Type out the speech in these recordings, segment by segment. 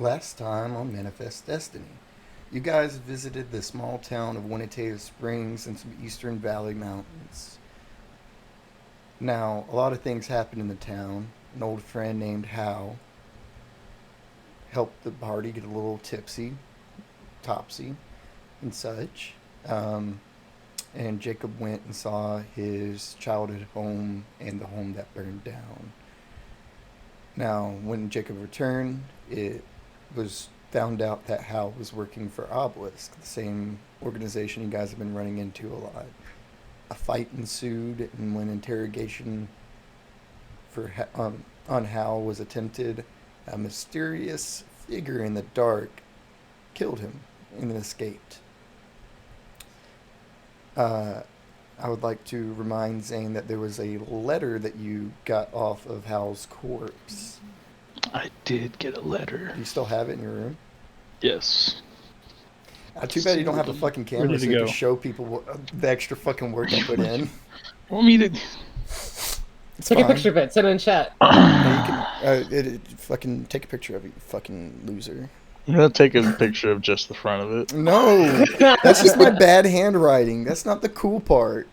Last time on Manifest Destiny, you guys visited the small town of Winnetah Springs and some Eastern Valley Mountains. Now, a lot of things happened in the town. An old friend named Hal helped the party get a little tipsy, topsy, and such. Um, and Jacob went and saw his childhood home and the home that burned down. Now, when Jacob returned, it was found out that Hal was working for Obelisk, the same organization you guys have been running into a lot. A fight ensued, and when interrogation on Hal was attempted, a mysterious figure in the dark killed him and then escaped. Uh, I would like to remind Zane that there was a letter that you got off of Hal's corpse. I did get a letter. You still have it in your room? Yes. Too bad you don't have a fucking camera Ready to so you can go. show people the extra fucking work I put in. Want me to? It's Take a fine. picture of it. Send it in chat. No, you can fucking take a picture of it, you fucking loser. I'm gonna take a picture of just the front of it. No, that's just my bad handwriting. That's not the cool part.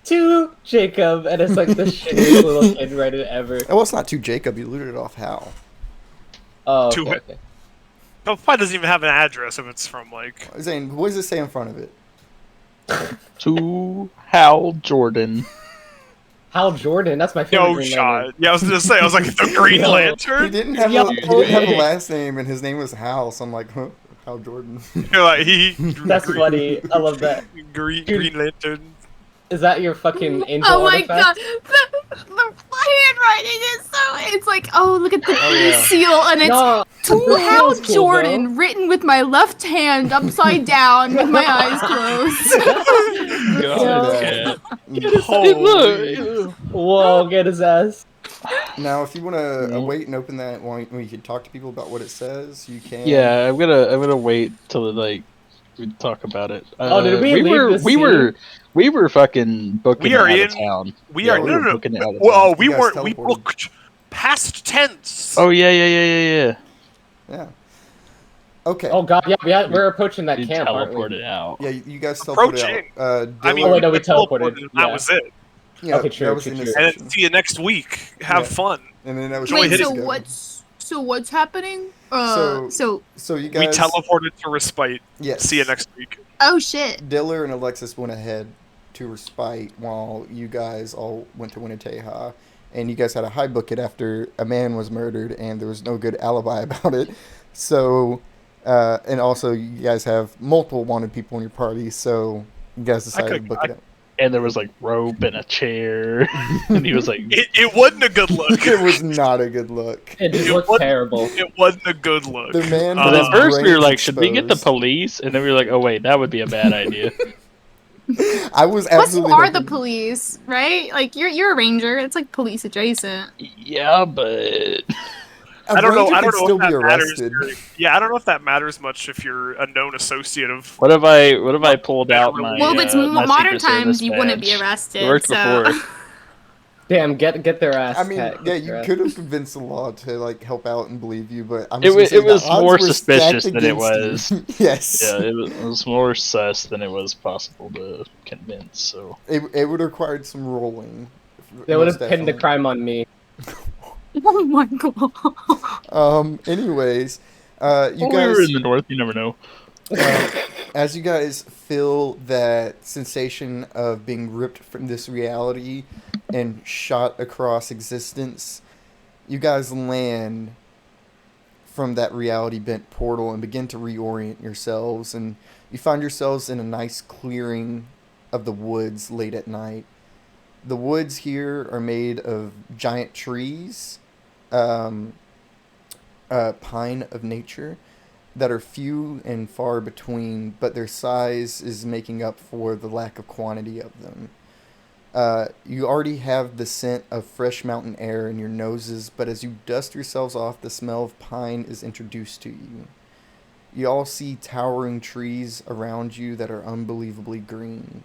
To Jacob, and it's like the shittiest little kid Reddit ever. Oh, well, it's not to Jacob. You looted it off Hal. Oh, To okay, it. okay. No, probably doesn't even have an address if it's from like. Zane, what does it say in front of it? To Hal Jordan. Hal Jordan, that's my favorite No Green shot. Lantern. Yeah, I was gonna say. I was like the Green No. He Lantern. didn't have Yeah, he didn't have a okay. last name, and his name was Hal. So I'm like, huh, Hal Jordan. You're like That's funny. I love that. Green Lantern. Is that your fucking angel Oh my artifact? god, the handwriting is so—it's like, oh, look at the Oh, yeah. seal, and it's No, to the Hal seal's cool, Jordan, written with my left hand upside down with my eyes closed. Yeah. Holy. Whoa, get his ass. Now, if you want to wait and open that when you can talk to people about what it says, you can. Yeah, I'm gonna wait till we talk about it. Oh, did we leave this we were fucking booking We it are out in- of town. We Yeah, are we no, were no, no. booking it out of Well, town. we You guys weren't. We teleported. booked past tense. Oh yeah. Yeah. Okay. Oh god, yeah, we're approaching that We camp, aren't we? teleported out. Yeah, you guys teleported Approaching. out. I mean, Oh, wait, no, we got teleported, and yeah. That was it. Yeah, Okay, true, that was true, in true. this And section. then see you next week. Have Yeah. fun. And then that was Joey Wait, hit so it. what's happening? So you We guys. teleported to Respite. Yes. See you next week. Oh shit. Diller and Alexis went ahead to Respite while you guys all went to Winneteha. And you guys had to high book it after a man was murdered and there was no good alibi about it. So, and also you guys have multiple wanted people in your party, so you guys decided to book it up. And there was like rope and a chair, and he was like, It wasn't a good look. It was not a good look. It just It looks was- terrible. It wasn't a good look. The man But had his at first we were brains like, should we get the exposed. police? And then we were like, oh wait, that would be a bad idea. I was Plus, you absolutely. are the hoping- police, right? Like you're a ranger. It's like police adjacent. Yeah, but A I don't know. ranger I could don't know still if be that matters. arrested. Yeah, I don't know if that matters much if you're a known associate of. what if I pulled out my Well, if it's my modern Secret Service times, you wouldn't be badge? arrested. It worked so. before. Damn, get their ass. I mean, Cat, yeah, get you their ass. could have convinced the law to like help out and believe you, but I'm It just was gonna say it was the odds more were suspicious stacked than it against you. was. Yes. Yeah, it was more sus than it was possible to convince. So It would have required some rolling. They would most have pinned the definitely. crime on me. Oh my god. Anyways, you well, we guys. were in the north. You never know. As you guys feel that sensation of being ripped from this reality and shot across existence, you guys land from that reality bent portal and begin to reorient yourselves, and you find yourselves in a nice clearing of the woods late at night. The woods here are made of giant trees, pine of nature, that are few and far between, but their size is making up for the lack of quantity of them. You already have the scent of fresh mountain air in your noses, but as you dust yourselves off, the smell of pine is introduced to you. You all see towering trees around you that are unbelievably green.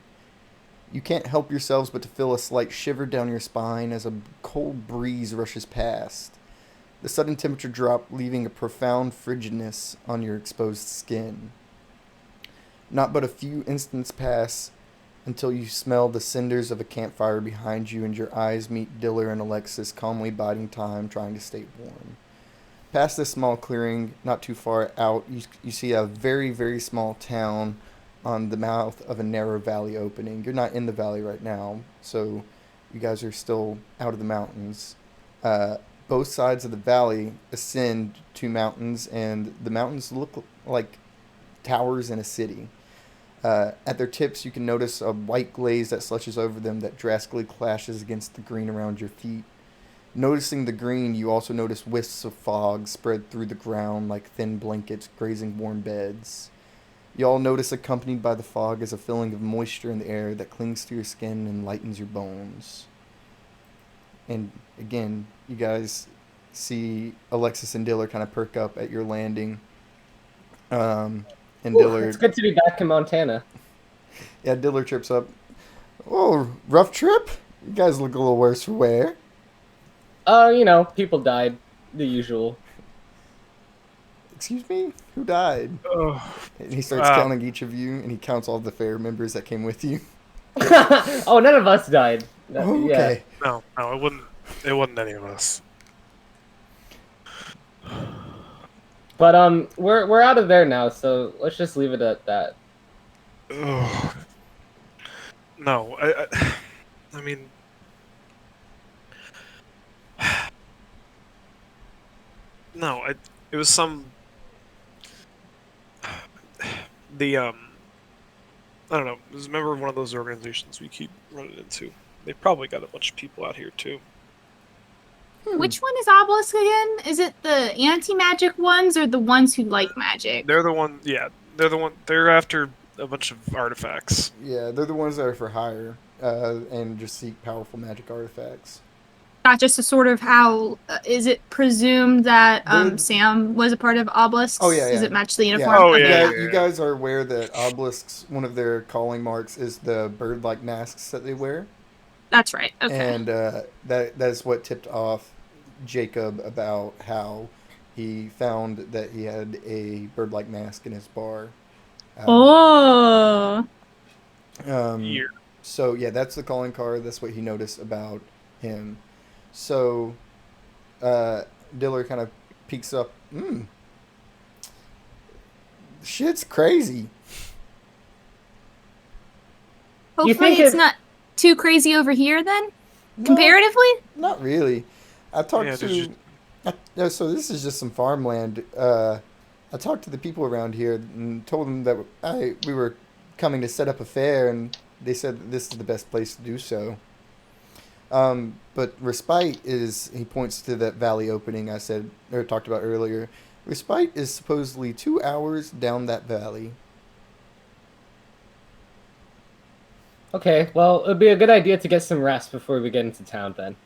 You can't help yourselves but to feel a slight shiver down your spine as a cold breeze rushes past. The sudden temperature drop, leaving a profound frigidness on your exposed skin. Not but a few instants pass until you smell the cinders of a campfire behind you and your eyes meet Diller and Alexis calmly biding time, trying to stay warm. Past this small clearing, not too far out, you see a very, very small town on the mouth of a narrow valley opening. You're not in the valley right now, so you guys are still out of the mountains. Both sides of the valley ascend to mountains, and the mountains look like towers in a city. At their tips, you can notice a white glaze that slushes over them that drastically clashes against the green around your feet. Noticing the green, you also notice wisps of fog spread through the ground like thin blankets grazing warm beds. You all notice, accompanied by the fog, is a feeling of moisture in the air that clings to your skin and lightens your bones. And again, you guys see Alexis and Diller kind of perk up at your landing. And Diller... It's good to be back in Montana. Yeah, Diller trips up. Oh, rough trip? You guys look a little worse for wear. People died. The usual. Excuse me? Who died? And he starts counting each of you, and he counts all the fair members that came with you. Oh, none of us died. Oh, okay. No, it wasn't any of us. But we're out of there now, so let's just leave it at that. Ugh. No, I mean, no, it was some I don't know. It was a member of one of those organizations we keep running into. They probably got a bunch of people out here too. Which one is Obelisk again? Is it the anti-magic ones or the ones who like magic? They're the one. Yeah, they're the one. They're after a bunch of artifacts. Yeah, they're the ones that are for hire, and just seek powerful magic artifacts. Not just a sort of how is it presumed that Sam was a part of Obelisk? Oh, yeah. Does it match the Yeah. uniform? Oh, Okay. yeah. You guys are aware that Obelisk's, one of their calling marks is the bird-like masks that they wear. That's right. Okay. And that's what tipped off Jacob about how he found that he had a bird-like mask in his bar. Oh. Year. So, yeah, that's the calling card. That's what he noticed about him. So, Diller kind of peeks up. Shit's crazy. Hopefully think it's not too crazy over here then? Comparatively? Not really. I talked Yeah, to... So this is just some farmland. I talked to the people around here and told them that we were coming to set up a fair, and they said that this is the best place to do so. But Respite is... He points to that valley opening I said, or talked about earlier. Respite is supposedly 2 hours down that valley. Okay, well, it would be a good idea to get some rest before we get into town then.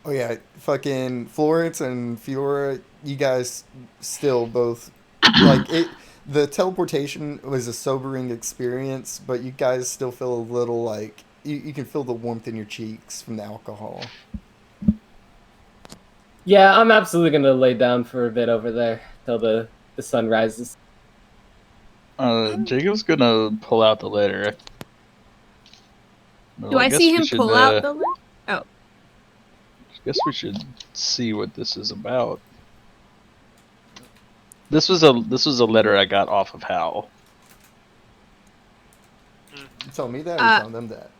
Oh yeah, fucking Florence and Fiora, you guys still both like it. The teleportation was a sobering experience, but you guys still feel a little like you can feel the warmth in your cheeks from the alcohol. Yeah, I'm absolutely gonna lay down for a bit over there till the sun rises. Jacob's gonna pull out the letter. Do I see him pull out the lid? Oh. I guess we should see what this is about. This was a letter I got off of Hal. You tell me that, or you tell them that?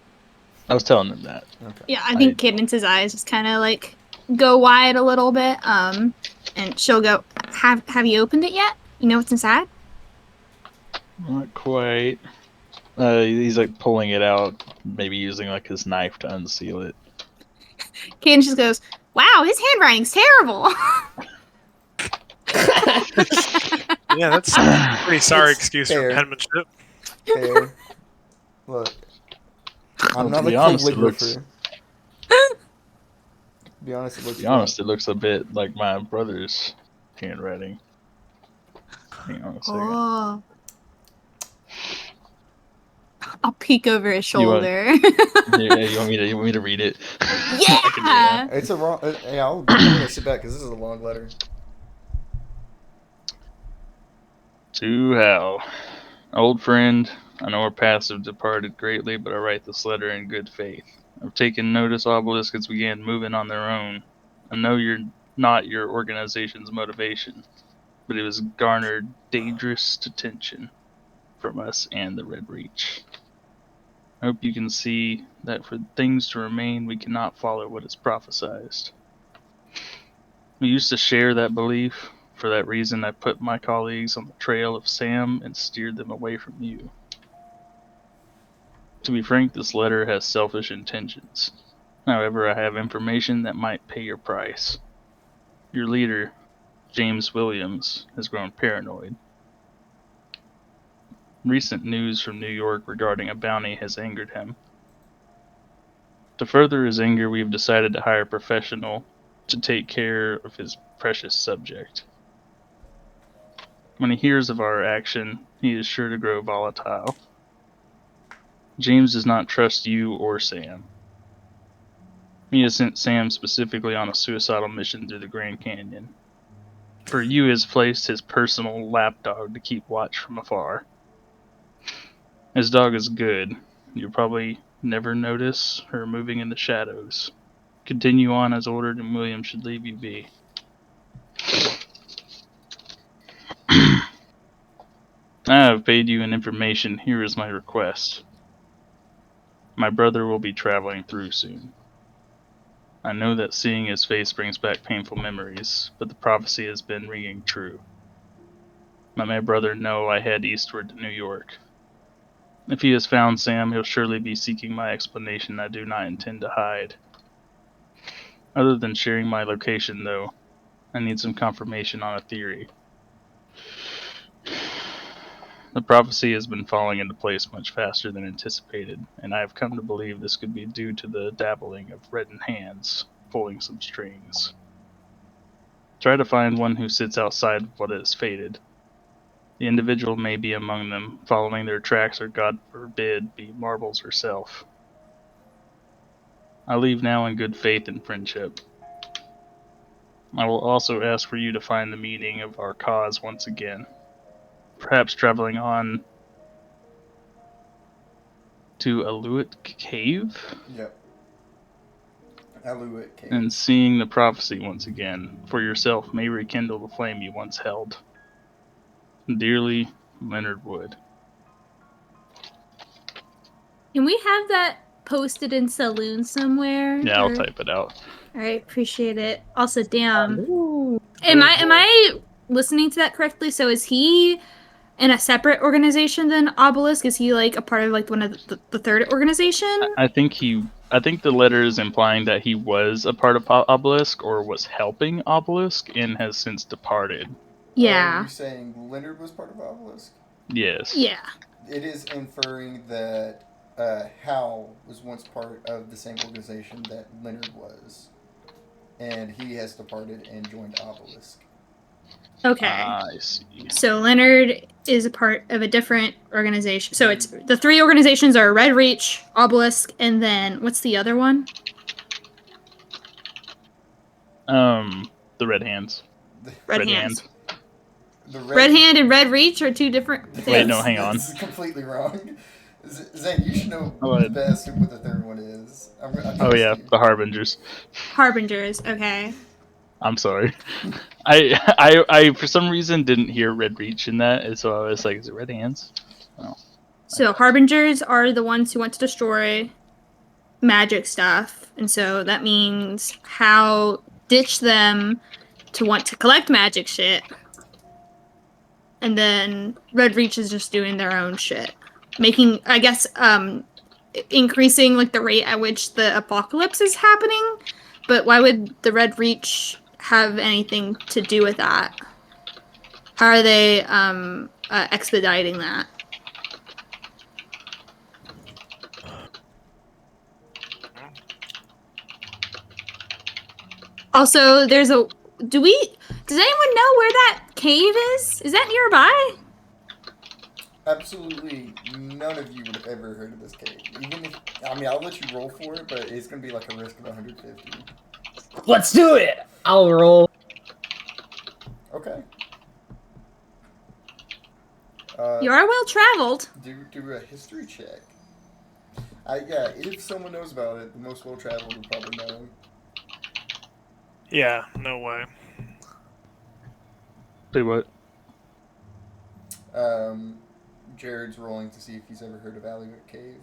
I was telling them that. Okay. Yeah, I think Cadence's eyes just kind of like go wide a little bit. And she'll go, Have you opened it yet? You know what's inside? Not quite. He's like pulling it out, maybe using like his knife to unseal it. Cadence just goes, wow, his handwriting's terrible. Yeah, that's a pretty sorry It's excuse fair. for penmanship. Fair. Look, I'm not to be a honest, it calligrapher. To be honest, it looks. To be honest, it looks a bit like my brother's handwriting. Hang on a second. Oh. I'll peek over his You want- shoulder. Yeah, you want me to read it? I can do Yeah. that. It's a wrong. Yeah, I'm gonna sit back because this is a long letter. To Hal, old friend, I know our paths have departed greatly, but I write this letter in good faith. I've taken notice Obelisks began moving on their own. I know you're not your organization's motivation, but it was garnered dangerous attention from us and the Red Reach. I hope you can see that for things to remain, we cannot follow what is prophesized. We used to share that belief. For that reason, I put my colleagues on the trail of Sam and steered them away from you. To be frank, this letter has selfish intentions. However, I have information that might pay your price. Your leader, James Williams, has grown paranoid. Recent news from New York regarding a bounty has angered him. To further his anger, we have decided to hire a professional to take care of his precious subject. When he hears of our action, he is sure to grow volatile. James does not trust you or Sam. He has sent Sam specifically on a suicidal mission through the Grand Canyon. For you, he has placed his personal lapdog to keep watch from afar. His dog is good. You'll probably never notice her moving in the shadows. Continue on as ordered, and William should leave you be. I have paid you an information. Here is my request. My brother will be traveling through soon. I know that seeing his face brings back painful memories, but the prophecy has been ringing true. Let my brother know I head eastward to New York. If he has found Sam, he'll surely be seeking my explanation I do not intend to hide. Other than sharing my location, though, I need some confirmation on a theory. The prophecy has been falling into place much faster than anticipated, and I have come to believe this could be due to the dabbling of reddened hands pulling some strings. Try to find one who sits outside of what is fated. The individual may be among them, following their tracks, or God forbid, be Marbles herself. I leave now in good faith and friendship. I will also ask for you to find the meaning of our cause once again. Perhaps traveling on to Aluit Cave Yep. Aluit Cave. and seeing the prophecy once again for yourself may rekindle the flame you once held. Dearly, Leonard Wood. Can we have that posted in Saloon somewhere? Yeah, I'll Or- type it out. All right, appreciate it. Also, damn. Ooh. Am I listening to that correctly? So is he in a separate organization than Obelisk? Is he like a part of like one of the third organization? I think the letter is implying that he was a part of Obelisk or was helping Obelisk and has since departed. Are Yeah. you saying Leonard was part of Obelisk? Yes. Yeah. It is inferring that Hal was once part of the same organization that Leonard was. And he has departed and joined Obelisk. Okay. I see. So Leonard is a part of a different organization. So it's the three organizations are Red Reach, Obelisk, and then what's the other one? The Red Hands. Red Red Hands. The Red Hand and Red Reach are two different things. Wait, no, hang on. This is completely wrong. Zane, you should know What? the best what the third one is. I Oh yeah, you. the Harbingers. Harbingers. Okay. I'm sorry. I for some reason didn't hear Red Reach in that, and so I was like, is it Red Hands? So Harbingers are the ones who want to destroy magic stuff, and so that means Hal ditched them to want to collect magic shit, and then Red Reach is just doing their own shit, making, I guess, increasing like the rate at which the apocalypse is happening. But why would the Red Reach have anything to do with that? How are they expediting that? Also, does anyone know where that cave is? Is that nearby? Absolutely none of you would have ever heard of this cave. Even if, I mean, I'll let you roll for it, but it's gonna be like a risk of 150. Let's do it! I'll roll. Okay. You are well traveled. Do a history check. Yeah, if someone knows about it, the most well-traveled would probably know. Yeah, no way. Say what? Jared's rolling to see if he's ever heard of Aluit Cave.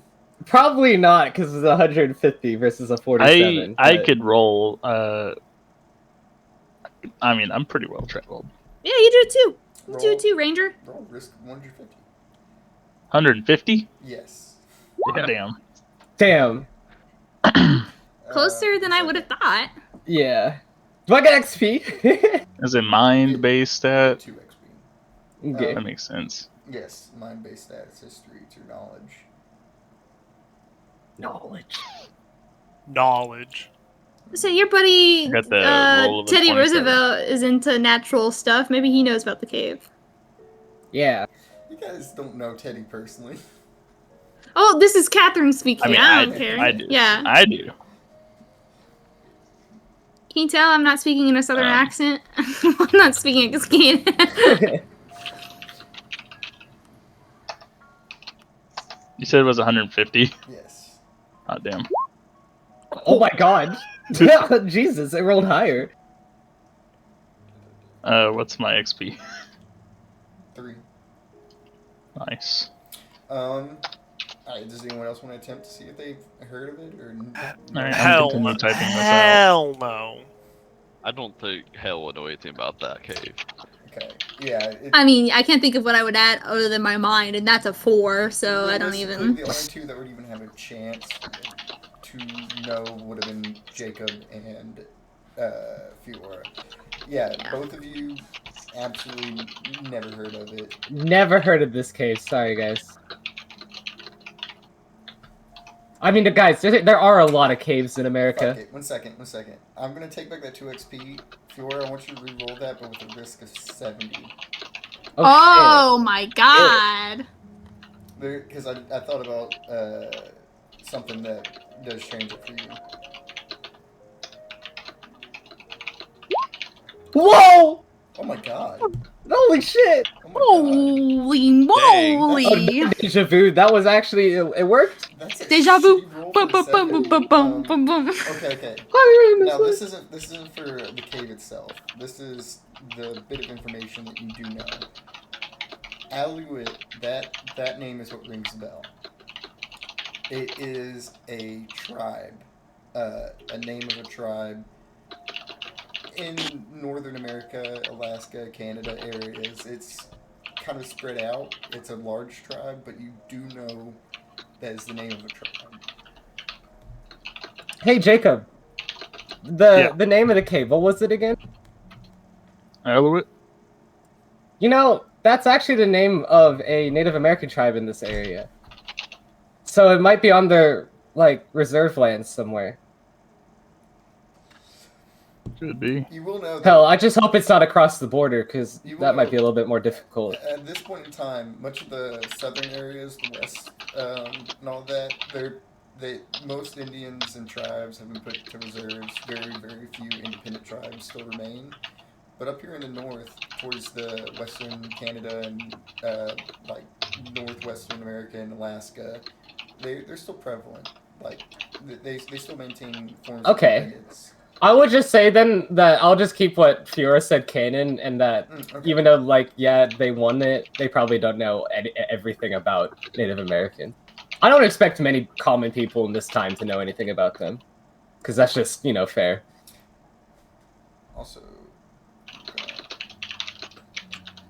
Probably not, because it's 150 versus a 47. I but- could roll. I mean, I'm pretty well traveled. Yeah, you do too. You Roll. do too, Ranger. Roll risk 150. 150? Yes. Damn. Damn. Closer than I would have thought. Yeah. Do I get XP? Is it mind-based stat? 2 XP. Okay. That makes sense. Yes, mind-based stats, history, to knowledge. Knowledge. Knowledge. So your buddy Got the roll of a Teddy 27. Roosevelt is into natural stuff. Maybe he knows about the cave. Yeah. You guys don't know Teddy personally. Oh, this is Catherine speaking. I mean, I don't care. I do. Yeah. I do. Can you tell I'm not speaking in a southern Um. accent? I'm not speaking a Cascadian. You said it was 150? Yes. Oh, damn. Oh my god. Jesus, it rolled higher. What's my XP? 3. Nice. Alright, does anyone else want to attempt to see if they've heard of it, or... Alright, Hell I'm no. continue typing this out. Hell no. I don't think Hell would know anything about that cave. Okay, yeah. I mean, I can't think of what I would add other than my mind, and that's a 4, so I don't realistically, even. The only two that would even have a chance to know would have been Jacob and Fiora. Yeah, both of you absolutely never heard of it. Never heard of this cave. Sorry, guys. I mean, guys, there are a lot of caves in America. Okay, one second. I'm gonna take back that 2 XP. Fiora, I want you to re-roll that, but with a risk of 70. Oh my god! Because I thought about something that does change it for you. Whoa! Oh my god. Holy shit! Oh my Holy Oh, moly! no, deja vu. That was actually it worked. god. That's a Deja vu. shitty roll Bum for bum the bum bum bum 70. bum bum. Okay. Why are we Now in this isn't for the cave itself. This is the bit of information that you do know. Aluit, that name is what rings the bell. It is a tribe, a name of a tribe in Northern America, Alaska, Canada areas. It's kind of spread out. It's a large tribe, but you do know that is the name of a tribe. Hey, Jacob. The name of the cave. What was it again? Aluit? You know, that's actually the name of a Native American tribe in this area. So it might be on their, like, reserve lands somewhere. Should be. You will know that Hell, I just hope it's not across the border, because You that might will- be a little bit more difficult. at this point in time, much of the southern areas, the west, and all that, most Indians and tribes have been put to reserves. Very, very few independent tribes still remain. But up here in the north, towards the western Canada and like northwestern America and Alaska, they're still prevalent. Like they still maintain forms Okay. of independence. I would just say then that I'll just keep what Fiora said canon, and that Okay. even though, like, yeah, they won it, they probably don't know everything about Native American. I don't expect many common people in this time to know anything about them, because that's just, you know, fair. Also,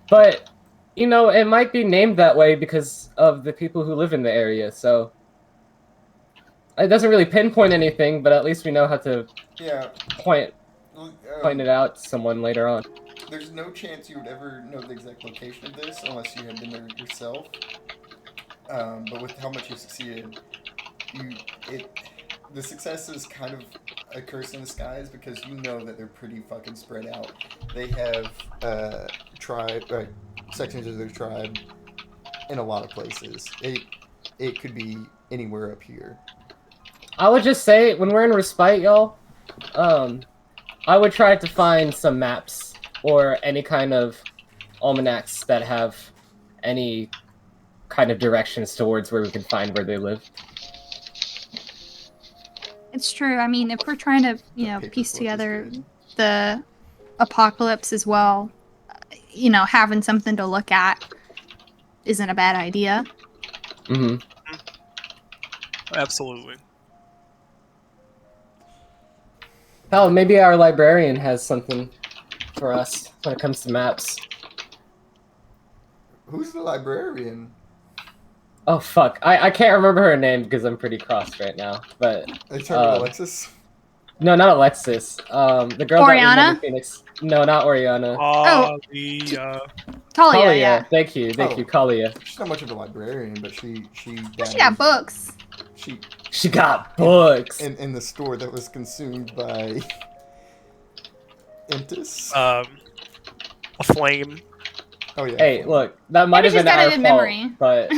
But, you know, it might be named that way because of the people who live in the area, so it doesn't really pinpoint anything, but at least we know how to yeah. point it out to someone later on. There's no chance you would ever know the exact location of this unless you had been there yourself. But with how much you succeeded, the success is kind of a curse in disguise because you know that they're pretty fucking spread out. They have sections of their tribe in a lot of places. It could be anywhere up here. I would just say, when we're in respite, y'all, I would try to find some maps or any kind of almanacs that have any kind of directions towards where we can find where they live. It's true. I mean, if we're trying to, Paperclip piece is together good. the apocalypse as well, having something to look at isn't a bad idea. Mm-hmm. Absolutely. Hell, maybe our librarian has something for us when it comes to maps. Who's the librarian? Oh, fuck. I can't remember her name because I'm pretty crossed right now. But Are you talking about Alexis? no, not Alexis. The girl that we met Oriana? in Phoenix. No, not Oriana. Talia, Kalia. yeah. Thank you, Oh. Kalia. She's not much of a librarian, but she She got books. She got books. in the store that was consumed by Intis. A flame. Oh yeah. Hey, look, that might Maybe have been she's got a our good fault, memory. but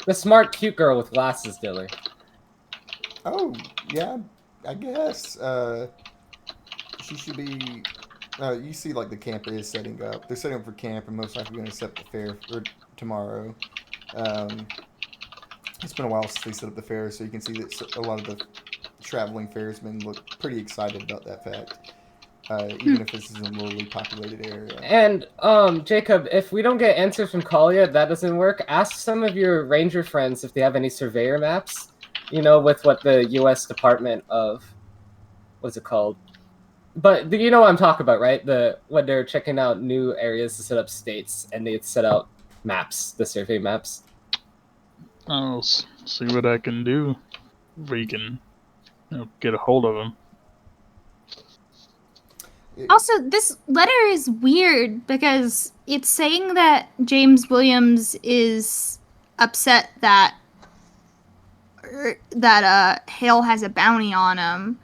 the smart, cute girl with glasses, Dilly. Oh yeah, I guess. She should be. You see, like the camp is setting up. They're setting up for camp, and most likely going to set up the fair for tomorrow. It's been a while since they set up the fair, so you can see that a lot of the traveling fairsmen look pretty excited about that fact. Even if this is a lowly populated area. And, Jacob, if we don't get answers from Kalia, that doesn't work, ask some of your ranger friends if they have any surveyor maps, with what the U.S. Department of, what's it called? But you know what I'm talking about, right? When they're checking out new areas to set up states, and they set out maps, the survey maps. I'll see what I can do. If we can get a hold of them. Also, this letter is weird because it's saying that James Williams is upset that Hale has a bounty on him.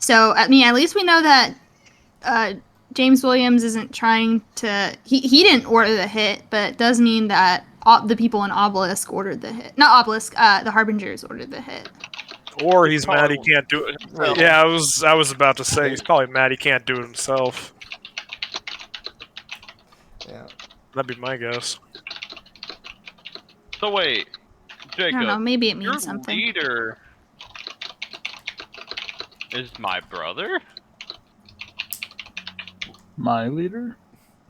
So, I mean, at least we know that James Williams isn't trying to... He didn't order the hit, but it does mean that the people in Obelisk ordered the hit. Not Obelisk, the Harbingers ordered the hit. Or he's mad he can't do it. Right. Yeah, I was about to say he's probably mad he can't do it himself. Yeah. That'd be my guess. So wait, I Jacob, don't know, maybe it your means something. leader is my brother? My leader?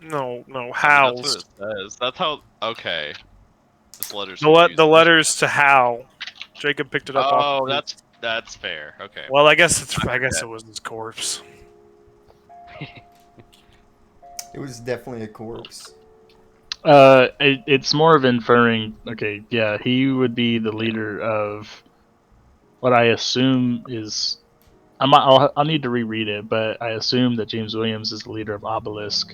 No, That's what Hal's. it says. That's how. Okay. This letter's The confusing. letters to Hal. Jacob picked it up. Oh, off that's fair. Okay. Well, I guess it was his corpse. It was definitely a corpse. It's more of inferring. Okay, yeah, he would be the leader of what I assume is. I'll need to reread it, but I assume that James Williams is the leader of Obelisk,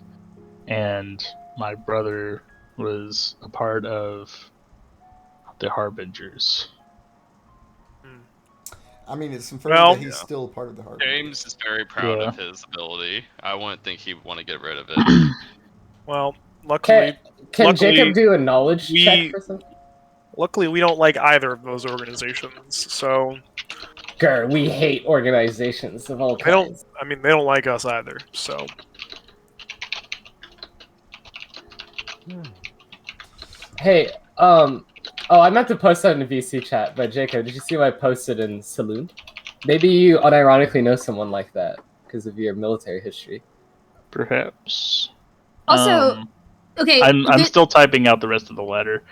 and my brother was a part of the Harbingers. I mean, it's confirmed Well, that he's still a part of the Harbor. James is very proud Yeah. of his ability. I wouldn't think he'd want to get rid of it. Well, luckily Can Jacob do a knowledge we- check for something? we don't like either of those organizations. So Grr, we hate organizations of all kinds. they don't like us either. So Hey, I meant to post that in the VC chat, but Jacob, did you see what I posted in Saloon? Maybe you unironically know someone like that because of your military history. Perhaps. Also, okay. I'm still typing out the rest of the letter.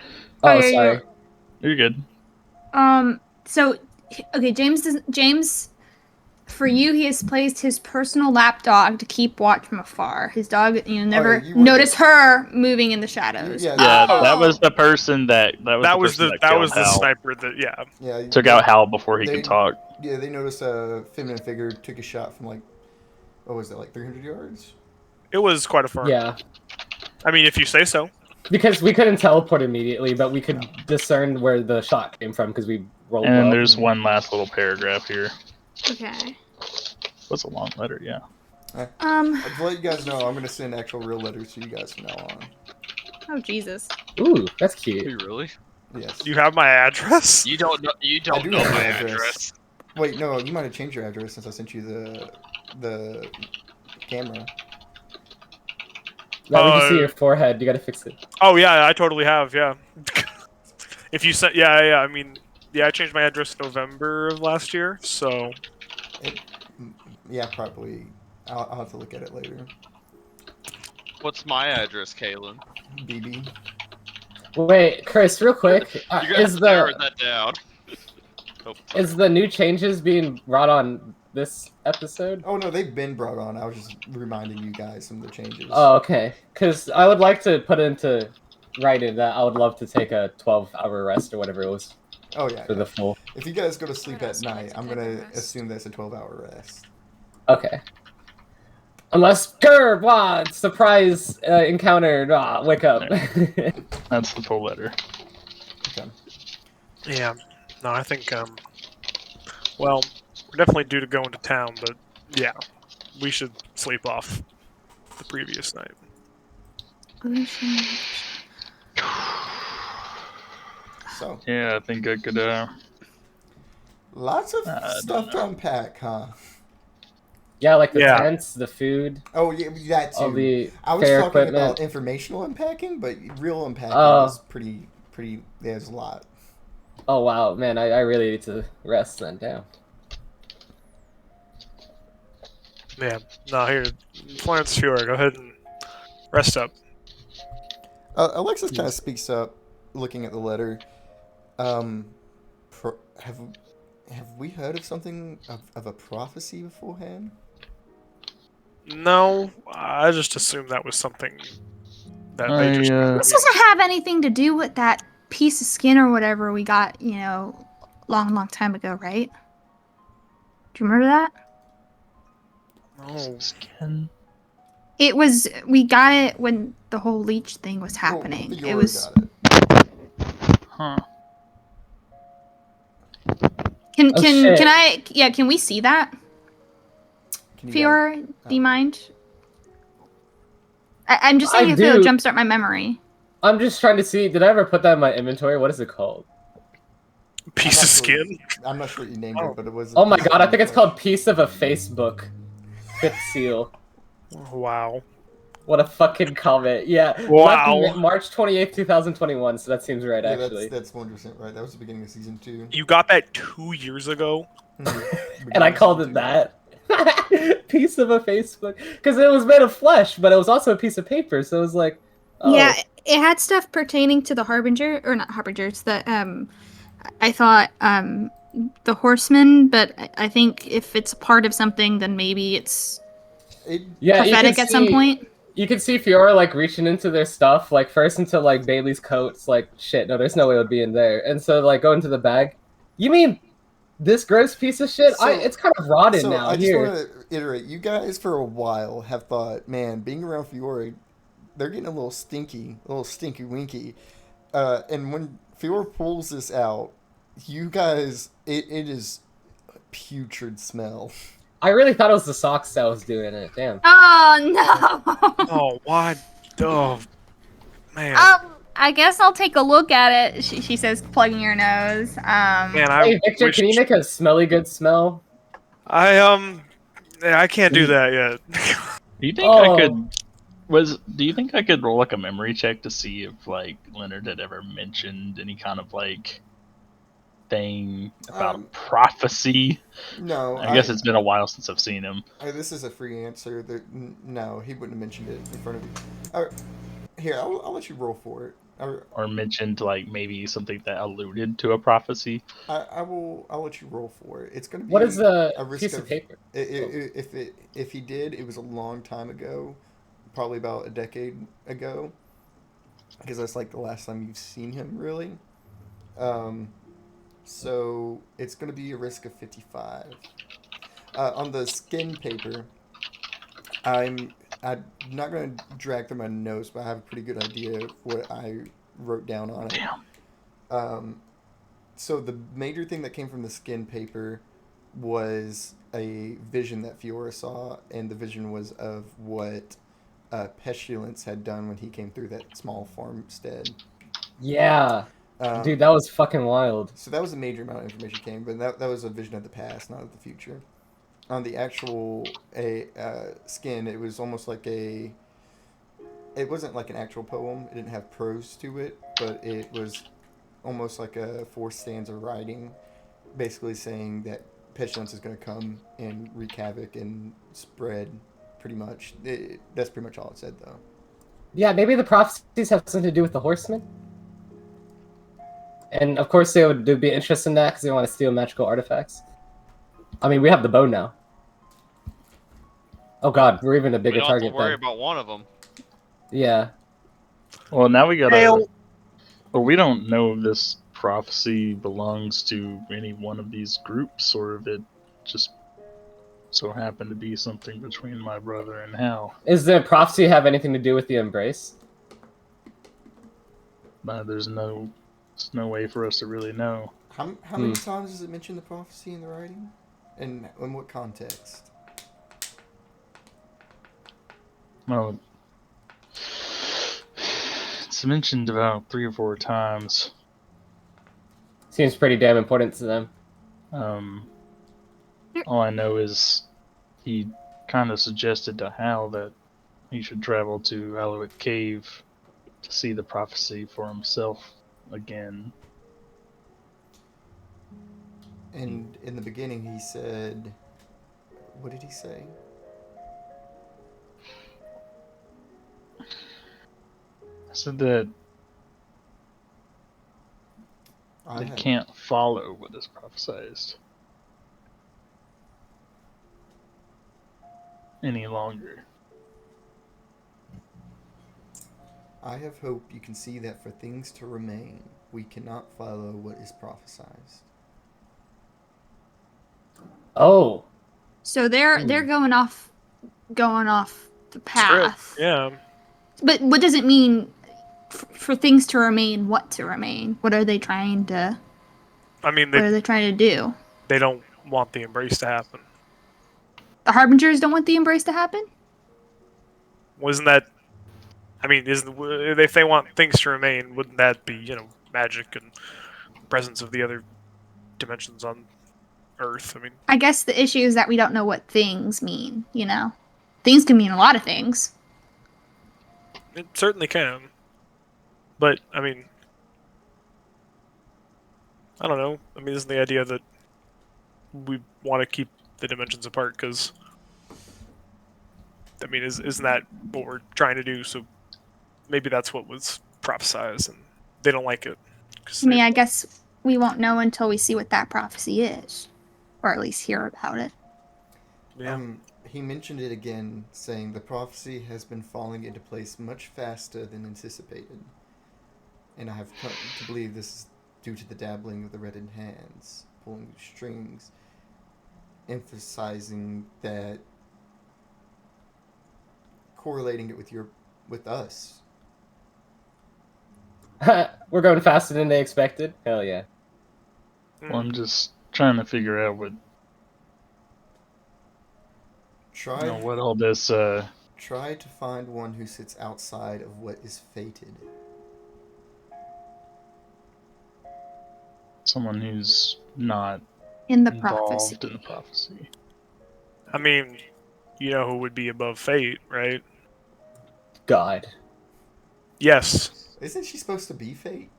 Oh, yeah, sorry. You're good. So, okay, James, for you, he has placed his personal lapdog to keep watch from afar. His dog, never you were notice her moving in the shadows. Yeah, Yeah, Oh. that was the person that was person the killed Hal. sniper that yeah. Took out Hal before he They- could talk. Yeah, they noticed a feminine figure took a shot from what was that, 300 yards? it was quite a far. Yeah, I mean, if you say so. because we couldn't teleport immediately, but we could discern where the shot came from because we rolled. And low. there's one last little paragraph here. Okay. That's a long letter, yeah. To let you guys know, I'm gonna send actual real letters to you guys from now on. Oh Jesus. Ooh, that's Are cute. you really? Yes. You have my address? You don't know. You don't do know have my your address. address. Wait, no, you might have changed your address since I sent you the camera. Now we can see Uh, your forehead. You gotta fix it. Oh yeah, I totally have. Yeah. If you sent, yeah. I mean, yeah, I changed my address in November of last year. So Yeah, probably. I'll have to look at it later. What's my address, Kalen? BB. Wait, Chris, real quick. You're gonna have Is to narrow the that down. Oh, sorry. is the new changes being brought on this episode? Oh no, they've been brought on. I was just reminding you guys some of the changes. Oh, okay. Because I would like to put into writing that I would love to take a 12-hour rest or whatever it was Oh yeah. for the full. If you guys go to sleep would at also like night, to I'm take a gonna rest. assume that's a 12-hour rest. Okay. Unless surprise encounter. Wake up. That's the full letter. Okay. yeah, no, I think well, we're definitely due to go into town, but yeah, we should sleep off the previous night. So Yeah, I think I could. lots of I don't stuff to know. unpack, huh? Yeah, like the Yeah. tents, the food, Oh yeah, that too. all the I was fair talking equipment. about informational unpacking, but real unpacking Oh. is pretty. There's a lot. Oh wow, man, I really need to rest then. Damn. Yeah, no, here, Florence Fiora, go ahead and rest up. Alexis kind of speaks up, looking at the letter. Have we heard of something of a prophecy beforehand? No, I just assumed that was something that they I, just. This doesn't have anything to do with that piece of skin or whatever we got, long time ago, right? Do you remember that? Oh, Skin. We got it when the whole leech thing was happening. Well, It Fiora was. got it. Huh. Can Oh, can shit. can we see that? Can you guys- Fiora, do you mind? I'm just I saying if it'll do. jumpstart my memory. I'm just trying to see. Did I ever put that in my inventory? What is it called? piece of I'm not sure- skin. I'm not sure what you named it, but it was. Oh my god, I think it's called Piece of a Facebook. Fifth seal. Wow. What a fucking comment. Yeah. Wow. Left March 28th, 2021, so that seems right, Yeah, actually. that's 100% right. That was the beginning of season 2. You got that 2 years ago? And I called it that. Piece of a Facebook. Because it was made of flesh, but it was also a piece of paper, so it was like, oh. Yeah, it had stuff pertaining to the Harbinger, or not Harbingers, I thought, the Horsemen, but I think if it's a part of something, then maybe it's Yeah, you prophetic can at some see- point. You can see Fiora, like, reaching into their stuff, like, first into, like, Bailey's coats, like, shit, no, there's no way it would be in there. And so, like, go into the bag. You mean this gross piece of shit? So- It's kind of rotted now, I just here. want to iterate. You guys, for a while, have thought, man, being around Fiora, they're getting a little stinky winky. And when Fiora pulls this out, you guys, it is a putrid smell. I really thought it was the socks that was doing it, damn. Oh no! Oh, why? Oh, man. I guess I'll take a look at it. She says, plugging her nose. Man, I Hey, Victor, wish- can you make a smelly good smell? I can't do that yet. Do you think Oh. I could? Do you think I could roll like a memory check to see if like Leonard had ever mentioned any kind of like thing about Um, prophecy? No, I guess it's been a while since I've seen him. This is a free answer. No, he wouldn't have mentioned it in front of you. Here, I'll let you roll for it. Or mentioned like maybe something that alluded to a prophecy. I'll let you roll for it. It's gonna be. What is a a risk piece of paper? If he did, it was a long time ago, probably about a decade ago, because that's like the last time you've seen him really. So it's gonna be a risk of 55. On the skin paper, I'm not gonna drag through my notes, but I have a pretty good idea of what I wrote down on it. Damn. So the major thing that came from the skin paper was a vision that Fiora saw, and the vision was of what Pestilence had done when he came through that small farmstead. Yeah, dude, that was fucking wild. So that was a major amount of information came, but that was a vision of the past, not of the future. On the actual skin, it was almost like it wasn't like an actual poem. It didn't have prose to it, but it was almost like a 4 stanza writing, basically saying that Pestilence is going to come and wreak havoc and spread, pretty much. That's pretty much all it said, though. Yeah, maybe the prophecies have something to do with the horsemen. And of course they'd be interested in that because they want to steal magical artifacts. I mean, we have the bow now. Oh god, we're even a We bigger don't have target to worry then. about one of them. Yeah. Well, now we gotta. Hail. Well, we don't know if this prophecy belongs to any one of these groups, or if it just so happened to be something between my brother and Hal. Does the prophecy have anything to do with the embrace? There's no way for us to really know. How many times does it mention the prophecy in the writing? And in what context? Well, it's mentioned about 3 or 4 times. Seems pretty damn important to them. All I know is he kind of suggested to Hal that he should travel to Alouette Cave to see the prophecy for himself again. And in the beginning, he said, what did he say? I said that they can't follow what is prophesized any longer. I have hope you can see that for things to remain, we cannot follow what is prophesized. Oh. So they're going off the path. Yeah. But what does it mean for things to remain? What to remain? What are they trying to? I mean, What are they trying to do? they don't want the embrace to happen. The Harbingers don't want the embrace to happen? Wasn't that? I mean, if they want things to remain, wouldn't that be, magic and presence of the other dimensions on Earth? I mean, I guess the issue is that we don't know what things mean, Things can mean a lot of things. it certainly can. But I mean, I don't know. I mean, isn't the idea that we want to keep the dimensions apart? Because I mean, isn't that what we're trying to do? So maybe that's what was prophesized, and they don't like it. I mean, I guess we won't know until we see what that prophecy is, or at least hear about it. Yeah. He mentioned it again, saying the prophecy has been falling into place much faster than anticipated. And I have come to believe this is due to the dabbling of the reddened hands, pulling strings, emphasizing that, correlating it with us. We're going faster than they expected? Hell yeah. Well, I'm just trying to figure out what all this. Try to find one who sits outside of what is fated. Someone who's not In the involved prophecy. in the prophecy. I mean, you know who would be above fate, right? God. Yes. Isn't she supposed to be fate?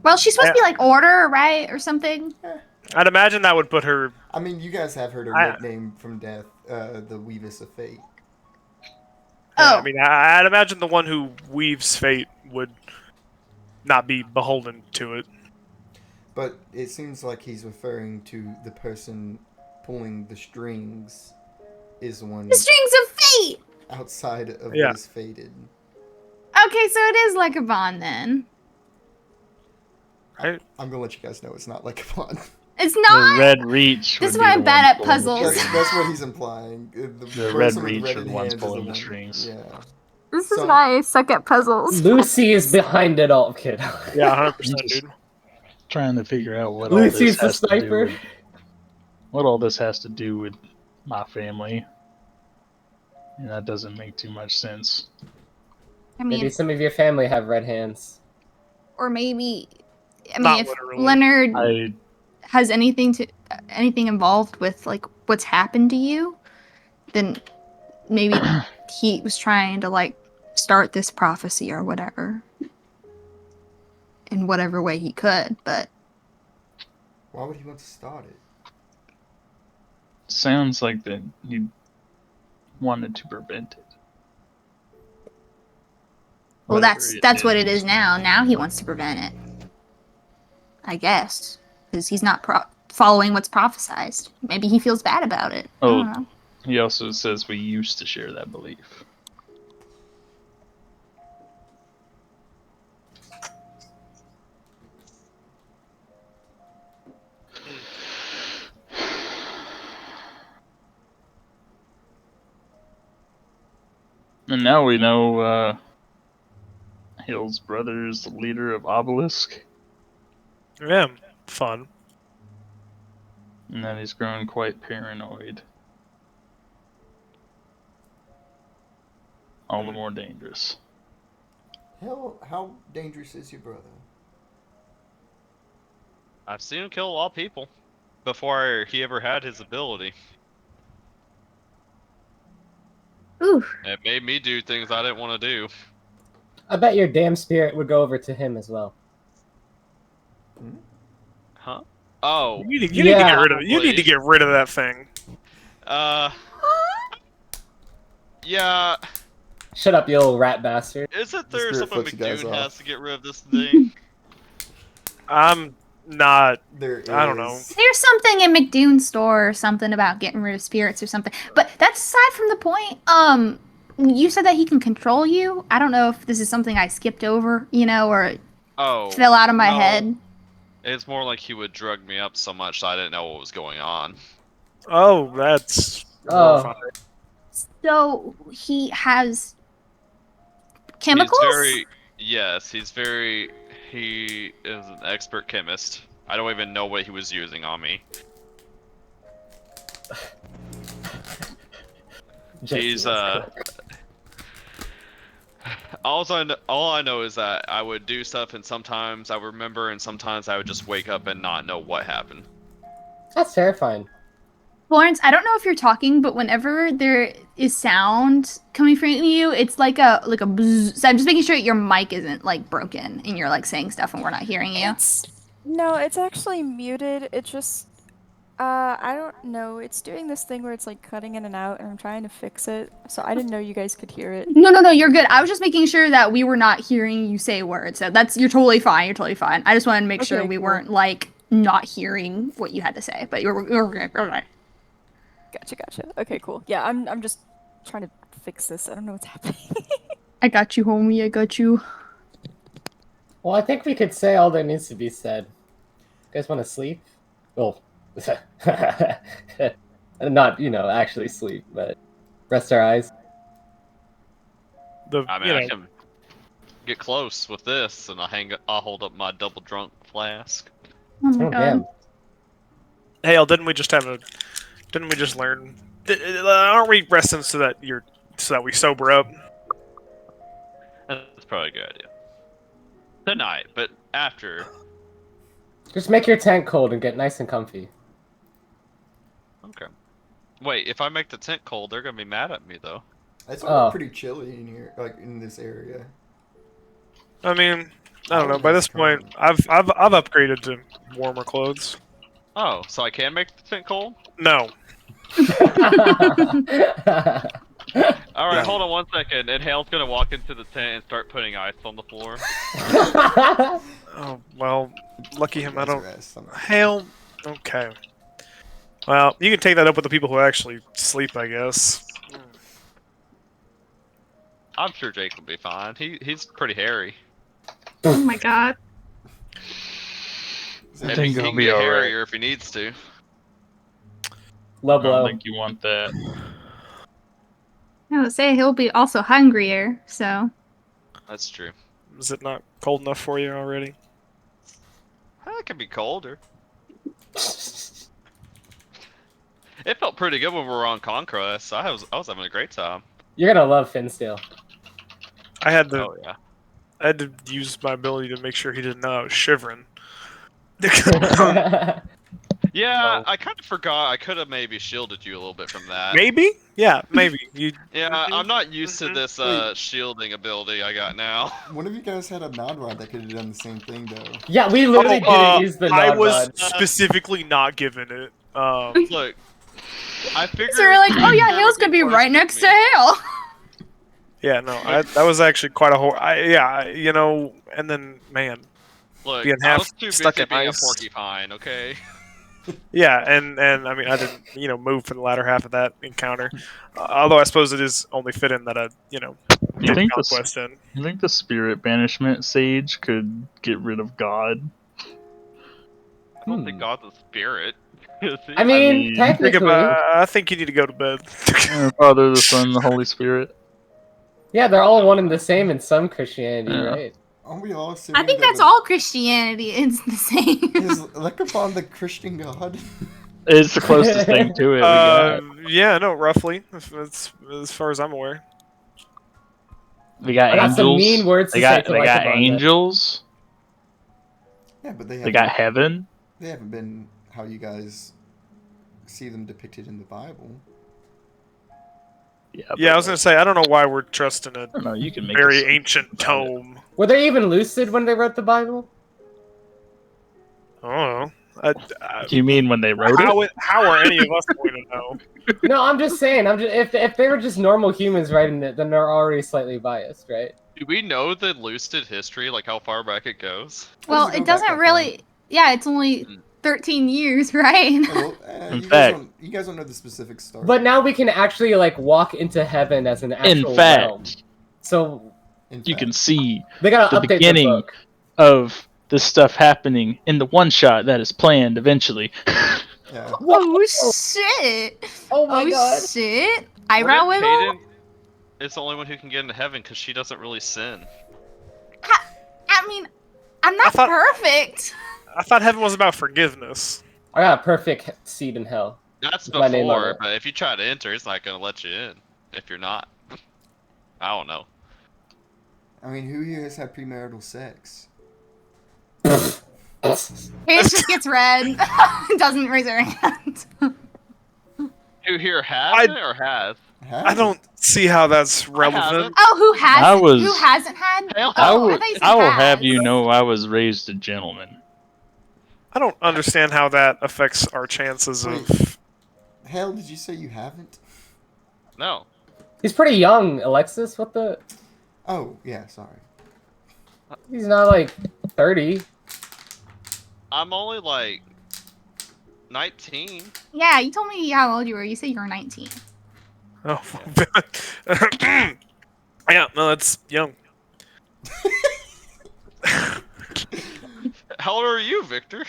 Well, she's supposed to be like order, right, or something. I'd imagine that would put her. I mean, you guys have heard her nickname from death, the Weavis of Fate. Oh. I mean, I'd imagine the one who weaves fate would not be beholden to it. But it seems like he's referring to the person pulling the strings is the one The strings of fate. outside of Yeah. what is fated. Okay, so it is like a bond then. Right? I'm gonna let you guys know it's not like a bond. It's The not. red reach. This would is why be I'm the bad one at pulling the puzzles. strings. That's what he's implying. The person red with reach are reddened the ones hands is the pulling the one- strings. Yeah. This So- is why I suck at puzzles. Lucy is behind it all, kid. Yeah, 100%, dude. Trying to figure out what Lucy's all this the has to do sniper. with what all this has to do with my family. And that doesn't make too much sense. I mean, Maybe some of your family have red hands. or maybe, I mean, Not if literally. Leonard I has anything involved with like what's happened to you, then maybe he was trying to like start this prophecy or whatever in whatever way he could. But Why would he want to start it? sounds like that he wanted to prevent it. well, Whatever that's what it is now. Now he wants to prevent it, I guess, because he's not following what's prophesized. Maybe he feels bad about it. I don't know. He also says we used to share that belief. And now we know Hill's brother is the leader of Obelisk, Yeah, fun. and that he's grown quite paranoid. All the more dangerous. How dangerous is your brother? I've seen him kill a lot of people before he ever had his ability. Ooh, It made me do things I didn't want to do. I bet your damn spirit would go over to him as well. Huh? Oh. You need to get rid of it. You need to get rid of that thing. Yeah. Shut up, you old rat bastard. Isn't The there spirit something flips you guys McDoon off. has to get rid of this thing? I'm not. There I don't know. is- there's something in McDoon's store or something about getting rid of spirits or something. But that's aside from the point. You said that he can control you. I don't know if this is something I skipped over, or Oh. fell out of my no. head. It's more like he would drug me up so much that I didn't know what was going on. Oh, that's. Oh. horrifying. So he has chemicals? He is an expert chemist. I don't even know what he was using on me. He's all I know is that I would do stuff and sometimes I would remember and sometimes I would just wake up and not know what happened. That's terrifying. Florence, I don't know if you're talking, but whenever there is sound coming from you, it's like a bzz. So I'm just making sure your mic isn't like broken and you're like saying stuff and we're not hearing you. No, it's actually muted. It just, I don't know. It's doing this thing where it's like cutting in and out, and I'm trying to fix it. So I didn't know you guys could hear it. No, you're good. I was just making sure that we were not hearing you say words. So you're totally fine. You're totally fine. I just wanted to make sure Okay, we cool. weren't like not hearing what you had to say. But you're good. You're right. Gotcha. Okay, cool. Yeah, I'm just trying to fix this. I don't know what's happening. I got you, homie. I got you. Well, I think we could say all that needs to be said. You guys want to sleep? Well, not, actually sleep, but rest our eyes. The, I mean, I can get close with this and I'll hold up my double drunk flask. Oh my Oh, god. damn. Hale, didn't we just learn? Aren't we resting so that we sober up? That's probably a good idea. Tonight, but after. Just make your tent cold and get nice and comfy. Okay. Wait, if I make the tent cold, they're gonna be mad at me though. It's Oh. pretty chilly in here, like in this area. I mean, I don't know. By this point, I've upgraded to warmer clothes. Oh, so I can make the tent cold? No. Alright, Yeah. hold on 1 second. And Hale's gonna walk into the tent and start putting ice on the floor. Oh well, lucky him. I don't. Rest. Hale. Okay. Well, you can take that up with the people who actually sleep, I guess. I'm sure Jake will be fine. He's pretty hairy. Oh my god. I think he he'll can be get alright. hairier if he needs to. Low I don't blow. think you want that. I would say he'll be also hungrier, so. That's true. Is it not cold enough for you already? It can be colder. It felt pretty good when we were on Conquest. I was having a great time. You're gonna love Finsteel. I had to Oh yeah. I had to use my ability to make sure he didn't know I was shivering. Yeah, Oh. I kind of forgot. I could have maybe shielded you a little bit from that. Maybe? Yeah, maybe. You Yeah, I'm not used to this Wait. shielding ability I got now. One of you guys had a Nod Rod that could have done the same thing, though. Yeah, we literally didn't use the I Nod was Rod. specifically not given it. Look, I figured. So we're like, oh yeah, there Hale's would gonna be worse right with next me. to Hale. Yeah, no, that was actually quite a you know, and then man, Look, being I half was too stuck busy in being ice. a porcupine. Okay. yeah, and I mean, I didn't, move for the latter half of that encounter. Although I suppose it is only fitting that I, You did think the Conquest in. You think the spirit banishment sage could get rid of God? I don't think God's a spirit. Is he? I mean, mean, technically, I think you need to go to bed. Father, the Son, the Holy Spirit. yeah, they're all one and the same in some Christianity, Yeah. right? Aren't we all assuming I think that that's all Christianity. It's the same. Is Lycophon the Christian god? It's the closest thing to it we got. Yeah, no, roughly. That's as far as I'm aware. We got I got some angels. mean words to they say got to they got Lycophon, then. angels. Yeah, but they They got haven't, heaven. they haven't been how you guys see them depicted in the Bible. Yeah, I was gonna say I don't know why we're trusting a I don't know. You can make very this- ancient about it. tome. Were they even lucid when they wrote the Bible? I don't know. You mean when they wrote it? How are any of us going to know? No, I'm just saying. If they were just normal humans writing it, then they're already slightly biased, right? Do we know the lucid history, like how far back it goes? Well, does it go it back doesn't that really. Yeah, it's only 13 years, right? Oh, well, In you, fact- you guys don't know the specific story. But now we can actually like walk into heaven as an actual In fact, realm. So In you fact, can see they gotta the update beginning the book. of this stuff happening in the one shot that is planned eventually. yeah. Oh shit! Oh my god! Shit! What Eyebrow if wiggle. Hayden is the only one who can get into heaven because she doesn't really sin? I mean, I'm not thought- perfect. I thought heaven was about forgiveness. I got a perfect seat in hell. That's With my name on before, it. but if you try to enter, it's not gonna let you in. If you're not, I don't know. I mean, who here has had premarital sex? Hayes just gets red. Doesn't raise her hand. Who here has I- it or has? I don't see how that's relevant. haven't. Oh, who hasn't? I was- Who hasn't had? Hell, I Oh, will, thought you said I will has. have you know I was raised a gentleman. I don't understand how that affects our chances of. Hell, did you say you haven't? No. He's pretty young, Alexis. What the? Oh, yeah, sorry. He's not like 30. I'm only like 19. Yeah, you told me how old you were. You said you were 19. Oh, yeah, no, that's young. How old are you, Victor?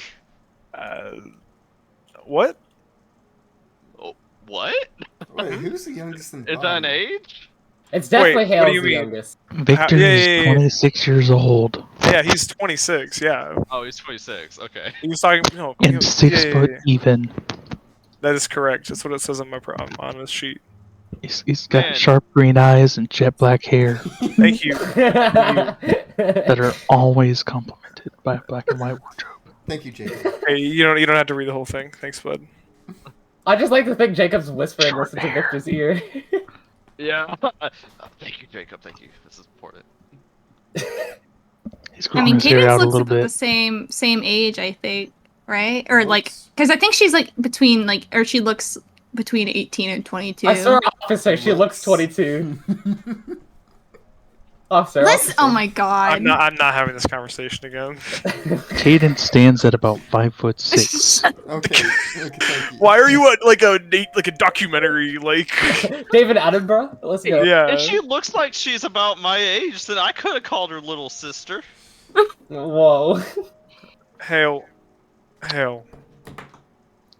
What? Oh, what? Wait, who's the youngest in the Is that an body? age? It's definitely Wait, what do Hale's you the mean? youngest. Victor yeah, is yeah, yeah. 26 years old Yeah, he's 26. Yeah, Oh, he's 26. Okay. he was talking. No, and 6 foot yeah. even. That is correct. That's what it says on my on his sheet. He's got Man. sharp green eyes and jet black hair Thank you. that are always complemented by a black and white wardrobe. Thank you, Jacob. Hey, you don't have to read the whole thing. Thanks, bud. I just like to think Jacob's whispering this into Victor's ear. Yeah. Thank you, Jacob. Thank you. This is important. He's I growing mean, his hair Cadence out a looks little about the bit. same age, I think, right? Or like, Whoops. because I think she's like between or she looks between 18 and 22. I saw her officer. She looks 22. Officer. Listen, oh my god. I'm not having this conversation again. Cadence stands at about 5'6". Okay, thank you. Why are you like a documentary like? David Attenborough. Let's go. Yeah. If she looks like she's about my age, then I could have called her little sister. Whoa. Hale. Yeah.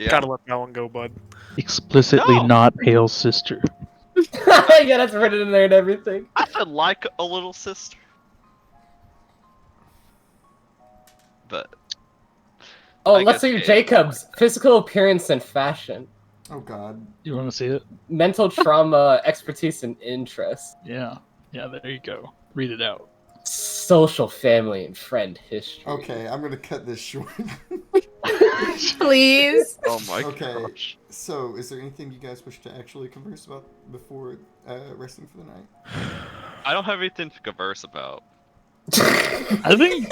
Gotta let that one go, bud. Explicitly No. not Hale's sister. Yeah, that's written in there and everything. I said like a little sister. But Oh, I let's guess see it- Jacob's physical appearance and fashion. Oh God. You want to see it? Mental trauma, expertise, and interest. Yeah. Yeah, there you go. Read it out. Social, family, and friend history. Okay, I'm gonna cut this short. Please. Oh my Okay. gosh. So, is there anything you guys wish to actually converse about before resting for the night? I don't have anything to converse about. I think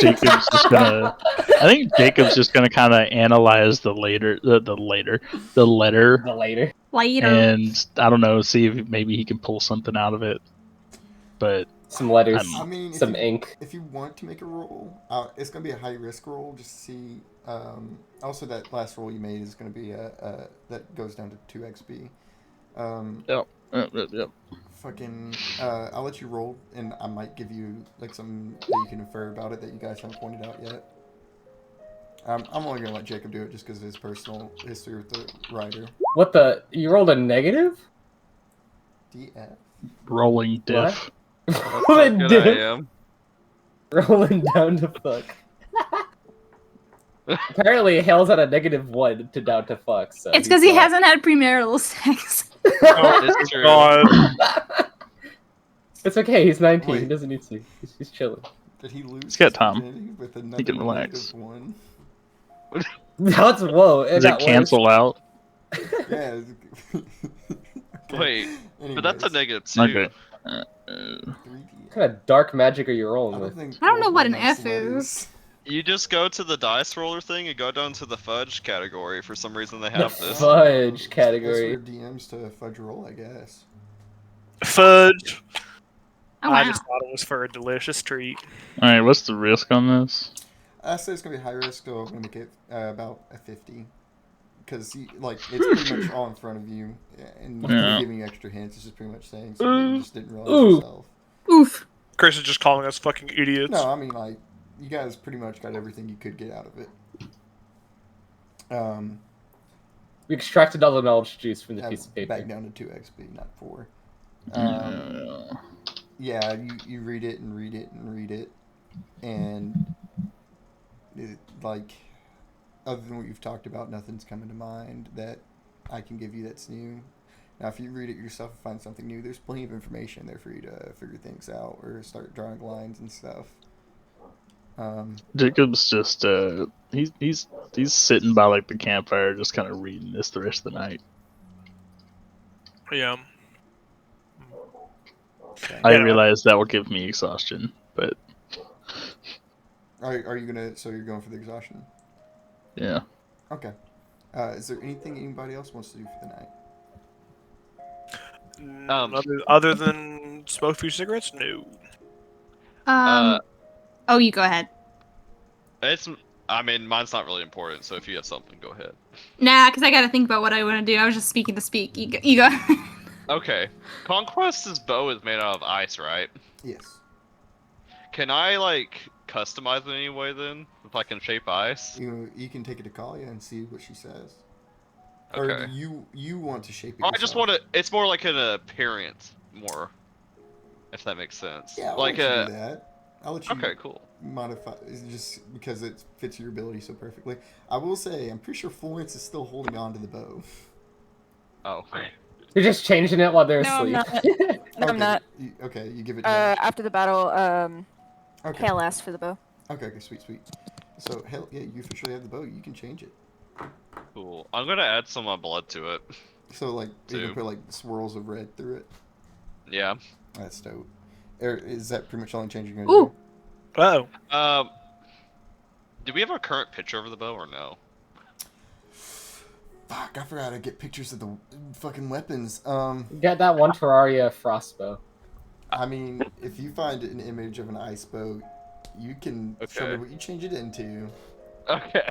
Jacob's just gonna. I think Jacob's just gonna kind of analyze the letter, The later. and I don't know, see if maybe he can pull something out of it. But Some letters. I mean, Some ink. If you want to make a roll, it's gonna be a high risk roll just to see. Also, that last roll you made is gonna be that goes down to 2 XP. Yep. Fucking, I'll let you roll, and I might give you like something that you can infer about it that you guys haven't pointed out yet. I'm only gonna let Jacob do it just because of his personal history with the writer. What the? You rolled a negative? DF. Rolling diff. That's how good I am. Rolling down to fuck. Apparently, Hale's at a -1 to down to fuck. So It's because he hasn't had premarital sex. Oh, It's true. God. It's okay. He's 19. He Wait. doesn't need to. He's chilling. Did he lose? He's got his time. virginity with another He can relax. -1? That's whoa. Does it cancel out? Yeah. Okay. Wait, but that's a Anyways, -2. Okay. 3D. What kind of dark magic are you I rolling don't with? think I don't know what an Wolfman has F letters. is. You just go to the dice roller thing and go down to the fudge category. For some reason, they The have this. fudge That's category. for DMs to fudge roll, I guess. Fudge. Oh, I wow. just thought it was for a delicious treat. All right. What's the risk on this? I say it's gonna be high risk, so I'm gonna make it about a 50. Because it's pretty much all in front of you, and Yeah. giving you extra hints. It's just pretty much saying something you just didn't realize Ooh. yourself. Oof. Chris is just calling us fucking idiots. No, I mean you guys pretty much got everything you could get out of it. We extracted all the knowledge juice from the I'm piece of paper. back down to 2 XP, not 4. Yeah, you read it and read it and read it, and other than what you've talked about, nothing's coming to mind that I can give you that's new. Now, if you read it yourself and find something new, there's plenty of information there for you to figure things out or start drawing lines and stuff. Jacob's just he's sitting by like the campfire, just kind of reading this the rest of the night. Yeah. I Yeah. realize that will give me exhaustion, but Are you gonna? So you're going for the exhaustion? yeah. Okay. Is there anything anybody else wants to do for the night? Other than smoke a few cigarettes, no. Oh, you go ahead. I mean, mine's not really important. So if you have something, go ahead. Nah, because I gotta think about what I want to do. I was just speaking to speak. You go. Okay. Conquest's bow is made out of ice, right? Yes. Can I customize it in any way then? If I can shape ice? You can take it to Kalia and see what she says. Okay. Or do you want to shape it? I just yourself? want to. It's more like an appearance, more. If that makes sense. Yeah, I'll like let you a. do that. I'll let you Okay, cool. modify just because it fits your ability so perfectly. I will say, I'm pretty sure Florence is still holding on to the bow. Oh. You're just changing it while they're No, I'm asleep. not. No, I'm not. You give it to her. After the battle, Okay. Hale asked for the bow. Okay, sweet. So, hell, yeah, you officially have the bow. You can change it. Cool. I'm gonna add some blood to it. So, you Two. can put, swirls of red through it. Yeah. That's dope. Is that pretty much the only change you're going Ooh. to do? Oh. Do we have a current picture of the bow or no? Fuck, I forgot to get pictures of the fucking weapons. Get that one Terraria frostbow. I mean, if you find an image of an ice bow, you can show me Okay. what you change it into. Okay.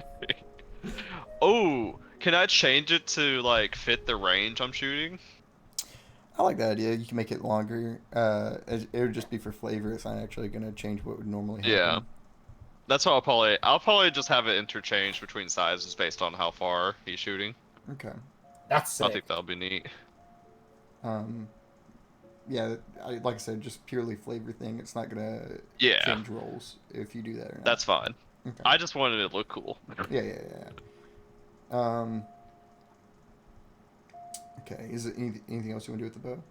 Oh, can I change it to fit the range I'm shooting? I like that idea. You can make it longer. It would just be for flavor. It's not actually going to change what would normally happen. Yeah. That's what I'll probably just have it interchanged between sizes based on how far he's shooting. Okay. That's I sick. think that'll be neat. Yeah, like I said, just purely flavor thing. It's not gonna Yeah. change roles if you do that or not. That's fine. Okay. I just wanted it to look cool. Yeah. Okay. Is it anything else you want to do with the bow?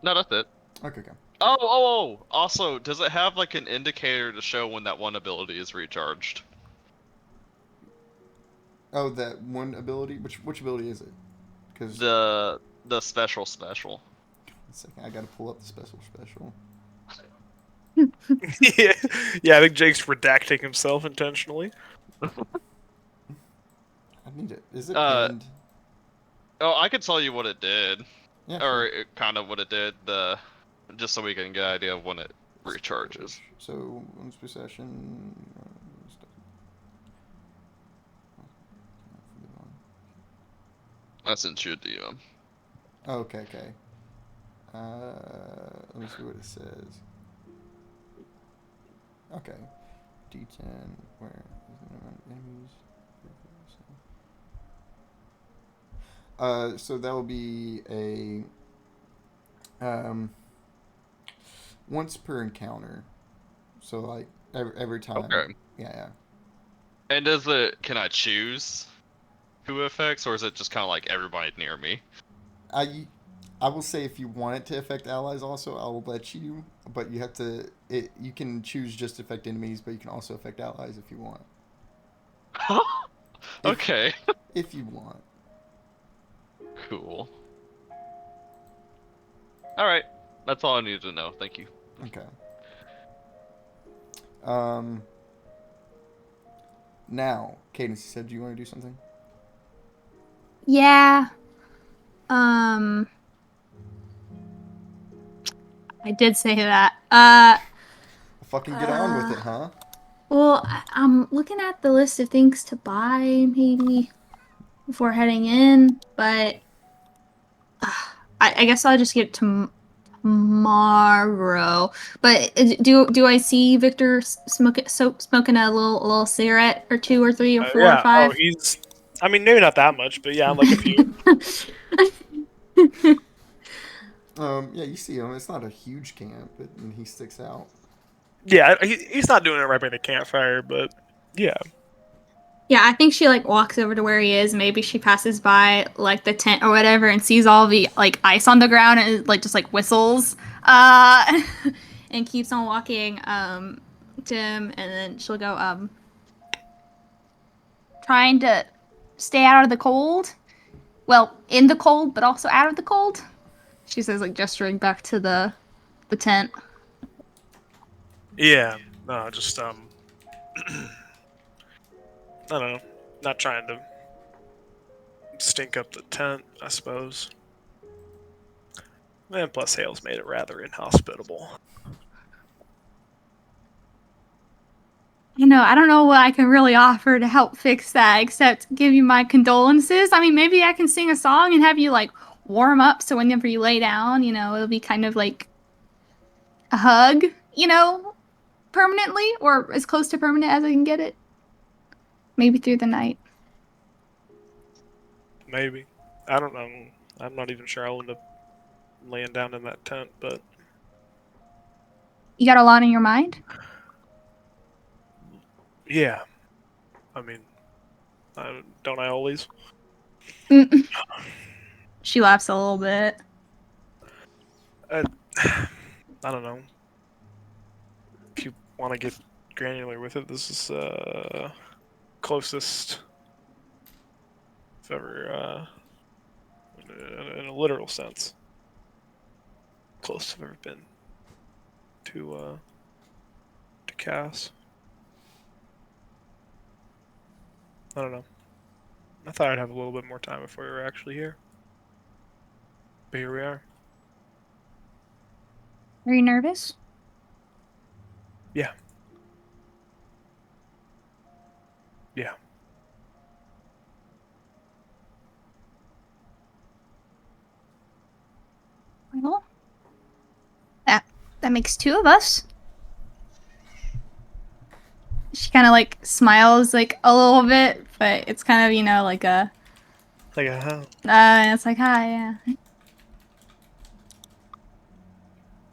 No, that's it. Okay. Oh. Also, does it have like an indicator to show when that one ability is recharged? Oh, that one ability. Which ability is it? Because The special. I gotta pull up the special. Yeah, I think Jake's redacting himself intentionally. I need it. Is it Uh, pinned? Oh, I could tell you what it did, Yeah. or Sure. kind of what it did. Just so we can get an idea of when it recharges. So once per session. That's in your DM. Oh, okay. Let me see what it says. Okay. D10. Where is the amount of enemies? So that will be a once per encounter. So like every time. Okay. Yeah. And can I choose who it affects, or is it just kind of like everybody near me? I will say if you want it to affect allies also, I will let you. But you have to. You can choose just to affect enemies, but you can also affect allies if you want. Okay. If you want. Cool. All right. That's all I needed to know. Thank you. Okay. Now, Cadence, you said, do you want to do something? Yeah. I did say that. Fucking get on with it, huh? Well, I'm looking at the list of things to buy maybe before heading in, but I guess I'll just get to tomorrow. But do I see Victor smoking a little cigarette or two or three or four or Yeah. five? Oh, he's. I mean, maybe not that much, but yeah, like a few. Yeah, you see him. It's not a huge camp, but he sticks out. Yeah, he's not doing it right by the campfire, but yeah. Yeah, I think she like walks over to where he is. Maybe she passes by like the tent or whatever and sees all the like ice on the ground and like just like whistles, and keeps on walking to him. And then she'll go trying to stay out of the cold. Well, in the cold, but also out of the cold. She says, like gesturing back to the tent. Yeah. No, just I don't know. Not trying to stink up the tent, I suppose. And plus, Hale's made it rather inhospitable. You know, I don't know what I can really offer to help fix that except give you my condolences. I mean, maybe I can sing a song and have you like warm up so whenever you lay down, you know, it'll be kind of like a hug, you know, permanently or as close to permanent as I can get it. Maybe through the night. Maybe. I don't know. I'm not even sure I'll end up laying down in that tent, but You got a lot in your mind? yeah. I mean, don't I always? She laughs a little bit. I don't know. If you want to get granular with it, this is closest, if ever, in a literal sense, closest I've ever been to Cass. I don't know. I thought I'd have a little bit more time before we were actually here. But here we are. Are you nervous? Yeah. Yeah. Well, that makes two of us. She kind of like smiles like a little bit, but it's kind of, you know, like a Like, it's like, hi, yeah.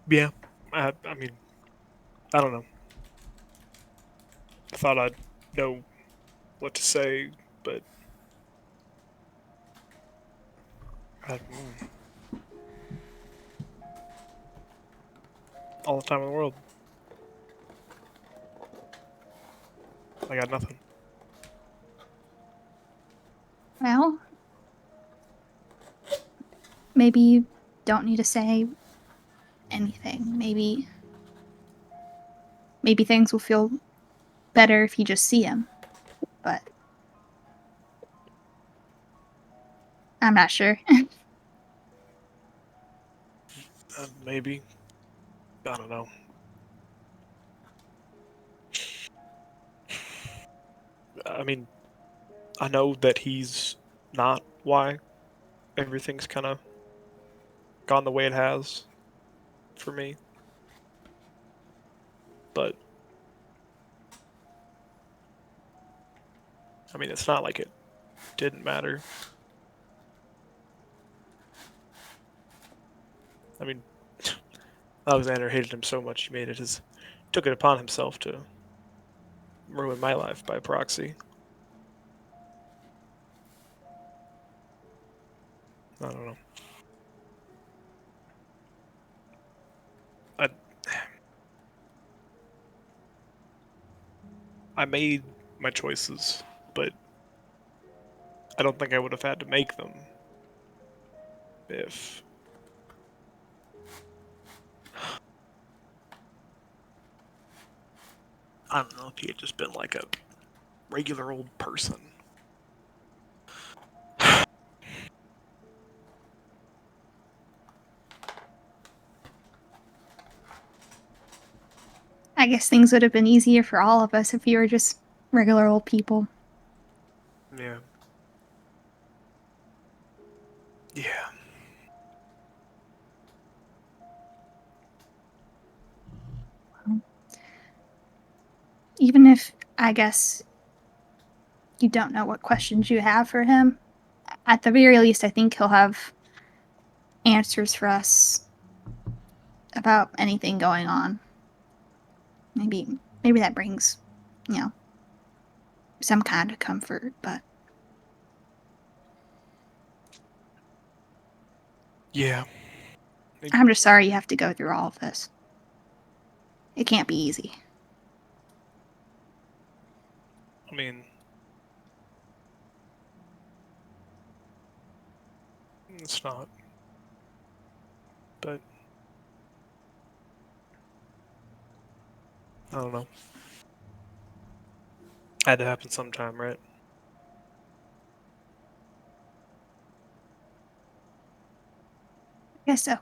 yeah. I mean, I don't know. I thought I'd know what to say, but All the time in the world. I got nothing. Well, maybe you don't need to say anything. Maybe things will feel better if you just see him. But I'm not sure. Maybe. I don't know. I mean, I know that he's not why everything's kind of gone the way it has for me. But I mean, it's not like it didn't matter. I mean, Alexander hated him so much he took it upon himself to ruin my life by proxy. I don't know. I made my choices, but I don't think I would have had to make them if I don't know, if he had just been like a regular old person. I guess things would have been easier for all of us if you were just regular old people. Yeah. Yeah. Even if, I guess, you don't know what questions you have for him, at the very least, I think he'll have answers for us about anything going on. Maybe that brings, some kind of comfort, but Yeah. I'm just sorry you have to go through all of this. It can't be easy. I mean, it's not. But I don't know. Had to happen sometime, right? I guess so.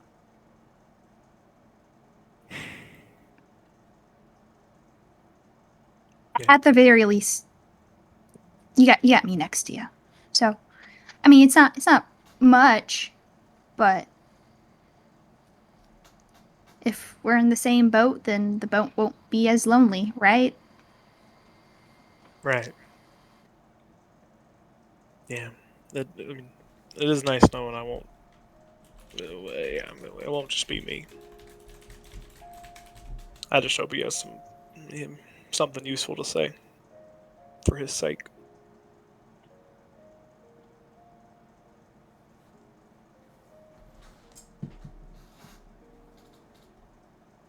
Yeah. At the very least, you got me next to you. So, I mean, it's not much, but if we're in the same boat, then the boat won't be as lonely, right? Right. Yeah. I mean, it is nice knowing I won't. Yeah, it won't just be me. I just hope he has something useful to say for his sake.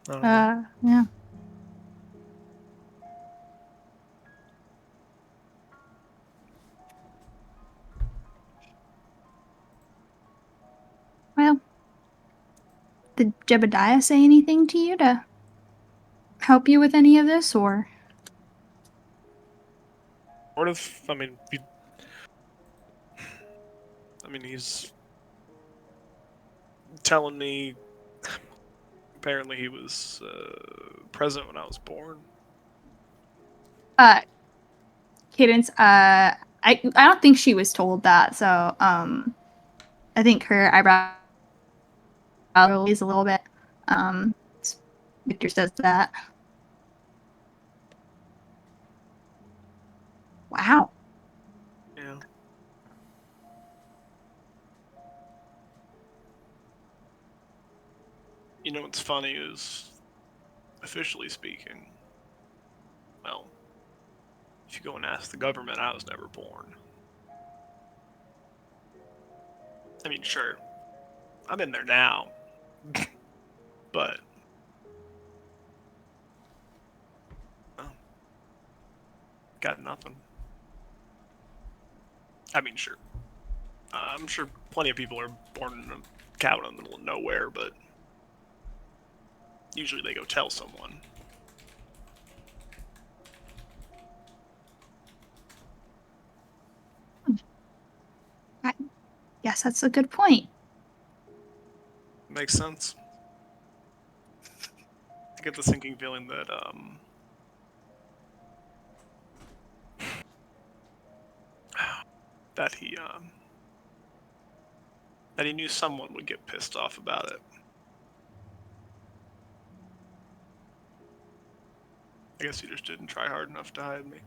I don't know. Yeah. Well, did Jebediah say anything to you to help you with any of this, or? Sort of. I mean, he's telling me. Apparently, he was present when I was born. Cadence, I don't think she was told that, so, I think her eyebrow is a little bit, Victor says that. Wow. Yeah. You know what's funny is, officially speaking, well, if you go and ask the government, I was never born. I mean, sure, I'm in there now. But well, got nothing. I mean, sure. I'm sure plenty of people are born in a cabin in the middle of nowhere, but usually they go tell someone. Yes, that's a good point. Makes sense. I get the sinking feeling that that he knew someone would get pissed off about it. I guess he just didn't try hard enough to hide me.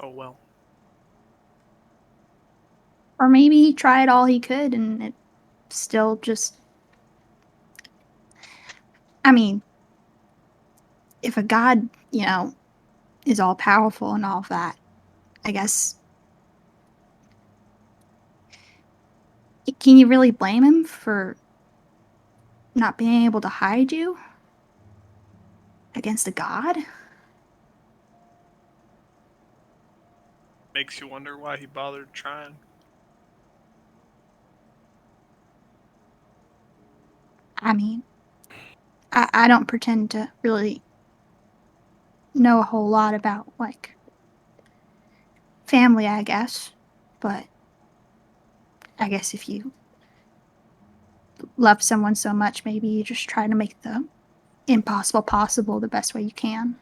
Oh well. Or maybe he tried all he could and it still just. I mean, if a god, is all powerful and all of that, I guess. Can you really blame him for not being able to hide you against a god? Makes you wonder why he bothered trying. I mean, I don't pretend to really know a whole lot about, like, family, I guess. But I guess if you love someone so much, maybe you just try to make the impossible possible the best way you can.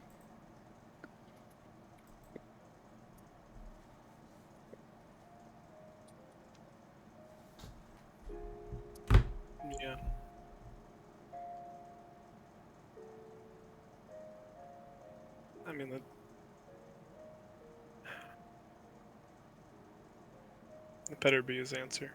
Yeah. I mean, that better be his answer.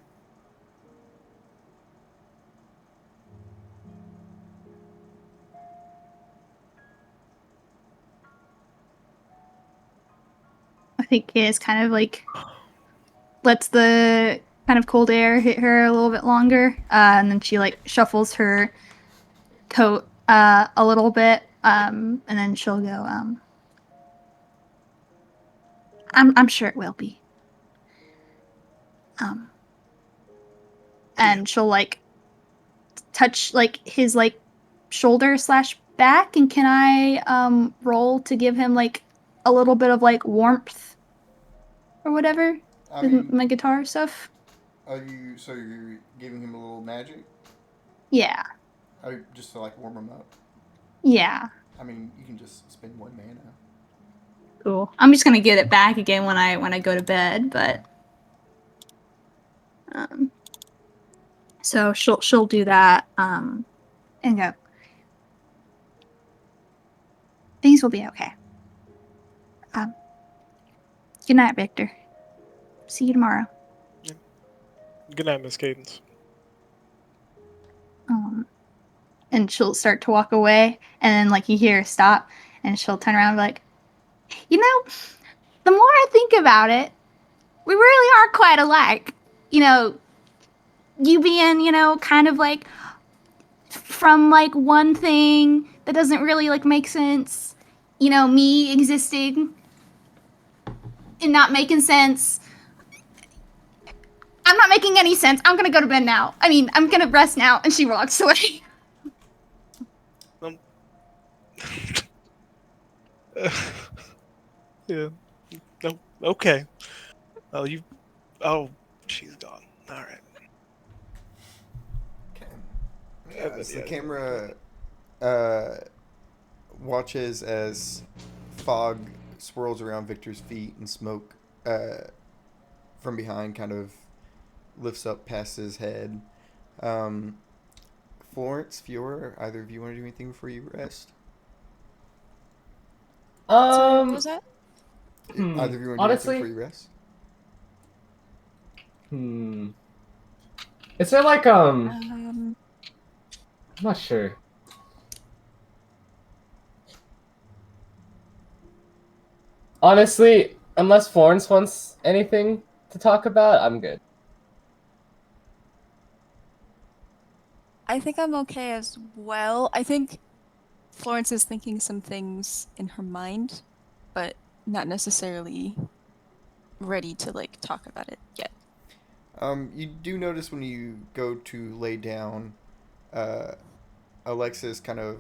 I think Is kind of like lets the kind of cold air hit her a little bit longer, and then she like shuffles her coat a little bit, and then she'll go. I'm sure it will be. And she'll like touch like his like shoulder / back, and can I roll to give him like a little bit of like warmth or whatever I with mean, my guitar stuff? so you're giving him a little magic? Yeah. Just to like warm him up? Yeah. I mean, you can just spend 1 mana. Cool. I'm just gonna get it back again when I go to bed, but so she'll do that and go. Things will be okay. Good night, Victor. See you tomorrow. Good night, Miss Cadence. And she'll start to walk away, and then like you hear her stop, and she'll turn around and be like, the more I think about it, we really are quite alike. You being, kind of like from like one thing that doesn't really like make sense. Me existing and not making sense. I'm not making any sense. I'm gonna go to bed now. I mean, I'm gonna rest now. And she walks away. Yeah. No. Okay. Oh, she's gone. All right. Okay. As the camera watches as fog swirls around Victor's feet and smoke from behind kind of lifts up past his head. Florence, Fiora, either of you want to do anything before you rest? Sorry, what was that? Either of you want to do honestly, anything before you rest? Is there like Um, I'm not sure. Honestly, Unless Florence wants anything to talk about, I'm good. I think I'm okay as well. I think Florence is thinking some things in her mind, but not necessarily ready to like talk about it yet. You do notice when you go to lay down, Alexis kind of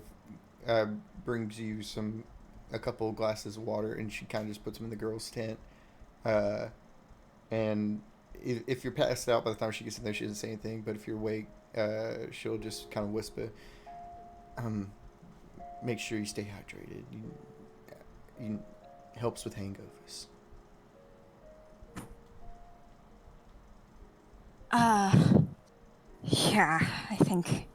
uh, brings you a couple of glasses of water, and she kind of just puts them in the girls' tent. Uh, and if you're passed out by the time she gets in there, she doesn't say anything. But if you're awake, she'll just kind of whisper, "Make sure you stay hydrated. You helps with hangovers." Yeah, I think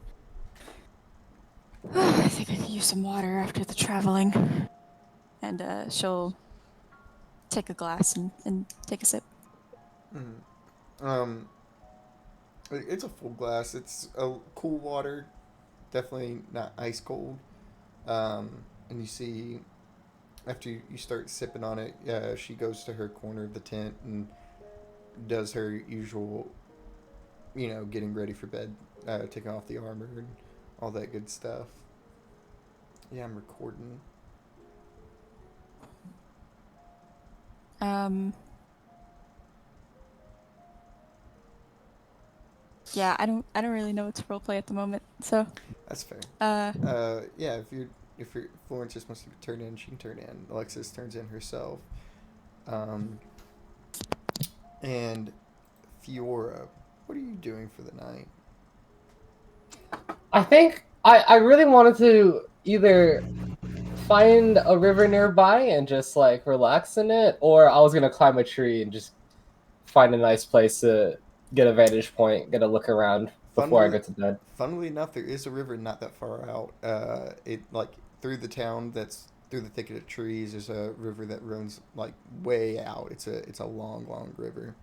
I could use some water after the traveling. And she'll take a glass and take a sip. It's a full glass. It's a cool water, definitely not ice cold. And you see, after you start sipping on it, she goes to her corner of the tent and does her usual, getting ready for bed, taking off the armor and all that good stuff. Yeah, I'm recording. Yeah, I don't really know what to roleplay at the moment, so. That's fair. Yeah, if Florence just wants to turn in, she can turn in. Alexis turns in herself. And Fiora, what are you doing for the night? I think I really wanted to either find a river nearby and just like relax in it, or I was gonna climb a tree and just find a nice place to get a vantage point, get a look around before I go to bed. Funnily enough, there is a river not that far out. It like through the town that's through the thicket of trees. There's a river that runs like way out. It's a long river.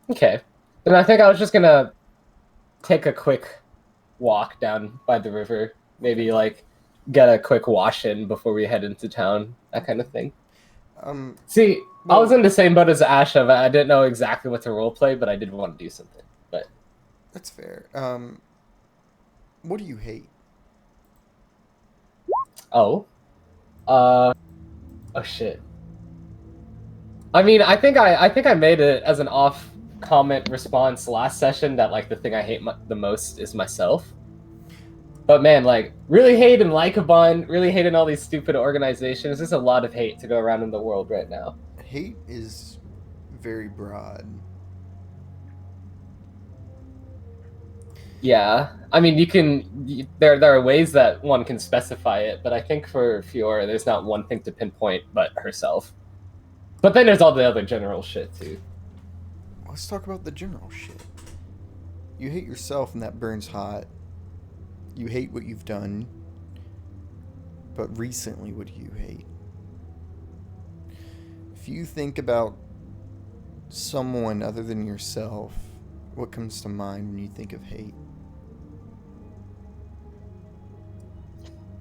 Okay, then I think I was just gonna take a quick walk down by the river, maybe like get a quick wash in before we head into town, that kind of thing. See, I was in the same boat as Asha. I didn't know exactly what to roleplay, but I did want to do something. But that's fair. What do you hate? Oh shit. I mean, I think I made it as an off comment response last session that like the thing I hate the most is myself. But man, like really hating Lycabon, really hating all these stupid organizations. There's a lot of hate to go around in the world right now. Hate is very broad. Yeah, I mean, there are ways that one can specify it, but I think for Fiora, there's not one thing to pinpoint but herself. But then there's all the other general shit too. Let's talk about the general shit. You hate yourself, and that burns hot. You hate what you've done. But recently, what do you hate? If you think about someone other than yourself, what comes to mind when you think of hate?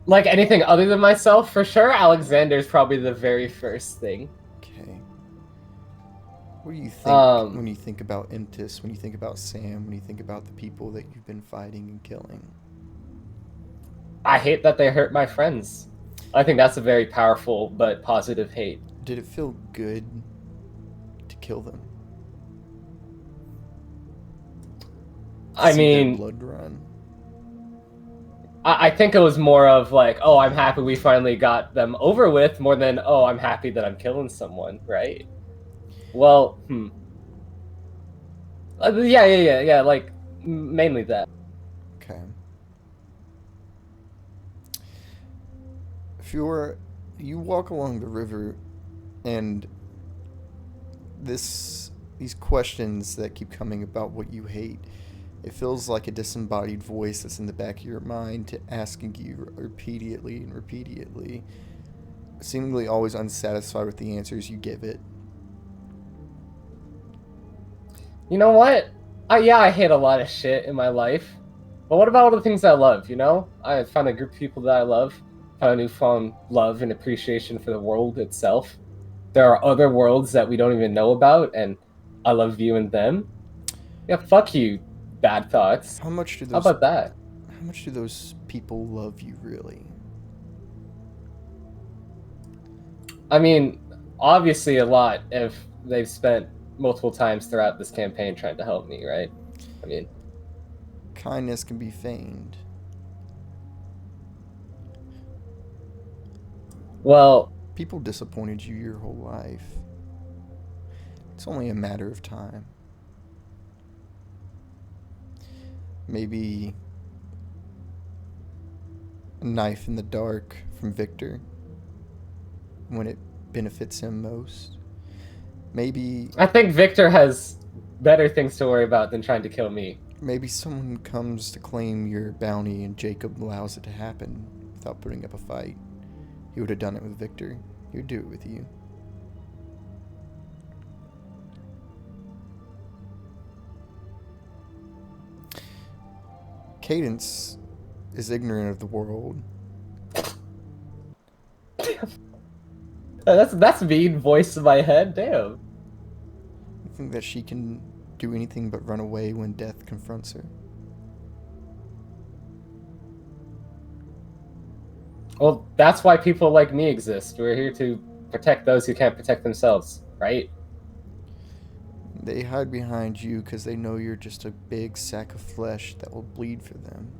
Like anything other than myself, for sure, Alexander's probably the very first thing. Okay. What do you think when you think about Imtis, when you think about Sam, when you think about the people that you've been fighting and killing? I hate that they hurt my friends. I think that's a very powerful but positive hate. Did it feel good to kill them? I mean, blood run. I think it was more of like, oh, I'm happy we finally got them over with, more than, oh, I'm happy that I'm killing someone, right? Well, yeah, like, mainly that. Okay. Fiora, you walk along the river, and these questions that keep coming about what you hate, it feels like a disembodied voice that's in the back of your mind asking you repeatedly, seemingly always unsatisfied with the answers you give it. You know what? I hate a lot of shit in my life. But what about all the things I love, you know? I found a group of people that I love. Found a newfound love and appreciation for the world itself. there are other worlds that we don't even know about, and I love you and them. Yeah, fuck you, bad thoughts. How much do How those about that? How much do those people love you really? I mean, obviously a lot if they've spent multiple times throughout this campaign trying to help me, right? I mean, Kindness can be feigned. well, People disappointed you your whole life. It's only a matter of time. Maybe a knife in the dark from Victor when it benefits him most. Maybe I think Victor has better things to worry about than trying to kill me. maybe someone comes to claim your bounty and Jacob allows it to happen without putting up a fight. He would have done it with Victor. He would do it with you. Cadence is ignorant of the world. That's mean voice in my head. Damn. You think that she can do anything but run away when death confronts her? Well, that's why people like me exist. We're here to protect those who can't protect themselves, right? They hide behind you because they know you're just a big sack of flesh that will bleed for them.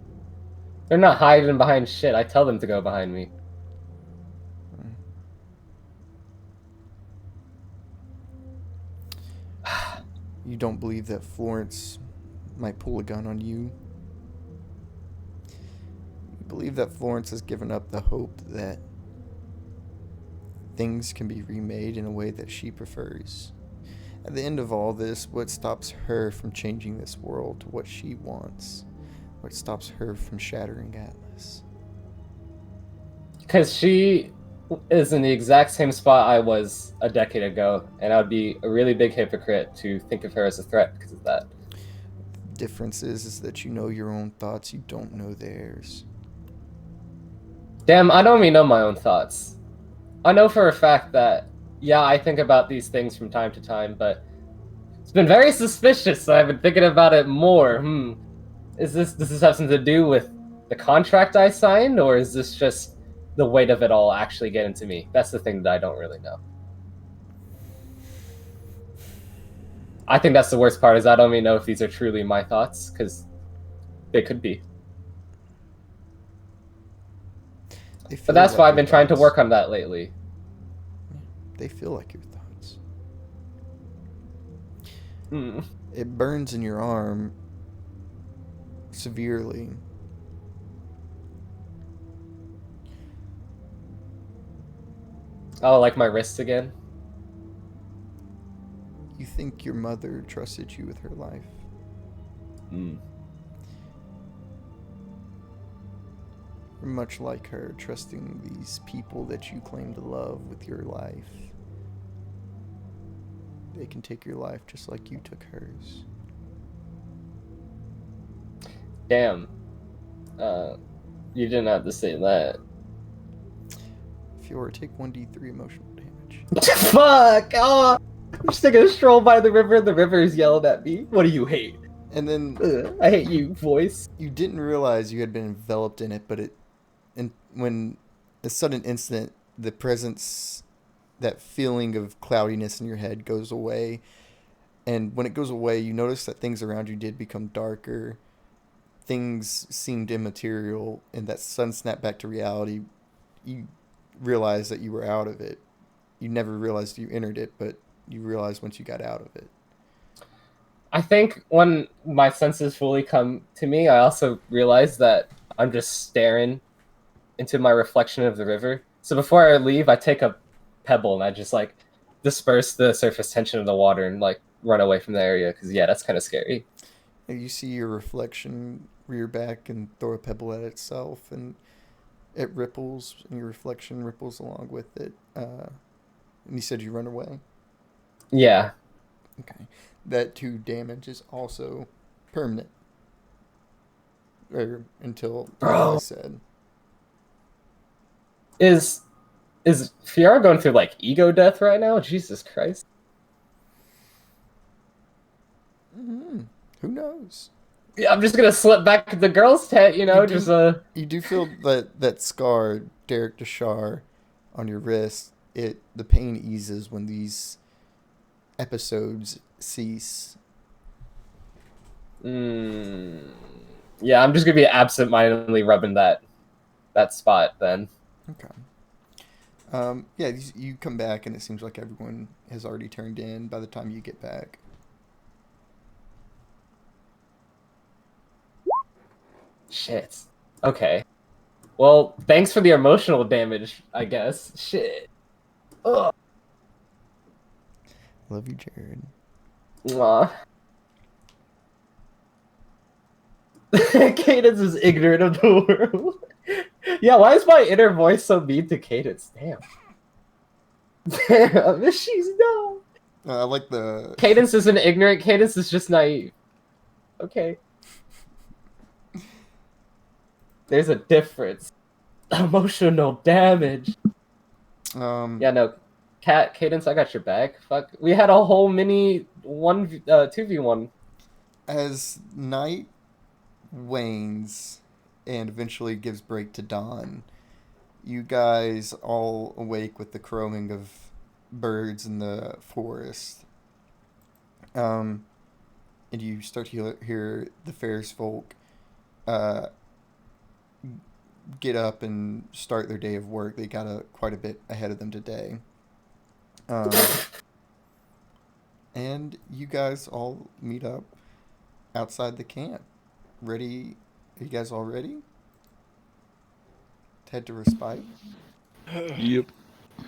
They're not hiding behind shit. I tell them to go behind me. You don't believe that Florence might pull a gun on you? You believe that Florence has given up the hope that things can be remade in a way that she prefers? At the end of all this, what stops her from changing this world to what she wants? What stops her from shattering Atlas? Because she is in the exact same spot I was a decade ago, and I would be a really big hypocrite to think of her as a threat because of that. The difference is that you know your own thoughts, you don't know theirs. Damn, I don't even know my own thoughts. I know for a fact that, yeah, I think about these things from time to time, but it's been very suspicious, so I've been thinking about it more. Does this have something to do with the contract I signed, or is this just the weight of it all actually getting to me? That's the thing that I don't really know. I think that's the worst part, is I don't even know if these are truly my thoughts, because they could be. But that's why I've been trying to work on that lately. They feel like your thoughts. Hmm. It burns in your arm severely. Oh, like my wrist again? You think your mother trusted you with her life. You're much like her, trusting these people that you claim to love with your life. They can take your life just like you took hers. Damn. You didn't have to say that. Fiora, take 1d3 emotional damage. Fuck! Oh, I'm just taking a stroll by the river. The river is yelling at me. What do you hate? And then Ugh, I hate you, voice. you didn't realize you had been enveloped in it, but when a sudden instant, the presence, that feeling of cloudiness in your head goes away. And when it goes away, you notice that things around you did become darker. Things seemed immaterial, and that sudden snap back to reality, you realized that you were out of it. You never realized you entered it, but you realized once you got out of it. I think when my senses fully come to me, I also realize that I'm just staring into my reflection of the river. So before I leave, I take a pebble and I just like disperse the surface tension of the water and like run away from the area, because yeah, that's kind of scary. And you see your reflection rear back and throw a pebble at itself, and it ripples, and your reflection ripples along with it. And you said you run away? Yeah. Okay. That 2 damage is also permanent. Or until, Bro. as I said. Is Is Fiora going through like ego death right now? Jesus Christ. Who knows? Yeah, I'm just gonna slip back to the girls' tent, you know, You do- just You do feel that scar, Derek Deshar, on your wrist. The pain eases when these episodes cease. Yeah, I'm just gonna be absent-mindedly rubbing that spot then. Okay. Yeah, you come back and it seems like everyone has already turned in by the time you get back. Shit. Okay. Well, thanks for the emotional damage, I guess. Shit. Ugh. Love you, Jared. Aw. Cadence is ignorant of the world. Yeah, why is my inner voice so mean to Cadence? Damn. Damn, she's dumb. I like the... Cadence isn't ignorant, Cadence is just naive. Okay. There's a difference. Emotional damage. Yeah, no. Cadence, I got your back. Fuck. We had a whole mini 2v1. As night wanes and eventually gives break to dawn, you guys all awake with the crowing of birds in the forest. And you start to hear the Ferris folk get up and start their day of work. They got quite a bit ahead of them today. And you guys all meet up outside the camp. Ready? Are you guys all ready? To head to Respite? Yep.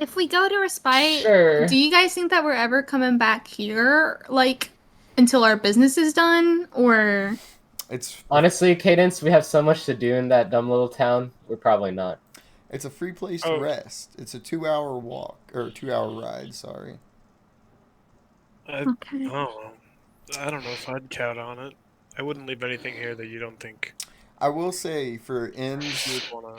If we go to Respite, Sure. do you guys think that we're ever coming back here, like, until our business is done, or? It's Honestly, Cadence, we have so much to do in that dumb little town. We're probably not. It's a free place to rest. It's a 2-hour walk, or 2-hour ride, sorry. Okay. Oh, I don't know if I'd count on it. I wouldn't leave anything here that you don't think I will say, for inns, you would wanna.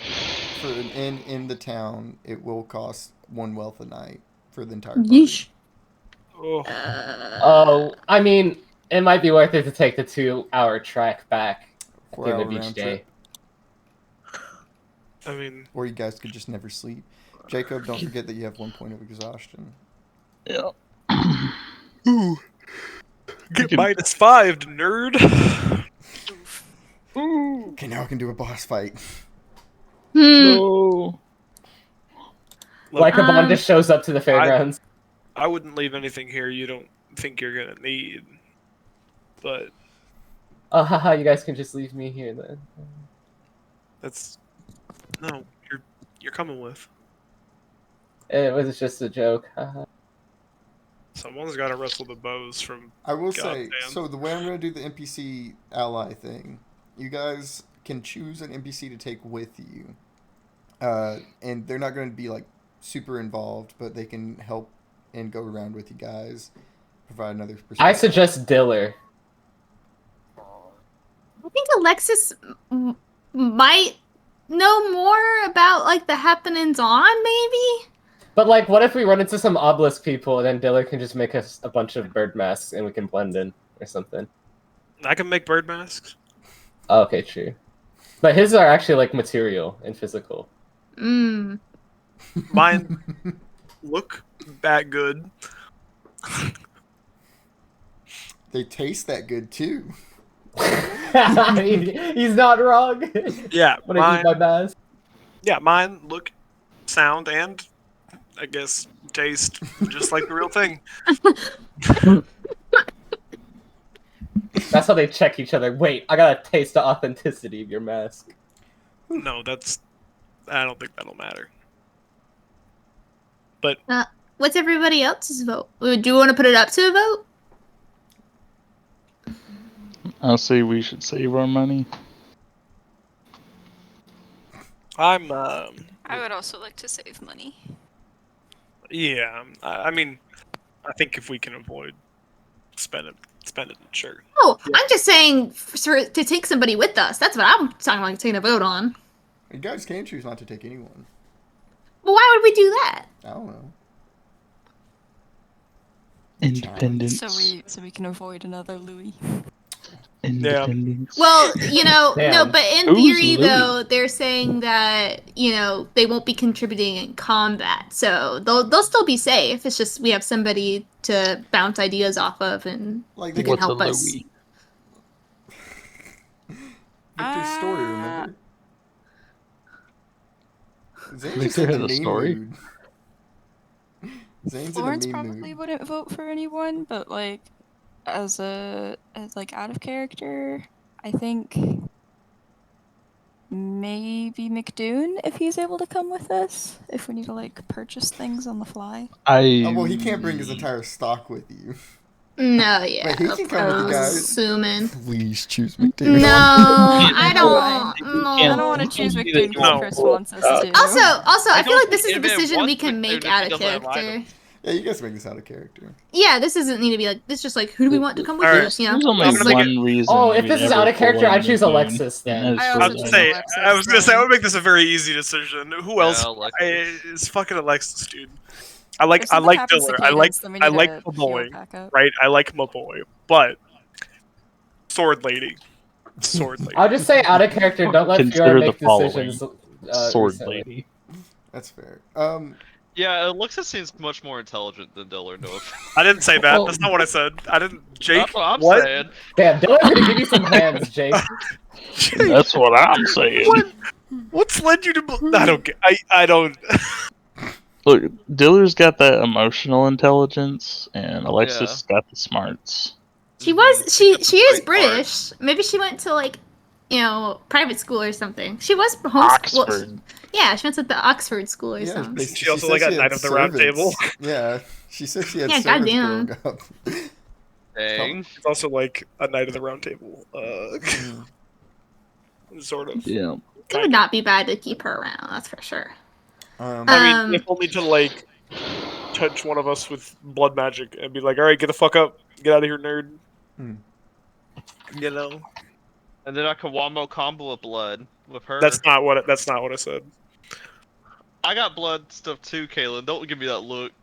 for an inn in the town, it will cost 1 wealth a night for the entire party. Yeesh. Oh, Oh, I mean, it might be worth it to take the 2-hour trek back at the end 4-hour of each round day. trip. I mean, Or you guys could just never sleep. Jacob, don't forget that you have 1 point of exhaustion. Yeah. get can- -5, nerd. Okay, now I can do a boss fight. No. Like a Um, bond just shows up to the fairgrounds. I wouldn't leave anything here you don't think you're gonna need. But Oh, haha, you guys can just leave me here then. that's no, you're coming with. It was just a joke. Haha. Someone's got to wrestle the bows from. I will say, Goddamn. so the way I'm going to do the NPC ally thing, you guys can choose an NPC to take with you. And they're not going to be, like, super involved, but they can help and go around with you guys, provide another perspective. I suggest Diller. I think Alexis might know more about, like, the happenings on, maybe? But, like, what if we run into some obelisk people and then Diller can just make us a bunch of bird masks and we can blend in or something? I can make bird masks. Oh, okay, true. But his are actually, like, material and physical. Mm. Mine look that good. They taste that good, too. He's not wrong. Yeah, When I use my mine. mask. Yeah, mine look, sound, and I guess taste just like the real thing. That's how they check each other. Wait, I gotta taste the authenticity of your mask. No, I don't think that'll matter. What's everybody else's vote? Do you want to put it up to a vote? I'll say we should save our money. I'm I would also like to save money. yeah. I mean, I think if we can avoid spend it, sure. Oh, I'm just saying to take somebody with us. That's what I'm talking about taking a vote on. You guys can choose not to take anyone. Well, why would we do that? I don't know. Independence. So we can avoid another Louis. Independence. Well, no, Damn. but in Who's theory, Louis? though, they're saying that they won't be contributing in combat, so they'll still be safe. It's just we have somebody to bounce ideas off of, and Like who the can What's a help us. Louis? Victor's story, remember? Zane's Victor just in has the a meme story? mood. Zane's Florence in a meme probably mood. wouldn't vote for anyone, but like as like out of character, I think maybe McDoon if he's able to come with us. If we need to like purchase things on the fly. Oh, well, he can't bring his entire stock with you. No, yeah, Wait, he can come with you guys. assuming. Please choose McDonald. No, I don't. I don't No. want to choose No. McDoon because Chris wants us to. Also, I feel don't like this is a think Ant-Man decision we wants can McDoon make if he out of doesn't have character. items. Yeah, you guys make this out of character. Yeah, this doesn't need to be like. This is just like, who do we want to come with Alright. us? There's only I'm gonna one reason. Oh, if we'd this is ever out of character, pull I choose McDoon, Alexis then. and that's I I also was, for choose them. I was gonna say I then. would make this a very easy decision. Who else Alexis. is fucking Alexis, dude? I like If something happens to Diller. I like Cadence, then we I need like a my hero boy, backup. right? I like my boy, but Sword Lady, Sword Lady. I'll just say out of character. Don't let Consider Fiora the make following. decisions. Sword recently. lady. That's fair. Yeah, Alexis seems much more intelligent than Diller. No offense. I didn't say that. Oh. That's not what I said. I didn't. Jake, That's what I'm what? saying. Damn, Dylan's gonna give you some hands, Jake. That's what I'm saying. What? What's led you to? I don't get. I don't. Look, Diller's got that emotional intelligence, and Alexis got the smarts. She was. She is Great part. British. Maybe she went to like, private school or something. She was homeschooled. Oxford. Yeah, she went to the Oxford school or yeah, something. basically, She also said like a she had Knight of the Round servants. Table. Yeah, she said she had Yeah, servants goddamn. growing up. Dang. It's also like a Knight of the Round Table. Sort of. Yeah. It would not be bad to keep her around. That's for sure. I Um, mean, if only to like touch one of us with blood magic and be like, "All right, get the fuck up, get out of here, nerd." Hmm. You know, And then I can Wamo combo of blood with her. that's not what I said. I got blood stuff too, Kaylin. Don't give me that look.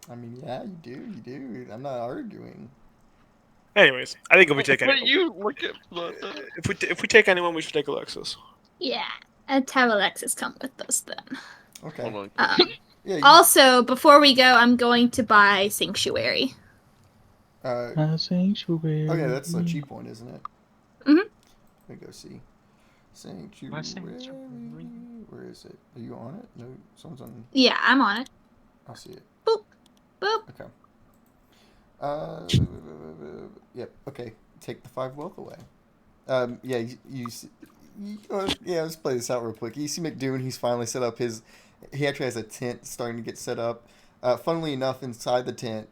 I mean, yeah, you do. I'm not arguing. Anyways, I think if we take But anyone, you look at blood. if we take anyone, we should take Alexis. yeah, I'd have Alexis come with us then. Okay. Hold on. Yeah. Also, before we go, I'm going to buy Sanctuary. Sanctuary. Oh yeah, that's a cheap one, isn't it? Mhm. Let me go see. Sanctuary. My Sanctuary. Where is it? Are you on it? No, someone's on. Yeah, I'm on it. I'll see it. Boop, boop. Okay. Yep. Okay. Take the 5 wealth away. Yeah. Yeah. Let's play this out real quick. You see McDoon. He's finally set up his. He actually has a tent starting to get set up. Funnily enough, inside the tent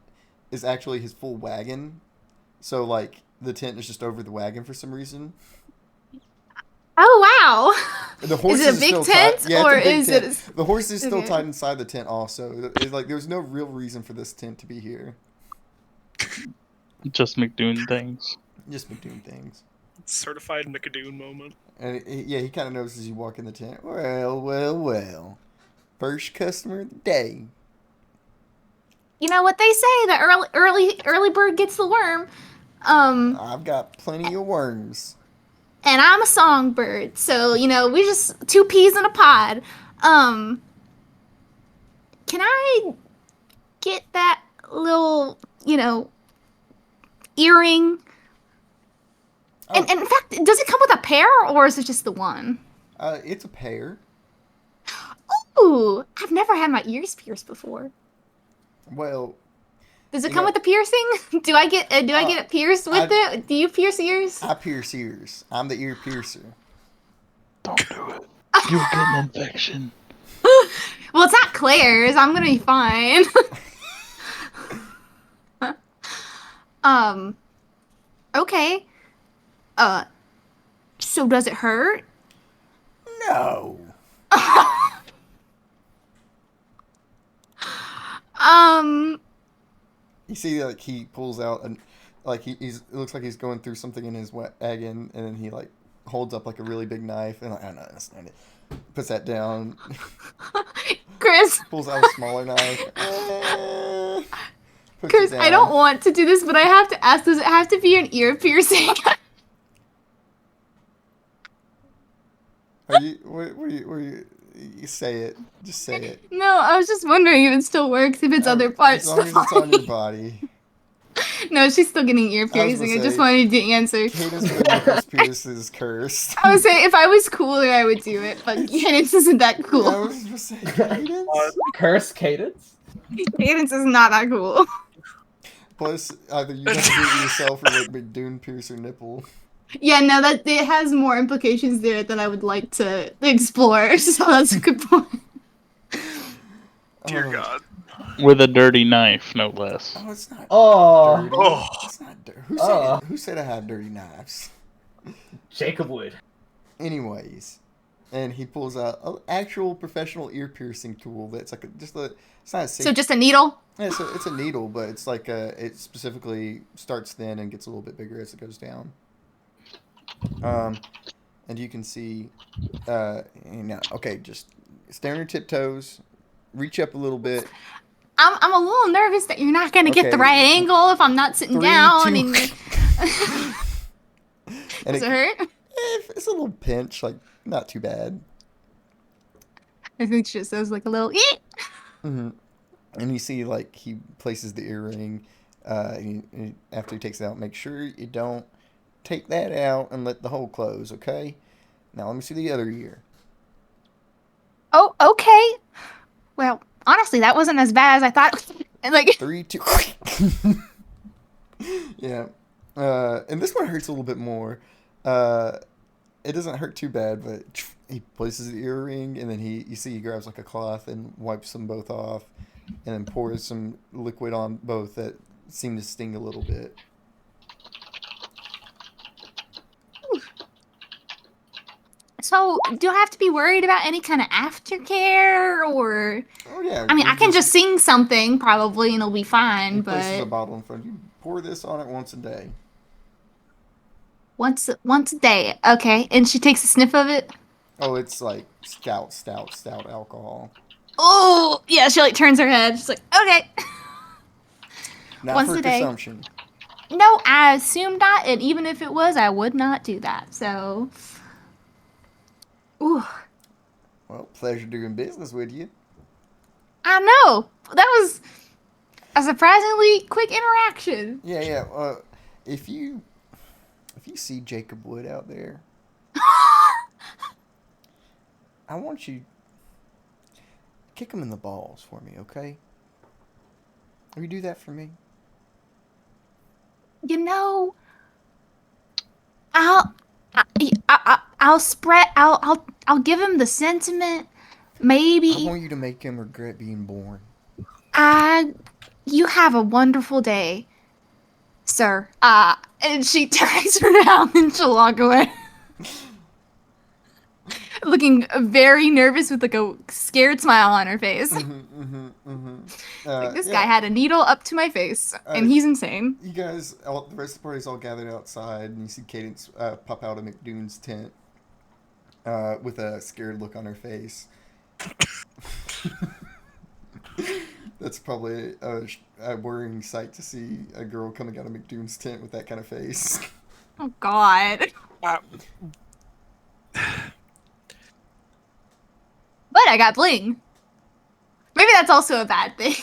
is actually his full wagon. So like the tent is just over the wagon for some reason. Oh wow! The horse Is it a is big still tent, tied. Yeah, or it's a big is tent. it? The horse is still Okay. tied inside the tent. Also, it's like there's no real reason for this tent to be here. Just McDoon things. Just McDoon things. Certified McAdoon moment. And he kind of knows as you walk in the tent. Well. First customer of the day. You know what they say: the early bird gets the worm. I've got plenty of worms. And I'm a songbird, so we just 2 peas in a pod. Can I get that little earring? Oh. And in fact, does it come with a pair, or is it just the one? It's a pair. Ooh, I've never had my ears pierced before. Well, Does it You come know- with a piercing? Do I get it pierced with I- it? Do you pierce ears? I pierce ears. I'm the ear piercer. Don't do it. You'll get an infection. Well, it's not Claire's. I'm gonna be fine. Okay. So does it hurt? No. You see, like he pulls out and like he's it looks like he's going through something in his wagon, and then he like holds up like a really big knife, and like, oh no, that's not it. Puts that down. Chris, Pulls out a smaller knife. Puts it Chris, I down. don't want to do this, but I have to ask, does it have to be an ear piercing? Are you? Were you? You say it. Just say it. No, I was just wondering if it still works, if it's other parts As long of as the it's on your body. body. No, she's still getting ear I was gonna piercing. I just say, wanted to answer. Cadence with nipples pierced is cursed. I would say if I was cooler, I would do it, but Cadence isn't that Yeah, I cool. was gonna say Cadence. Curse Cadence? Cadence is not that cool. Plus, either you have to do it yourself or let McDoon pierce her nipple. Yeah, no, that it has more implications there than I would like to explore. So that's a good point. Dear Oh. God. With a dirty knife, no less. Oh, it's not Oh, dirty. Oh. It's not dirty. Who said I had dirty knives? Jacob Wood. Anyways, and he pulls out an actual professional ear piercing tool that's like it's not a safe. So just a needle? Yeah, it's a needle, but it's like it specifically starts thin and gets a little bit bigger as it goes down. And you can see, okay, just stay on your tiptoes, reach up a little bit. I'm a little nervous that you're not gonna get the Okay. right angle if I'm not sitting 3, down. 2. And... And Does it hurt? it's a little pinch, like not too bad. I think she just says like a little eek. Hmm. And you see, like, he places the earring. And after he takes it out, make sure you don't take that out and let the hole close, okay? Now let me see the other ear. Oh, okay. Well, honestly, that wasn't as bad as I thought. Like, 3, 2. Yeah. And this one hurts a little bit more. It doesn't hurt too bad, but he places the earring, and then you see he grabs like a cloth and wipes them both off, and then pours some liquid on both that seem to sting a little bit. so do I have to be worried about any kind of aftercare or? Oh yeah. I mean, you I can just sing something probably and it'll be fine. He places a But bottle in front of you. Pour this on it once a day. once a day, okay. And she takes a sniff of it. Oh, it's like stout alcohol. Oh, yeah. She like turns her head. She's like, okay. Not Once for a day. consumption. No, I assume not. And even if it was, I would not do that. So, ooh, Well, pleasure doing business with you. I know that was a surprisingly quick interaction. Yeah. If you see Jacob Wood out there, I want you kick him in the balls for me, okay? Will you do that for me? You know, I'll spread. I'll give him the sentiment. I Maybe want you to make him regret being born. you have a wonderful day, sir. And she turns around and she'll walk away. Looking very nervous with like a scared smile on her face. Like, this guy had a needle up to my face, and he's insane. You guys, the rest of the party's all gathered outside, and you see Cadence pop out of McDoon's tent with a scared look on her face. That's probably a worrying sight to see a girl coming out of McDoon's tent with that kind of face. Oh God. But I got bling. Maybe that's also a bad thing.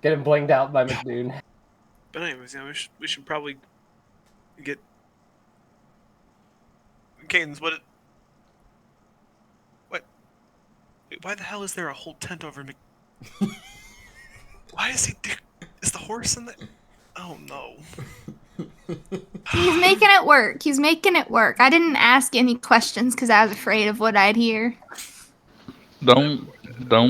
Getting blinged out by McDoon. But anyways, yeah, we should probably get Cadence. Wait, why the hell is there a whole tent over Mc? Why is he? Is the horse in the? Oh no. He's making it work. He's making it work. I didn't ask any questions because I was afraid of what I'd hear. Don't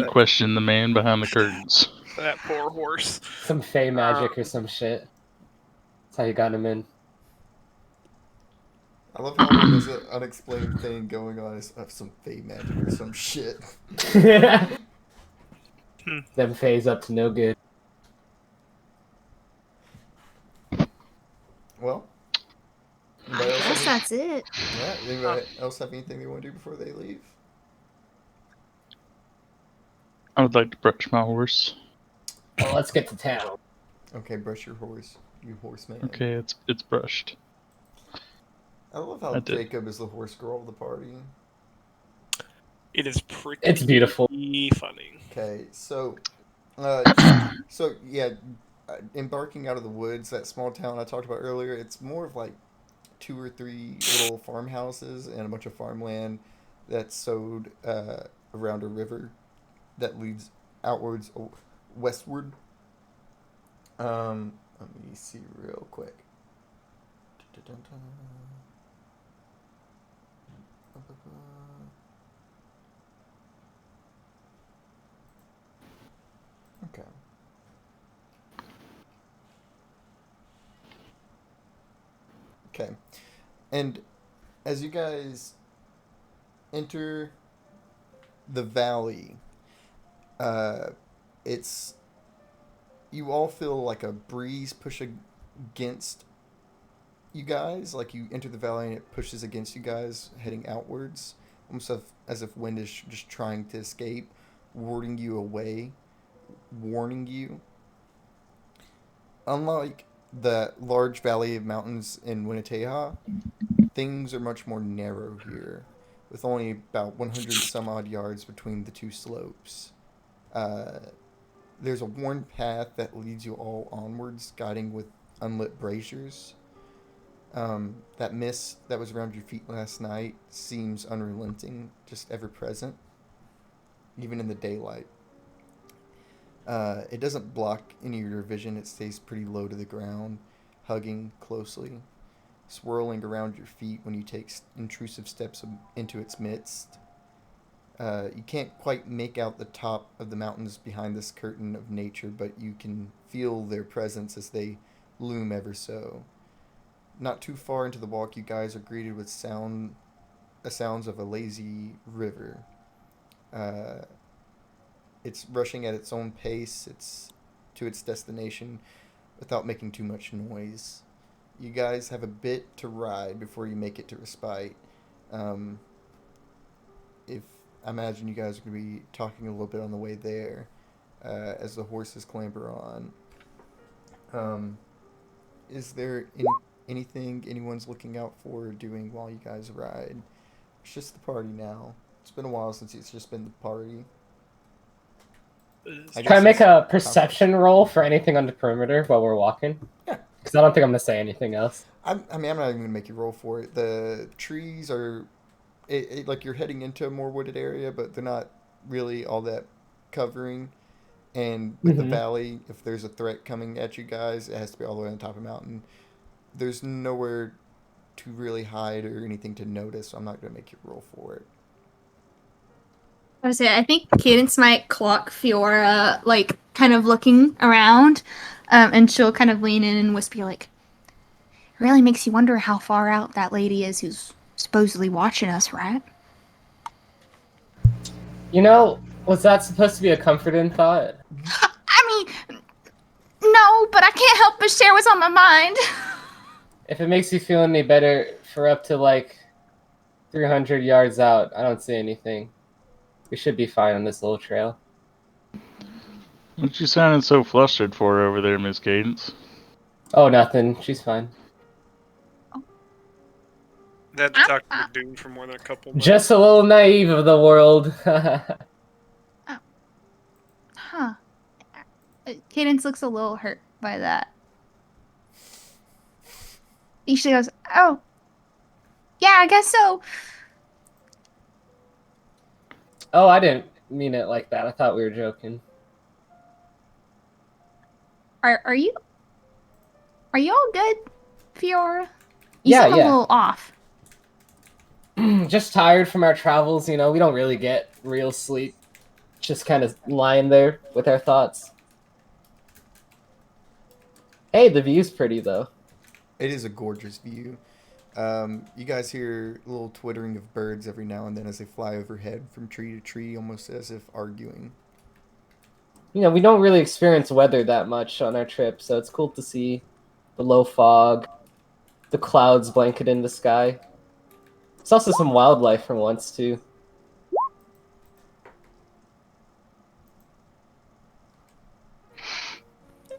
question the man behind the curtains. That poor horse. Some fey magic or some shit. That's how you got him in. I love how there's an unexplained thing going on of some fey magic or some shit. Them fays up to no good. Well, anybody else have that's it. Yeah. Anybody else have anything they want to do before they leave? I would like to brush my horse. Well, let's get to town. Okay, brush your horse, you horseman. Okay, it's brushed. I love how I did. Jacob is the horse girl of the party. It is pretty. It's beautiful. Funny. Okay, so, yeah, embarking out of the woods, that small town I talked about earlier, it's more of like 2 or 3 little farmhouses and a bunch of farmland that's sowed around a river that leads outwards, westward. Let me see real quick. Okay. Okay. And as you guys enter the valley, it's you all feel like a breeze push against you guys. Like you enter the valley and it pushes against you guys heading outwards, almost as if wind is just trying to escape, warding you away, warning you. Unlike the large valley of mountains in Winneteha, things are much more narrow here, with only about 100 some odd yards between the 2 slopes. There's a worn path that leads you all onwards, guiding with unlit braziers. That mist that was around your feet last night seems unrelenting, just ever present, even in the daylight. It doesn't block any of your vision. It stays pretty low to the ground, hugging closely, swirling around your feet when you take intrusive steps into its midst. You can't quite make out the top of the mountains behind this curtain of nature, but you can feel their presence as they loom ever so. Not too far into the walk, you guys are greeted with sounds of a lazy river. It's rushing at its own pace. It's to its destination without making too much noise. You guys have a bit to ride before you make it to Respite. If I imagine you guys are going to be talking a little bit on the way there as the horses clamber on. Is there anything anyone's looking out for or doing while you guys ride? It's just the party now. It's been a while since it's just been the party. Can I make a perception roll for anything on the perimeter while we're walking? Yeah. Because I don't think I'm going to say anything else. I'm not even going to make you roll for it. The trees are... like you're heading into a more wooded area, but they're not really all that covering. And with the valley, if there's a threat coming at you guys, it has to be all the way on top of the mountain. There's nowhere to really hide or anything to notice, so I'm not going to make you roll for it. I think Cadence might clock Fiora, like, kind of looking around, and she'll kind of lean in and whisper, like, it really makes you wonder how far out that lady is who's supposedly watching us, right? You know, was that supposed to be a comforting thought? I mean, no, but I can't help but share what's on my mind. If it makes you feel any better, for up to like 300 yards out, I don't see anything. We should be fine on this little trail. What you sounding so flustered for over there, Miss Cadence? Oh, nothing. She's fine. That to talk to the dude for more than a couple minutes. Just a little naive of the world. Huh. Cadence looks a little hurt by that. She goes, oh, yeah, I guess so. Oh, I didn't mean it like that. I thought we were joking. Are you all good, Fiora? You Yeah, sound yeah. a little off. Just tired from our travels, you know. We don't really get real sleep. Just kind of lying there with our thoughts. Hey, the view's pretty, though. It is a gorgeous view. You guys hear a little twittering of birds every now and then as they fly overhead from tree to tree, almost as if arguing. You know, we don't really experience weather that much on our trip, so it's cool to see the low fog, the clouds blanket in the sky. There's also some wildlife for once too.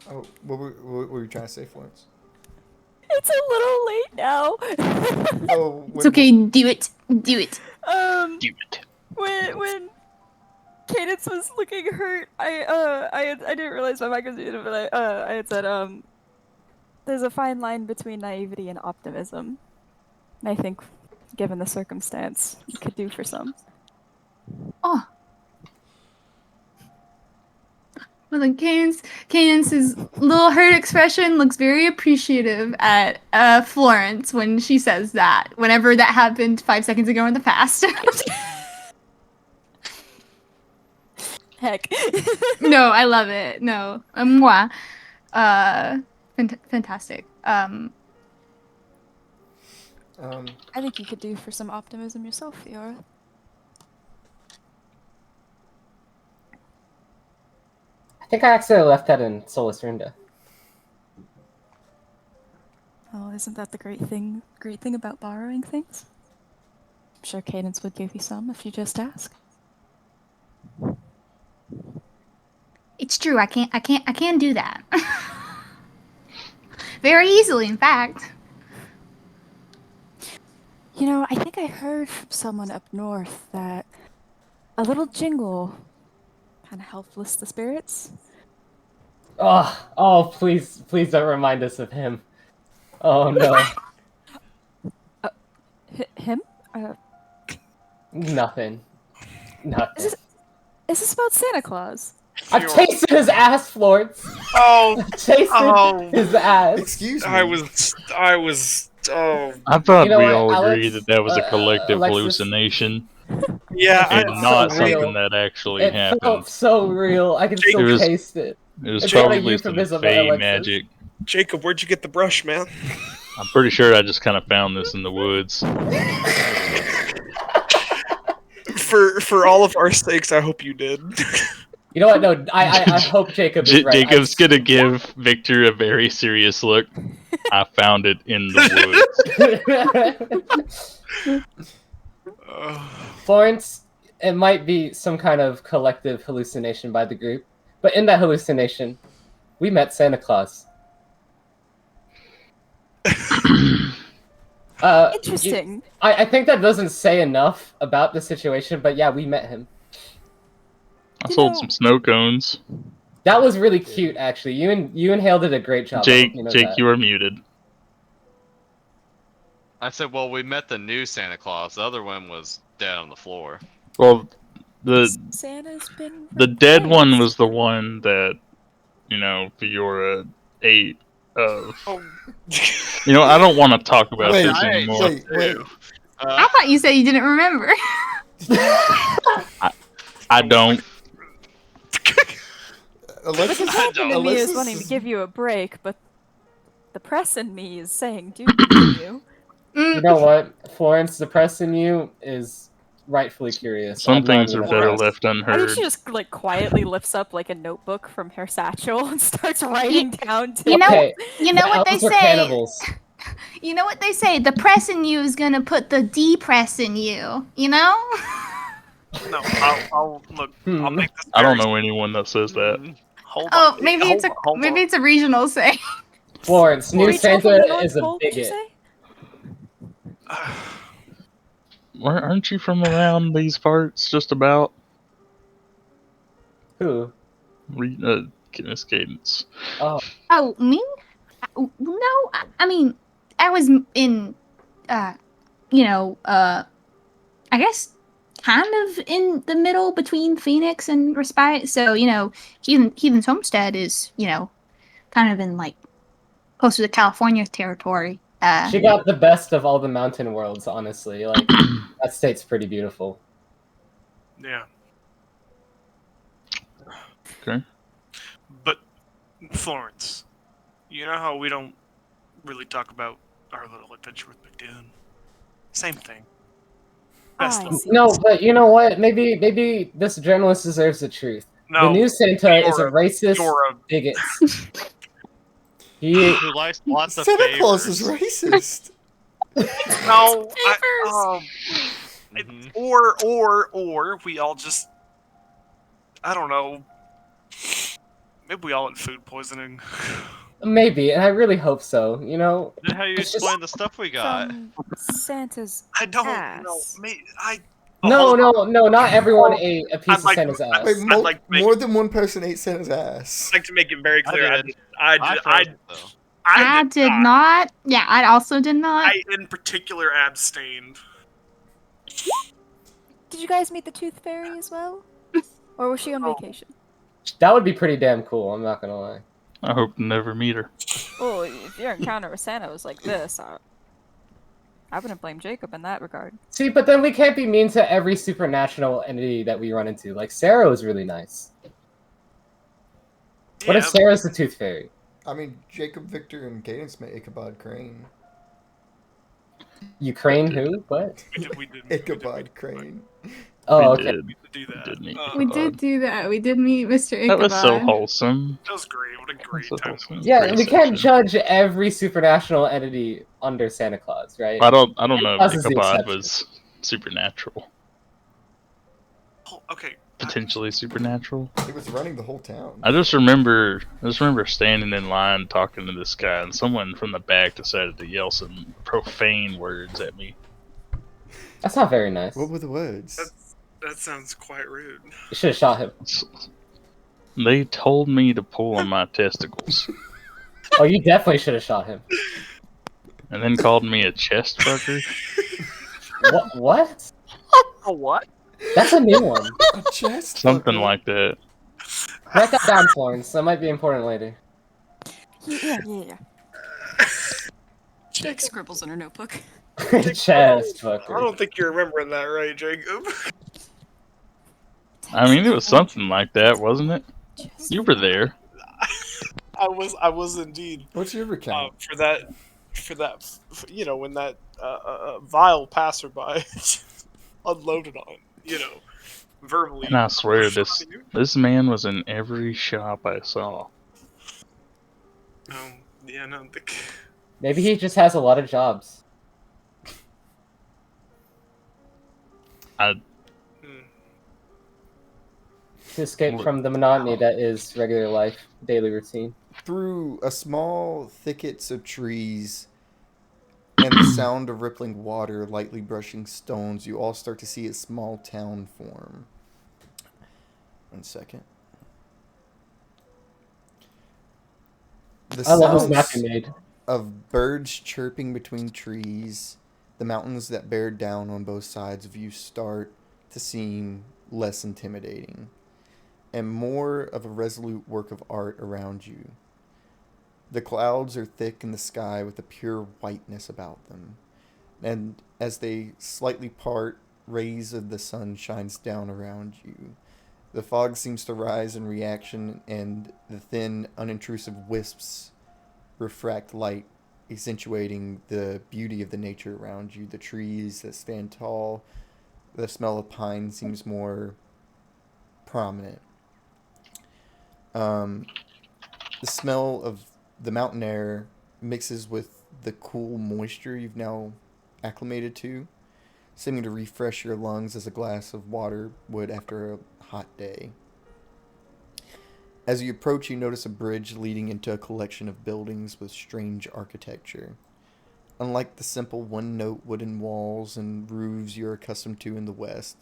Oh, what were you trying to say, Florence? It's a little late now. Oh, It's okay. Do it. Do it. Do it. When Cadence was looking hurt, I didn't realize my mic was muted, but I had said there's a fine line between naivety and optimism. And I think, given the circumstance, you could do for some. Oh. Well, then Cadence's little hurt expression looks very appreciative at Florence when she says that. Whenever that happened 5 seconds ago in the past. Heck. No, I love it. No, moi. Fantastic. I think you could do for some optimism yourself, Fiora. I think I accidentally left that in Solus Rinda. Oh, isn't that the great thing about borrowing things? I'm sure Cadence would give you some if you just ask. It's true. I can do that. Very easily, in fact. You know, I think I heard from someone up north that a little jingle kind of helped list the spirits. Oh, please don't remind us of him. Oh no. Him? Nothing. Is this about Santa Claus? I've tasted his ass, Florence. Oh, I've tasted his ass. Excuse me. I was. Oh, I thought You know we what, all Alex? agreed that was a collective Alexis? hallucination yeah. and It's not so real. something that actually It happened. felt so real. I can still It was- taste it. It was It's not a probably some euphemism, fey Alexis. magic. Jacob, where'd you get the brush, man? I'm pretty sure I just kind of found this in the woods. For all of our sakes, I hope you did. You know what? No, I hope Jacob is right. Jacob's gonna give Victor a very serious look. I found it in the woods. Florence, it might be some kind of collective hallucination by the group, but in that hallucination, we met Santa Claus. Interesting. I think that doesn't say enough about the situation, but yeah, we met him. I sold some snow cones. That was really cute, actually. You and Hale did a great job. I Jake, hope you know Jake, that. you are muted. I said, well, we met the new Santa Claus. The other one was dead on the floor. Well, the Santa's been dead one replaced. was the one that, Fiora ate of. Oh. I don't want to talk about Wait, this anymore. wait. I thought you said you didn't remember. I don't. Alexis, The captain in me is Alexis wanting to is- give you a break, but the press in me is saying, do you? You know what? Florence, the press in you is rightfully curious. Some I'm not things are even better impressed. left I think unheard. she just quietly lifts up a notebook from her satchel and starts writing down. You know, Okay, you know the what they elves are say. cannibals. You know what they say. The press in you is gonna put the depress in you. You know. No, I'll look. I'll make this. I don't very- know anyone that says that. Hold Oh, on. maybe it's Hold on. a regional say. Florence, New Rachel from Santa the North is a Pole, did you bigot. say? Aren't you from around these parts? Just about. Who? Miss Cadence. Oh, Oh, me? No, I mean, I was in, I guess kind of in the middle between Phoenix and Respite. So, Heathen's Homestead is, kind of in, closer to California territory. she got the best of all the mountain worlds, honestly. That state's pretty beautiful. Yeah. Okay. But Florence, you know how we don't really talk about our little adventure with McDoon? Same thing. Best I of- see. No, but you know what? Maybe this journalist deserves the truth. No, the new Santa is a you're a- racist you're a bigot. He Who likes lots of Santa Claus is favors. racist. No, Mhm. or we all just, I don't know. Maybe we all had food poisoning. maybe, and I really hope so. You know, Then how you It's just- explain the stuff we got? From Santa's I don't know. ass. Oh, no, hold on. no, not everyone ate a piece I'd of like to- Santa's ass. Wait, I'd like to make- more than one person ate Santa's ass. I'd like to make it very clear. I did. I froze it, though. I did not. Yeah, I also did not. I in particular abstained. Did you guys meet the Tooth Fairy as well? Or was she on Oh. vacation? That would be pretty damn cool. I'm not gonna lie. I hope to never meet her. Well, if your encounter with Santa was like this, I wouldn't blame Jacob in that regard. See, but then we can't be mean to every supernatural entity that we run into. Like Sarah was really nice. What if Yeah, Sarah's the Tooth Fairy? I mean, Jacob, Victor, and Cadence met Ichabod Crane. Ukraine? Who? What? we did Ichabod Crane. Oh, We okay. did. We did do that. Did meet We Ichabod. did do that. We did meet Mr. Ichabod. That was so wholesome. That was great. What a great So time. wholesome. Yeah, Great we can't session. judge every supernatural entity under Santa Claus, right? I don't know Claus if is the Ichabod exception. was supernatural. Oh, okay. Potentially supernatural. He was running the whole town. I just remember standing in line talking to this guy, and someone from the back decided to yell some profane words at me. That's not very nice. What were the words? That sounds quite rude. You should have shot him. They told me to pull on my testicles, Oh, you definitely should have shot him. and then called me a chest fucker. What? What? Oh, what? That's a new one. A chest? Something fucker? like that. Write that down, Florence. That might be important later. Yeah. Jake scribbles in her notebook. Chest I fucker. don't think you're remembering that right, Jacob. I mean, it was something like that, wasn't it? You were there. I was indeed. What's your recount? For that, when that vile passerby unloaded on, verbally. And I swear, shot this you. this man was in every shop I saw. Yeah, no, Maybe he just has a lot of jobs. I To escape from the monotony that is regular life, daily routine. Through a small thickets of trees and the sound of rippling water lightly brushing stones, you all start to see a small town form. 1 second. The I love this map sounds you made. of birds chirping between trees, the mountains that bear down on both sides of you start to seem less intimidating, and more of a resolute work of art around you. The clouds are thick in the sky with a pure whiteness about them, and as they slightly part, rays of the sun shines down around you. The fog seems to rise in reaction, and the thin, unintrusive wisps refract light, accentuating the beauty of the nature around you. The trees that stand tall, the smell of pine seems more prominent. The smell of the mountain air mixes with the cool moisture you've now acclimated to, seeming to refresh your lungs as a glass of water would after a hot day. As you approach, you notice a bridge leading into a collection of buildings with strange architecture. Unlike the simple one-note wooden walls and roofs you're accustomed to in the West,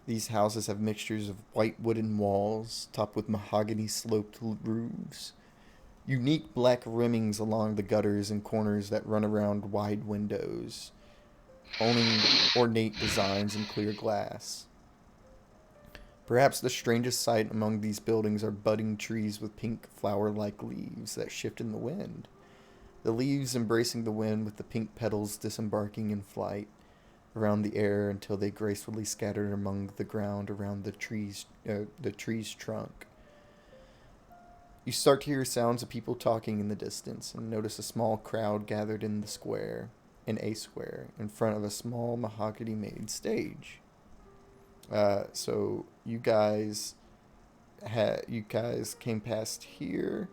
these houses have mixtures of white wooden walls topped with mahogany-sloped roofs, unique black rimmings along the gutters and corners that run around wide windows, owning ornate designs in clear glass. Perhaps the strangest sight among these buildings are budding trees with pink flower-like leaves that shift in the wind. The leaves embracing the wind with the pink petals disembarking in flight around the air until they gracefully scatter among the ground around the tree's trunk. You start to hear sounds of people talking in the distance and notice a small crowd gathered in a square, in front of a small mahogany-made stage. So you guys came past here,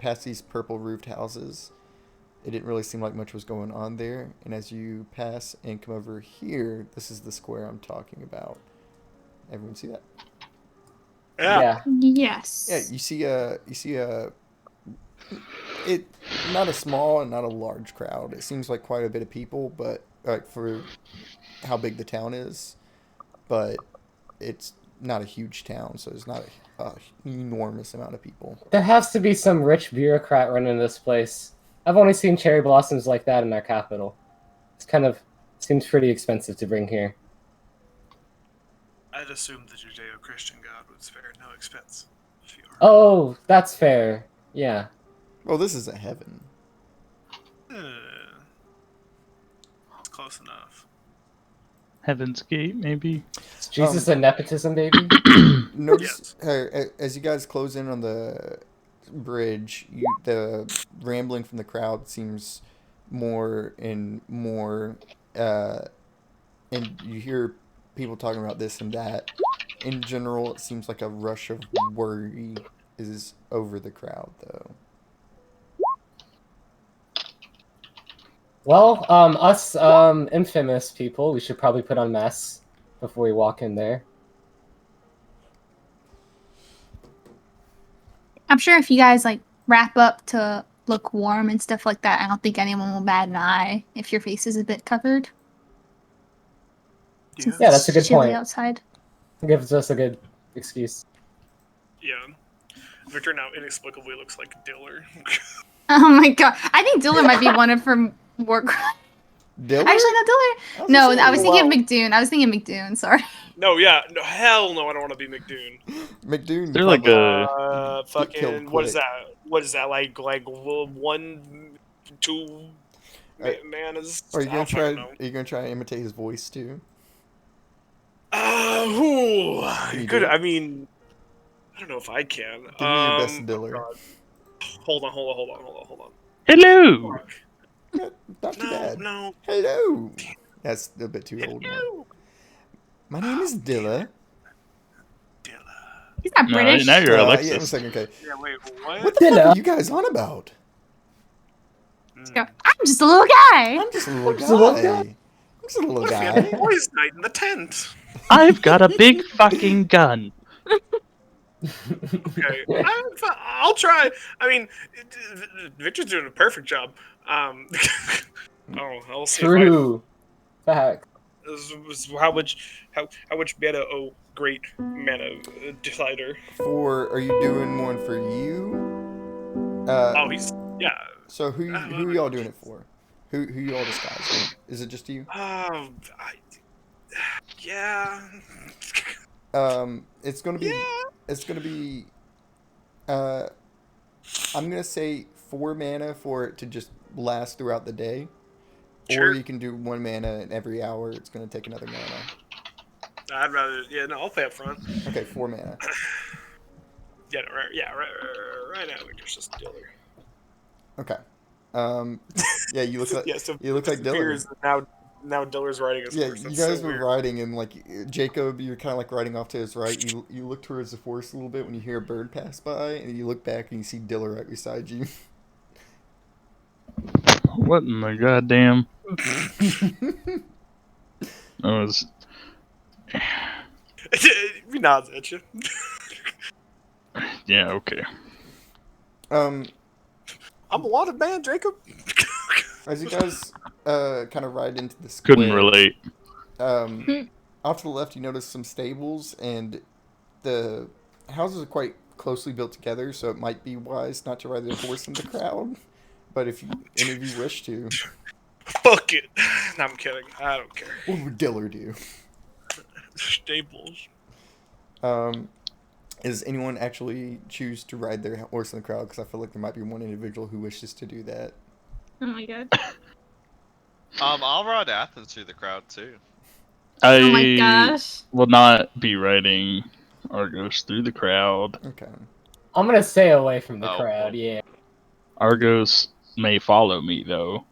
past these purple roofed houses, it didn't really seem like much was going on there. And as you pass and come over here, this is the square I'm talking about. Everyone see that? Yeah. Yes. Yeah, you see it, not a small and not a large crowd. It seems like quite a bit of people, but like for how big the town is, but it's not a huge town, so it's not a enormous amount of people. There has to be some rich bureaucrat running this place. I've only seen cherry blossoms like that in our capital. It's kind of seems pretty expensive to bring here. I'd assume the Judeo-Christian God would spare no expense. Oh, that's fair. Yeah. Well, this is a heaven. It's close enough. Heaven's Gate, maybe. Is Jesus a nepotism baby? Notice as you guys close in on the bridge, the rambling from the crowd seems more and more, and you hear people talking about this and that. In general, it seems like a rush of worry is over the crowd, though. Well, us infamous people, we should probably put on masks before we walk in there. I'm sure if you guys like wrap up to look warm and stuff like that, I don't think anyone will bat an eye if your face is a bit covered. Yeah, Yeah, that's a good Chilly point. outside. Gives us a good excuse. Yeah. Victor now inexplicably looks like Diller. Oh my god, I think Diller might be one of from Warcraft. Diller? Actually, no, Diller. No, I was thinking of McDoon. I was thinking McDoon. Sorry. No, yeah, no, hell no, I don't want to be McDoon. McDoon. They're like a. killed Fucking, what is quick. that? What is that, like 1, 2 man is... Are you I gonna don't try? fucking know. Are you gonna try and imitate his voice too? Ooh, you good, do it? I mean, I don't know if I can. Give me your best Diller. God. Hold on. Hello! Fuck. Yeah, not too bad. No. Hello. That's a bit too old. Now. Hello. My name is Dilla. He's not No, British. now you're Yeah, Alexis. I'm second. Okay. Yeah, wait, what? What the fuck are you guys on about? Go, I'm just a little guy. I'm just a little Just a little guy. guy. I'm just a little What if we had guy. boys' night in the tent? I've got a big fucking gun. Okay, I'll try. I mean, Victor's doing a perfect job. I'll see. True. Fact. How much mana? Oh, great mana decider. Are you doing one for you? Oh, he's yeah. So who are y'all doing it for? Who y'all disguising? Is it just you? Yeah. It's gonna be. Yeah. It's gonna be. I'm gonna say 4 mana for it to just last throughout the day. Sure. Or you can do 1 mana and every hour it's gonna take another mana. I'd rather. Yeah, no, I'll pay up front. Okay, 4 mana. Yeah, right now Victor's just Diller. Okay. Yeah, you look like Yeah, so you look like Diller. Fears now Diller's riding us. Yeah, first. you That's guys so were weird. riding, and like Jacob, you're kind of like riding off to his right. You look towards the forest a little bit when you hear a bird pass by, and you look back and you see Diller right beside you. What in the goddamn? I was. He nods at you. Yeah, okay. Um, I'm a wanted man, Jacob. as you guys kind of ride into the square, Couldn't relate. Off to the left, you notice some stables, and the houses are quite closely built together, so it might be wise not to ride their horse in the crowd. But if any of you wish to, Fuck it. No, I'm kidding. I don't care. what would Diller do? Staples. Does anyone actually choose to ride their horse in the crowd? Because I feel like there might be one individual who wishes to do that. Oh my god. I'll ride Athens through the crowd too. I Oh my gosh. will not be riding Argos through the crowd. Okay. I'm gonna stay away from the Oh, crowd. cool. Yeah. Argos may follow me, though.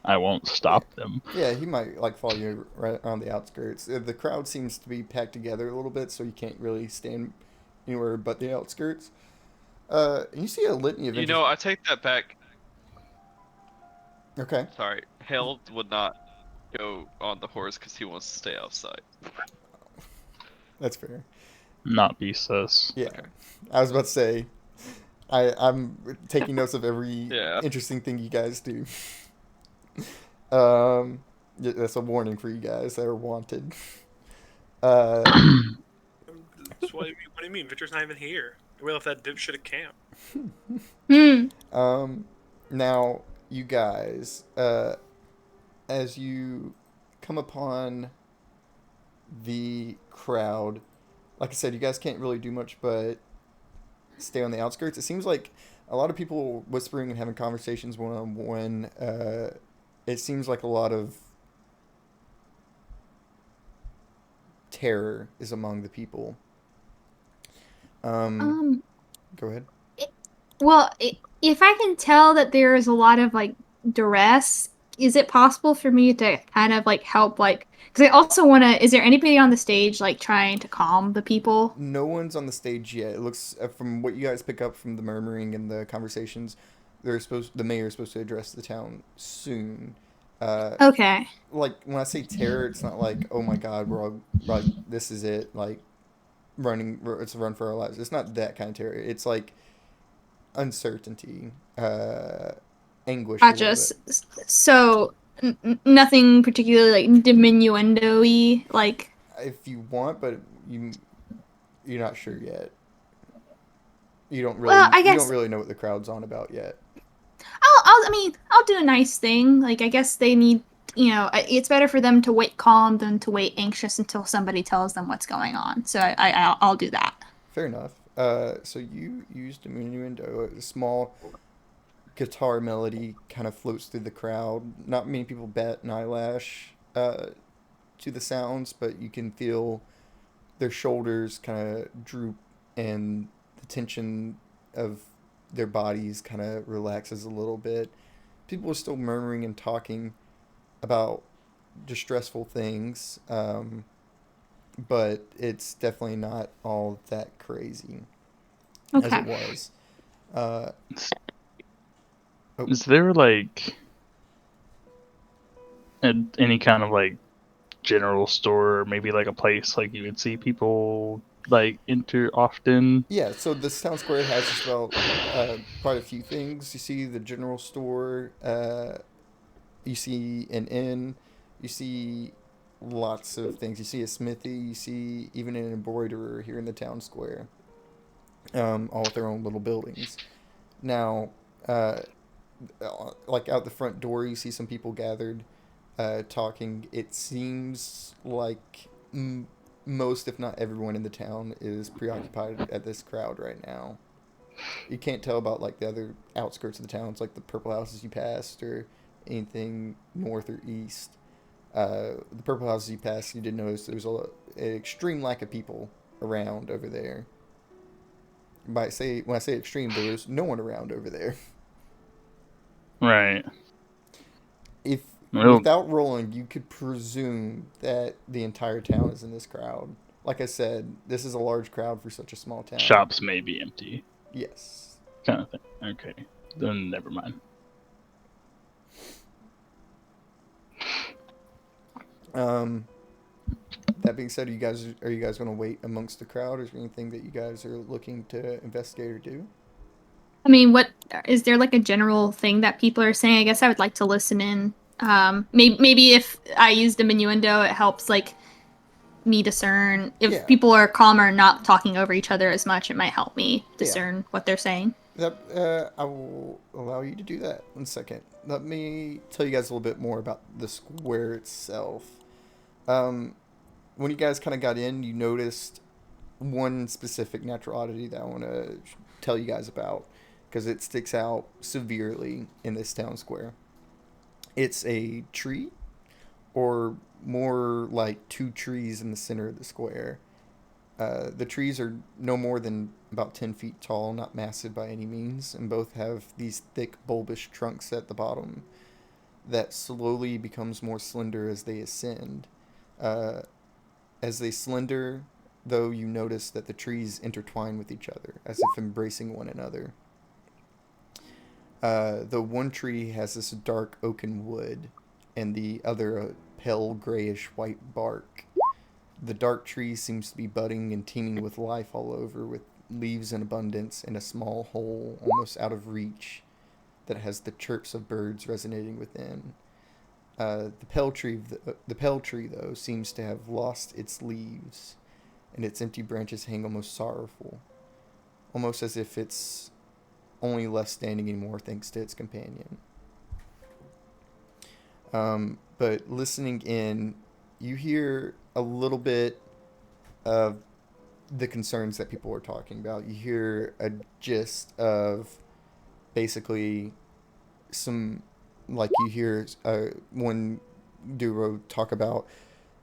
I won't stop them. Yeah, he might like follow you right on the outskirts. The crowd seems to be packed together a little bit, so you can't really stand anywhere but the outskirts. And you see a litany of You know, I take that back. Okay. Sorry, Harold would not go on the horse because he wants to stay outside. That's fair. Not be sus. Yeah. Okay. I was about to say, I'm taking notes of every Yeah. interesting thing you guys do. That's a warning for you guys that are wanted. So what do you mean? Victor's not even here. We left that dipshit at camp. Now you guys, as you come upon the crowd, like I said, you guys can't really do much but stay on the outskirts. It seems like a lot of people whispering and having conversations one-on-one. It seems like a lot of terror is among the people. Go ahead. Well, if I can tell that there is a lot of like duress, is it possible for me to kind of like help, like, because I also want to, is there anybody on the stage like trying to calm the people? No one's on the stage yet. It looks, from what you guys pick up from the murmuring and the conversations, the mayor is supposed to address the town soon. Okay. Like when I say terror, it's not like, oh my god, we're all like, this is it, like running, it's a run for our lives. It's not that kind of terror. It's like uncertainty, anguish. Gotcha. So nothing particularly like diminuendo-y, like. If you want, but you're not sure yet. You don't really. Well, I You guess don't really know what the crowd's on about yet. I'll do a nice thing. Like, I guess they need, it's better for them to wait calm than to wait anxious until somebody tells them what's going on. So I'll do that. Fair enough. So you used diminuendo. A small guitar melody kind of floats through the crowd. Not many people bat an eyelash to the sounds, but you can feel their shoulders kind of droop and the tension of their bodies kind of relaxes a little bit. People are still murmuring and talking about distressful things, but it's definitely not all that crazy as Okay. it was. Is there like any kind of like general store, or maybe like a place like you would see people like enter often? Yeah, so this town square has just about quite a few things. You see the general store, you see an inn, you see lots of things. You see a smithy, you see even an embroiderer here in the town square, all with their own little buildings. Now, like out the front door, you see some people gathered, talking. It seems like most, if not everyone in the town is preoccupied at this crowd right now. You can't tell about like the other outskirts of the towns, like the purple houses you passed or anything north or east. The purple houses you passed, you did notice there's an extreme lack of people around over there. When I say extreme, there's no one around over there. Right. Without rolling, you could presume that the entire town is in this crowd. Like I said, this is a large crowd for such a small town. Shops may be empty. Yes. Kind of thing. Okay. Then never mind. That being said, are you guys going to wait amongst the crowd? Is there anything that you guys are looking to investigate or do? I mean, what is there like a general thing that people are saying? I guess I would like to listen in. Maybe if I use diminuendo, it helps like me discern if people are calm or not talking over each other as much. It might help me discern what they're saying. I will allow you to do that. 1 second. Let me tell you guys a little bit more about the square itself. When you guys kind of got in, you noticed one specific natural oddity that I want to tell you guys about because it sticks out severely in this town square. It's a tree, or more like two trees in the center of the square. The trees are no more than about 10 feet tall, not massive by any means, and both have these thick, bulbous trunks at the bottom that slowly becomes more slender as they ascend. As they slender, though, you notice that the trees intertwine with each other, as if embracing one another. The one tree has this dark oaken wood, and the other a pale grayish white bark. The dark tree seems to be budding and teeming with life all over, with leaves in abundance and a small hole almost out of reach that has the chirps of birds resonating within. The pale tree, though, seems to have lost its leaves, and its empty branches hang almost sorrowful, almost as if it's only left standing anymore thanks to its companion. But listening in, you hear a little bit of the concerns that people are talking about. You hear a gist of basically some, like you hear one duo talk about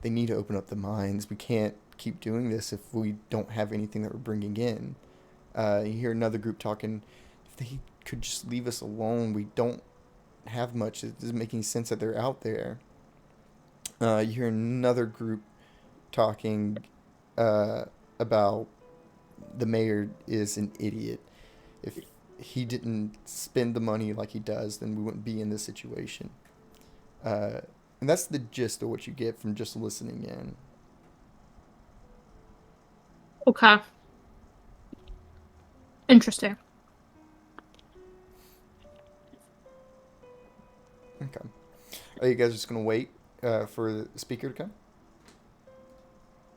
they need to open up the mines. We can't keep doing this if we don't have anything that we're bringing in. You hear another group talking, if they could just leave us alone, we don't have much. It doesn't make any sense that they're out there. You hear another group talking about the mayor is an idiot. If he didn't spend the money like he does, then we wouldn't be in this situation. And that's the gist of what you get from just listening in. Okay. Interesting. Okay. Are you guys just going to wait for the speaker to come?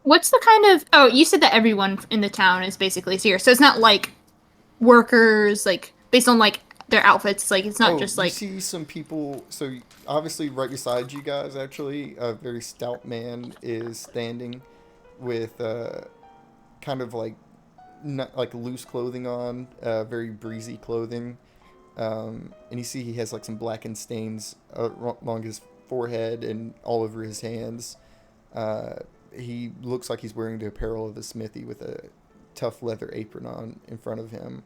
What's the kind of... Oh, you said that everyone in the town is basically here. So it's not like workers, like, based on, like, their outfits. Like, it's not just, like... You see some people... So, obviously, right beside you guys, actually, a very stout man is standing with kind of, like, not, like, loose clothing on, very breezy clothing. And you see he has, like, some blackened stains along his forehead and all over his hands. He looks like he's wearing the apparel of a smithy with a tough leather apron on in front of him.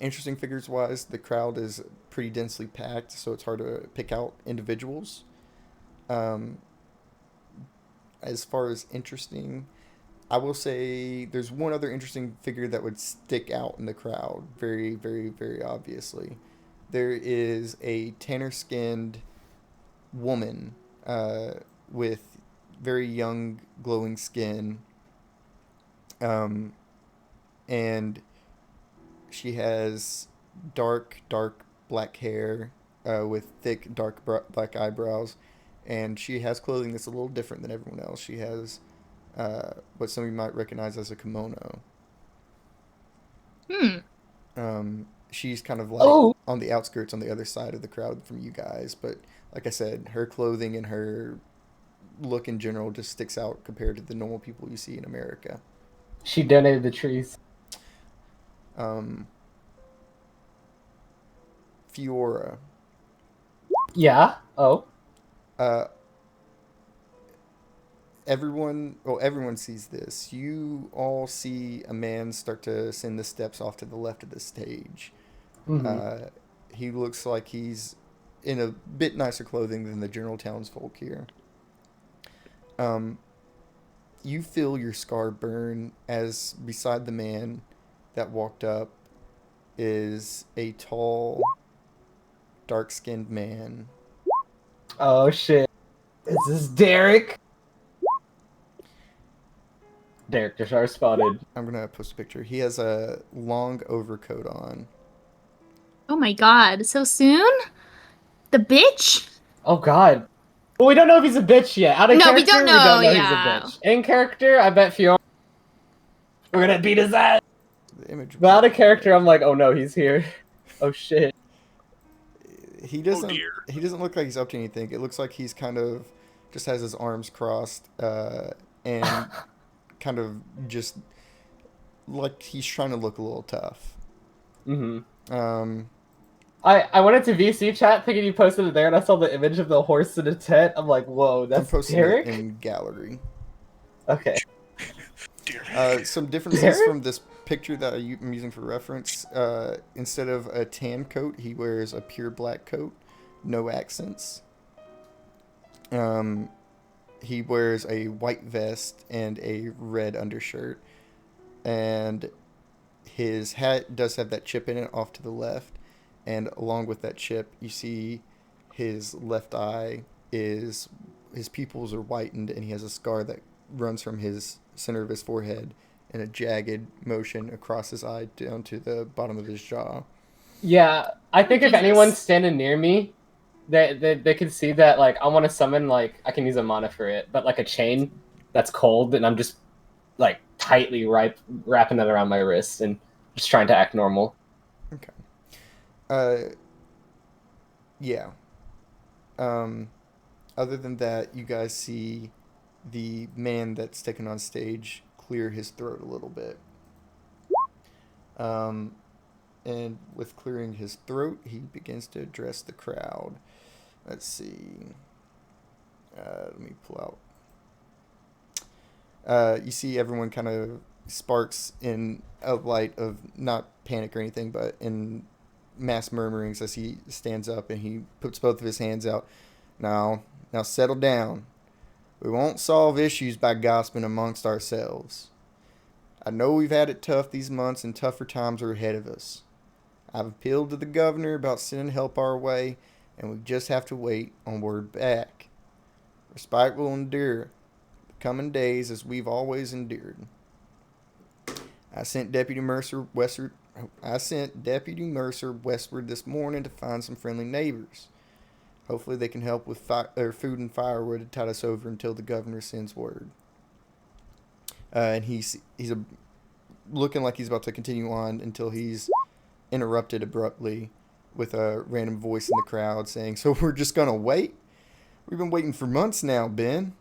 Interesting figures-wise, the crowd is pretty densely packed, so it's hard to pick out individuals. As far as interesting, I will say there's one other interesting figure that would stick out in the crowd, very, very, very obviously. There is a tanner-skinned woman with very young, glowing skin, and she has dark black hair with thick, dark black eyebrows, and she has clothing that's a little different than everyone else. She has what some of you might recognize as a kimono. She's kind of like on the outskirts, on the other side of the crowd from you guys, but like I said, her clothing and her look in general just sticks out compared to the normal people you see in America. She donated the trees. Fiora. Yeah. Oh. Everyone sees this. You all see a man start to ascend the steps off to the left of the stage. Mm-hmm. He looks like he's in a bit nicer clothing than the general townsfolk here. You feel your scar burn as beside the man that walked up is a tall, dark-skinned man. Oh shit! Is this Derek? Derek Deshar spotted. I'm gonna post a picture. He has a long overcoat on. Oh my god, so soon? The bitch? Oh god. Well, we don't know if he's a bitch yet. Out of No, character, we don't know, yeah. he's a bitch. In character, I bet Fiona... We're gonna beat his ass! The image. But out of character, I'm like, oh no, he's here. Oh shit. He doesn't. dear. He doesn't look like he's up to anything. It looks like he's kind of just has his arms crossed and kind of just like he's trying to look a little tough. Mm-hmm. I went into VC chat thinking you posted it there, and I saw the image of the horse in a tent. I'm like, whoa, that's I'm posting Derek? it in gallery. Okay. Some differences Derek? from this picture that I'm using for reference. Instead of a tan coat, he wears a pure black coat, no accents. He wears a white vest and a red undershirt. And his hat does have that chip in it off to the left. And along with that chip, you see his left eye is, his pupils are whitened, and he has a scar that runs from his center of his forehead in a jagged motion across his eye down to the bottom of his jaw. Yeah, I think if Jesus. anyone's standing near me, they can see that, like, I want to summon, like, I can use a mana for it, but like a chain that's cold, and I'm just like tightly wrapping that around my wrist and just trying to act normal. Yeah. Other than that, you guys see the man that's taken on stage clear his throat a little bit. And with clearing his throat, he begins to address the crowd. Let's see. Let me pull out. You see everyone kind of sparks in a light of not panic or anything, but in mass murmurings as he stands up and he puts both of his hands out. Now settle down. We won't solve issues by gossiping amongst ourselves. I know we've had it tough these months, and tougher times are ahead of us. I've appealed to the governor about sending help our way, and we just have to wait on word back. Respite will endure the coming days as we've always endured. I sent Deputy Mercer westward this morning to find some friendly neighbors. Hopefully they can help with food and firewood to tide us over until the governor sends word. And he's looking like he's about to continue on until he's interrupted abruptly with a random voice in the crowd saying, "So we're just gonna wait? We've been waiting for months now, Ben.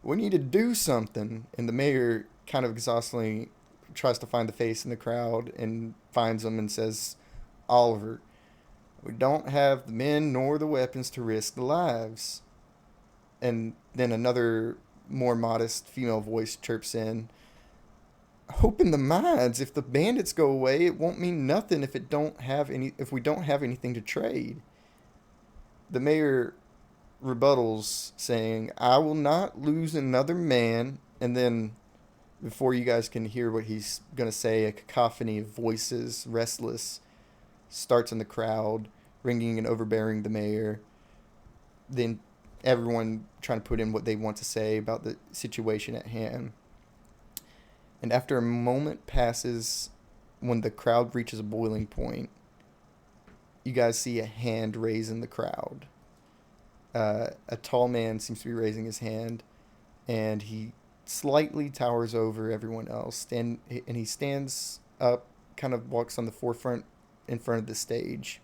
We need to do something." And the mayor kind of exhaustingly tries to find the face in the crowd and finds him and says, "Oliver, we don't have the men nor the weapons to risk the lives." And then another more modest female voice chirps in, "Open the mines. If the bandits go away, it won't mean nothing if we don't have anything to trade." The mayor rebuttals, saying, "I will not lose another man." And then, before you guys can hear what he's going to say, a cacophony of voices, restless, starts in the crowd, ringing and overbearing the mayor. Then everyone trying to put in what they want to say about the situation at hand. And after a moment passes, when the crowd reaches a boiling point, you guys see a hand raised in the crowd. A tall man seems to be raising his hand, and he slightly towers over everyone else. And he stands up, kind of walks on the forefront in front of the stage.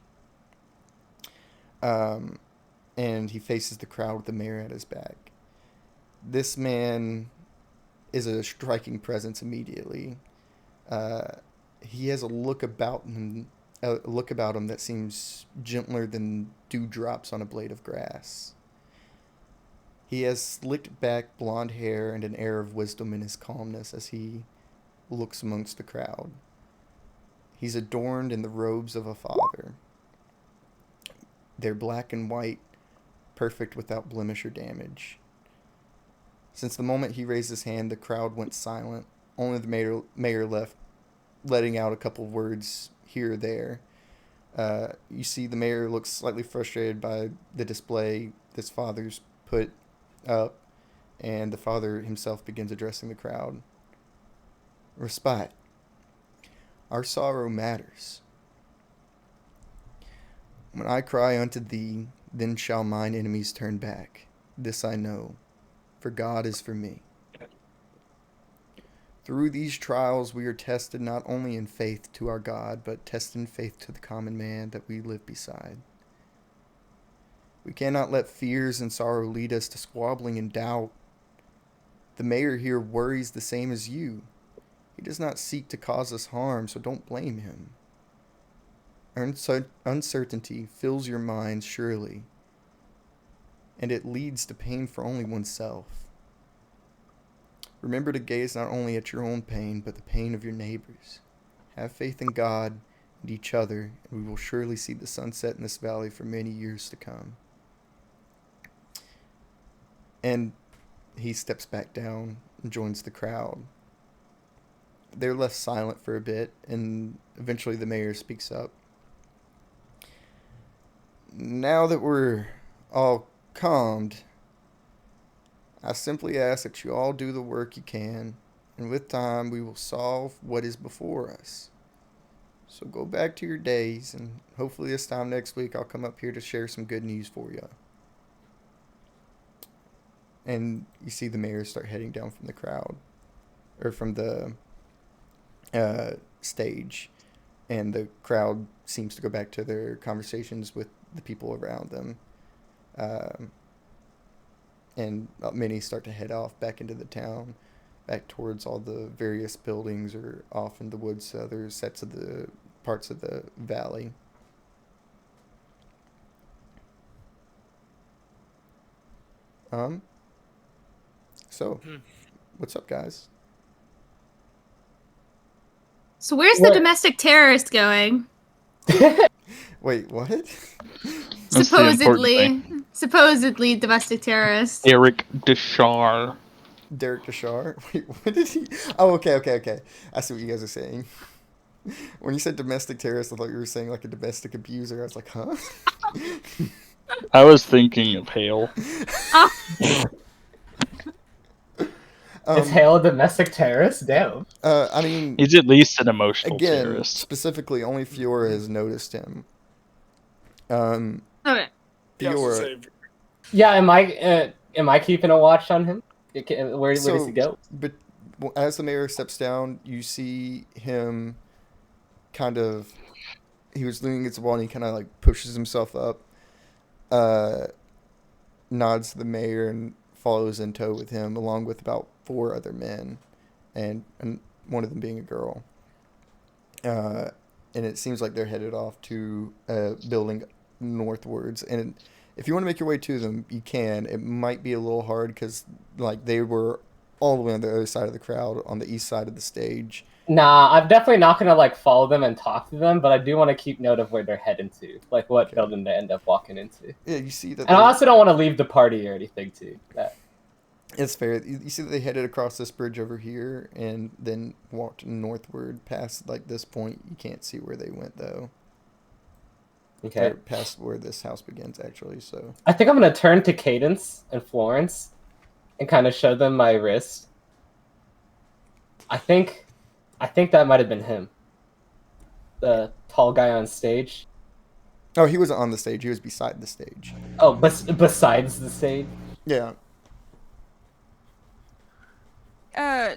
And he faces the crowd with the mayor at his back. This man is a striking presence immediately. He has a look about him that seems gentler than dewdrops on a blade of grass. He has slicked back blonde hair and an air of wisdom in his calmness as he looks amongst the crowd. He's adorned in the robes of a father. They're black and white, perfect without blemish or damage. Since the moment he raised his hand, the crowd went silent. Only the mayor left, letting out a couple of words here or there. You see the mayor looks slightly frustrated by the display this father's put up, and the father himself begins addressing the crowd. "Respite. Our sorrow matters. When I cry unto thee, then shall mine enemies turn back. This I know, for God is for me. Through these trials we are tested not only in faith to our God, but tested in faith to the common man that we live beside. We cannot let fears and sorrow lead us to squabbling and doubt. The mayor here worries the same as you. He does not seek to cause us harm, so don't blame him. Uncertainty fills your mind surely, and it leads to pain for only oneself. Remember to gaze not only at your own pain, but the pain of your neighbors. Have faith in God and each other, and we will surely see the sunset in this valley for many years to come." And he steps back down and joins the crowd. They're left silent for a bit, and eventually the mayor speaks up. Now that we're all calmed, I simply ask that you all do the work you can, and with time we will solve what is before us. So go back to your days, and hopefully this time next week I'll come up here to share some good news for you. And you see the mayor start heading down from the crowd, or from the stage, and the crowd seems to go back to their conversations with the people around them. And many start to head off back into the town, back towards all the various buildings or off in the woods to other sets of the parts of the valley. So, what's up, guys? So where's the domestic terrorist going? Wait, what? That's the important Supposedly domestic terrorist. Eric Deshar. Derek Deshar? Wait, what did he... Oh, okay. I see what you guys are saying. When you said domestic terrorist, I thought you were saying like a domestic abuser. I was like, huh? I was thinking of Hale. Is Hale a domestic terrorist? Damn. I mean... He's at least an emotional Again, terrorist. specifically, only Fiora has noticed him. Okay. Fiora... Yeah, am I keeping a watch on him? Where does he go? But as the mayor steps down, you see him kind of... He was leaning against the wall, and he kind of like pushes himself up, nods to the mayor, and follows in tow with him, along with about 4 other men, and one of them being a girl. And it seems like they're headed off to a building northwards. And if you want to make your way to them, you can. It might be a little hard because like they were all the way on the other side of the crowd, on the east side of the stage. Nah, I'm definitely not gonna like follow them and talk to them, but I do want to keep note of where they're heading to, like what building they end up walking into. Yeah, you see that. And I also don't want to leave the party or anything too. It's fair. You see that they headed across this bridge over here and then walked northward past like this point. You can't see where they went though. Okay. Or past where this house begins actually. So I think I'm gonna turn to Cadence and Florence and kind of show them my wrist. I think that might have been him. The tall guy on stage. Oh, he wasn't on the stage. He was beside the stage. Oh, besides the stage? Yeah.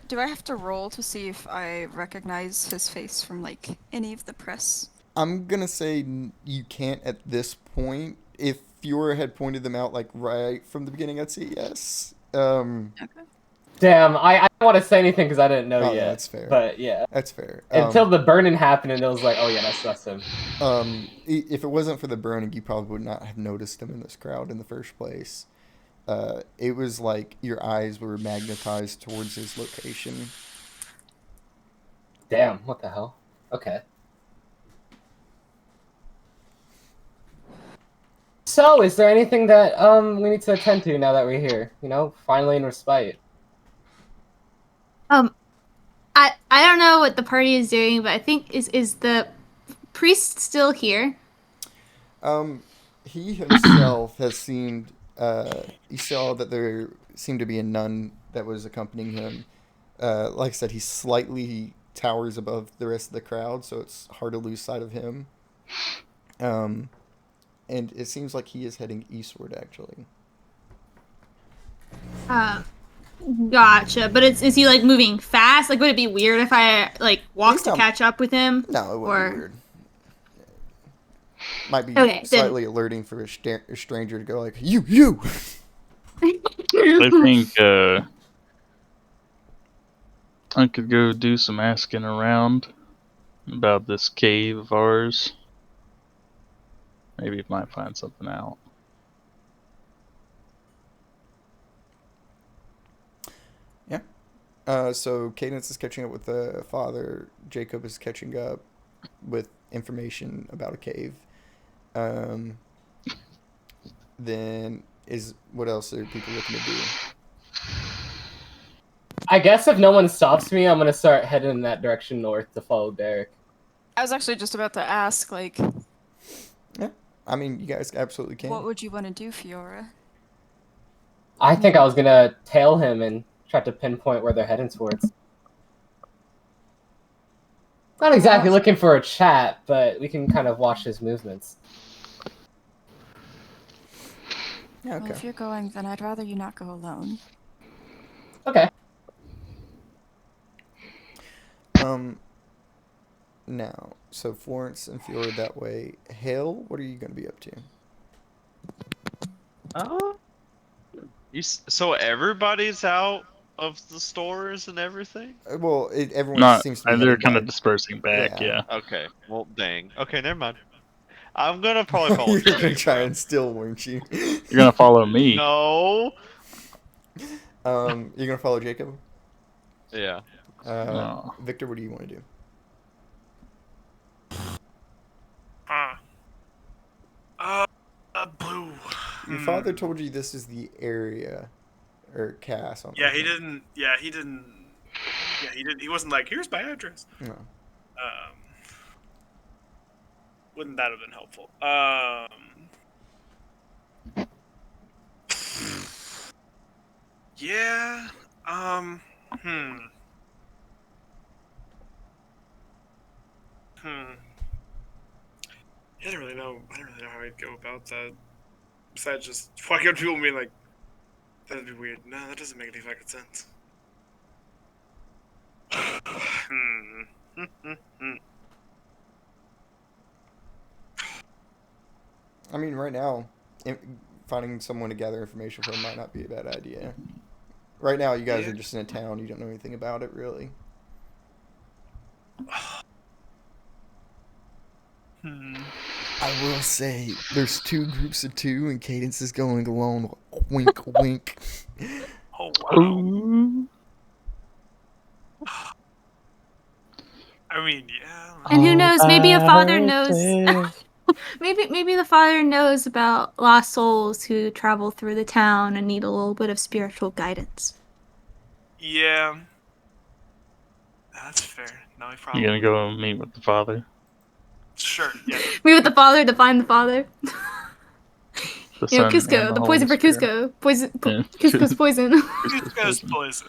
Do I have to roll to see if I recognize his face from, like, any of the press? I'm gonna say you can't at this point. If Fiora had pointed them out, like, right from the beginning, I'd say yes. Okay. Damn, I don't want to say anything because I didn't know Oh, yet. that's fair. But, yeah. That's fair. Until the burning happened and it was like, oh yeah, that's him. If it wasn't for the burning, you probably would not have noticed him in this crowd in the first place. It was like your eyes were magnetized towards his location. Damn, what the hell? Okay. So, is there anything that we need to attend to now that we're here? You know, finally in respite. I don't know what the party is doing, but I think is the priest still here? He himself has seemed. He saw that there seemed to be a nun that was accompanying him. Like I said, he slightly towers above the rest of the crowd, so it's hard to lose sight of him. And it seems like he is heading eastward, actually. Gotcha. But is he like moving fast? Like, would it be weird if I like walked to catch up with him? No, it wouldn't be weird. Might be slightly alerting for a stranger to go like, you! I think I could go do some asking around about this cave of ours. Maybe it might find something out. Yeah. So Cadence is catching up with the father. Jacob is catching up with information about a cave. Then what else are people looking to do? I guess if no one stops me, I'm gonna start heading in that direction north to follow Derek. I was actually just about to ask, like, I mean, you guys absolutely can. what would you want to do, Fiora? I think I was gonna tail him and try to pinpoint where they're heading towards. Not exactly looking for a chat, but we can kind of watch his movements. Yeah, Well, okay. if you're going, then I'd rather you not go alone. Okay. Now, so Florence and Fiora that way. Hale, what are you going to be up to? So everybody's out of the stores and everything? Well, everyone Not, seems to be they're headed kind of back. dispersing back. Yeah. Yeah. Okay, well, dang. Okay, never mind. I'm gonna probably follow You're going to Jake, try bro. and steal, weren't you? You're gonna follow me. No. You're going to follow Jacob? Yeah. No. Victor, what do you want to do? Blue. Your father told you this is the area, or Cass. On Yeah, he didn't. Yeah, he didn't. Yeah, he didn't. He wasn't like, "Here's my address." No. Wouldn't that have been helpful? Yeah. I don't really know. I don't really know how I'd go about that. Besides just walking up to people and being like, "That'd be weird." No, that doesn't make any fucking sense. I mean, right now, finding someone to gather information from might not be a bad idea. Right now, you guys Yeah. are just in a town. You don't know anything about it, really. I will say, there's 2 groups of 2, and Cadence is going alone. Wink, wink. Oh wow. Ooh. I mean, yeah. And who knows? Maybe a father knows. maybe the father knows about lost souls who travel through the town and need a little bit of spiritual guidance. Yeah. That's fair. No, he probably. You gonna go meet with the father? Sure. Yeah. Meet with the father to find the father. The You know, son Cusco, and the Holy poison for Spirit. Cusco. Poison. Yeah. Cusco's poison. This guy's poison.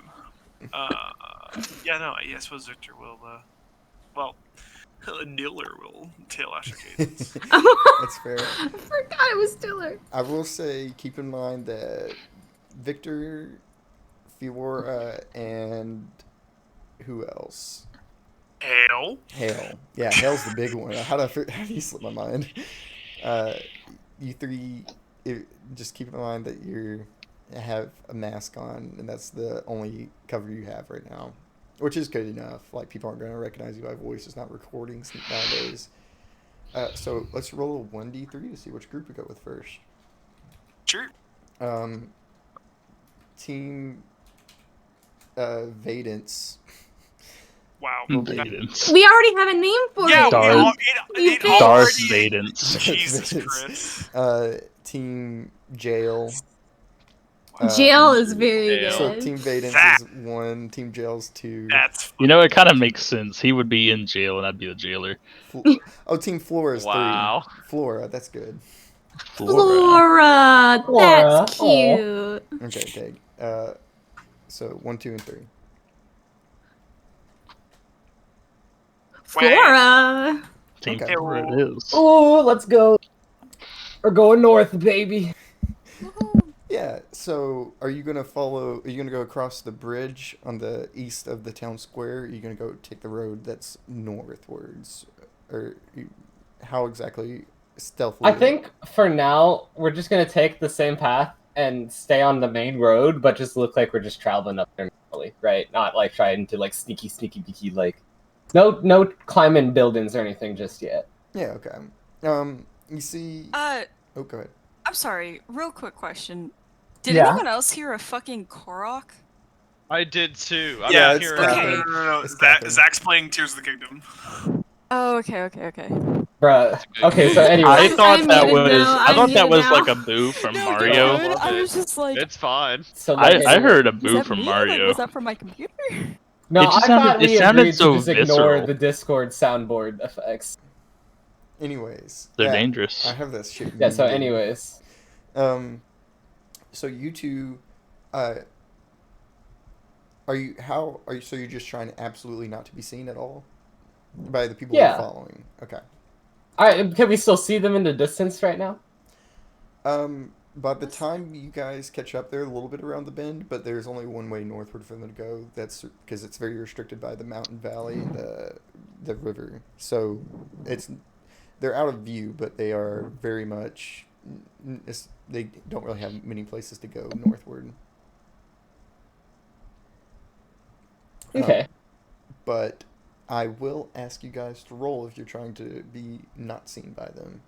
Yeah, no, I suppose Victor will, Niller will tail Asher Cadence. That's fair. I forgot it was Diller. I will say, keep in mind that Victor, Fiora, and who else? Hale. Hale. Yeah, Hale's the big one. How do you slip my mind? You 3, just keep in mind that you have a mask on, and that's the only cover you have right now, which is good enough. Like, people aren't going to recognize you by voice. It's not recordings nowadays. So let's roll a 1d3 to see which group we go with first. Sure. Team Vadance. Wow. Vadance. We already have a name for Yeah, it. Darth- it bitch. Darth already- Vadance. Jesus Vadance. Christ. Team Jail. Jail is very Jail. So good. Team Vadance That- is 1, Team Jail's 2. That's You know, it kind of makes sense. He would be in jail, and I'd be the jailer. Team Flora's Wow. 3. Flora, that's good. Flora, Flora, that's cute. Okay. So 1, 2, and 3. Flora. Team Okay. Flora it is. Ooh, let's go. We're going north, baby. Yeah. So, are you gonna follow? Are you gonna go across the bridge on the east of the town square? Or are you gonna go take the road that's northwards, or how exactly stealthily? I think for now we're just gonna take the same path and stay on the main road, but just look like we're just traveling up there normally, right? Not like trying to like sneaky beaky, like no climbing buildings or anything just yet. Yeah. Okay. You see. Oh, go ahead. I'm sorry, real quick question. Did Yeah? anyone else hear a fucking Korok? I did too. Yeah, it's here. Catherine. No. It's Catherine. Zach's playing Tears of the Kingdom. Oh, okay. Bruh. Okay, so anyway. I thought that muted was now. I I'm thought that muted was now. like a boo from No, Mario. dude, I was just like, It's fine. So like, I anyway. heard a is boo that from me? Mario. Like, was that from my computer? No, It just I sounded- thought it we sounded agreed so to just ignore visceral. the Discord soundboard effects. Anyways, They're yeah, dangerous. I have that shit. Yeah, so muted. anyways. So you two, are you so you're just trying absolutely not to be seen at all by the people Yeah. you're following? Okay. Alright, can we still see them in the distance right now? By the time you guys catch up, they're a little bit around the bend, but there's only one way northward for them to go. That's because it's very restricted by the mountain valley and the river. So they're out of view, but they are very much. They don't really have many places to go northward. Okay. But I will ask you guys to roll if you're trying to be not seen by them.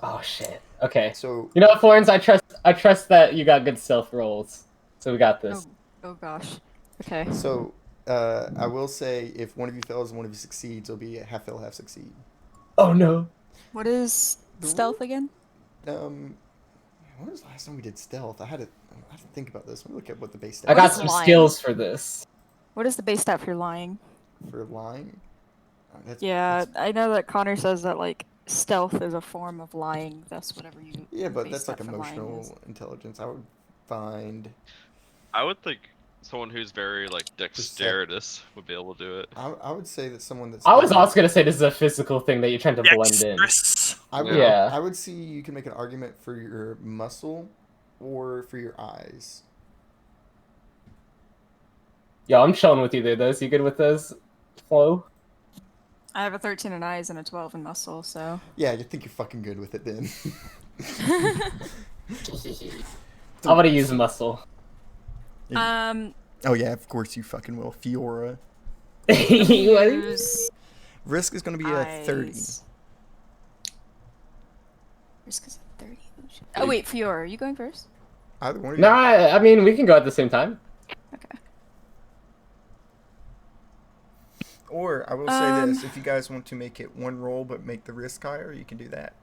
Oh shit. Okay. So You know what, Florence, I trust that you got good stealth rolls. So we got this. Oh gosh. Okay. So, I will say if one of you fails and one of you succeeds, it'll be a half fail, half succeed. Oh no. What is stealth again? When was the last time we did stealth? I had to think about this. Let me look at what the base I stat got is some lying? skills for this. What is the base stat for lying? for lying. Yeah, I know that Connor says that like stealth is a form of lying. That's whatever you. Yeah, but base that's like stat for lying is. emotional intelligence. I would find. I would think someone who's very like dexterous would be able to do it. I would say that someone that's. I was also gonna say this is a physical thing that you're trying to blend in. Dexterous. I would, Yeah. I would see you can make an argument for your muscle or for your eyes. Yo, I'm chilling with either of those. You good with those, Flo? I have a 13 in eyes and a 12 in muscle, so. Yeah, you think you're fucking good with it then. I'm gonna use muscle. Oh yeah, of course you fucking will. Fiora. use Risk is gonna be a 30. eyes. Risk is a 30. Oh wait, Fiora, are you going first? Either one of you. No, I mean we can go at the same time. Okay. Or I will say this: if you guys want to make it one roll but make the risk higher, you can do that.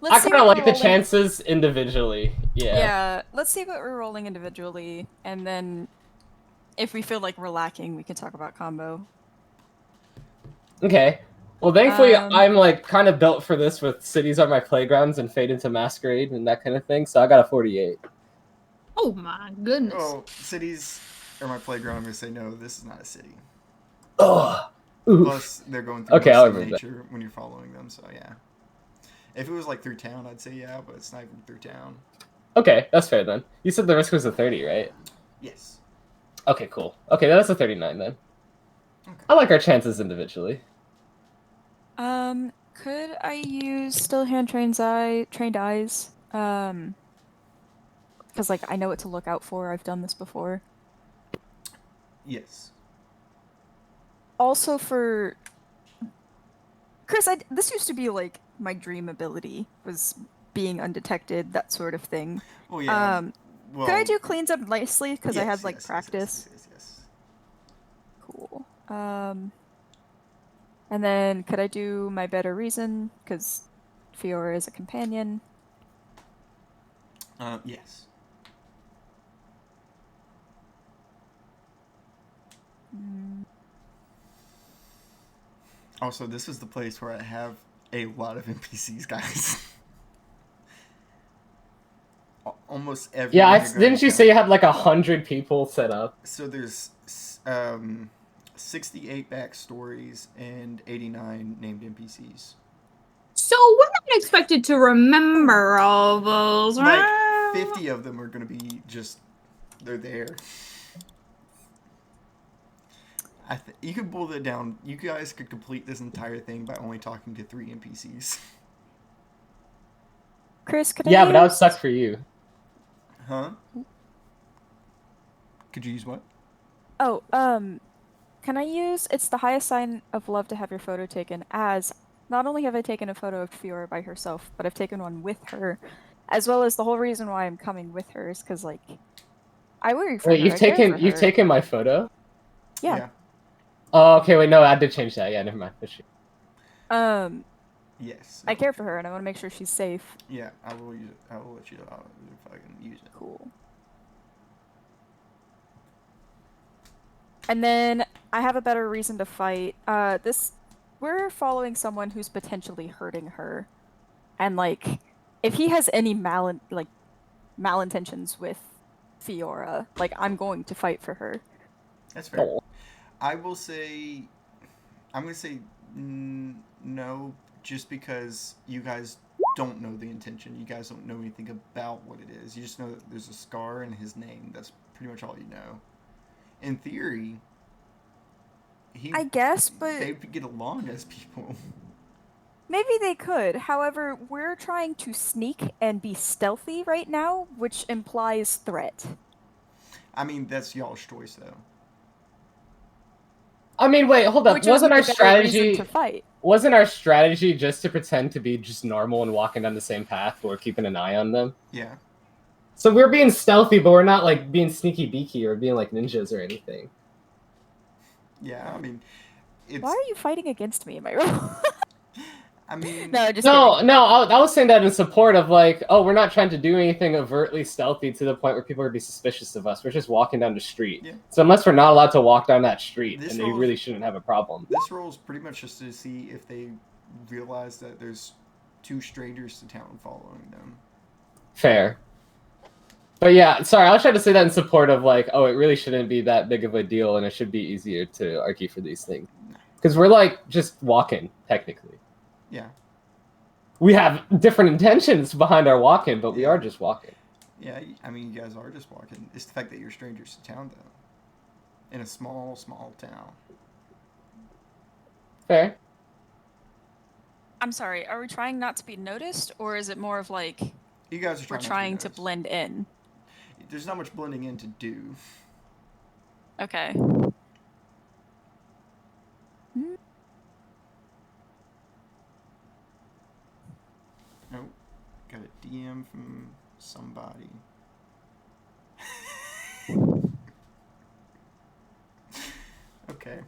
Let's I see kind of what like we're the rolling. chances individually. Yeah. Yeah, let's see what we're rolling individually, and then if we feel like we're lacking, we can talk about combo. Okay. Well, thankfully, Um, I'm like kind of built for this with cities are my playgrounds and Fade into Masquerade and that kind of thing. So I got a 48. Oh my goodness. Oh, cities are my playground. I'm gonna say no. This is not a city. Ugh. Oof. Plus, they're going through Okay, I'll most of remove that. nature when you're following them. So yeah. If it was like through town, I'd say yeah, but it's not even through town. Okay, that's fair then. You said the risk was a 30, right? Yes. Okay, cool. Okay, that's a 39 then. Okay. I like our chances individually. Could I use still hand trained eyes? Because like I know what to look out for. I've done this before. Yes. Also for Chris, this used to be like my dream ability was being undetected, that sort of thing. Oh yeah. Well, Could I do cleans up nicely because I yes, had like yes, practice? Yes. Cool. And then could I do my better reason because Fiora is a companion? Yes. Mm, Also, this is the place where I have a lot of NPCs, guys. Almost every. Yeah, didn't you say you had like 100 people set up? So there's 68 backstories and 89 named NPCs. So we're not expected to remember all those, Like right? 50 of them are gonna be just they're there. You could boil it down. You guys could complete this entire thing by only talking to 3 NPCs. Chris, could Yeah, I but that would use- suck for you. Huh? Could you use what? Oh, can I use it's the highest sign of love to have your photo taken as not only have I taken a photo of Fiora by herself, but I've taken one with her, as well as the whole reason why I'm coming with her is because like I worry for Wait, her. I care for you've her. taken my photo? Yeah. Oh, okay, wait, no, I did change that. Yeah, never mind. That's true. Yes. I care for her and I want to make sure she's safe. Yeah, I will use it. I will let you know if I can use it. Cool. And then I have a better reason to fight. We're following someone who's potentially hurting her, and like, if he has any malintentions with Fiora, like, I'm going to fight for her. That's fair. I will say, I'm gonna say no, just because you guys don't know the intention. You guys don't know anything about what it is. You just know that there's a scar and his name. That's pretty much all you know. In theory, I guess, but they would get along as people. maybe they could. However, we're trying to sneak and be stealthy right now, which implies threat. I mean, that's y'all's choice, though. I mean, wait, hold up. Which Wasn't our is a better reason strategy to fight? Wasn't our strategy just to pretend to be just normal and walking down the same path, but we're keeping an eye on them? Yeah. So we're being stealthy, but we're not like being sneaky beaky or being like ninjas or anything. Yeah, I mean, it's... Why are you fighting against me? Am I wrong? I mean... No, I was saying that in support of like, oh, we're not trying to do anything overtly stealthy to the point where people are be suspicious of us. We're just walking down the street. Yeah. So unless we're not allowed to walk down that street, This and they role- really shouldn't have a problem. This role is pretty much just to see if they realize that there's 2 strangers to town following them. Fair. But yeah, sorry, I was trying to say that in support of like, oh, it really shouldn't be that big of a deal, and it should be easier to argue for these things. Because we're like just walking, technically. Yeah. We have different intentions behind our walking, but we are just walking. Yeah, I mean, you guys are just walking. It's the fact that you're strangers to town, though. In a small, small town. Fair. I'm sorry, are we trying not to be noticed, or is it more of like You guys are we're trying trying to blend in? There's not much blending in to do. Okay. Nope. Got a DM from somebody. Okay.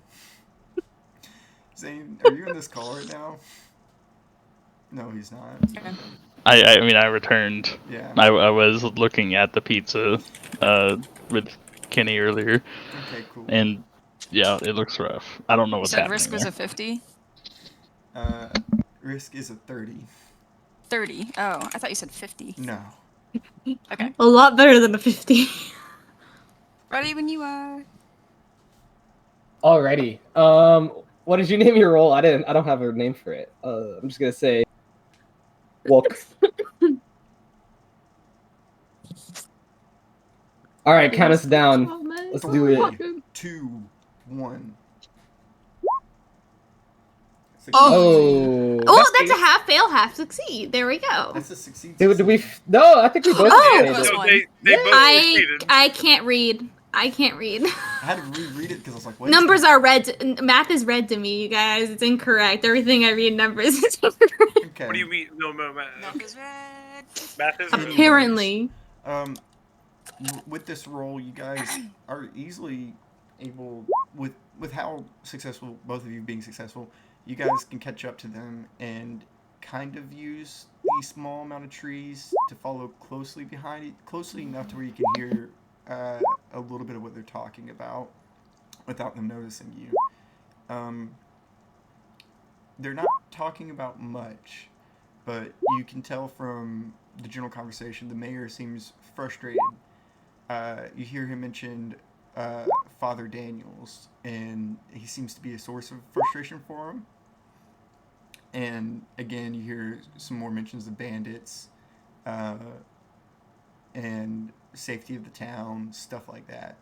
Zane, are you in this call right now? No, he's not. I mean, I returned. Yeah. I was looking at the pizza with Kenny earlier. Okay, cool. And yeah, it looks rough. I don't know what's So happening risk was there. a 50? Risk is a 30. 30. Oh, I thought you said 50. No. Okay. A lot better than a 50. Ready when you are. Alrighty. What did you name your role? I don't have a name for it. I'm just gonna say walk. Alright, count us down. Let's do it. 2, 1. Oh, that's a half fail, half succeed. There we go. That's a succeed. Did we? No, I think we both. Oh! succeeded. No, they both succeeded. I can't read. I can't read. I had to reread it because I was like, what? Numbers are red. Math is red to me, you guys. It's incorrect. Everything I read numbers is incorrect. Okay. What do you mean? No, math is red. Math is red. Apparently. With this role, you guys are easily able, with how successful both of you being successful, you guys can catch up to them and kind of use the small amount of trees to follow closely behind it, closely enough to where you can hear a little bit of what they're talking about without them noticing you. They're not talking about much, but you can tell from the general conversation the mayor seems frustrated. You hear him mention Father Daniels, and he seems to be a source of frustration for him. And again, you hear some more mentions of bandits and safety of the town, stuff like that.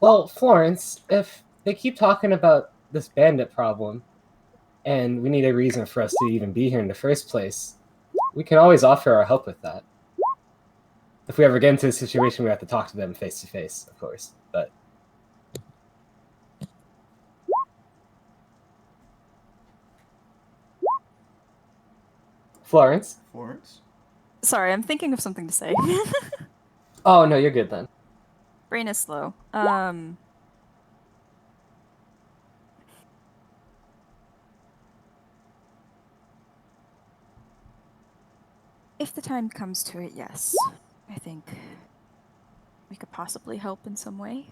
Well, Florence, if they keep talking about this bandit problem, and we need a reason for us to even be here in the first place, we can always offer our help with that. If we ever get into a situation where we have to talk to them face to face, of course. But Florence? Sorry, I'm thinking of something to say. Oh, no, you're good then. Brain is slow. If the time comes to it, yes. I think we could possibly help in some way.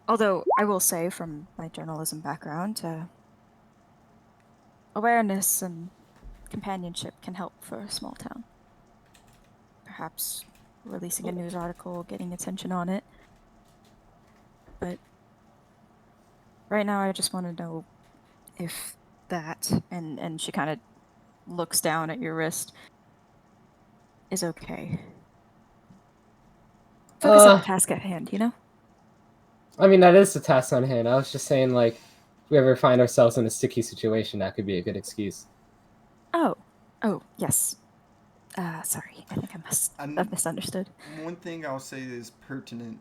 Although, I will say, from my journalism background, awareness and companionship can help for a small town. Perhaps releasing a news article, getting attention on it. But right now, I just want to know if that, and she kind of looks down at your wrist, is okay. Focus on the task at hand, you know? I mean, that is the task on hand. I was just saying, like, if we ever find ourselves in a sticky situation, that could be a good excuse. Oh, yes. Sorry, I think I must have misunderstood. One thing I'll say is pertinent.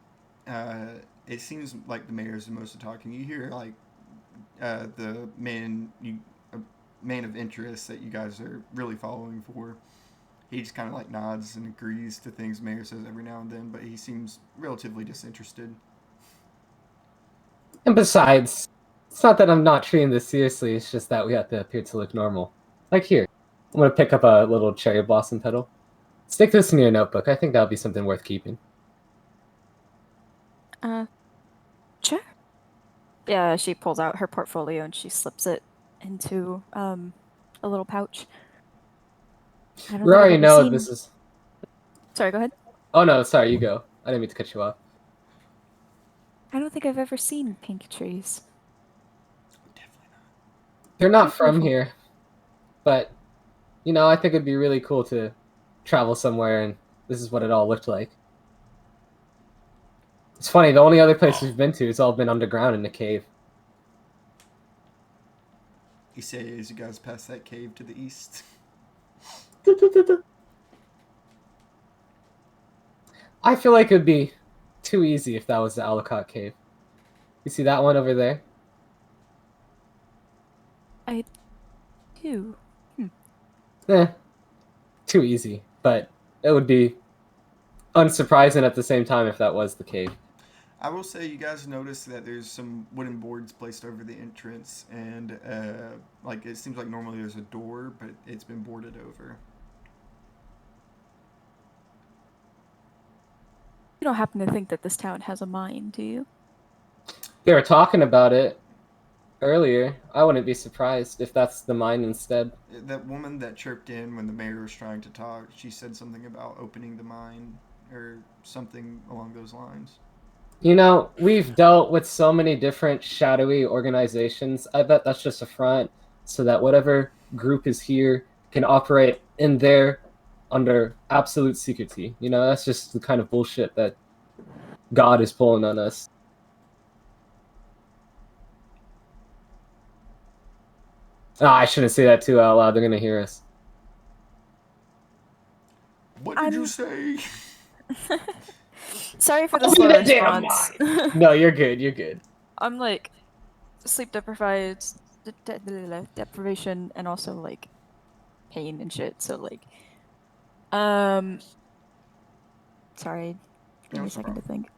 It seems like the mayor's the most of talking. You hear like the man of interest that you guys are really following for. He just kind of like nods and agrees to things the mayor says every now and then, but he seems relatively disinterested. And besides, it's not that I'm not treating this seriously, it's just that we have to appear to look normal. Like here, I'm going to pick up a little cherry blossom petal. Stick this in your notebook. I think that'll be something worth keeping. Sure. Yeah, she pulls out her portfolio and she slips it into a little pouch. We already know this is... Sorry, go ahead. Oh no, sorry, you go. I didn't mean to cut you off. I don't think I've ever seen pink trees. Definitely not. They're not from here, but, you know, I think it'd be really cool to travel somewhere and this is what it all looked like. It's funny, the only other place we've been to has all been underground in a cave. You say as you guys pass that cave to the east. I feel like it would be too easy if that was the Alucard cave. You see that one over there? I do. Too easy, but it would be unsurprising at the same time if that was the cave. I will say you guys notice that there's some wooden boards placed over the entrance, and like it seems like normally there's a door, but it's been boarded over. You don't happen to think that this town has a mine, do you? They were talking about it earlier. I wouldn't be surprised if that's the mine instead. That woman that chirped in when the mayor was trying to talk, she said something about opening the mine or something along those lines. You know, we've dealt with so many different shadowy organizations. I bet that's just a front so that whatever group is here can operate in there under absolute secrecy. You know, that's just the kind of bullshit that God is pulling on us. I shouldn't say that too out loud. They're going to hear us. What did you say? Sorry for the slow response. No, you're good. You're good. I'm like sleep deprivation and also like pain and shit. So like, sorry, give me a second to think.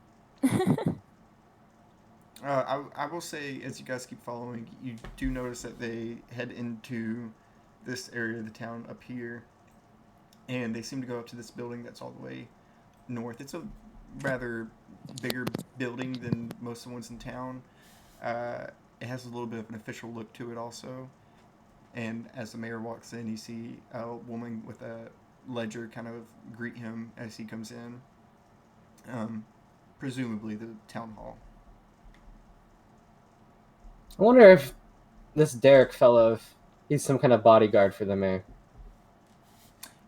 I will say, as you guys keep following, you do notice that they head into this area of the town up here, and they seem to go up to this building that's all the way north. It's a rather bigger building than most of the ones in town. It has a little bit of an official look to it also. And as the mayor walks in, you see a woman with a ledger kind of greet him as he comes in. Presumably the town hall. I wonder if this Derek fellow, he's some kind of bodyguard for the mayor.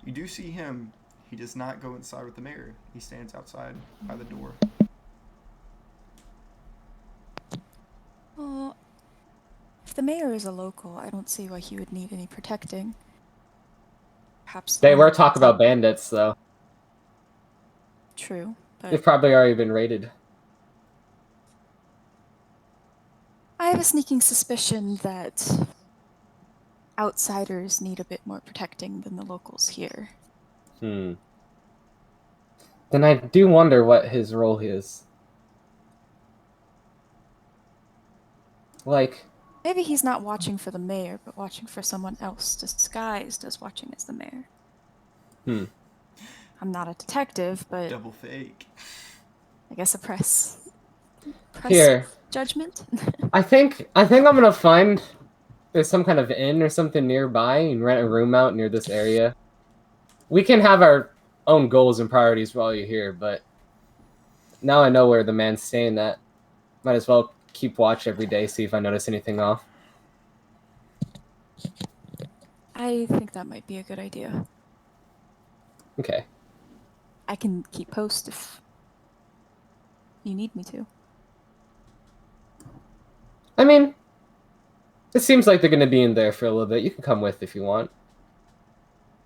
You do see him. He does not go inside with the mayor. He stands outside by the door. Well, if the mayor is a local, I don't see why he would need any protecting. Perhaps They were talking about bandits, though. True, but They've probably already been raided. I have a sneaking suspicion that outsiders need a bit more protecting than the locals here. Then I do wonder what his role is. Like, Maybe he's not watching for the mayor, but watching for someone else disguised as watching as the mayor. I'm not a detective, but Double fake. I guess a press Here. judgment. I think I'm gonna find there's some kind of inn or something nearby and rent a room out near this area. We can have our own goals and priorities while you're here, but now I know where the man's staying at. Might as well keep watch every day, see if I notice anything off. I think that might be a good idea. Okay. I can keep post if you need me to. I mean, it seems like they're gonna be in there for a little bit. You can come with if you want.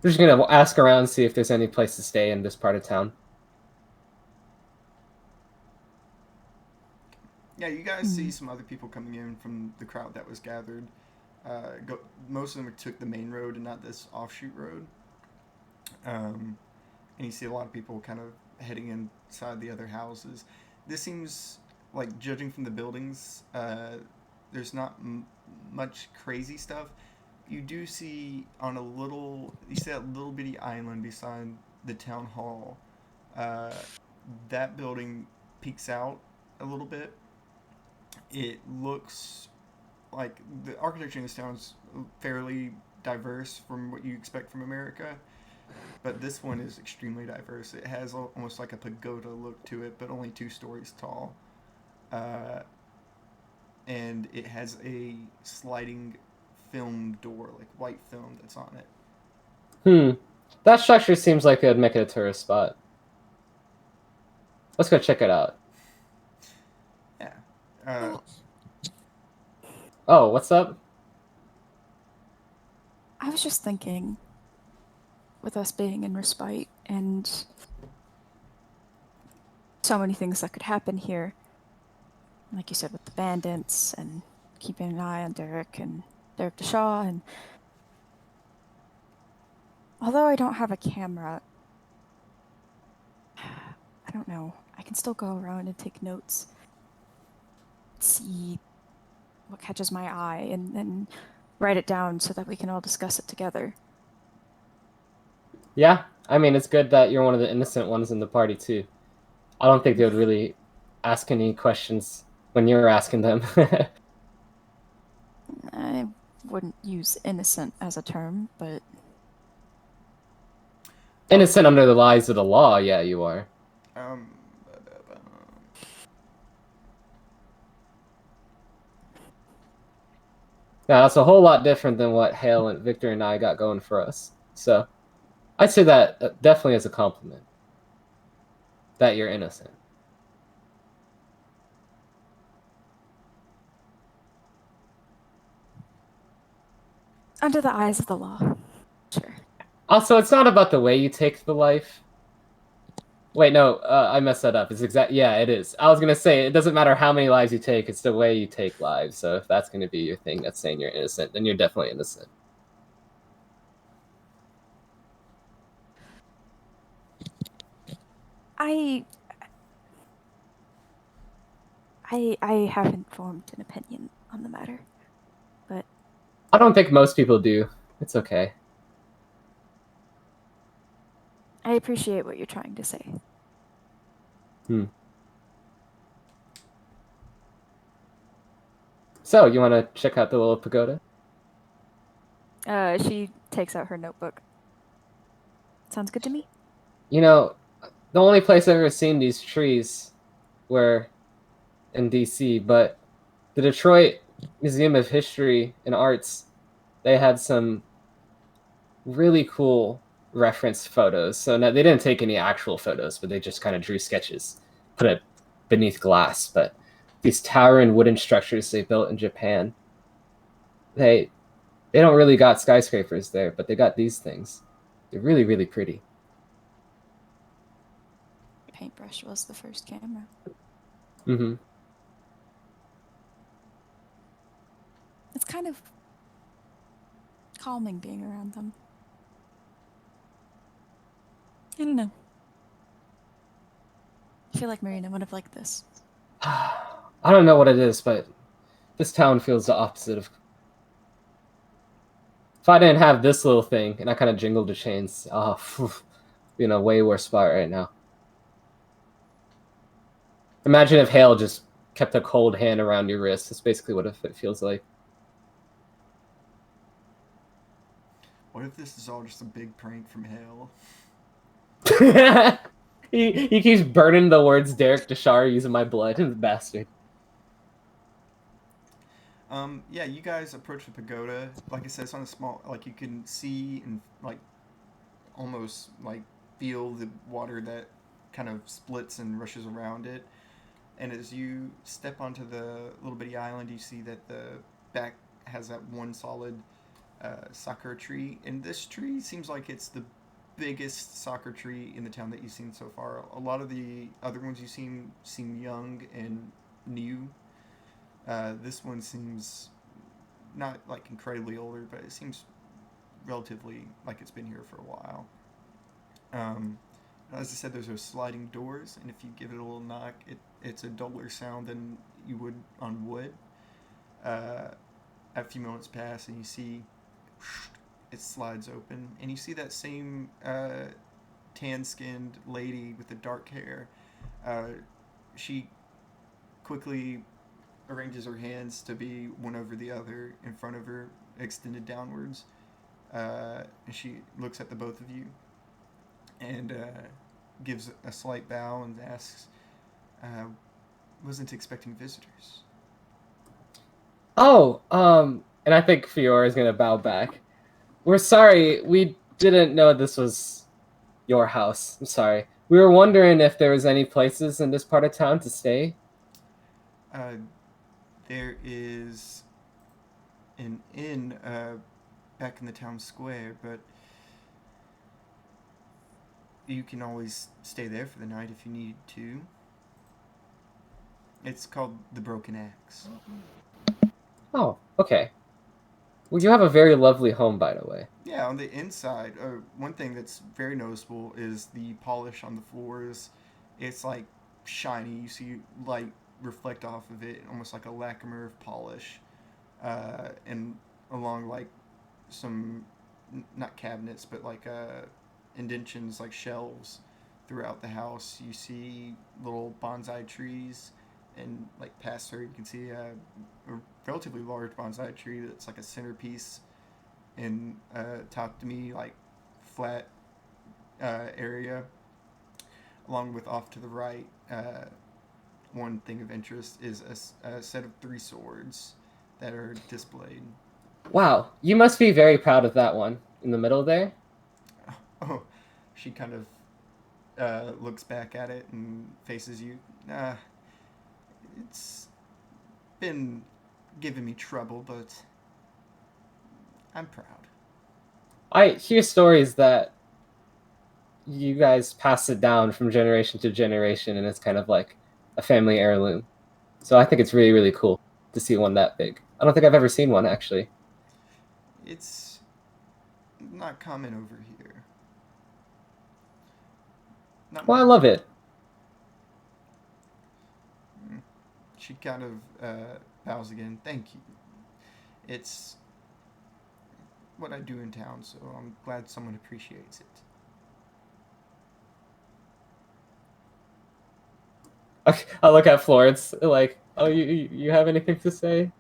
We're just gonna ask around, see if there's any place to stay in this part of town. Yeah, you guys see some other people coming in from the crowd that was gathered. Most of them took the main road and not this offshoot road. And you see a lot of people kind of heading inside the other houses. This seems like, judging from the buildings, there's not much crazy stuff. You do see on you see that little bitty island beside the town hall. That building peeks out a little bit. It looks like the architecture in this town is fairly diverse from what you expect from America, but this one is extremely diverse. It has almost like a pagoda look to it, but only 2 stories tall. And it has a sliding film door, like white film, that's on it. That structure seems like it'd make it a tourist spot. Let's go check it out. Yeah. Oh, what's up? I was just thinking, with us being in Respite and so many things that could happen here, like you said, with the bandits and keeping an eye on Derek DeShaw, and although I don't have a camera, I don't know, I can still go around and take notes, see what catches my eye, and then write it down so that we can all discuss it together. Yeah, I mean, it's good that you're one of the innocent ones in the party, too. I don't think they would really ask any questions when you're asking them. I wouldn't use innocent as a term, but... Innocent under the lies of the law, yeah, you are. Yeah, that's a whole lot different than what Hale and Victor and I got going for us. So, I'd say that definitely as a compliment. That you're innocent. Under the eyes of the law. Sure. Also, it's not about the way you take the life. Wait, no, I messed that up. Yeah, it is. I was gonna say, it doesn't matter how many lives you take, it's the way you take lives. So if that's gonna be your thing that's saying you're innocent, then you're definitely innocent. I haven't formed an opinion on the matter, but... I don't think most people do. It's okay. I appreciate what you're trying to say. So, you want to check out the little pagoda? She takes out her notebook. Sounds good to me. You know, the only place I've ever seen these trees were in DC, but the Detroit Museum of History and Arts, they had some really cool reference photos. So now, they didn't take any actual photos, but they just kind of drew sketches, put it beneath glass. But these towering wooden structures they built in Japan, they don't really got skyscrapers there, but they got these things. They're really, really pretty. Paintbrush was the first camera. Mm-hmm. It's kind of calming being around them. I don't know. I feel like Marina would have liked this. I don't know what it is, but this town feels the opposite of... If I didn't have this little thing, and I kind of jingled the chains, be in a way worse spot right now. Imagine if Hale just kept a cold hand around your wrist. That's basically what it feels like. What if this is all just a big prank from Hale? he keeps burning the words Derek Deshar using my blood, the bastard. Yeah, you guys approach the pagoda. Like I said, it's on a small, like you can see and like almost like feel the water that kind of splits and rushes around it. And as you step onto the little bitty island, you see that the back has that one solid sakura tree. And this tree seems like it's the biggest sakura tree in the town that you've seen so far. A lot of the other ones you've seen seem young and new. This one seems not like incredibly older, but it seems relatively like it's been here for a while. As I said, there's those sliding doors, and if you give it a little knock, it's a duller sound than you would on wood. A few moments pass, and you see it slides open, and you see that same tan-skinned lady with the dark hair. She quickly arranges her hands to be one over the other in front of her, extended downwards. And she looks at the both of you and gives a slight bow and asks, wasn't expecting visitors. Oh, and I think Fiora is gonna bow back. We're sorry, we didn't know this was your house. I'm sorry. We were wondering if there was any places in this part of town to stay. There is an inn back in the town square, but you can always stay there for the night if you need to. It's called the Broken Axe. Oh, okay. Well, you have a very lovely home, by the way. Yeah, on the inside, one thing that's very noticeable is the polish on the floors. It's like shiny. You see light reflect off of it, almost like a lacquer of polish. And along like some, not cabinets, but like indentions, like shelves throughout the house. You see little bonsai trees, and like past her, you can see a relatively large bonsai tree that's like a centerpiece in top to me, like flat area. Along with off to the right, one thing of interest is a set of 3 swords that are displayed. Wow, you must be very proud of that one in the middle there. Oh, she kind of looks back at it and faces you. It's been giving me trouble, but I'm proud. I hear stories that you guys pass it down from generation to generation, and it's kind of like a family heirloom. So I think it's really, really cool to see one that big. I don't think I've ever seen one, actually. It's not common over here. Well, I love it. She kind of bows again. Thank you. It's what I do in town, so I'm glad someone appreciates it. I look at Florence like, oh, you have anything to say?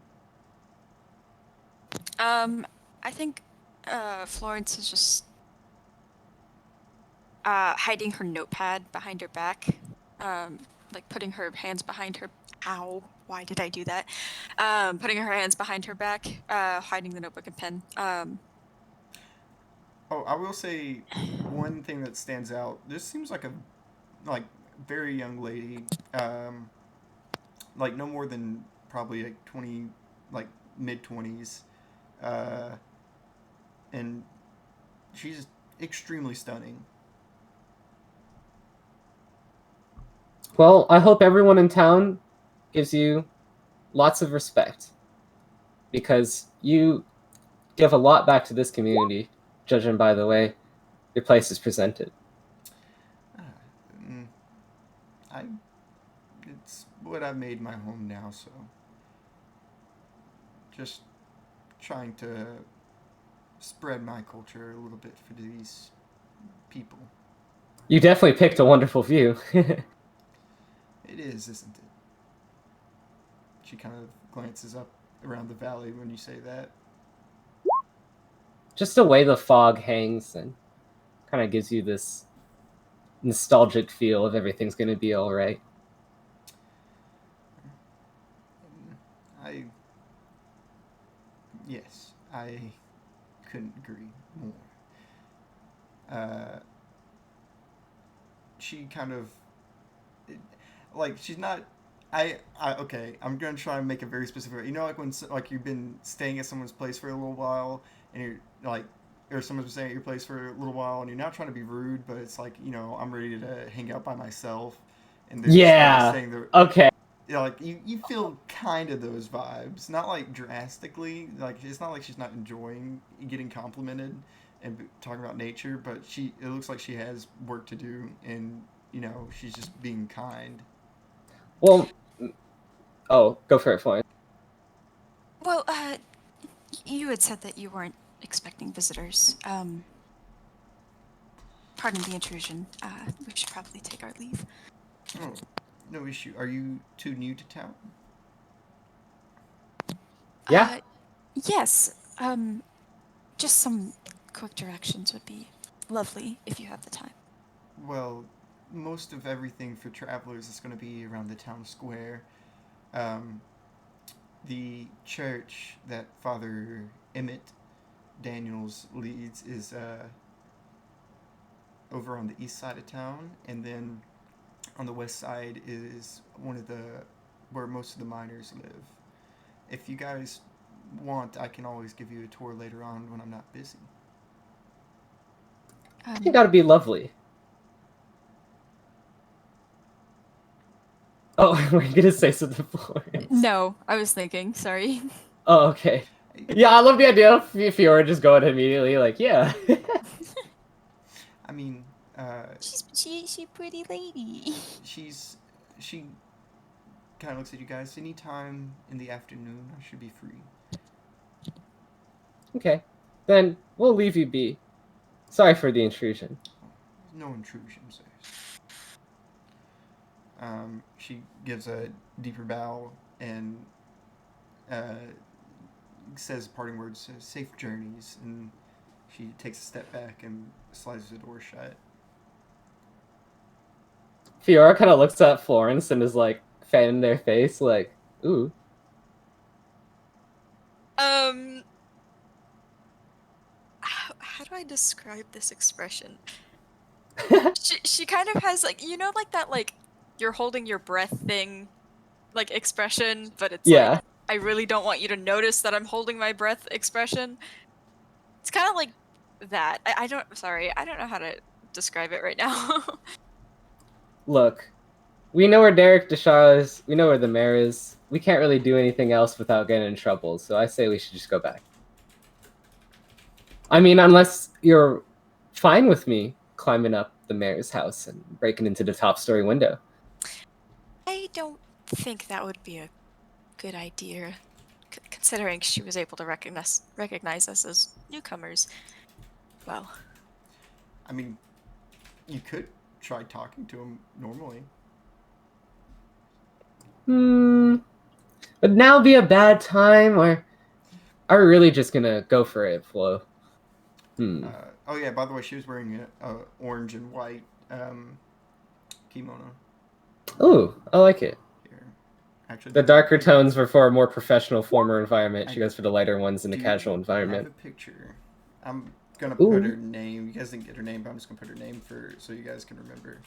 I think Florence is just hiding her notepad behind her back, like putting her hands behind her. Ow! Why did I do that? Putting her hands behind her back, hiding the notebook and pen. Oh, I will say one thing that stands out. This seems like a very young lady, like no more than probably like 20, like mid-20s, and she's extremely stunning. Well, I hope everyone in town gives you lots of respect, because you give a lot back to this community, judging by the way your place is presented. It's what I've made my home now, so just trying to spread my culture a little bit for these people. You definitely picked a wonderful view. It is, isn't it? She kind of glances up around the valley when you say that. Just the way the fog hangs and kind of gives you this nostalgic feel of everything's going to be all right. Yes, I couldn't agree more. She kind of, like, she's not. Okay. I'm gonna try and make it very specific. You know, like when like you've been staying at someone's place for a little while, and you're like, or someone's been staying at your place for a little while, and you're not trying to be rude, but it's like, you know, I'm ready to hang out by myself, and they're Yeah. saying they're, Okay. you know, like you feel kind of those vibes, not like drastically. Like it's not like she's not enjoying getting complimented and talking about nature, but it looks like she has work to do, and you know she's just being kind. Well, oh, go for it, Florence. Well, you had said that you weren't expecting visitors. Pardon the intrusion. We should probably take our leave. Oh, no issue. Are you too new to town? Yeah. Yes. Just some quick directions would be lovely if you have the time. Well, most of everything for travelers is going to be around the town square. The church that Father Emmett Daniels leads is over on the east side of town, and then on the west side is where most of the miners live. If you guys want, I can always give you a tour later on when I'm not busy. I think that'd be lovely. Oh, were you gonna say something, Florence? No, I was thinking. Sorry. Oh, okay. Yeah, I love the idea of Fiora just going immediately, like, yeah. I mean, She's pretty lady. she kind of looks at you guys. Anytime in the afternoon, I should be free. Okay, then we'll leave you be. Sorry for the intrusion. No intrusion, sir. She gives a deeper bow and says parting words, safe journeys, and she takes a step back and slides the door shut. Fiora kind of looks at Florence and is like fanning their face, like, ooh. How do I describe this expression? she kind of has like, you know, like that, like you're holding your breath thing, like expression, but it's like, I really don't want you to notice that I'm holding my breath expression. It's kind of like that. I don't know how to describe it right now. Look, we know where Derek Deshaw is. We know where the mayor is. We can't really do anything else without getting in trouble, so I say we should just go back. I mean, unless you're fine with me climbing up the mayor's house and breaking into the top story window. I don't think that would be a good idea, considering she was able to recognize us as newcomers. Well, I mean, you could try talking to him normally. Would now be a bad time, or are we really just gonna go for it, Flo? Oh yeah, by the way, she was wearing a orange and white kimono. Ooh, I like it. Here. Actually, The darker tones were for a more professional, former environment. She goes for the lighter ones in the casual environment. I have a picture. I'm gonna put her name. You guys didn't get her name, but I'm just gonna put her name so you guys can remember.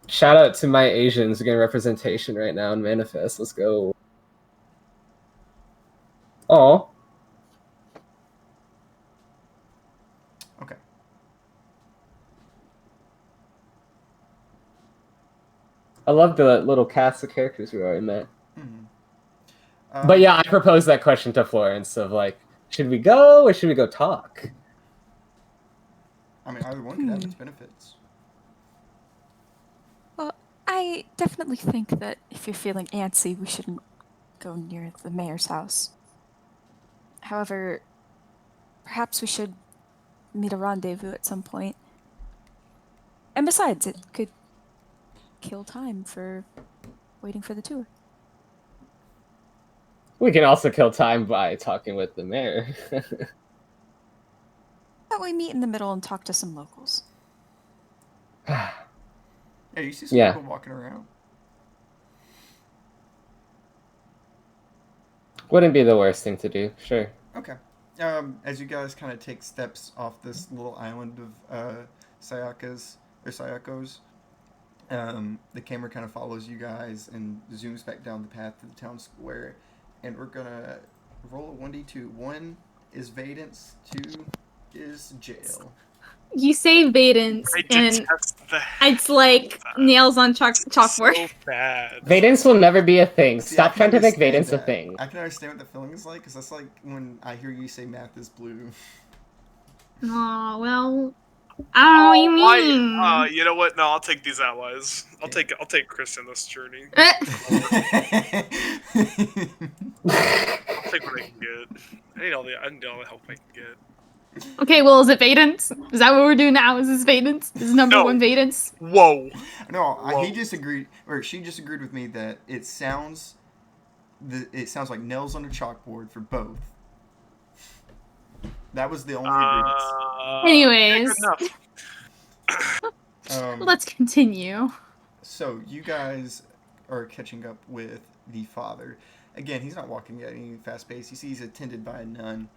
Shout out to my Asians who get representation right now in Manifest. Let's go. Aw. Okay. I love the little cast of characters we already met. Mm-hmm. But yeah, I proposed that question to Florence of like, should we go or should we go talk? I mean, either one could have its benefits. well, I definitely think that if you're feeling antsy, we shouldn't go near the mayor's house. However, perhaps we should meet a rendezvous at some point. And besides, it could kill time for waiting for the tour. We can also kill time by talking with the mayor. That we meet in the middle and talk to some locals. Yeah, you see some Yeah. people walking around. Wouldn't be the worst thing to do, sure. Okay. As you guys kind of take steps off this little island of Sayakos, the camera kind of follows you guys and zooms back down the path to the town square, and we're gonna roll a 1d2. 1 is Vadance, 2 is jail. You say Vadance, I and detest the it's like nails on chalkboard. so bad. Vadance will never be a thing. See, I Stop can trying to make understand Vadance a that. thing. I can understand what the feeling is like, because that's like when I hear you say math is blue. Oh, well, I don't know what you mean. You know what? No, I'll take these allies. I'll take Chris in this journey. Eh, I'll take what I can get. I need all the help I can get. okay, well, is it Vadance? Is that what we're doing now? Is this Vadance? Is number No. one Vadance? Whoa. No, Whoa. he just agreed, or she just agreed with me that it sounds like nails on a chalkboard for both. That was the only agreement. Anyways. Good enough. Let's continue. So you guys are catching up with the father. Again, he's not walking at any fast pace. You see he's attended by a nun.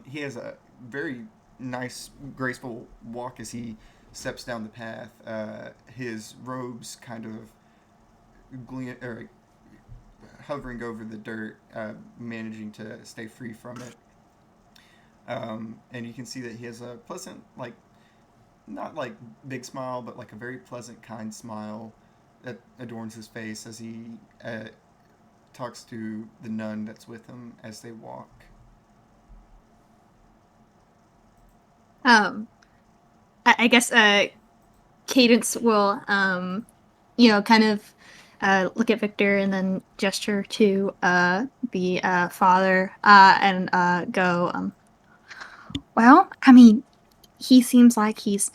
He has a very nice, graceful walk as he steps down the path. His robes kind of hovering over the dirt, managing to stay free from it. And you can see that he has a pleasant, like, not like big smile, but like a very pleasant, kind smile that adorns his face as he talks to the nun that's with him as they walk. I guess Cadence will kind of look at Victor and then gesture to the father and go, well, I mean, he seems like he's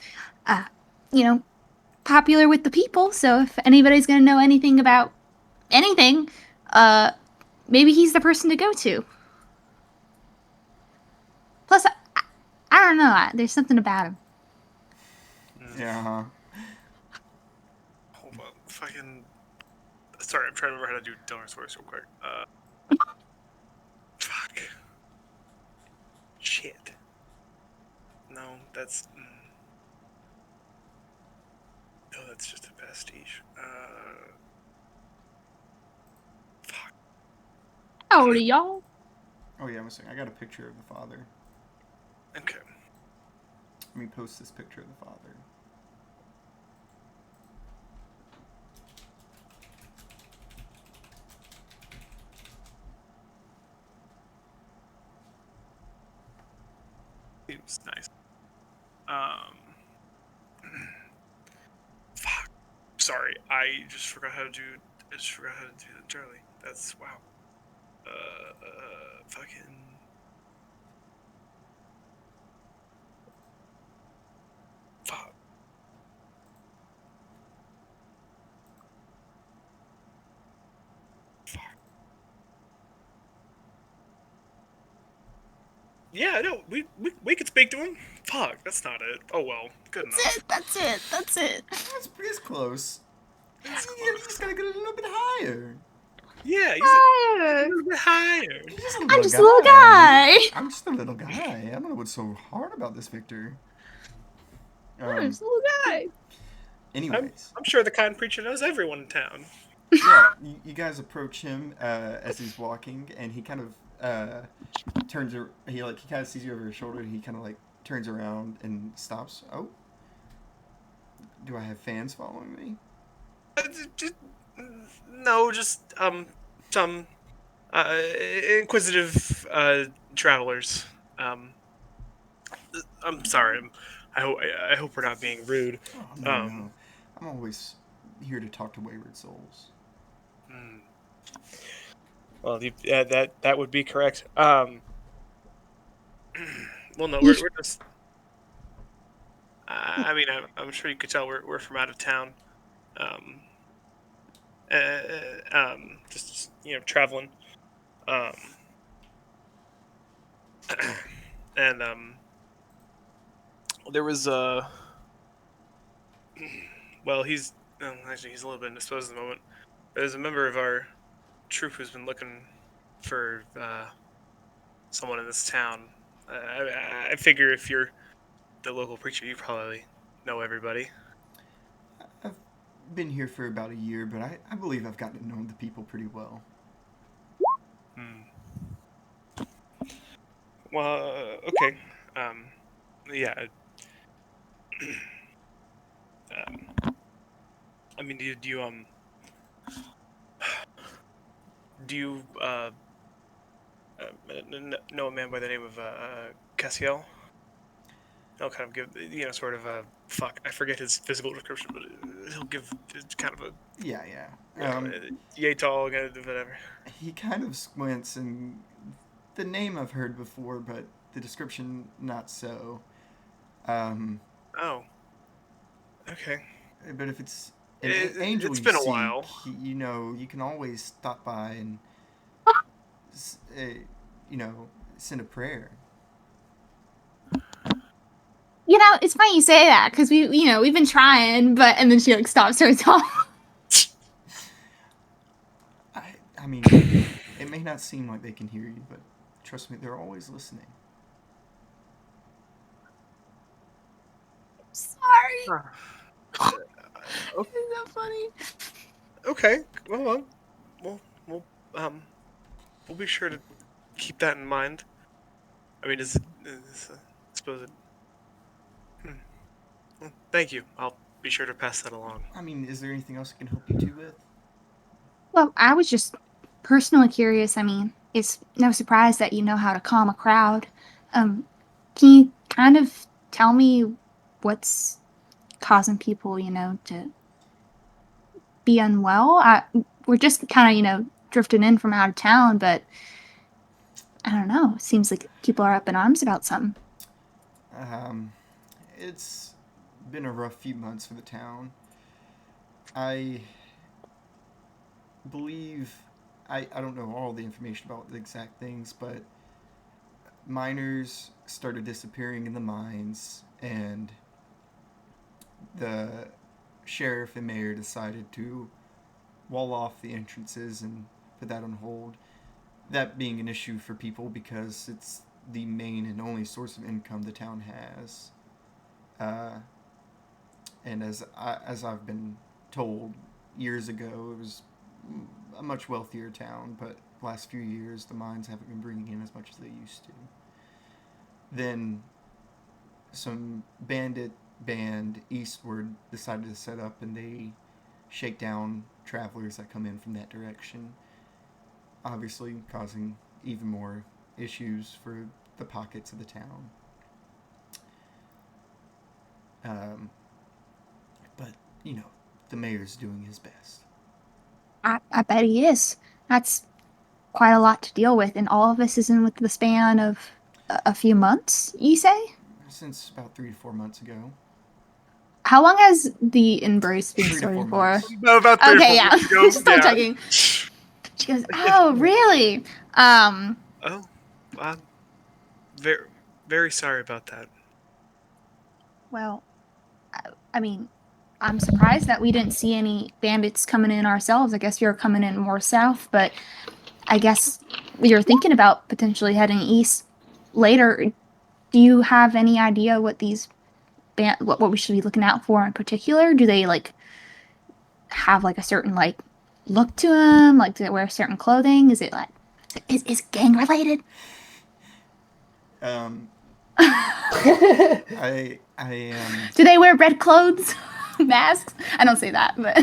popular with the people, so if anybody's gonna know anything about anything, maybe he's the person to go to. Plus, I don't know, there's something about him. Yeah. Hold on. Fucking. Sorry, I'm trying to remember how to do Dylan's voice real quick. Fuck. Shit. No, that's. No, that's just a pastiche. Fuck. How old are y'all? Oh yeah, I'm saying I got a picture of the father. Okay. Let me post this picture of the father. Seems nice. Fuck. Sorry, I just forgot how to do. I just forgot how to do the Charlie. That's wow. Fucking. Fuck. Fuck. Yeah, no, we could speak to him. Fuck, that's not it. Oh well, good enough. That's it. It's close. You just gotta get a little bit higher. Yeah, he's Higher. a little bit higher. You're just I'm just a little guy. I'm just a little guy. I don't know what's so hard about this, Victor. I'm just a little guy. Anyways, I'm sure the kind preacher knows everyone in town. yeah, you guys approach him as he's walking, and he kind of turns. He kind of sees you over his shoulder, and he kind of like turns around and stops. Oh, do I have fans following me? No, just some inquisitive travelers. I'm sorry. I hope we're not being rude. Oh, no. I'm always here to talk to wayward souls. Well, that would be correct. Well, no, we're just. I mean, I'm sure you could tell we're from out of town. Um, just traveling. Um, and there was well, actually he's a little bit indisposed at the moment. There's a member of our troop who's been looking for someone in this town. I figure if you're the local preacher, you probably know everybody. I've been here for about a year, but I believe I've gotten to know the people pretty well. Well, okay. Yeah. I mean, do you know a man by the name of Cassiel? He'll kind of give sort of a fuck. I forget his physical description, but he'll give kind of a Yeah. yay tall, kind of whatever. He kind of squints, and the name I've heard before, but the description not so. Oh. Okay. But if it's an angel, it's you been a seek, while. you can always stop by and, send a prayer. It's funny you say that because we've been trying, and then she like stops herself. I mean, it may not seem like they can hear you, but trust me, they're always listening. Sorry. Okay. Isn't that funny? Okay. Well, we'll be sure to keep that in mind. I mean, I suppose it. Well, thank you. I'll be sure to pass that along. I mean, is there anything else I can help you two with? Well, I was just personally curious. I mean, it's no surprise that you know how to calm a crowd. Can you kind of tell me what's causing people, to be unwell? We're just kind of, drifting in from out of town, but I don't know. It seems like people are up in arms about something. It's been a rough few months for the town. I believe I don't know all the information about the exact things, but miners started disappearing in the mines, and the sheriff and mayor decided to wall off the entrances and put that on hold. That being an issue for people because it's the main and only source of income the town has. And as I've been told years ago, it was a much wealthier town, but the last few years the mines haven't been bringing in as much as they used to. Then some bandit band eastward decided to set up, and they shake down travelers that come in from that direction, obviously causing even more issues for the pockets of the town. But, the mayor's doing his best. I bet he is. That's quite a lot to deal with, and all of this is in with the span of a few months, you say? Since about 3 to 4 months ago. How long has the embrace been 3 to 4 started for? months. No, about 3 or 4 Okay, yeah. months ago. Just stop checking. She goes, oh, really? Oh, I'm very, very sorry about that. Well, I mean, I'm surprised that we didn't see any bandits coming in ourselves. I guess you're coming in more south, but I guess you're thinking about potentially heading east later. Do you have any idea what these what we should be looking out for in particular? Do they have a certain look to them? Do they wear certain clothing? Is it is gang related? I Do they wear red clothes, masks? I don't say that, but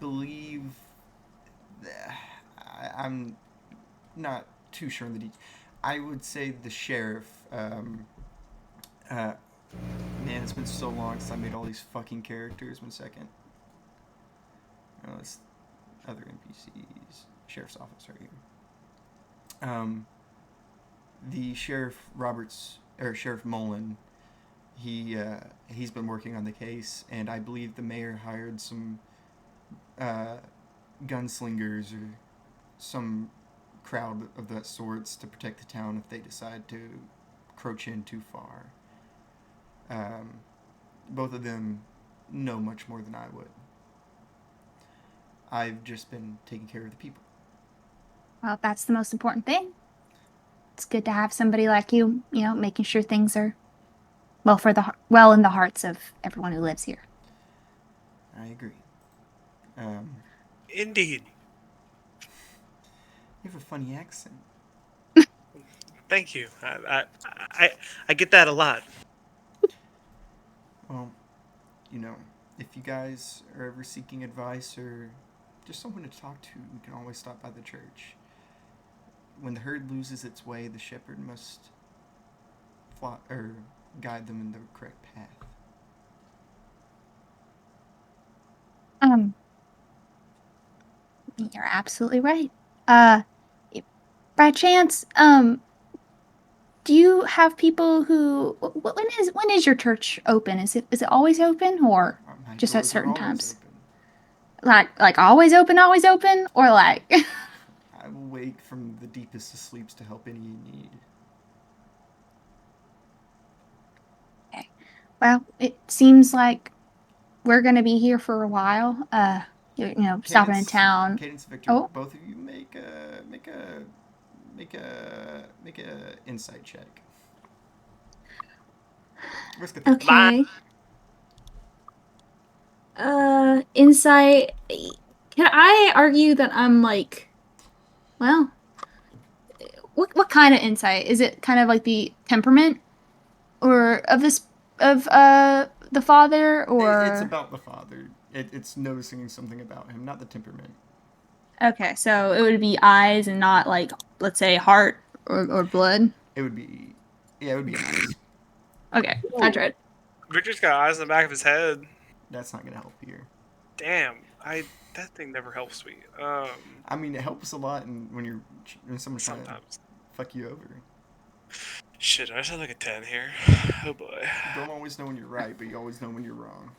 believe I'm not too sure on the details. I would say the sheriff. Man, it's been so long since I made all these fucking characters. 1 second. Oh, it's other NPCs. Sheriff's office right here. the Sheriff Sheriff Mullen, he's been working on the case, and I believe the mayor hired some gunslingers or some crowd of that sorts to protect the town if they decide to encroach in too far. Both of them know much more than I would. I've just been taking care of the people. Well, that's the most important thing. It's good to have somebody like you, making sure things are well in the hearts of everyone who lives here. I agree. Indeed. You have a funny accent. Thank you. I get that a lot. Well, if you guys are ever seeking advice or just someone to talk to, you can always stop by the church. When the herd loses its way, the shepherd must guide them in the correct path. You're absolutely right. By chance, do you have people who? When is your church open? Is it always open, or just at certain times? Open. Like always open, or like? I will wake from the deepest of sleeps to help any you need. Okay. Well, it seems like we're gonna be here for a while. Stopping in town. Cadence, Victor, both of you make a insight check. Risk of 50. Okay. Insight. Can I argue that I'm like, well, What kind of insight? Is it kind of like the temperament, or of the father, or? It's about the father. It's noticing something about him, not the temperament. Okay, so it would be eyes and not like, let's say, heart or blood. It would be eyes. Okay, I tried. Victor's got eyes in the back of his head. That's not gonna help here. Damn, that thing never helps me. I mean, it helps a lot when someone's trying to fuck you over. Shit, I sound like a 10 here. Oh boy. You don't always know when you're right, but you always know when you're wrong.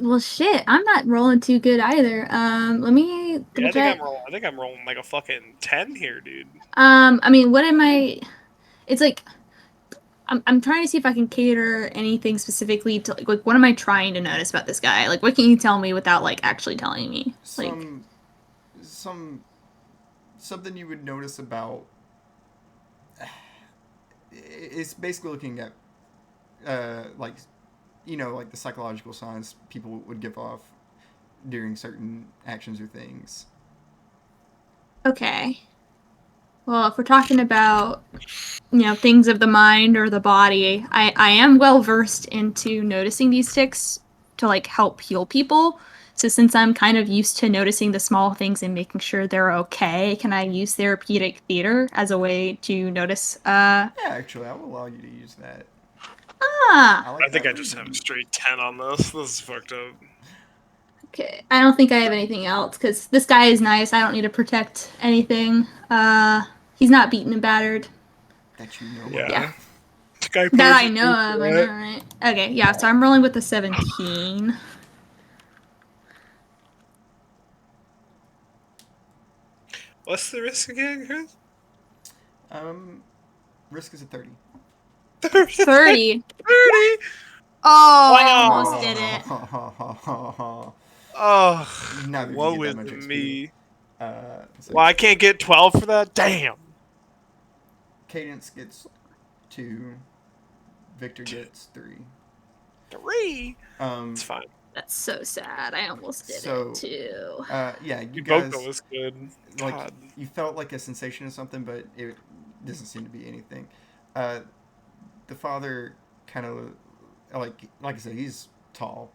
Well, shit, I'm not rolling too good either. Let me double check. I think I'm rolling like a fucking 10 here, dude. I mean, what am I? It's like I'm trying to see if I can cater anything specifically to like what am I trying to notice about this guy? Like, what can you tell me without like actually telling me? Something you would notice about. It's basically looking at, like the psychological signs people would give off during certain actions or things. Okay. Well, if we're talking about, things of the mind or the body, I am well versed into noticing these tics to like help heal people. So since I'm kind of used to noticing the small things and making sure they're okay, can I use therapeutic theater as a way to notice? Yeah, actually, I will allow you to use that. I think I just have a straight 10 on this. This is fucked up. Okay, I don't think I have anything else because this guy is nice. I don't need to protect anything. He's not beaten and battered. That you know. Yeah. That I know of. I know, right? Okay, yeah. So I'm rolling with a 17. What's the risk again, Chris? Risk is a 30. 30. 30. Oh, wow. I almost did it. Oh, woe is me. Well, I can't get 12 for that? Damn. Cadence gets 2. Victor gets 3. 3? It's fine. That's so sad. I almost did it too. Yeah, you guys. Both was good. Like God. you felt like a sensation or something, but it doesn't seem to be anything. The father kind of like I said, he's tall.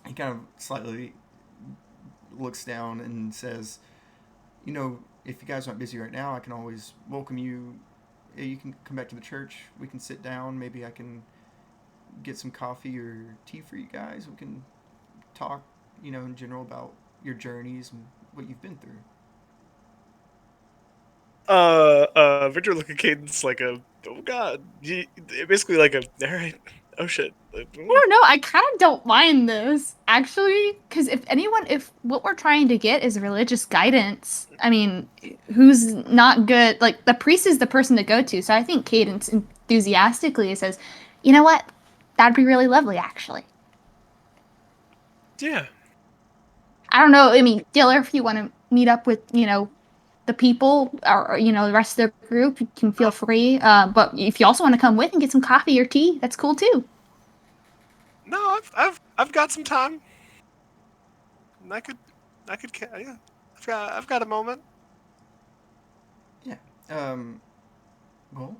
He kind of slightly looks down and says, if you guys aren't busy right now, I can always welcome you. You can come back to the church. We can sit down. Maybe I can get some coffee or tea for you guys. We can talk, in general about your journeys and what you've been through. Victor look at Cadence like a, oh god, basically like a, all right, oh shit. I don't know. I kind of don't mind this, actually, because if what we're trying to get is religious guidance, I mean, who's not good? Like, the priest is the person to go to, so I think Cadence enthusiastically says, you know what? That'd be really lovely, actually. Yeah. I don't know. I mean, Diller, if you want to meet up with, the people or, the rest of the group, you can feel free. But if you also want to come with and get some coffee or tea, that's cool, too. No, I've got some time. I could, yeah. I've got a moment. Yeah. Well,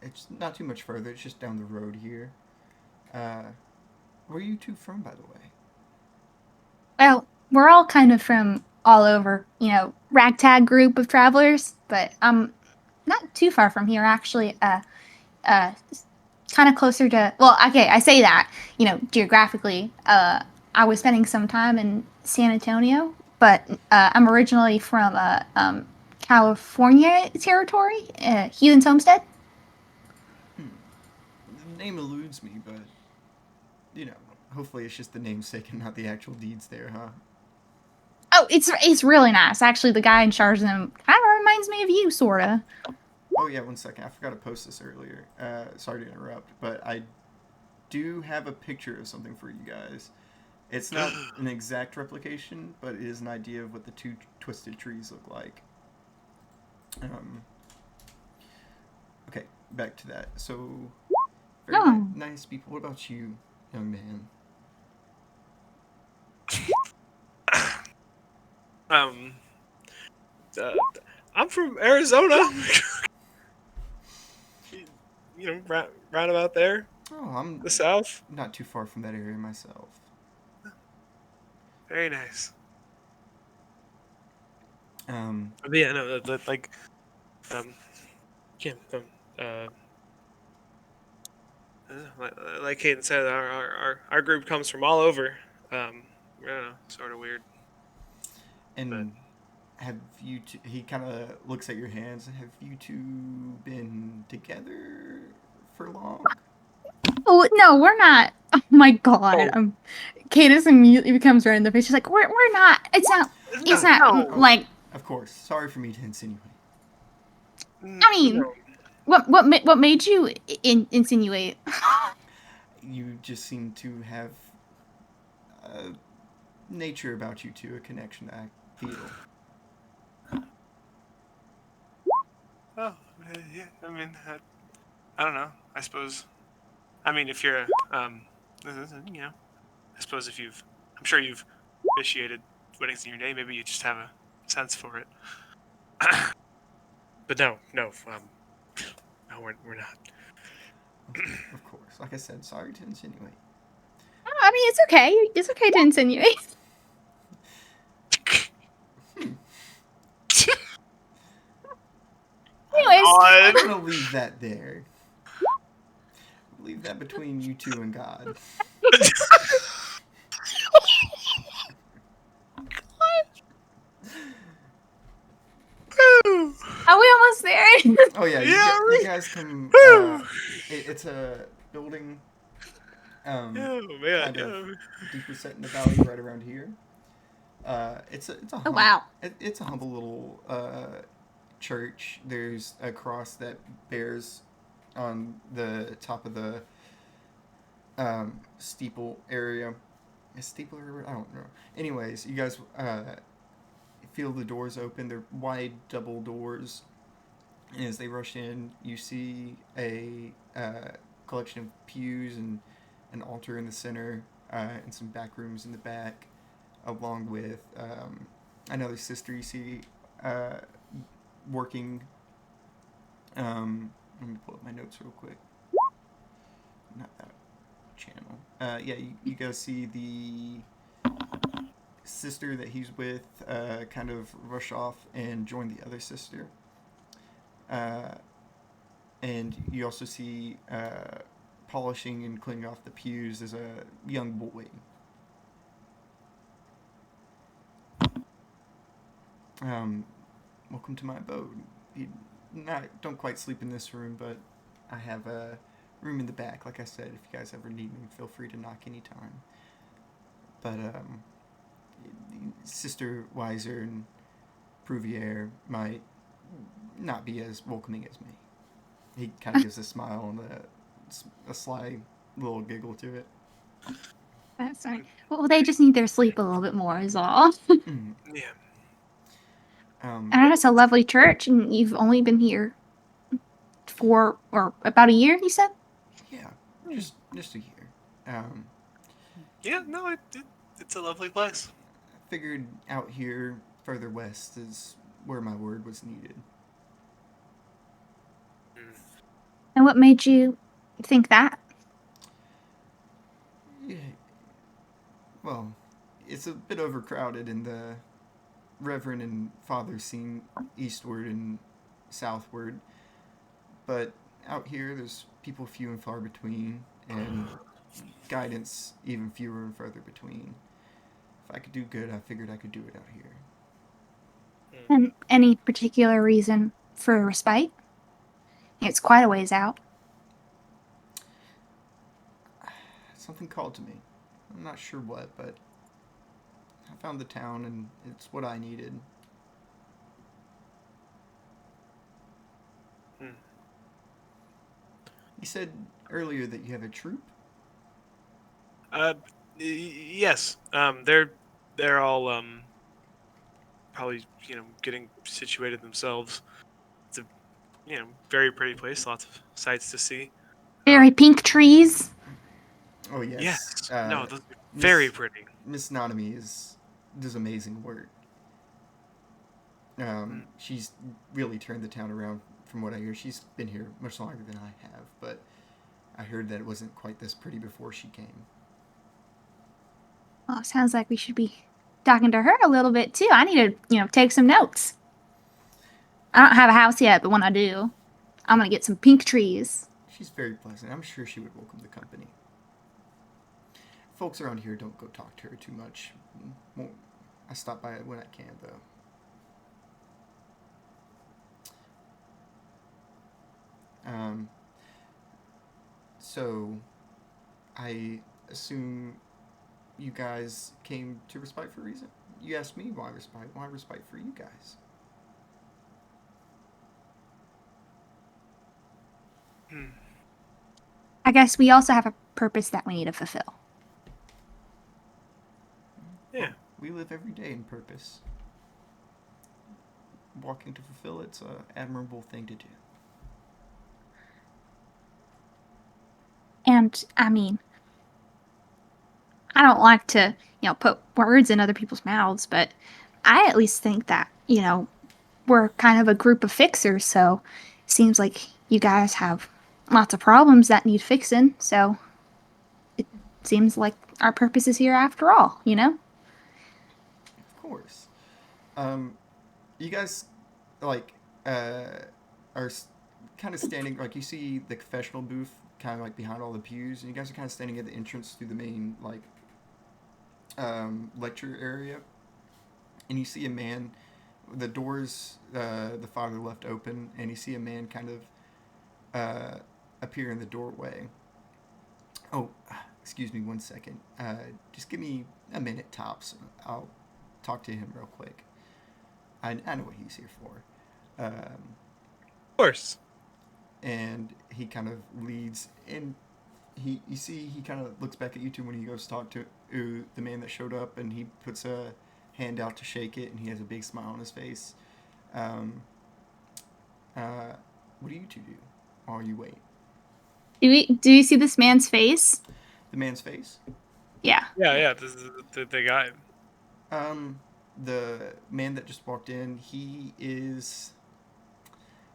it's not too much further. It's just down the road here. Where are you two from, by the way? Well, we're all kind of from all over, ragtag group of travelers, but not too far from here, actually. Kind of closer to, well, okay, I say that, geographically. I was spending some time in San Antonio, but I'm originally from California territory, Heathen's Homestead. The name eludes me, but, hopefully it's just the namesake and not the actual deeds there, huh? Oh, it's really nice. Actually, the guy in charge of them kind of reminds me of you, sorta. Oh yeah, 1 second. I forgot to post this earlier. Sorry to interrupt, but I do have a picture of something for you guys. It's not an exact replication, but it is an idea of what the two twisted trees look like. Okay, back to that. So, very nice people. What about you, young man? I'm from Arizona. Round about there. Oh, I'm the south. Not too far from that area myself. Very nice. But yeah, no, like, like Hayden said, our group comes from all over. I don't know, sort of weird. And have you two, he kind of looks at your hands, have you two been together for long? Oh, no, we're not. Oh my god. Cadence immediately becomes red in the face. She's like, we're not. It's not like. Of course. Sorry for me to insinuate. I mean, what made you insinuate? You just seem to have a nature about you two, a connection I feel. Oh, yeah. I mean, I don't know. I suppose. I mean, if you're I suppose I'm sure you've officiated weddings in your day. Maybe you just have a sense for it. But no, we're not. Of course. Like I said, sorry to insinuate. I mean, it's okay. It's okay to insinuate. Anyways, I'm gonna leave that there. Leave that between you two and God. Are we almost there? Oh yeah, you guys come. It's a building. Kind of deeper set in the valley, right around here. It's a wow. It's a humble little church. There's a cross that bears on the top of the steeple area. Is steeple area? I don't know. Anyways, you guys feel the doors open. They're wide double doors. And as they rush in, you see a collection of pews and an altar in the center, and some back rooms in the back, along with another sister you see working. Let me pull up my notes real quick. Not that channel. Yeah, you guys see the sister that he's with kind of rush off and join the other sister. And you also see polishing and cleaning off the pews as a young boy. Welcome to my abode. don't quite sleep in this room, but I have a room in the back. Like I said, if you guys ever need me, feel free to knock anytime. But Sister Weiser and Prouvier might not be as welcoming as me. He kind of gives a smile and a sly little giggle to it. That's right. Well, they just need their sleep a little bit more, is all. Yeah. And it's a lovely church, and you've only been here for about a year, you said? Yeah, just a year. Yeah, no, it's a lovely place. I figured out here, further west, is where my word was needed. And what made you think that? Yeah. Well, it's a bit overcrowded, and the Reverend and Father seem eastward and southward. But out here, there's people few and far between, and guidance even fewer and further between. If I could do good, I figured I could do it out here. And any particular reason for a respite? It's quite a ways out. Something called to me. I'm not sure what, but I found the town, and it's what I needed. You said earlier that you have a troop? Yes. They're all probably getting situated themselves. It's a very pretty place. Lots of sights to see. Very pink trees. Oh yes. Yes. No, those are very pretty. Miss Nanami does amazing work. She's really turned the town around. From what I hear, she's been here much longer than I have, but I heard that it wasn't quite this pretty before she came. Well, sounds like we should be talking to her a little bit too. I need to, take some notes. I don't have a house yet, but when I do, I'm gonna get some pink trees. She's very pleasant. I'm sure she would welcome the company. Folks around here don't go talk to her too much. I stop by when I can, though. So, I assume you guys came to respite for a reason? You asked me why respite. Why respite for you guys? I guess we also have a purpose that we need to fulfill. Yeah. We live every day in purpose. Walking to fulfill it's an admirable thing to do. And I mean, I don't like to, put words in other people's mouths, but I at least think that, we're kind of a group of fixers, so it seems like you guys have lots of problems that need fixing, so it seems like our purpose is here after all, Of course. You guys, are kind of standing, you see the confessional booth kind of behind all the pews, and you guys are kind of standing at the entrance through the main lecture area, and you see a man. The doors the father left open, and you see a man kind of appear in the doorway. Oh, excuse me 1 second. Just give me a minute tops. I'll talk to him real quick. I know what he's here for. Of course. And he kind of leads, and he kind of looks back at you two when he goes to talk to the man that showed up, and he puts a hand out to shake it, and he has a big smile on his face. What do you two do while you wait? Do you see this man's face? The man's face? Yeah. Yeah. This is the guy. The man that just walked in, he is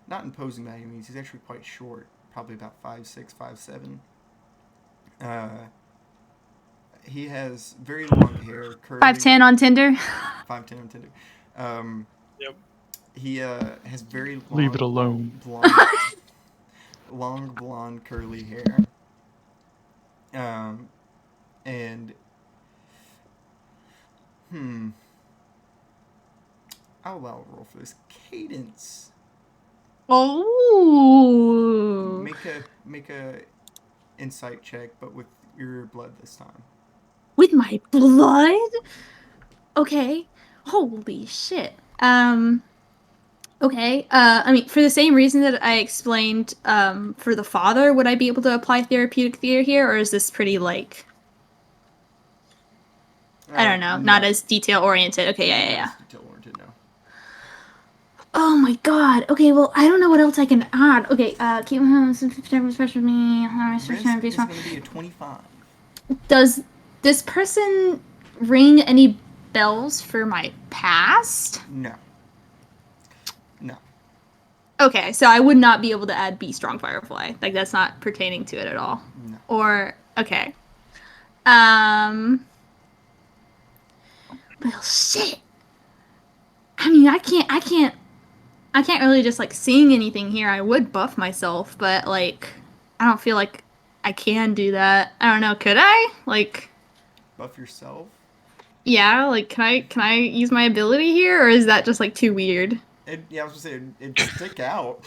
not imposing by any means. He's actually quite short, probably about 5'6", 5'7". He has very long hair, curly. 5'10" on Tinder. 5'10" on Tinder. Yep. He has very long, Leave it alone. long blonde curly hair. And I'll allow a roll for this. Cadence. Oh. Make a insight check, but with your blood this time. With my blood? Okay. Holy shit. Okay. I mean, for the same reason that I explained for the father, would I be able to apply therapeutic theater here, or is this pretty like I don't know, not as detail oriented? Okay, yeah. Detail oriented, no. Oh my god. Okay, well, I don't know what else I can add. Okay, keep my special with me. Risk is going to be a 25. Does this person ring any bells for my past? No. No. Okay, so I would not be able to add Be Strong Firefly. Like, that's not pertaining to it at all. No. Or, okay. Well, shit. I mean, I can't really just, like, sing anything here. I would buff myself, but, like, I don't feel like I can do that. I don't know, could I? Like... Buff yourself? Yeah, like, can I use my ability here, or is that just, like, too weird? Yeah, I was gonna say, it'd stick out.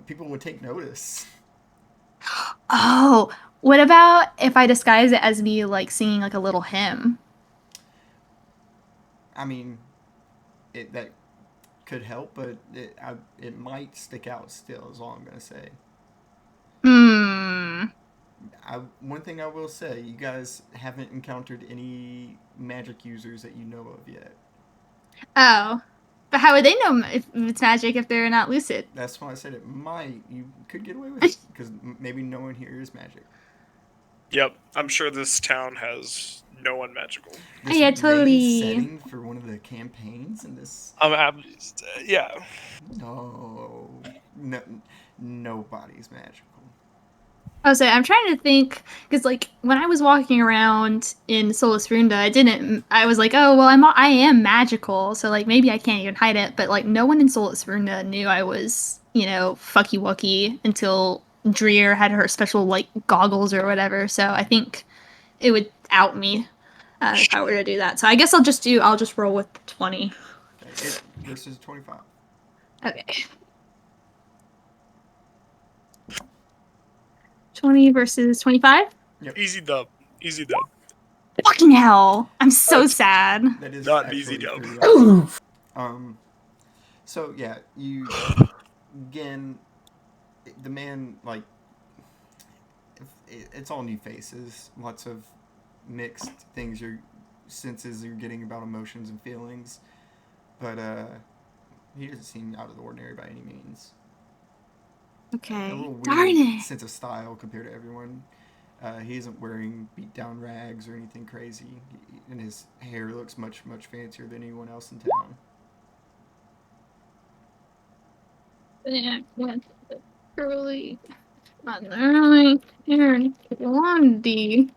People would take notice. Oh, what about if I disguise it as me, like, singing, like, a little hymn? I mean, that could help, but it might stick out still, is all I'm gonna say. One thing I will say, you guys haven't encountered any magic users that you know of yet. Oh. But how would they know if it's magic if they're not lucid? That's why I said you could get away with it, because maybe no one here is magic. Yep, I'm sure this town has no one magical. This yeah, totally. setting for one of the campaigns in this. Yeah. No, nobody's magical. Oh, so I'm trying to think, because, like, when I was walking around in Solus Runda, I was like, oh, well, I am magical, so, like, maybe I can't even hide it, but, like, no one in Solus Runda knew I was, you know, fucky wucky until Dreer had her special, like, goggles or whatever, so I think it would out me if I were to do that. So I guess I'll just roll with 20. Okay, versus 25. Okay. 20 versus 25? Yep. Easy dub. Fucking hell. I'm so sad. That is not an easy dub. So, yeah, you... Again, the man, like... It's all new faces. Lots of mixed things your senses are getting about emotions and feelings. But, he doesn't seem out of the ordinary by any means. Okay. A little Darn weird it. sense of style compared to everyone. He isn't wearing beat-down rags or anything crazy, and his hair looks much, much fancier than anyone else in town. Yeah, early Aaron Blondie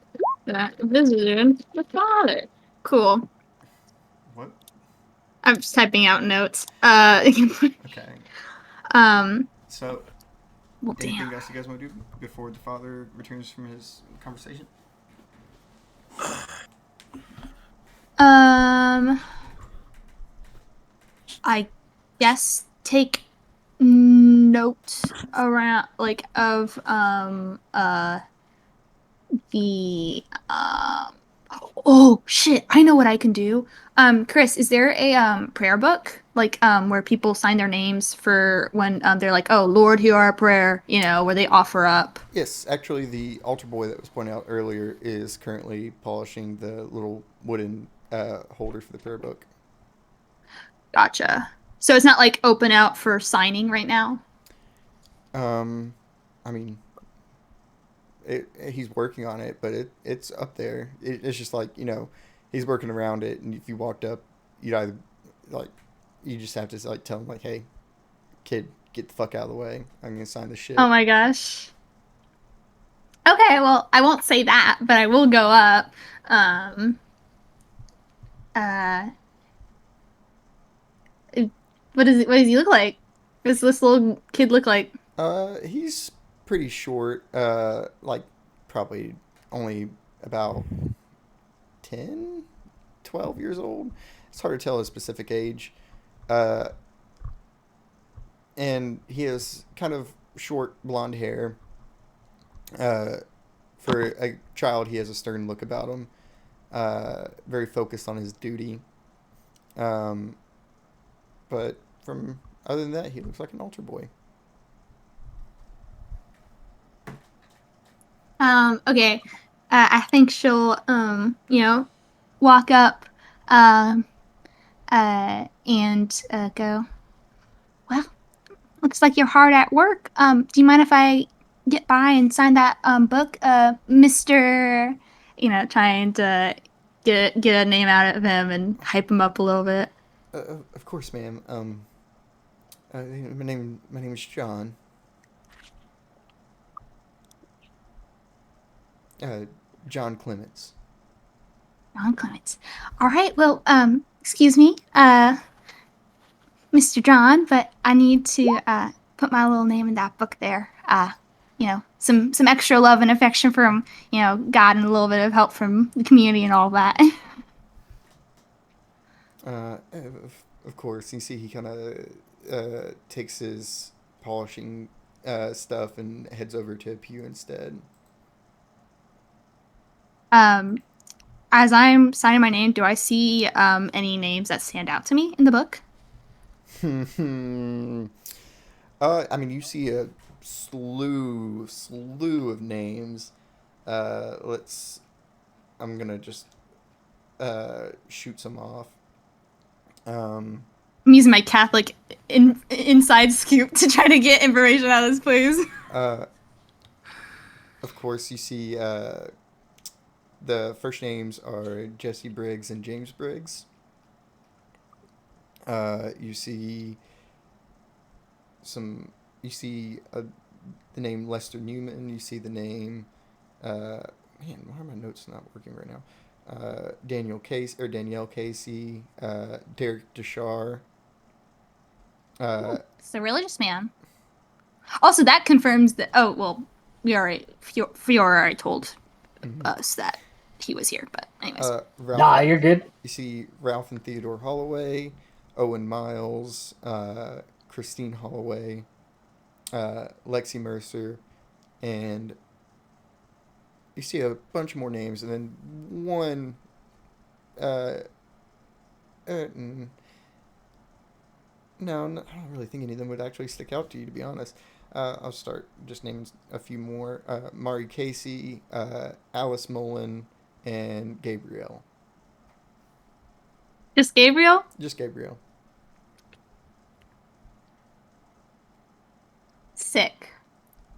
that visited the father. Cool. What? I'm just typing out notes. Okay. So, well, anything damn. else you guys want to do before the father returns from his conversation? I guess take note around, like, of the oh shit, I know what I can do. Chris, is there a prayer book, like, where people sign their names for when they're like, oh Lord, hear our prayer, you know, where they offer up? Yes, actually, the altar boy that was pointed out earlier is currently polishing the little wooden holder for the prayer book. Gotcha. So it's not like open out for signing right now? I mean, he's working on it, but it's up there. It's just like, you know, he's working around it, and if you walked up, you'd either, like, you just have to, like, tell him, like, hey, kid, get the fuck out of the way. I'm going to sign this shit. Oh my gosh. Okay, well, I won't say that, but I will go up. What does he look like? What does this little kid look like? He's pretty short, like, probably only about 10, 12 years old. It's hard to tell his specific age. and he has kind of short blonde hair. For a child, he has a stern look about him. Very focused on his duty. But from other than that, he looks like an altar boy. Okay. I think she'll, walk up, and go, well, looks like you're hard at work. Do you mind if I get by and sign that, book? Mr. Trying to get a name out of him and hype him up a little bit. Of course, ma'am. My name is John. John Clements. John Clements. All right. Well, excuse me, Mr. John, but I need to put my little name in that book there. Some extra love and affection from God and a little bit of help from the community and all that. Of course, you see he kind of takes his polishing stuff and heads over to Pew instead. As I'm signing my name, do I see any names that stand out to me in the book? I mean, you see a slew of names. I'm gonna just shoot some off. I'm using my Catholic inside scoop to try to get information out of this place. Of course, you see the first names are Jesse Briggs and James Briggs. You see the name Lester Newman. You see the name, man, why are my notes not working right now? Danielle Casey, Derek Deshar. It's a religious man. Also, that confirms that. Oh well, Fiora already told us that he was here. But anyways, You're good. You see Ralph and Theodore Holloway, Owen Miles, Christine Holloway, Lexi Mercer, and you see a bunch more names, and then one. No, I don't really think any of them would actually stick out to you, to be honest. I'll start just naming a few more. Mari Casey, Alice Mullen, and Gabrielle. just Gabriel? Just Gabrielle. Sick.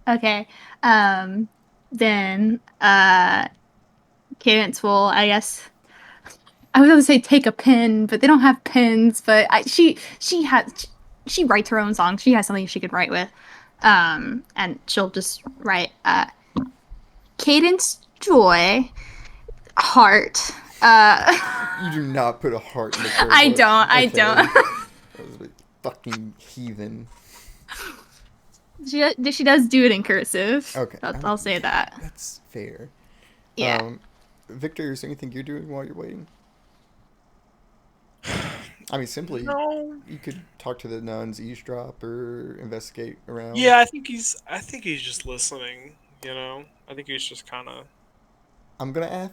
Okay. Then Cadence will, I guess. I was gonna say take a pen, but they don't have pens. But she writes her own songs. She has something she could write with, and she'll just write Cadence Joy Heart. You do not put a heart in the first I one. don't. I Okay. don't. That was a fucking heathen. She does do it in cursive. Okay. I'll say that. That's fair. Yeah. Victor, is there anything you're doing while you're waiting? I mean, simply, No. you could talk to the nuns, eavesdrop, or investigate around. Yeah, I think he's just listening. I think he's just kind of. I'm gonna have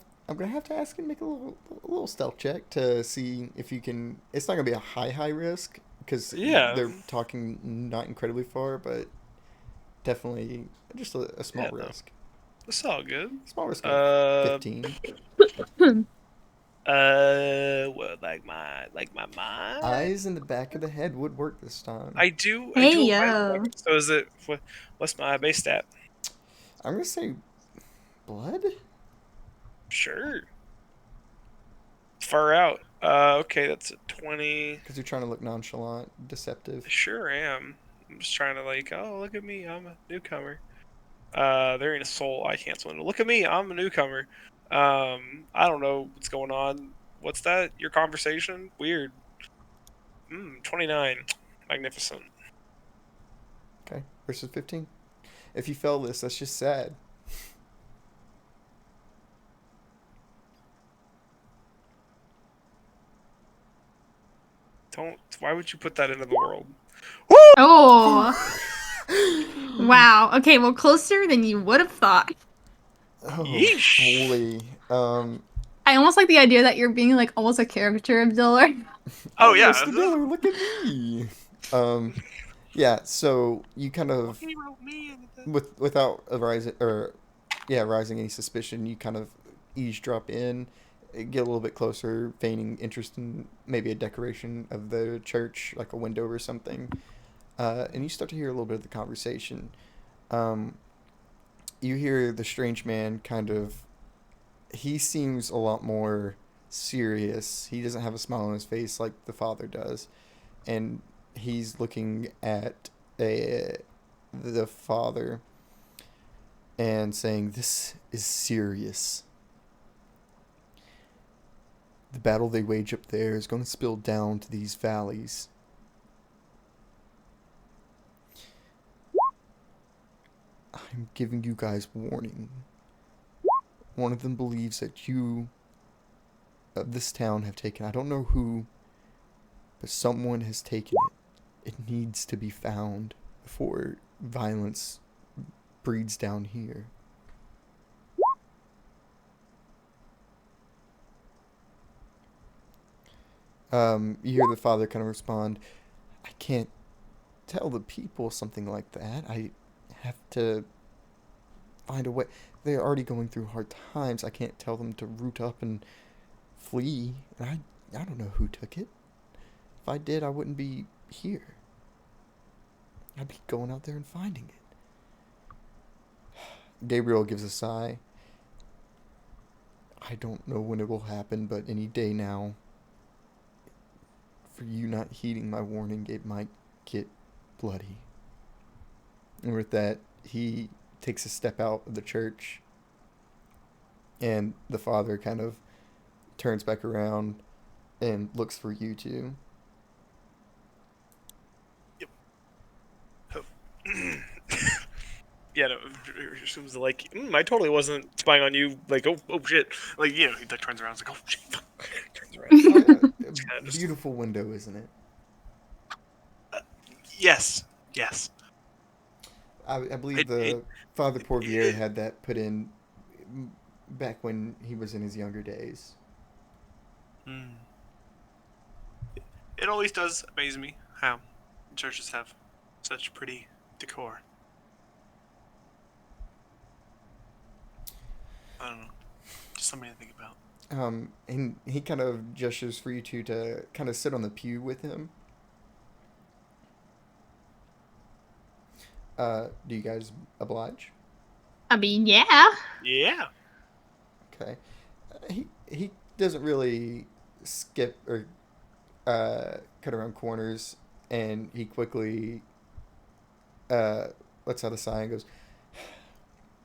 to ask him to make a little stealth check to see if you can. It's not gonna be a high risk because they're talking not incredibly far, but definitely just a small risk. It's all good. Small risk of 15. What, like my mind? Eyes in the back of the head would work this time. I do. Hey, I do yo. So is it? What's my base stat? I'm gonna say blood. Sure. Far out. Okay, that's a 20. Because you're trying to look nonchalant, deceptive. Sure am. I'm just trying to oh, look at me, I'm a newcomer. There ain't a soul I can't swim. Look at me, I'm a newcomer. I don't know what's going on. What's that? Your conversation? Weird. 29. Magnificent. Okay, versus 15. If you fail this, that's just sad. Why would you put that into the world? Oh. Wow. Okay, well, closer than you would have thought. Oh Yeesh. boy. I almost like the idea that you're being like almost a caricature of Diller. Oh yeah. Mr. Diller, look at me. Yeah. So you kind of He wrote me into the- without rising any suspicion, you kind of eavesdrop in, get a little bit closer, feigning interest in maybe a decoration of the church, like a window or something, and you start to hear a little bit of the conversation. You hear the strange man kind of. He seems a lot more serious. He doesn't have a smile on his face like the father does, and he's looking at the father and saying, "This is serious. The battle they wage up there is going to spill down to these valleys. I'm giving you guys warning. One of them believes that you of this town have taken, I don't know who, but someone has taken it. It needs to be found before violence breeds down here." You hear the father kind of respond, "I can't tell the people something like that. I have to find a way. They're already going through hard times. I can't tell them to root up and flee. And I don't know who took it. If I did, I wouldn't be here. I'd be going out there and finding it." Gabriel gives a sigh. "I don't know when it will happen, but any day now, for you not heeding my warning, it might get bloody." And with that, he takes a step out of the church, and the father kind of turns back around and looks for you two. Yeah, no, it was like, I totally wasn't spying on you. Like, oh shit. Like, he like turns around, and like, oh shit, fuck. Turns around. Oh, yeah, kinda just- beautiful window, isn't it? Yes. I believe the Father Porvier had that put in back when he was in his younger days. It always does amaze me how churches have such pretty decor. I don't know. Just something to think about. And he kind of gestures for you two to kind of sit on the pew with him. Do you guys oblige? I mean, yeah. Yeah. Okay. He doesn't really skip or cut around corners, and he quickly lets out a sigh and goes,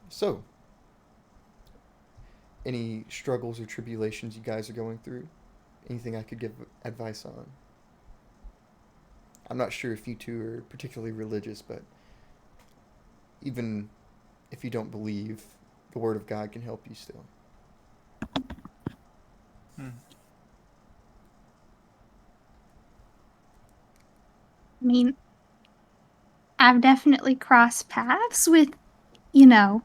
"So, any struggles or tribulations you guys are going through? Anything I could give advice on? I'm not sure if you two are particularly religious, but even if you don't believe, the Word of God can help you still." I mean, I've definitely crossed paths with, you know,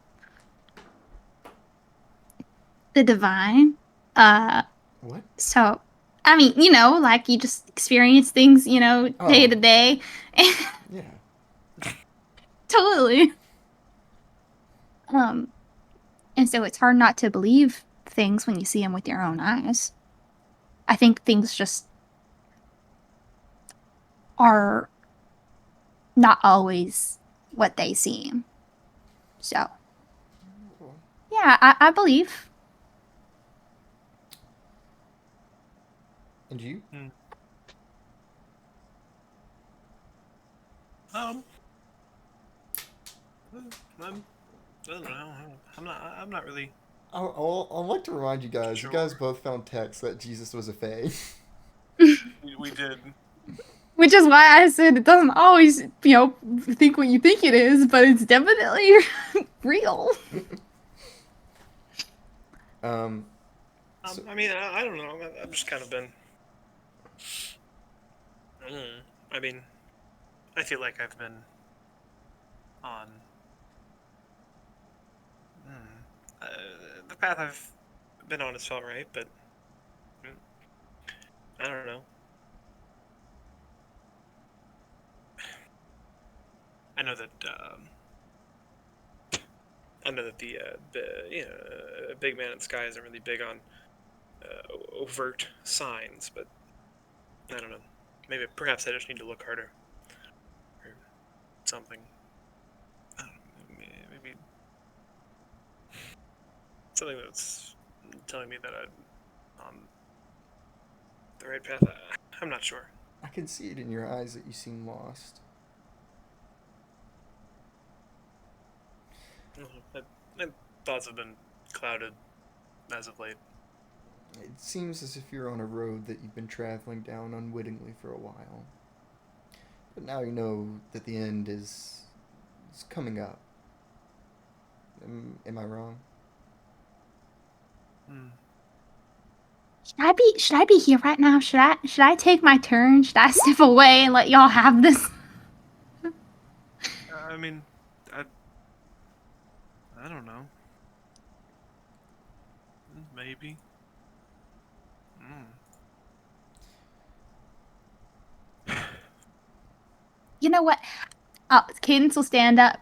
the divine. What? So, I mean, you know, like you just experience things, you know, day to Oh. day. Yeah. Totally. And so it's hard not to believe things when you see them with your own eyes. I think things just are not always what they seem. So, yeah, I believe. And you? I don't know. I'm not really. I'd like to remind you guys, Sure. you guys both found texts that Jesus was a fae. We did. Which is why I said it doesn't always, you know, think what you think it is, but it's definitely real. So- I mean, I don't know. I've just kind of been. I mean, I feel like I've been on the path I've been on has felt right, but I don't know. I know that the big man in the sky isn't really big on overt signs, but I don't know. Perhaps I just need to look harder or something. I don't know, maybe something that's telling me that I'm on the right path. I'm not sure. I can see it in your eyes that you seem lost. My thoughts have been clouded as of late. It seems as if you're on a road that you've been traveling down unwittingly for a while. But now you know that the end is coming up. Am I wrong? Should I be here right now? Should I take my turn? Should I step away and let y'all have this? I mean, I don't know. Maybe. You know what? Cadence will stand up.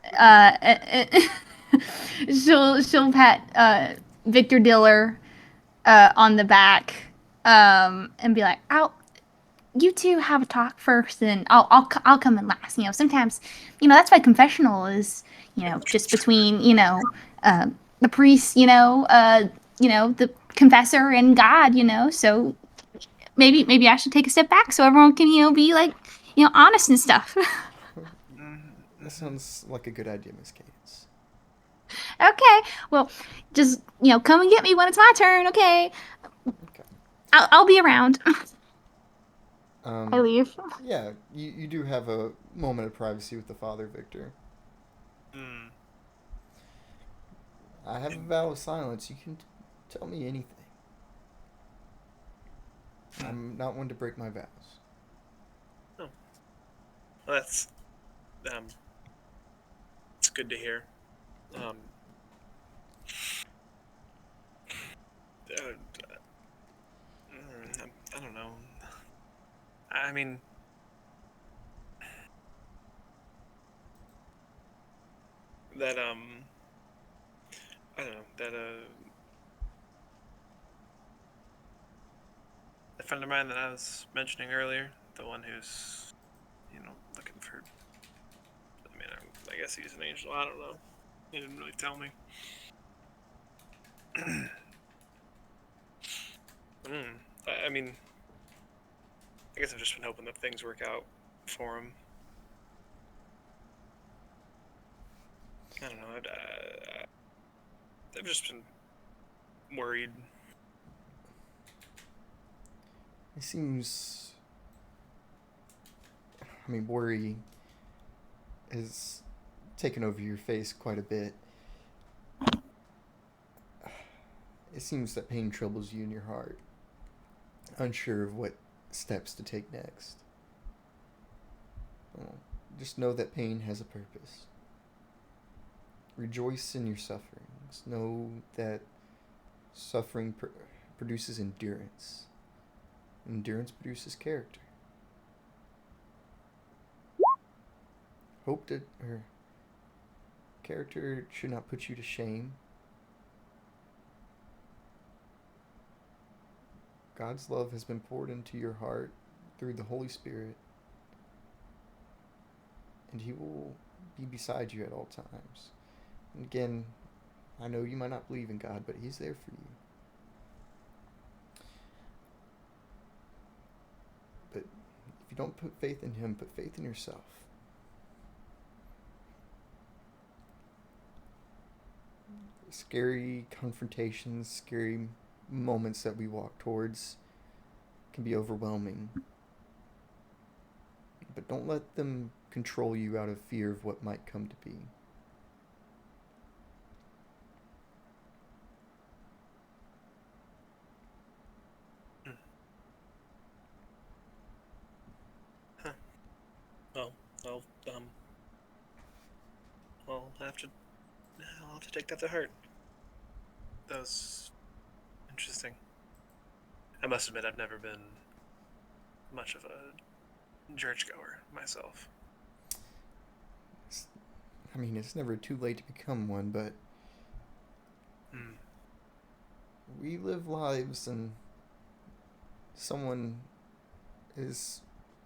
She'll pat Victor Diller on the back, and be like, you two have a talk first, and I'll come in last. You know, sometimes, that's why confessional is, just between, the priest, the confessor and God, so maybe I should take a step back so everyone can, be like, honest and stuff. That sounds like a good idea, Miss Cadence. Okay, well, just, come and get me when it's my turn, okay? Okay. I'll be around. I leave. Yeah, you do have a moment of privacy with the father, Victor. I have a vow of silence. You can tell me anything. I'm not one to break my vows. Oh. Well, that's it's good to hear. I don't know. I mean, that I don't know, that a friend of mine that I was mentioning earlier, the one who's looking for. I mean, I guess he's an angel. I don't know. He didn't really tell me. I mean, I guess I've just been hoping that things work out for him. I don't know. I've just been worried. It seems. I mean, worry has taken over your face quite a bit. It seems that pain troubles you in your heart, unsure of what steps to take next. Well, just know that pain has a purpose. Rejoice in your sufferings. Know that suffering produces endurance. Endurance produces character. Hope that character should not put you to shame. God's love has been poured into your heart through the Holy Spirit, and He will be beside you at all times. And again, I know you might not believe in God, but He's there for you. But if you don't put faith in Him, put faith in yourself. Scary confrontations, scary moments that we walk towards can be overwhelming. But don't let them control you out of fear of what might come to be. Well, I'll I'll have to take that to heart. That was interesting. I must admit, I've never been much of a churchgoer myself. I mean, it's never too late to become one, but we live lives and someone is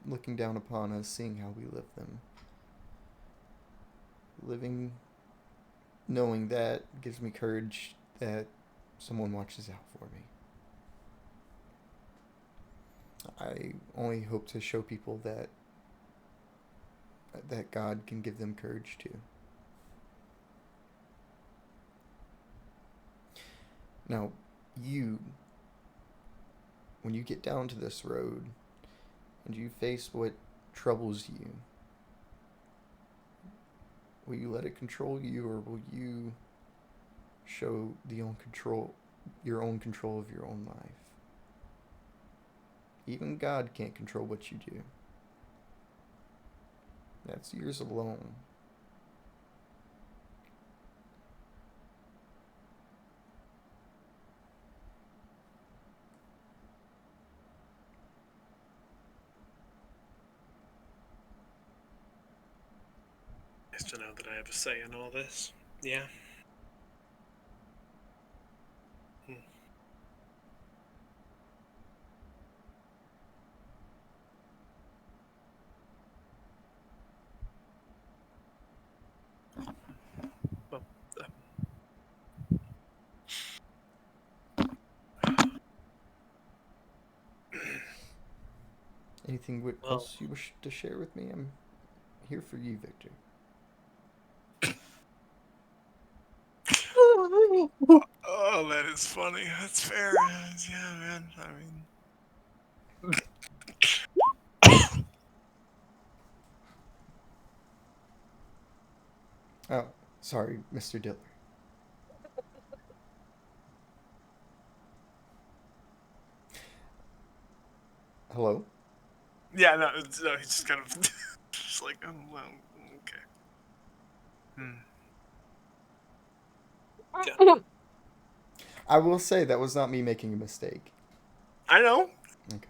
looking down upon us, seeing how we live them. Living, knowing that gives me courage that someone watches out for me. I only hope to show people that God can give them courage too. Now, when you get down to this road and you face what troubles you, will you let it control you, or will you show your own control of your own life? Even God can't control what you do. That's yours alone. Nice to know that I have a say in all this. Yeah. Well, Anything else you wish to share with me? I'm here for you, Victor. Oh, that is funny. That's fair. Yeah, man. I mean, Oh, sorry, Mr. Diller. Hello? yeah, no, he's just kind of just like, oh, well, okay. Yeah. I will say that was not me making a mistake. I know. Okay.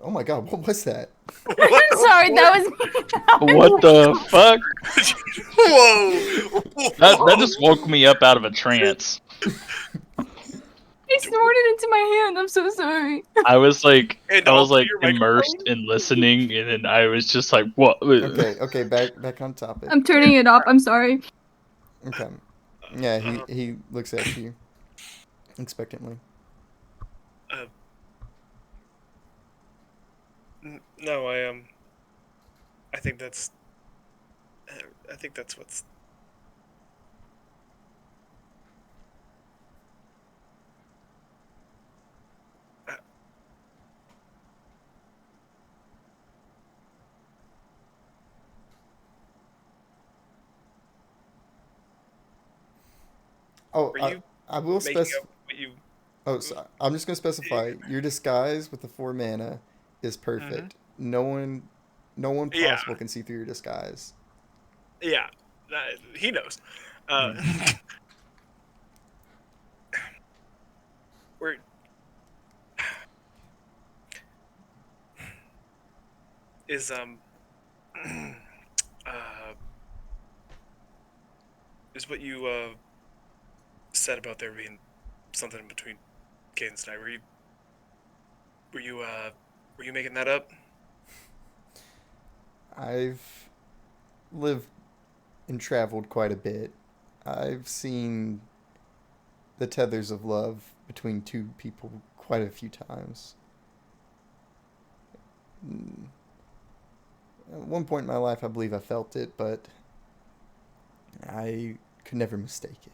Oh my god, what was that? I'm sorry, that was me. What the fuck? Whoa! That just woke me up out of a trance. He snorted into my hand. I'm so sorry. I was like, And I was also like your immersed microphone? in listening, and then I was just like, what? Okay, back on topic. I'm turning it off. I'm sorry. Okay. Yeah, he looks at you expectantly. No, I think that's what's. Oh, Were you I will making specify. up what you? Oh, so I'm just gonna specify. Your disguise with the 4 mana is perfect. No one Yeah. possible can see through your disguise. Yeah, he knows. We're is is what you said about there being something in between Cadence and I. Were you making that up? I've lived and traveled quite a bit. I've seen the tethers of love between two people quite a few times. At one point in my life, I believe I felt it, but I could never mistake it.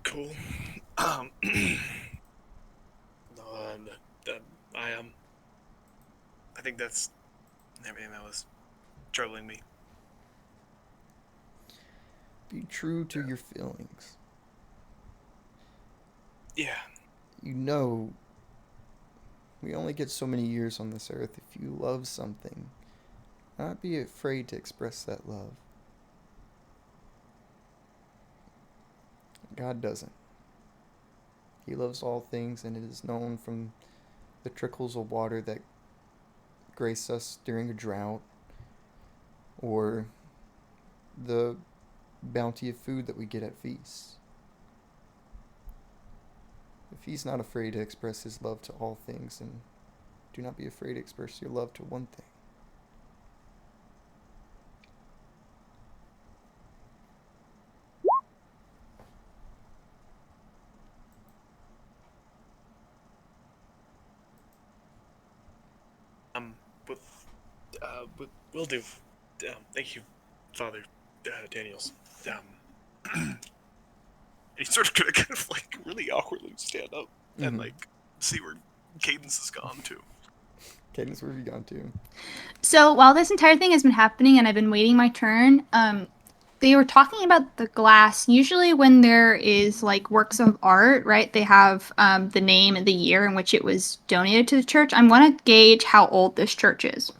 Cool. I think that's everything that was troubling me. Be true to your feelings. Yeah. You know We only get so many years on this earth. If you love something, not be afraid to express that love. God doesn't. He loves all things, and it is known from the trickles of water that grace us during a drought, or the bounty of food that we get at feasts. If he's not afraid to express his love to all things, then do not be afraid to express your love to one thing. With, will do. Thank you, Father Daniels. He's sort of gonna kind of like really awkwardly stand up and like see where Cadence has gone to. Cadence, where have you gone to? So while this entire thing has been happening and I've been waiting my turn, they were talking about the glass. Usually when there is like works of art, right, they have the name and the year in which it was donated to the church. I want to gauge how old this church is.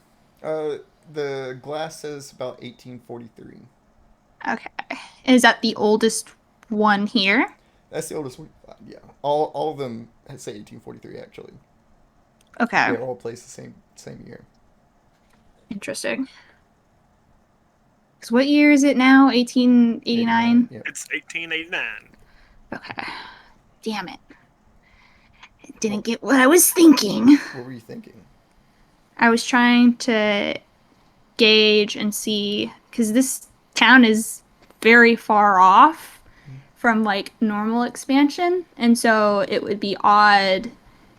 The glass says about 1843. Okay. Is that the oldest one here? That's the oldest one. Yeah. All of them say 1843, actually. Okay. They're all placed the same year. Interesting. So what year is it now? 1889? Yep. It's 1889. Okay. Damn it. I didn't get what I was thinking. What were you thinking? I was trying to gauge and see, because this town is very far off from like normal expansion, and so it would be odd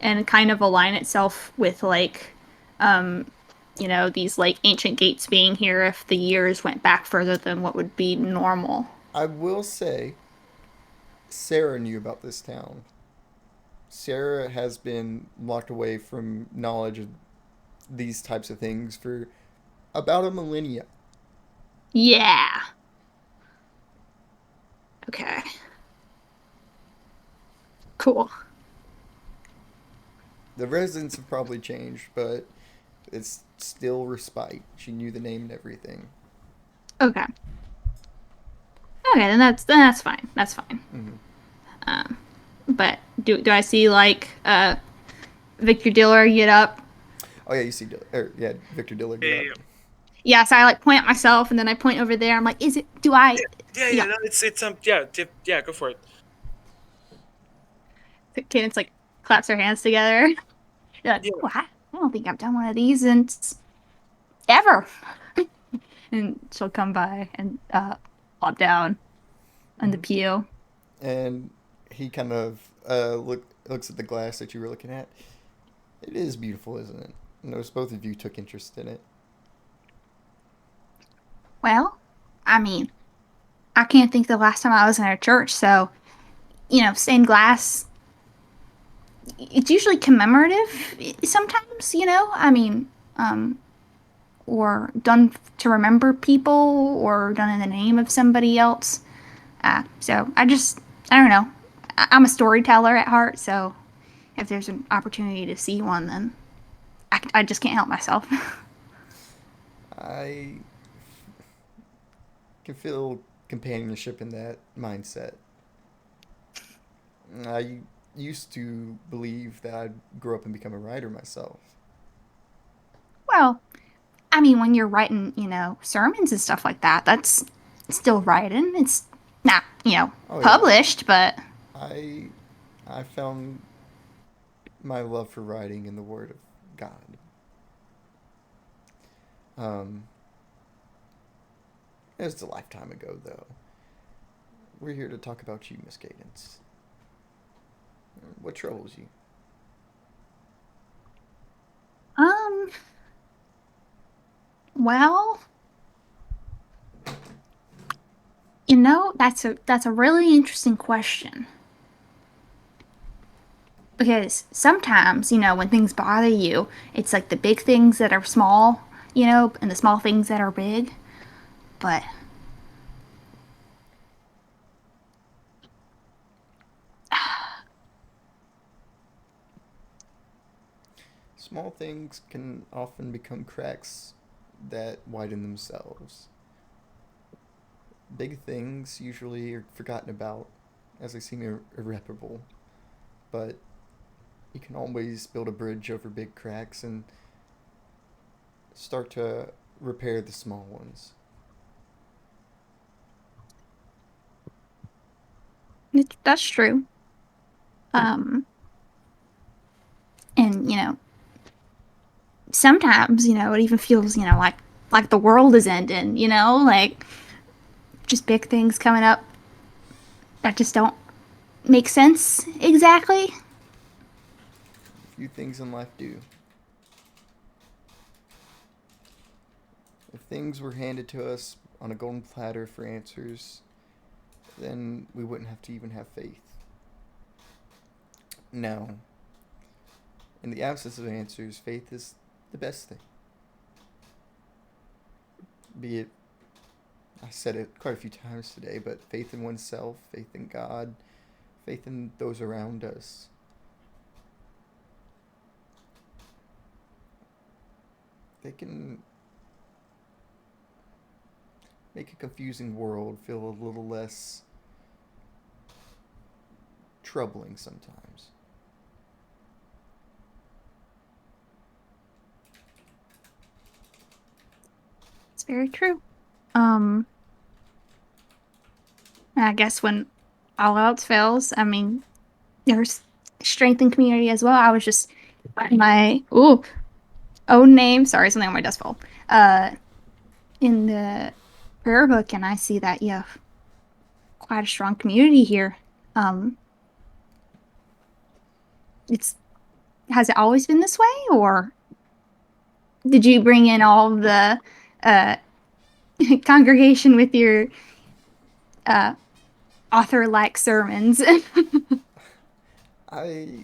and kind of align itself with like you know, these like ancient gates being here if the years went back further than what would be normal. I will say Sarah knew about this town. Sarah has been locked away from knowledge of these types of things for about a millennia. Yeah. Okay. Cool. The residents have probably changed, but it's still Respite. She knew the name and everything. Okay. Okay, then that's fine. That's fine. Mm-hmm. But do I see like Victor Diller get up? Oh yeah, you see, Victor Diller. Yeah. Yeah, so I like point at myself and then I point over there. I'm like, is it? Do I? Yeah. No, it's go for it. Cadence like claps her hands together. Like, Yeah. oh, I don't think I've done one of these since ever. And she'll come by and plop down on the pew. And he kind of looks at the glass that you were looking at. It is beautiful, isn't it? I notice both of you took interest in it. Well, I mean, I can't think the last time I was in a church, so, you know, stained glass, it's usually commemorative sometimes, you know? I mean, or done to remember people or done in the name of somebody else. So I don't know. I'm a storyteller at heart, so if there's an opportunity to see one, then I just can't help myself. I can feel companionship in that mindset. I used to believe that I'd grow up and become a writer myself. Well, I mean, when you're writing, you know, sermons and stuff like that, that's still writing. It's not, you know, published, but I found my love for writing in the Word of God. It was a lifetime ago, though. We're here to talk about you, Miss Cadence. What troubles you? Well, you know, that's a really interesting question. Because sometimes, you know, when things bother you, it's like the big things that are small, you know, and the small things that are big. But Small things can often become cracks that widen themselves. Big things usually are forgotten about as they seem irreparable, but you can always build a bridge over big cracks and start to repair the small ones. That's true. And sometimes it even feels like the world is ending. Like just big things coming up that just don't make sense exactly. Few things in life do. If things were handed to us on a golden platter for answers, then we wouldn't have to even have faith. No. In the absence of answers, faith is the best thing. Be it, I said it quite a few times today, but faith in oneself, faith in God, faith in those around us. They can make a confusing world feel a little less troubling sometimes. It's very true. I guess when all else fails, I mean, there's strength in community as well. I was just my own name. Sorry, something on my desk fell. In the prayer book, and I see that you have quite a strong community here. Has it always been this way, or did you bring in all of the congregation with your author-like sermons? I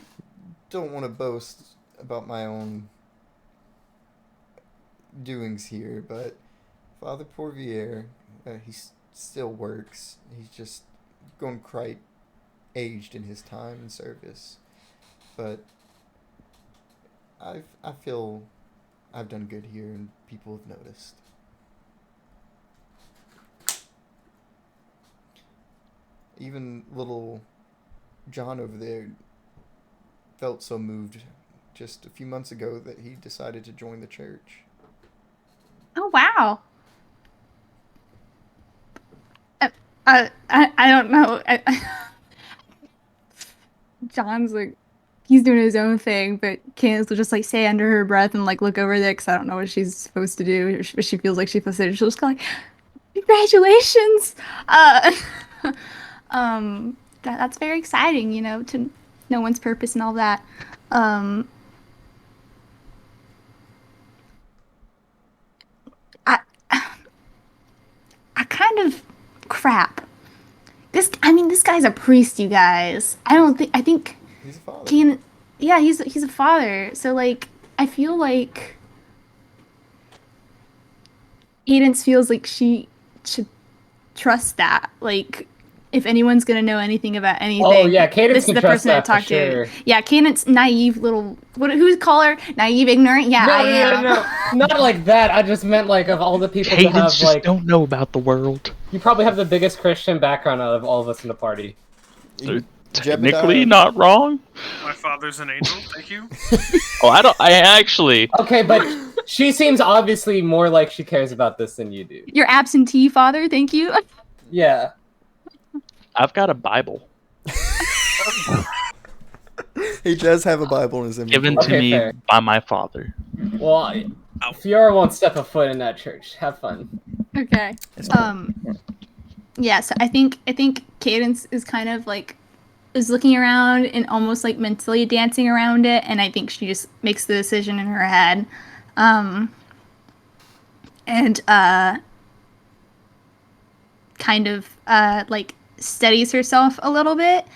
don't want to boast about my own doings here, but Father Porvier, he still works. He's just grown quite aged in his time and service. But I feel I've done good here and people have noticed. Even little John over there felt so moved just a few months ago that he decided to join the church. Oh, wow. I don't know. John's like, he's doing his own thing, but Candace will just like say under her breath and like look over there because I don't know what she's supposed to do. But she feels like she's supposed to do. She'll just go like, congratulations. That's very exciting, to know one's purpose and all that. I kind of crap. This guy's a priest, you guys. I think He's a father. yeah, he's a father. So like I feel like Cadence feels like she should trust that. Like if anyone's gonna know anything about anything, Oh yeah, Cadence this is can the trust person to that for talk sure. to. Yeah, Cadence, naive little. Who's call her? Naive, ignorant. Yeah, I am. No, not like that. I just meant like of all the people to Cadence have just like. don't know about the world. You probably have the biggest Christian background out of all of us in the party. Technically not wrong. My father's an angel. Thank you. I actually. Okay, but she seems obviously more like she cares about this than you do. Your absentee father. Thank you. Yeah. I've got a Bible. He does have a Bible in his inventory. Given to Okay, me fair. by my father. Well, Fiora won't step a foot in that church. Have fun. Okay. Yeah, so I think Cadence is kind of like is looking around and almost like mentally dancing around it, and I think she just makes the decision in her head. And kind of like steadies herself a little bit,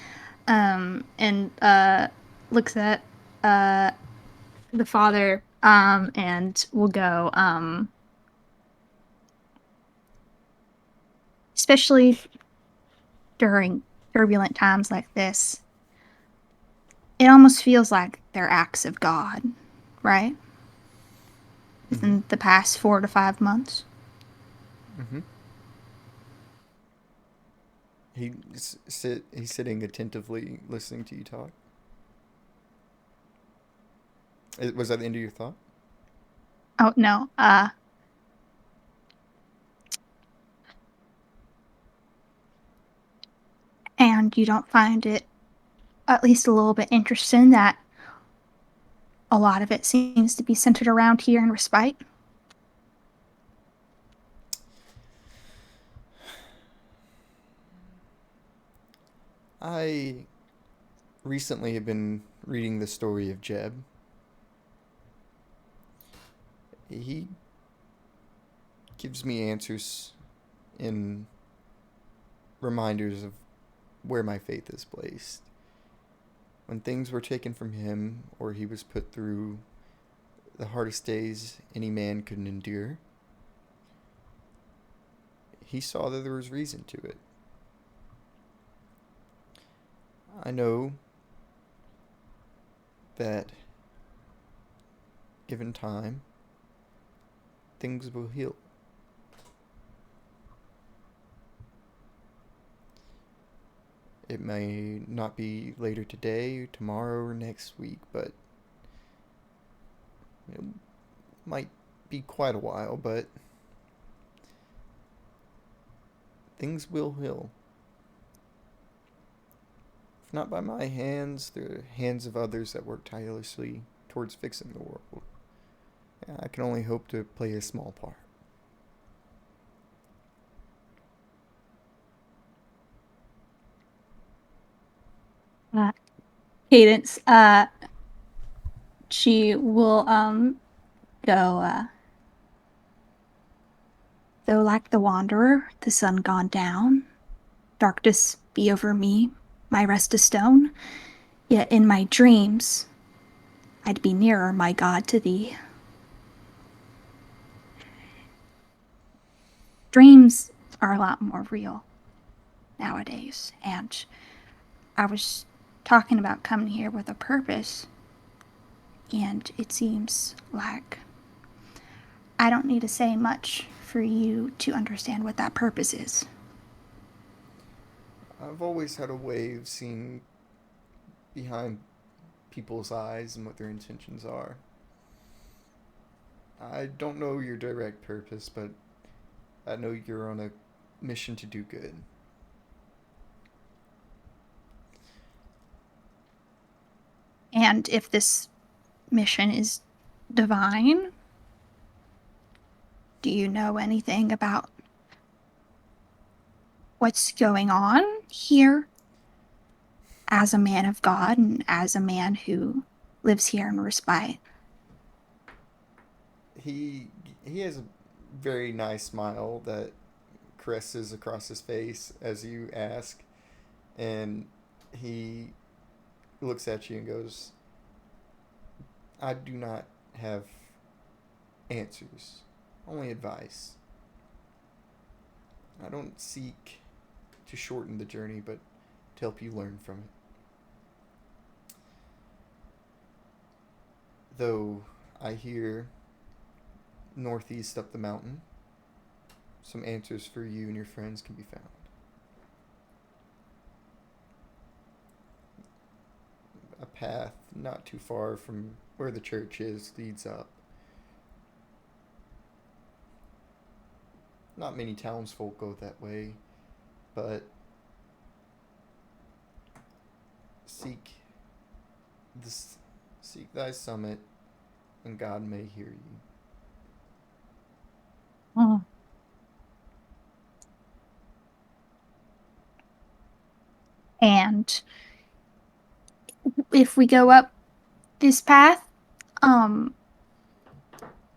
and looks at the father, and will go, especially during turbulent times like this, it almost feels like they're acts of God, right? Within the past 4 to 5 months. Mm-hmm. He's sitting attentively listening to you talk. Was that the end of your thought? Oh, no. And you don't find it at least a little bit interesting that a lot of it seems to be centered around here in Respite? I recently have been reading the story of Jeb. He gives me answers in reminders of where my faith is placed. When things were taken from him, or he was put through the hardest days any man could endure, he saw that there was reason to it. I know that, given time, things will heal. It may not be later today, tomorrow, or next week, but it might be quite a while, but things will heal. If not by my hands, the hands of others that work tirelessly towards fixing the world. I can only hope to play a small part. Cadence, she will, go, though like the wanderer, the sun gone down, darkness be over me, my rest a stone, yet in my dreams I'd be nearer, my God, to thee. Dreams are a lot more real nowadays, and I was talking about coming here with a purpose, and it seems like I don't need to say much for you to understand what that purpose is. I've always had a way of seeing behind people's eyes and what their intentions are. I don't know your direct purpose, but I know you're on a mission to do good. And if this mission is divine, do you know anything about what's going on here as a man of God and as a man who lives here in Respite? He has a very nice smile that caresses across his face as you ask, and he looks at you and goes, I do not have answers, only advice. I don't seek to shorten the journey, but to help you learn from it. Though I hear northeast up the mountain, some answers for you and your friends can be found. A path not too far from where the church is leads up. Not many townsfolk go that way, but seek thy summit, and God may hear you. Oh. And if we go up this path,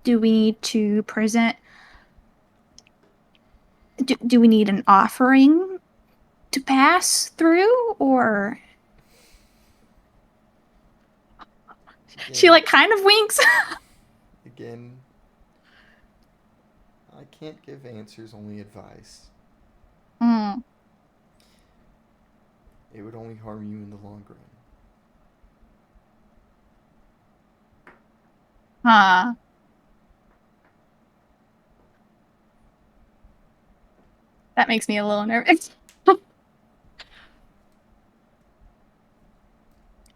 do we need to present? Do we need an offering to pass through, or she like kind of winks? Again, I can't give answers, only advice. It would only harm you in the long run. Huh. That makes me a little nervous.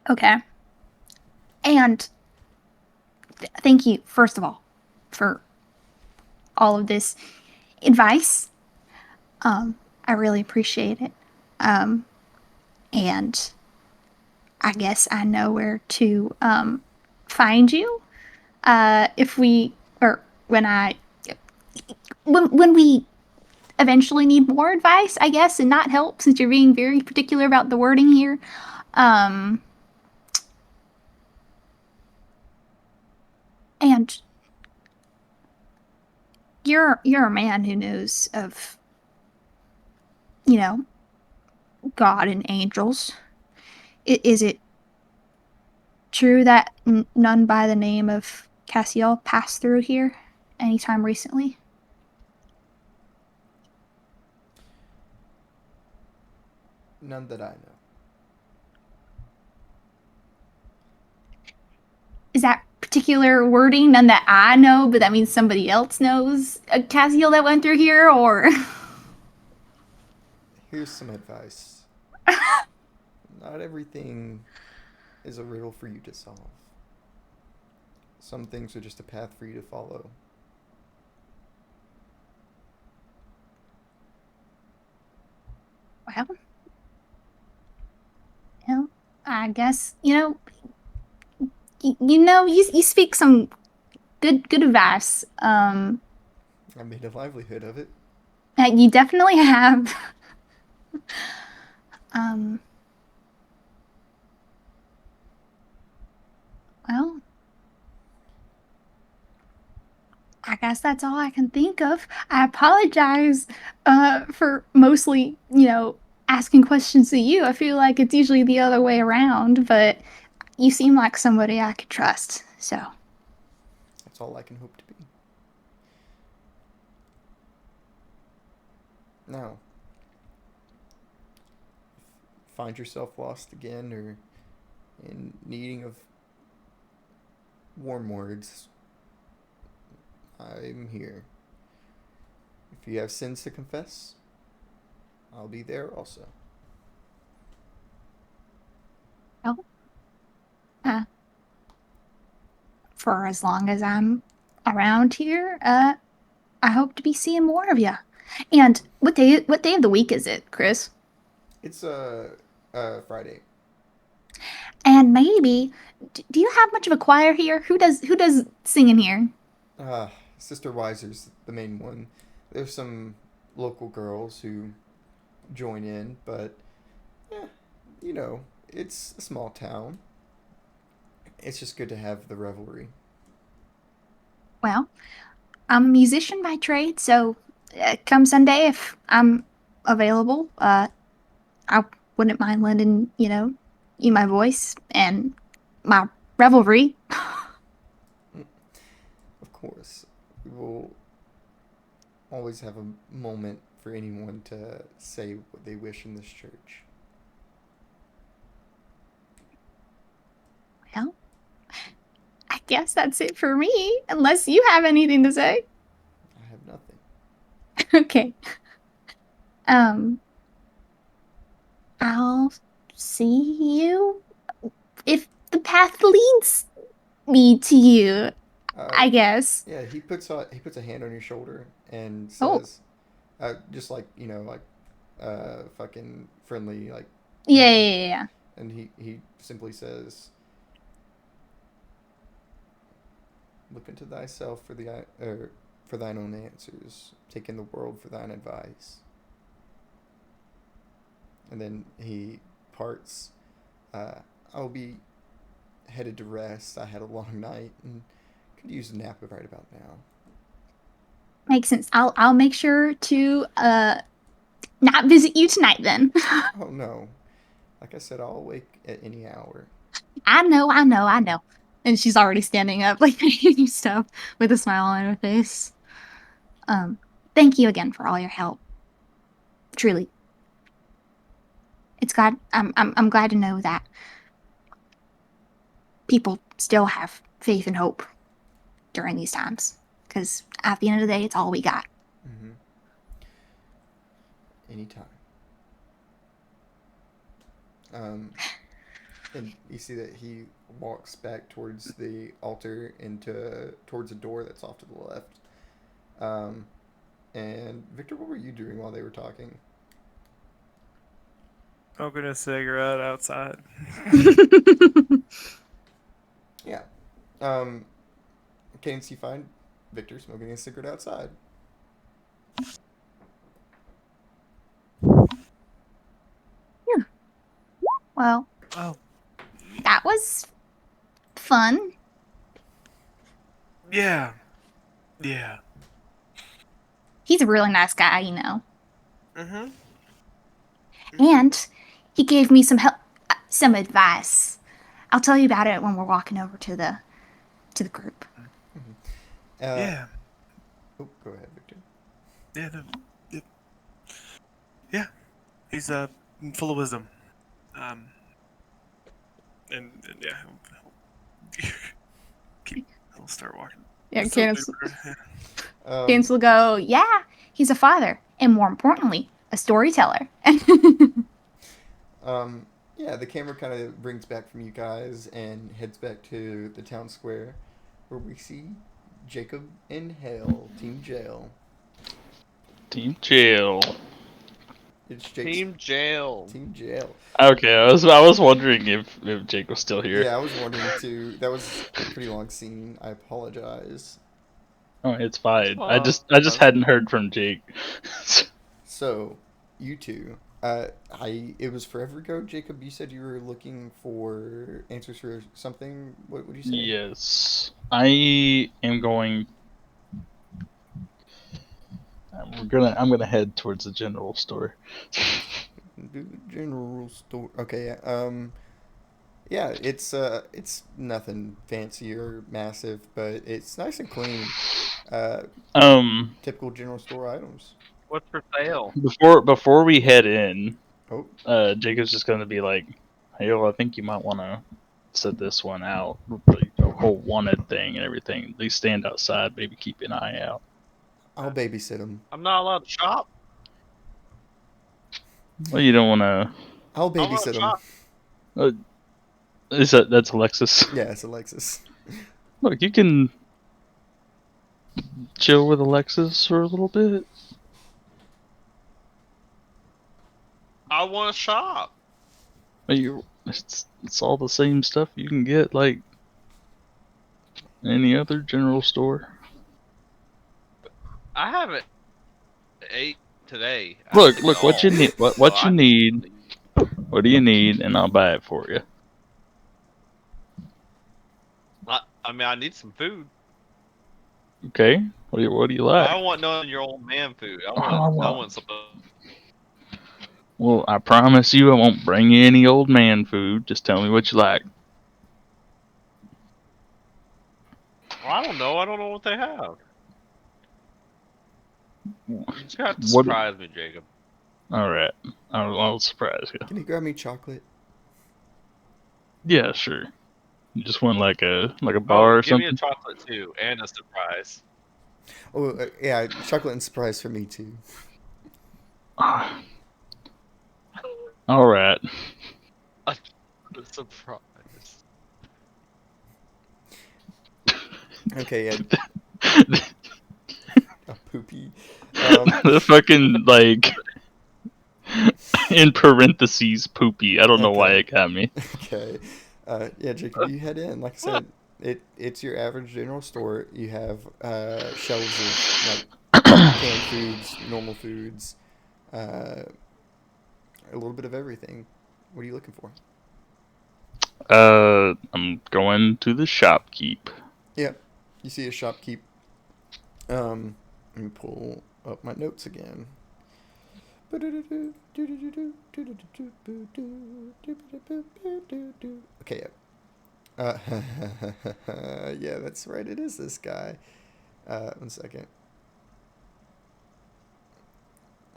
Okay. And thank you, first of all, for all of this advice. I really appreciate it. And I guess I know where to find you. If we or when we eventually need more advice, I guess, and not help since you're being very particular about the wording here. And you're a man who knows of, you know, God and angels. Is it true that none by the name of Cassiel passed through here anytime recently? None that I know. Is that particular wording none that I know, but that means somebody else knows a Cassiel that went through here, or? Here's some advice. Not everything is a riddle for you to solve. Some things are just a path for you to follow. Well, I guess, you speak some good advice. I made a livelihood of it. You definitely have. Well, I guess that's all I can think of. I apologize for mostly, asking questions to you. I feel like it's usually the other way around, but you seem like somebody I could trust, so. That's all I can hope to be. Now, find yourself lost again or in needing of warm words, I'm here. If you have sins to confess, I'll be there also. Oh. For as long as I'm around here, I hope to be seeing more of you. And what day of the week is it, Chris? It's Friday. And maybe, do you have much of a choir here? Who does singing here? Sister Weiser's the main one. There's some local girls who join in, but it's a small town. It's just good to have the revelry. Well, I'm a musician by trade, so come Sunday if I'm available, I wouldn't mind lending, you my voice and my revelry. Of course. We will always have a moment for anyone to say what they wish in this church. Well, I guess that's it for me, unless you have anything to say. I have nothing. Okay. I'll see you if the path leads me to you, I guess. Yeah, he puts a hand on your shoulder and Oh. says, just like fucking friendly, like. Yeah. And he simply says, "Look into thyself for thine own answers. Take in the world for thine advice." And then he parts. I'll be headed to rest. I had a long night and could use a nap right about now. Makes sense. I'll make sure to not visit you tonight then. Oh no. Like I said, I'll awake at any hour. I know. And she's already standing up, like making stuff with a smile on her face. Thank you again for all your help. Truly. I'm glad to know that people still have faith and hope. during these times. Because at the end of the day, it's all we got. Mm-hmm. Anytime. And you see that he walks back towards the altar towards a door that's off to the left. And Victor, what were you doing while they were talking? Smoking a cigarette outside. Yeah. Cadence, you find Victor smoking a cigarette outside. Well, Oh, that was fun. yeah. Yeah. He's a really nice guy, you know. Mm-hmm. And he gave me some advice. I'll tell you about it when we're walking over to the group. Yeah. Oh, go ahead, Victor. Yeah. Yeah. He's full of wisdom. And yeah. He'll start walking. Yeah, Just a little Cadence bit further, Cadence will go, yeah, he's a father. And more importantly, a storyteller. Yeah, the camera kind of brings back from you guys and heads back to the town square where we see Jacob and Hale, Team Jail. Team Jail. It's Jake's Team Jail. Team Jail. Okay, I was wondering if Jake was still here. Yeah, I was wondering too. That was a pretty long scene. I apologize. Oh, it's fine. I just hadn't heard from Jake. So, you two, it was forever ago, Jacob. You said you were looking for answers for something. What would you say? Yes, I am going. I'm gonna head towards the general store. General store. Okay. Yeah. It's nothing fancy or massive, but it's nice and clean. Typical general store items. What's for sale? Before we head in, Oh. Jacob's just gonna be like, "Hey, I think you might want to set this one out. Like, the whole wanted thing and everything. At least stand outside, maybe keep an eye out." I'll babysit him. I'm not allowed to shop. Well, you don't want to. I'll babysit him. That's Alexis? Yeah, it's Alexis. Look, you can chill with Alexis for a little bit. I want to shop. It's all the same stuff you can get like any other general store. I haven't ate today. Look, what you need. What you need. What do you need, and I'll buy it for you. I mean, I need some food. Okay. What do you like? I don't want none of your old man food. I want something. Well, I promise you I won't bring you any old man food. Just tell me what you like. Well, I don't know. I don't know what they have. You just have to surprise me, Jacob. Alright. I'll surprise you. Can you grab me chocolate? Yeah, sure. You just want like a bar or give something? me a chocolate too, and a surprise. Oh, yeah, chocolate and surprise for me too. Alright. A surprise. Okay, yeah. A poopy. The fucking, like, in parentheses, poopy. I don't know why it got me. Okay. Yeah, Jacob, you head in. Like I said, it's your average general store. You have shelves of like canned foods, normal foods, a little bit of everything. What are you looking for? I'm going to the shopkeep. Yeah, you see a shopkeep. Let me pull up my notes again. Okay, yeah. Yeah, that's right. It is this guy. 1 second.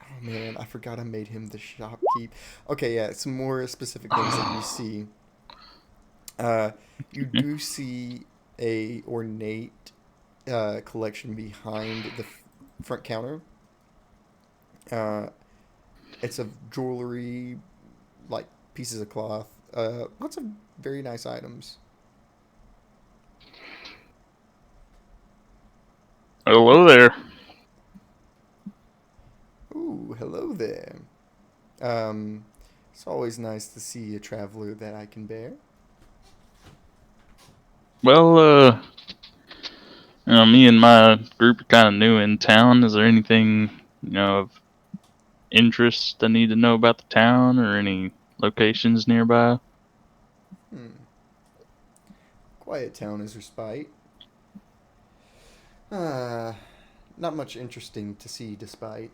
Oh man, I forgot I made him the shopkeep. Okay, yeah, some more specific things that you see. You do see a ornate collection behind the front counter. It's of jewelry, like pieces of cloth, lots of very nice items. Hello there. Ooh, hello there. It's always nice to see a traveler that I can bear. Well, me and my group are kind of new in town. Is there anything, of interest I need to know about the town or any locations nearby? Quiet town is respite. Not much interesting to see despite.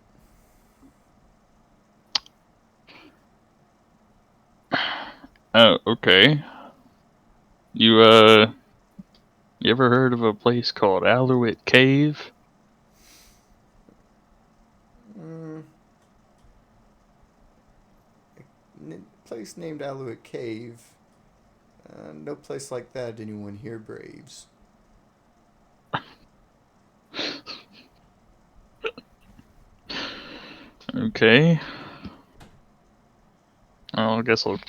Oh, okay. You ever heard of a place called Alouette Cave? Place named Alouette Cave. No place like that anyone here braves. Okay. Well, I guess I'll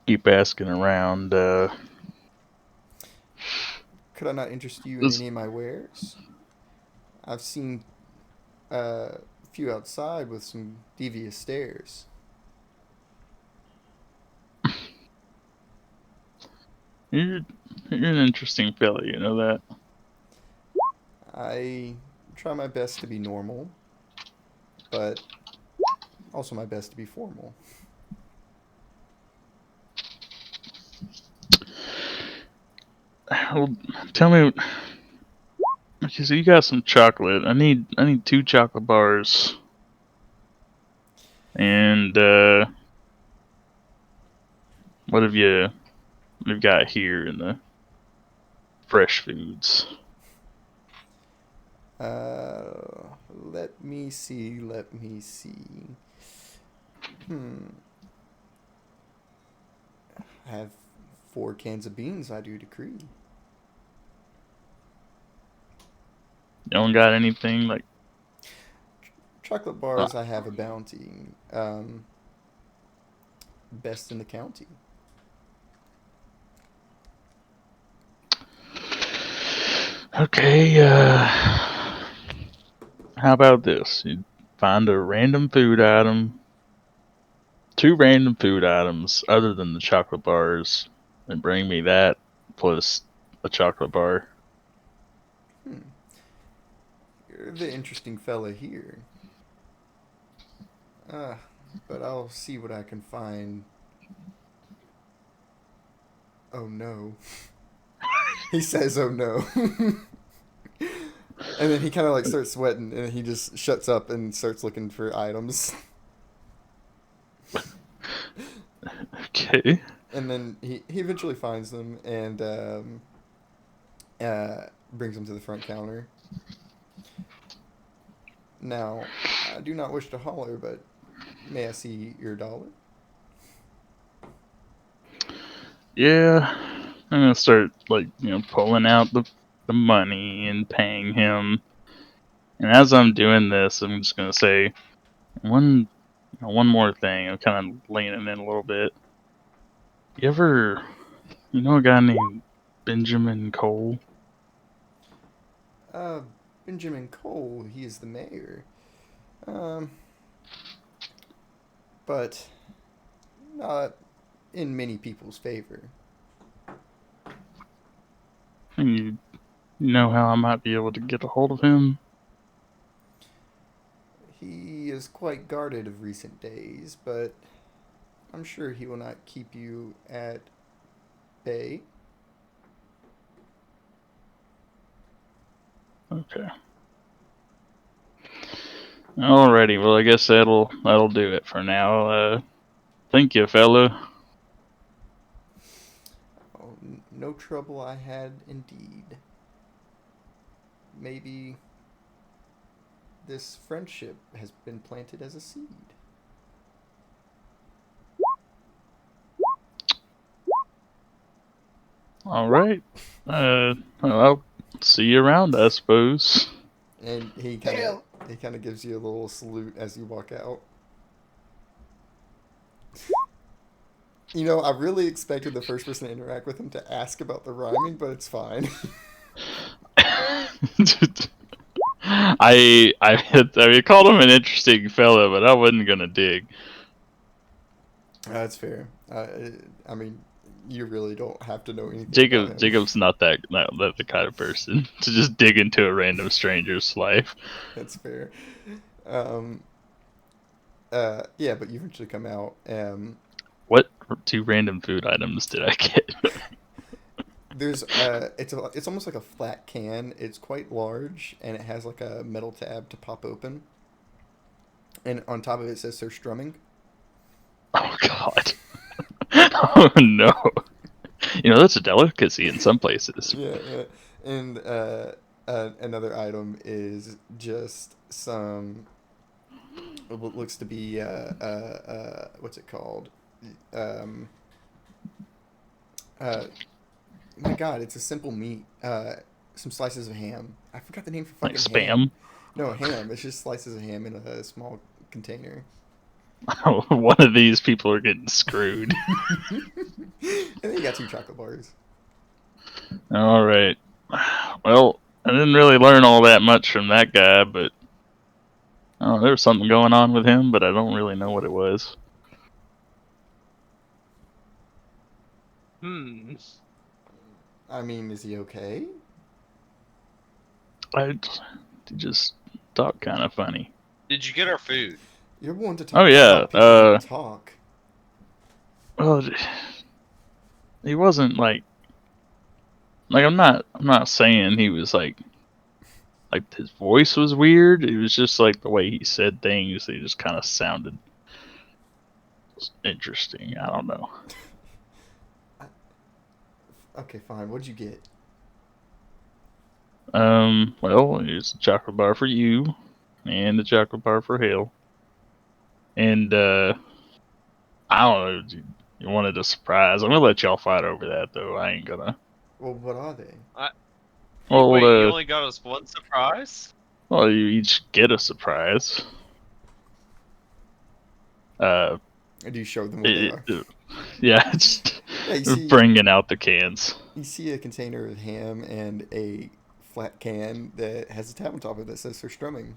keep asking around. Could I not interest you in any of my wares? I've seen a few outside with some devious stares. You're an interesting fella, you know that? I try my best to be normal, but also my best to be formal. Well, tell me. Okay, so you got some chocolate. I need 2 chocolate bars. And what have you got here in the fresh foods? Let me see. I have 4 cans of beans, I do decree. You don't got anything like Chocolate bars, I have a bounty. Best in the county. Okay, how about this? You find a random food item, 2 random food items other than the chocolate bars, and bring me that plus a chocolate bar. You're the interesting fella here. But I'll see what I can find. Oh no. He says, oh no. And then he kind of like starts sweating and he just shuts up and starts looking for items. Okay. And then he eventually finds them and brings them to the front counter. Now, I do not wish to holler, but may I see your dollar? Yeah, I'm gonna start pulling out the money and paying him. And as I'm doing this, I'm just gonna say one more thing. I'm kind of leaning in a little bit. You ever, a guy named Benjamin Cole? Benjamin Cole, he is the mayor. But not in many people's favor. You know how I might be able to get a hold of him? He is quite guarded of recent days, but I'm sure he will not keep you at bay. Okay. Alrighty, well I guess that'll do it for now. Thank you, fella. Oh, no trouble I had indeed. Maybe this friendship has been planted as a seed. Alright. Well, See you around, I suppose. And he kind of gives you a little salute as you walk out. You know, I really expected the first person to interact with him to ask about the rhyming, but it's fine. I called him an interesting fella, but I wasn't gonna dig. That's fair. I mean, you really don't have to know anything about him. Jacob's not the kind of person to just dig into a random stranger's life. That's fair. Yeah, but you eventually come out. What 2 random food items did I get? There's it's almost like a flat can. It's quite large, and it has like a metal tab to pop open. And on top of it says "Sir Strumming." Oh God! Oh no! You know that's a delicacy in some places. Yeah, yeah. And another item is just some what looks to be what's it called? My God, it's a simple meat. Some slices of ham. I forgot the name for fucking Like ham. Spam. No, ham. It's just slices of ham in a small container. One of these people are getting screwed. And then you got 2 chocolate bars. All right. Well, I didn't really learn all that much from that guy, but there was something going on with him, but I don't really know what it was. I mean, is he okay? He just talked kind of funny. Did you get our food? You're one to talk. Oh yeah. About people who talk. Well, he wasn't like I'm not saying he was like his voice was weird. It was just like the way he said things. He just kind of sounded interesting. I don't know. Okay, fine. What'd you get? Well, here's a chocolate bar for you, and a chocolate bar for Hale. And I don't know. You wanted a surprise. I'm gonna let y'all fight over that, though. I ain't gonna. Well, what are they? Well, Wait, you only got us one surprise? Well, you each get a surprise. Or do you show them what they are? Yeah, just Yeah, you see- bringing out the cans. You see a container of ham and a flat can that has a tab on top of it that says "Sir Strumming."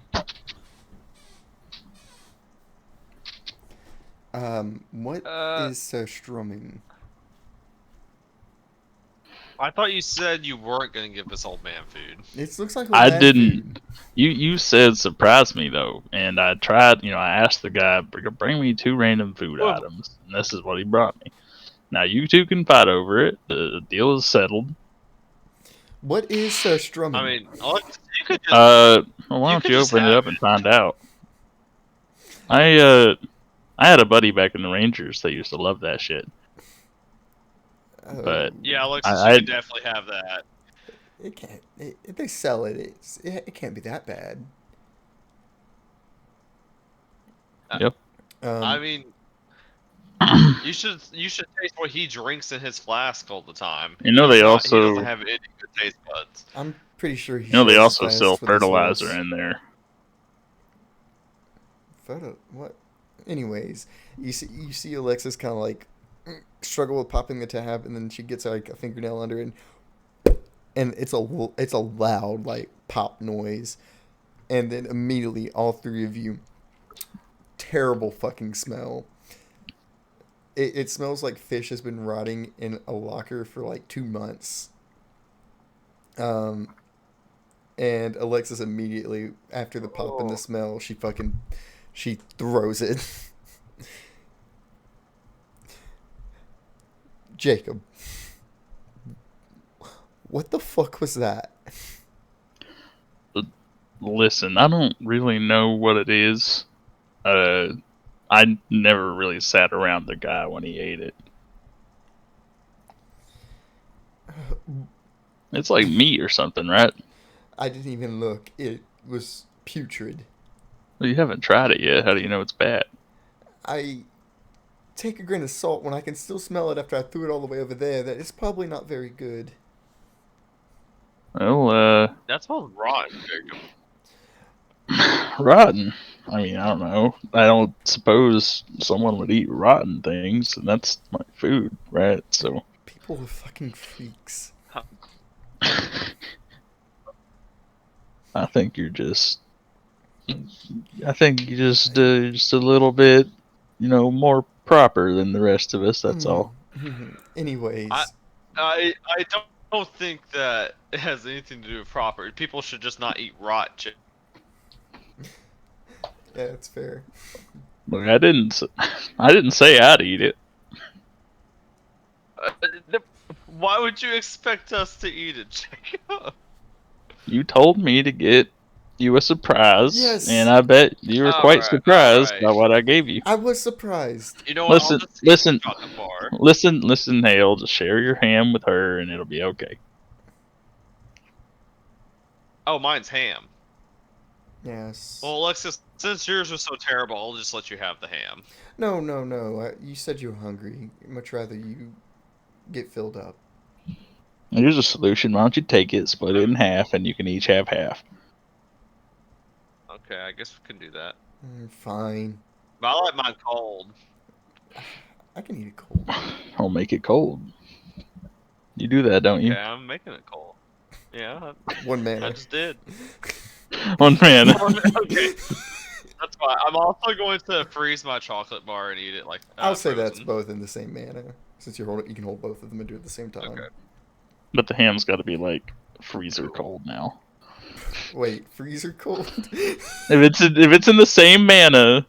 What is Sir Strumming? I thought you said you weren't gonna give this old man food. It looks like I didn't. You said surprise me though, and I tried. I asked the guy, bring me 2 random food items, and this is what he brought me. Now you 2 can fight over it. The deal is settled. What is Sir Strumming? I mean, Alex, you could just. Well, why don't you open it up and find out? I had a buddy back in the Rangers that used to love that shit. But yeah, Alexis, you could definitely have that. It can't. If they sell it, it can't be that bad. Yep. I mean, you should taste what he drinks in his flask all the time. They he also doesn't have any good taste buds. I'm pretty sure he. they also sell fertilizer in there. What? Anyways, you see Alexis kind of like struggle with popping the tab, and then she gets like a fingernail under it, and it's a loud like pop noise, and then immediately all 3 of you, terrible fucking smell. It smells like fish has been rotting in a locker for like 2 months. And Alexis immediately after the pop and the smell, she throws it. Jacob, what the fuck was that? Listen, I don't really know what it is. I never really sat around the guy when he ate it. It's like meat or something, right? I didn't even look. It was putrid. Well, you haven't tried it yet. How do you know it's bad? I take a grain of salt when I can still smell it after I threw it all the way over there. That it's probably not very good. Well, That smells rotten, Jacob. Rotten. I mean, I don't know. I don't suppose someone would eat rotten things, and that's my food, right? So. People are fucking freaks. I think you're just. I think you're just a little bit, more proper than the rest of us. That's all. Anyways, I don't think that it has anything to do with proper. People should just not eat rot chicken. yeah, it's fair. Look, I didn't say I'd eat it. Why would you expect us to eat it, Jacob? You told me to get you a surprise, Yes. and I bet you were quite surprised by what I gave you. I was surprised. You know what? Listen, Hale. Just share your ham with her, and it'll be okay. Oh, mine's ham. Yes. Well, Alexis, since yours was so terrible, I'll just let you have the ham. No. You said you were hungry. I'd much rather you get filled up. Here's a solution. Why don't you take it, split it in half, and you can each have half. Okay, I guess we can do that. Fine. But I like mine cold. I can eat it cold. I'll make it cold. You do that, don't you? Yeah, I'm making it cold. Yeah. One man. I just did. One man. Okay. That's fine. I'm also going to freeze my chocolate bar and eat it like. I'll say frozen. that's both in the same manner, since you can hold both of them and do it at the same time. Okay. But the ham's got to be like freezer cold now. Wait, freezer cold? If it's in the same manner,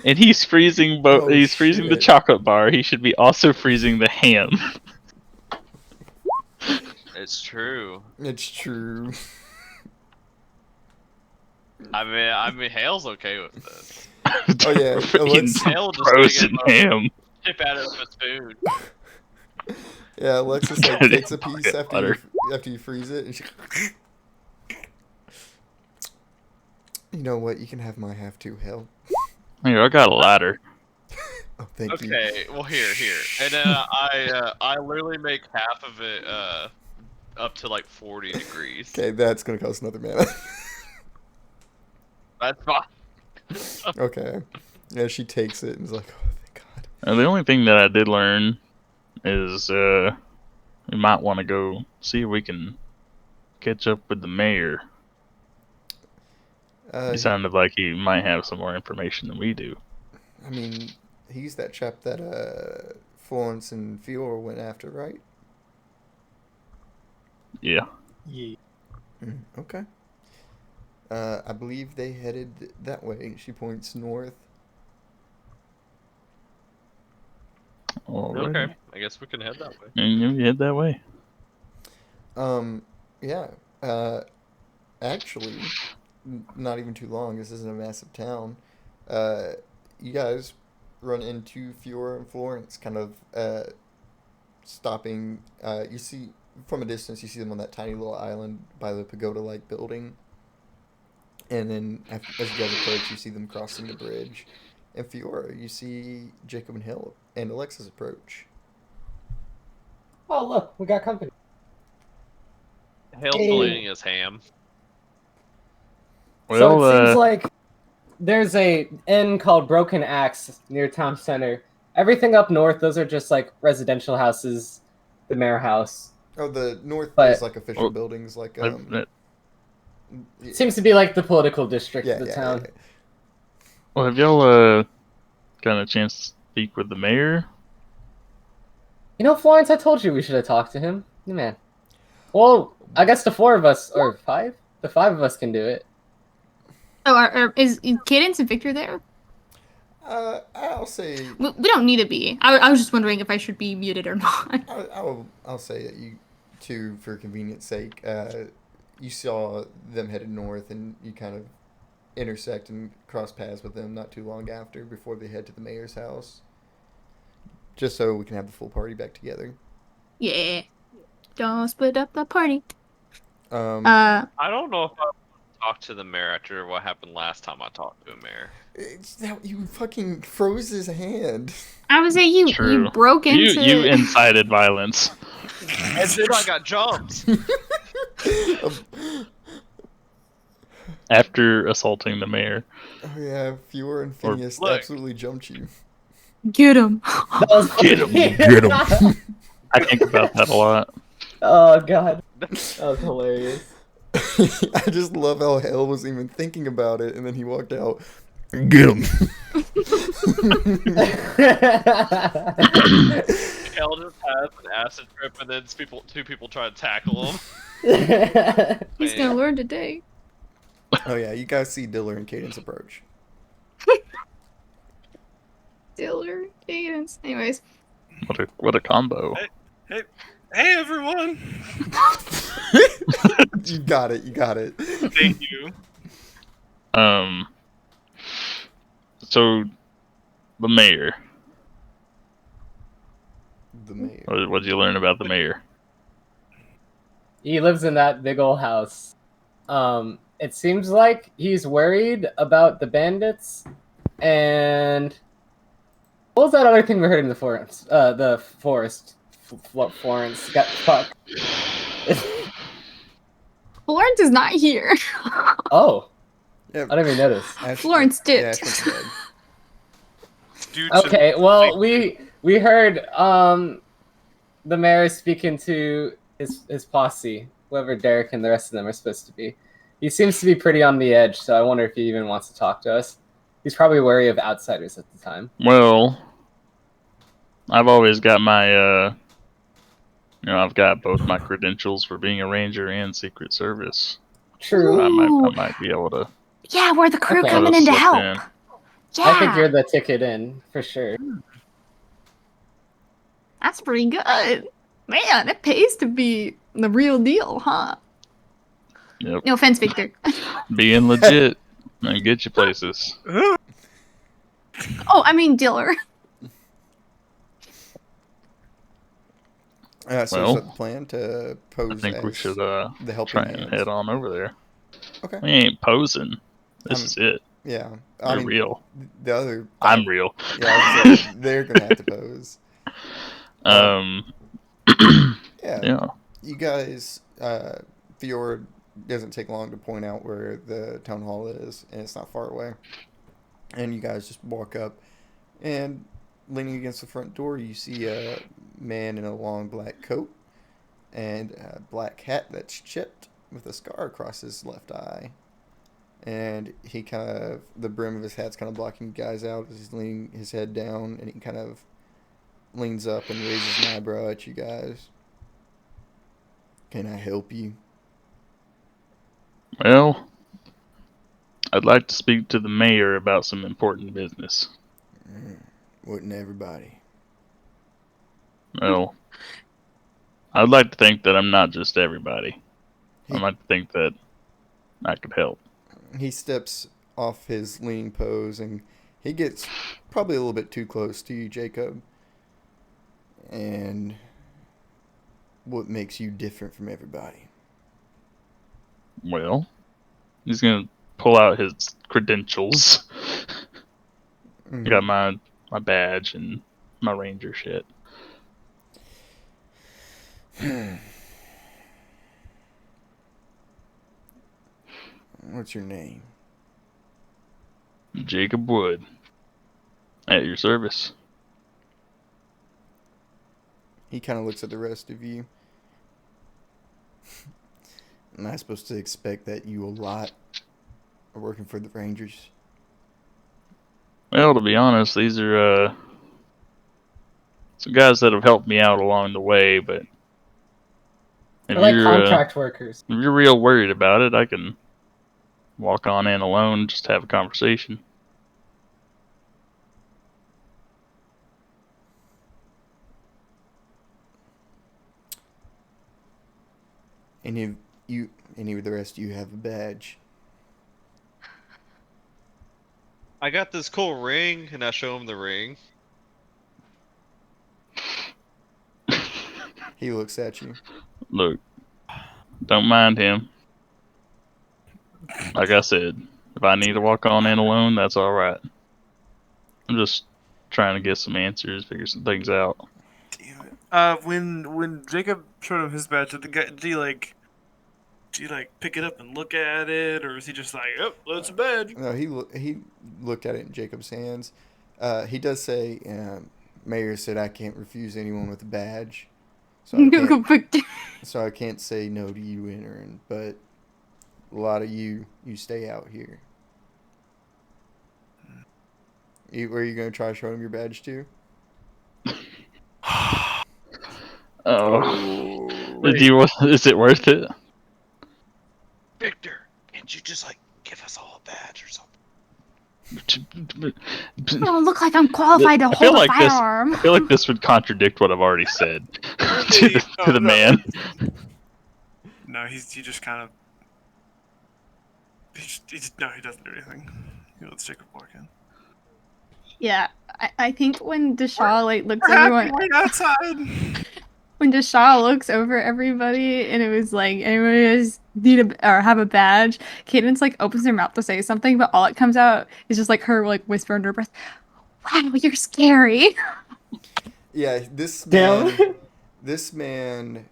and he's freezing freezing the chocolate bar, he should be also freezing the ham. It's true. It's true. I mean, Hale's okay with this. Oh yeah, Hale just frozen ham. Chip out of his food. Yeah, Alexis takes a piece after you freeze it, and she. You know what? You can have my half too, Hale. Here, I got a ladder. Oh, thank you. Okay, well here, and then I literally make half of it up to like 40 degrees. Okay, that's gonna cost another mana. That's fine. Okay. Yeah, she takes it and is like, oh, thank God. The only thing that I did learn is we might want to go see if we can catch up with the mayor. He sounded like he might have some more information than we do. I mean, he's that chap that Florence and Fiora went after, right? Yeah. Yeah. Okay. I believe they headed that way. She points north. Alrighty. Okay, I guess we can head that way. And you head that way. Yeah. Actually, not even too long. This isn't a massive town. You guys run into Fiora and Florence, kind of stopping. You see from a distance, you see them on that tiny little island by the pagoda-like building. And then, as you guys approach, you see them crossing the bridge. And Fiora, you see Jacob and Hale and Alexis approach. Oh, look, we got company. Hale's still eating his ham. So it seems like there's a inn called Broken Axe near town center. Everything up north, those are just like residential houses, the mayor house. Oh, the north is like official buildings, like it seems to be like the political district of the town. Yeah. Well, have y'all got a chance to speak with the mayor? You know, Florence, I told you we should have talked to him. Man. Well, I guess the four of us, or five? The five of us can do it. Oh, is Cadence and Victor there? I'll say... We don't need to be. I was just wondering if I should be muted or not. I'll say that you two, for convenience sake, you saw them headed north and you kind of intersect and cross paths with them not too long after, before they head to the mayor's house. Just so we can have the full party back together. Yeah. Don't split up the party. I don't know if I talked to the mayor after what happened last time I talked to a mayor. It's that you fucking froze his hand. I was saying you broke into... You incited violence. And then I got jumped. After assaulting the mayor. Oh yeah, Fior and Or- Phineas Look. absolutely jumped you. Get him. That was Get funny. Get 'em. I think about that a lot. Oh god, that was hilarious. I just love how Hell was even thinking about it, and then he walked out. Get him. Kel just has an acid trip, and then two people try to tackle him. He's Man. gonna learn today. Oh yeah, you guys see Diller and Cadence approach. Diller, Cadence. Anyways, What a combo. Hey, everyone! You got it. You got it. Thank you. So the mayor. The mayor. What did you learn about the mayor? He lives in that big old house. It seems like he's worried about the bandits, and what was that other thing we heard in the forest? The forest. Florence got fucked. Florence is not here. Oh, Yeah, I didn't even notice. Florence Yeah, dipped. Ashton's dead. Dude should- Okay, well we heard the mayor speaking to his posse, whoever Derek and the rest of them are supposed to be. He seems to be pretty on the edge, so I wonder if he even wants to talk to us. He's probably wary of outsiders at the time. Well, I've always got my I've got both my credentials for being a ranger and Secret Service. True. I Ooh. might be able to. Yeah, we're the crew Okay. coming in to slip help. in. Yeah, I think you're the ticket in for sure. That's pretty good. Man, it pays to be the real deal, huh? Yep. No offense, Victor. Being legit and get you places. Oh, I mean Diller. So Well, is that the plan to pose I think we as should the helping try and hands? head on over there. Okay. We ain't posing. This I'm- is it. Yeah. We're I mean, real. the other. I'm real. Yeah, I was saying, they're gonna have to pose. Um. Yeah. Yeah. You guys, Fior doesn't take long to point out where the town hall is, and it's not far away. And you guys just walk up, and leaning against the front door, you see a man in a long black coat and a black hat that's chipped with a scar across his left eye. And he kind of, the brim of his hat's kind of blocking you guys out as he's leaning his head down, and he kind of leans up and raises an eyebrow at you guys. Can I help you? Well, I'd like to speak to the mayor about some important business. Wouldn't everybody? Well, I'd like to think that I'm not just everybody. He- I'd like to think that I could help. He steps off his leaning pose and he gets probably a little bit too close to you, Jacob. And what makes you different from everybody? Well, he's gonna pull out his credentials. I got my badge and my ranger shit. What's your name? Jacob Wood. At your service. He kind of looks at the rest of you. Am I supposed to expect that you a lot are working for the Rangers? Well, to be honest, these are some guys that have helped me out along the way, but if They're like you're contract workers. if you're real worried about it, I can walk on in alone, just have a conversation. Any of the rest of you have a badge? I got this cool ring, and I show him the ring. He looks at you. Look, don't mind him. Like I said, if I need to walk on in alone, that's alright. I'm just trying to get some answers, figure some things out. Damn it. When Jacob showed him his badge, did he Do you like pick it up and look at it, or is he just like, oh, that's a badge? No, he looked at it in Jacob's hands. He does say, Mayor said I can't refuse anyone with a badge. So I can't say no to you entering, but a lot of you stay out here. Were you going to try to show him your badge too? Oh. Is it worth it? Victor, can't you just like give us all a badge or something? I don't look like I'm qualified to hold a firearm. I feel like this would contradict what I've already said to the man. No, he just kind of. He doesn't do anything. He lets Jacob walk in. Yeah, I think when Deshaw like looks We're everyone happy we're outside. when Deshaw looks over everybody and it was like everybody is have a badge, Caden's like opens her mouth to say something, but all it comes out is just like her like whisper under her breath, "Wow, you're scary." Yeah, this man,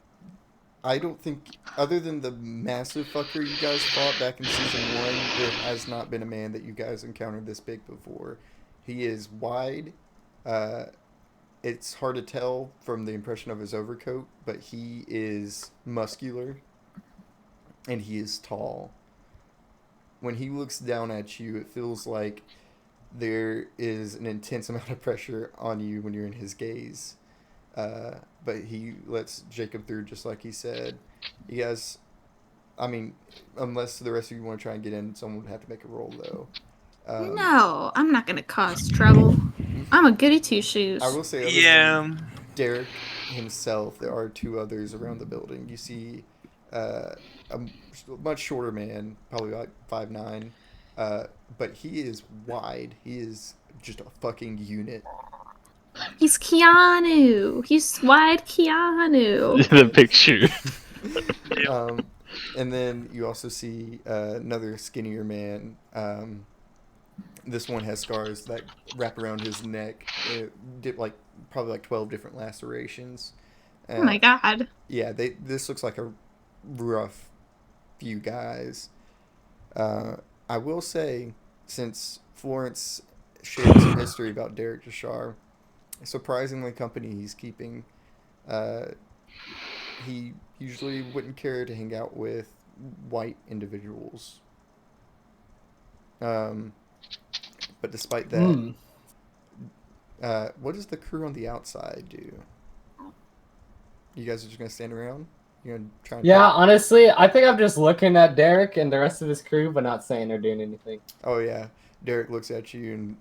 I don't think, other than the massive fucker you guys fought back in season 1, there has not been a man that you guys encountered this big before. He is wide. It's hard to tell from the impression of his overcoat, but he is muscular and he is tall. When he looks down at you, it feels like there is an intense amount of pressure on you when you're in his gaze. But he lets Jacob through just like he said. He has, I mean, unless the rest of you want to try and get in, someone would have to make a roll though. No, I'm not gonna cause trouble. I'm a goody two-shoes. I will say, than Derek himself, there are 2 others around the building. You see a much shorter man, probably like 5'9", but he is wide. He is just a fucking unit. He's Keanu. He's wide Keanu. The picture. And then you also see another skinnier man. This one has scars that wrap around his neck. Did probably 12 different lacerations. Oh my god. Yeah, this looks like a rough few guys. I will say, since Florence shared some history about Derek Jashar, surprisingly company he's keeping. He usually wouldn't care to hang out with white individuals. But despite that, what does the crew on the outside do? You guys are just gonna stand around? You're gonna try and talk? Honestly, I think I'm just looking at Derek and the rest of his crew, but not saying or doing anything. Oh yeah, Derek looks at you and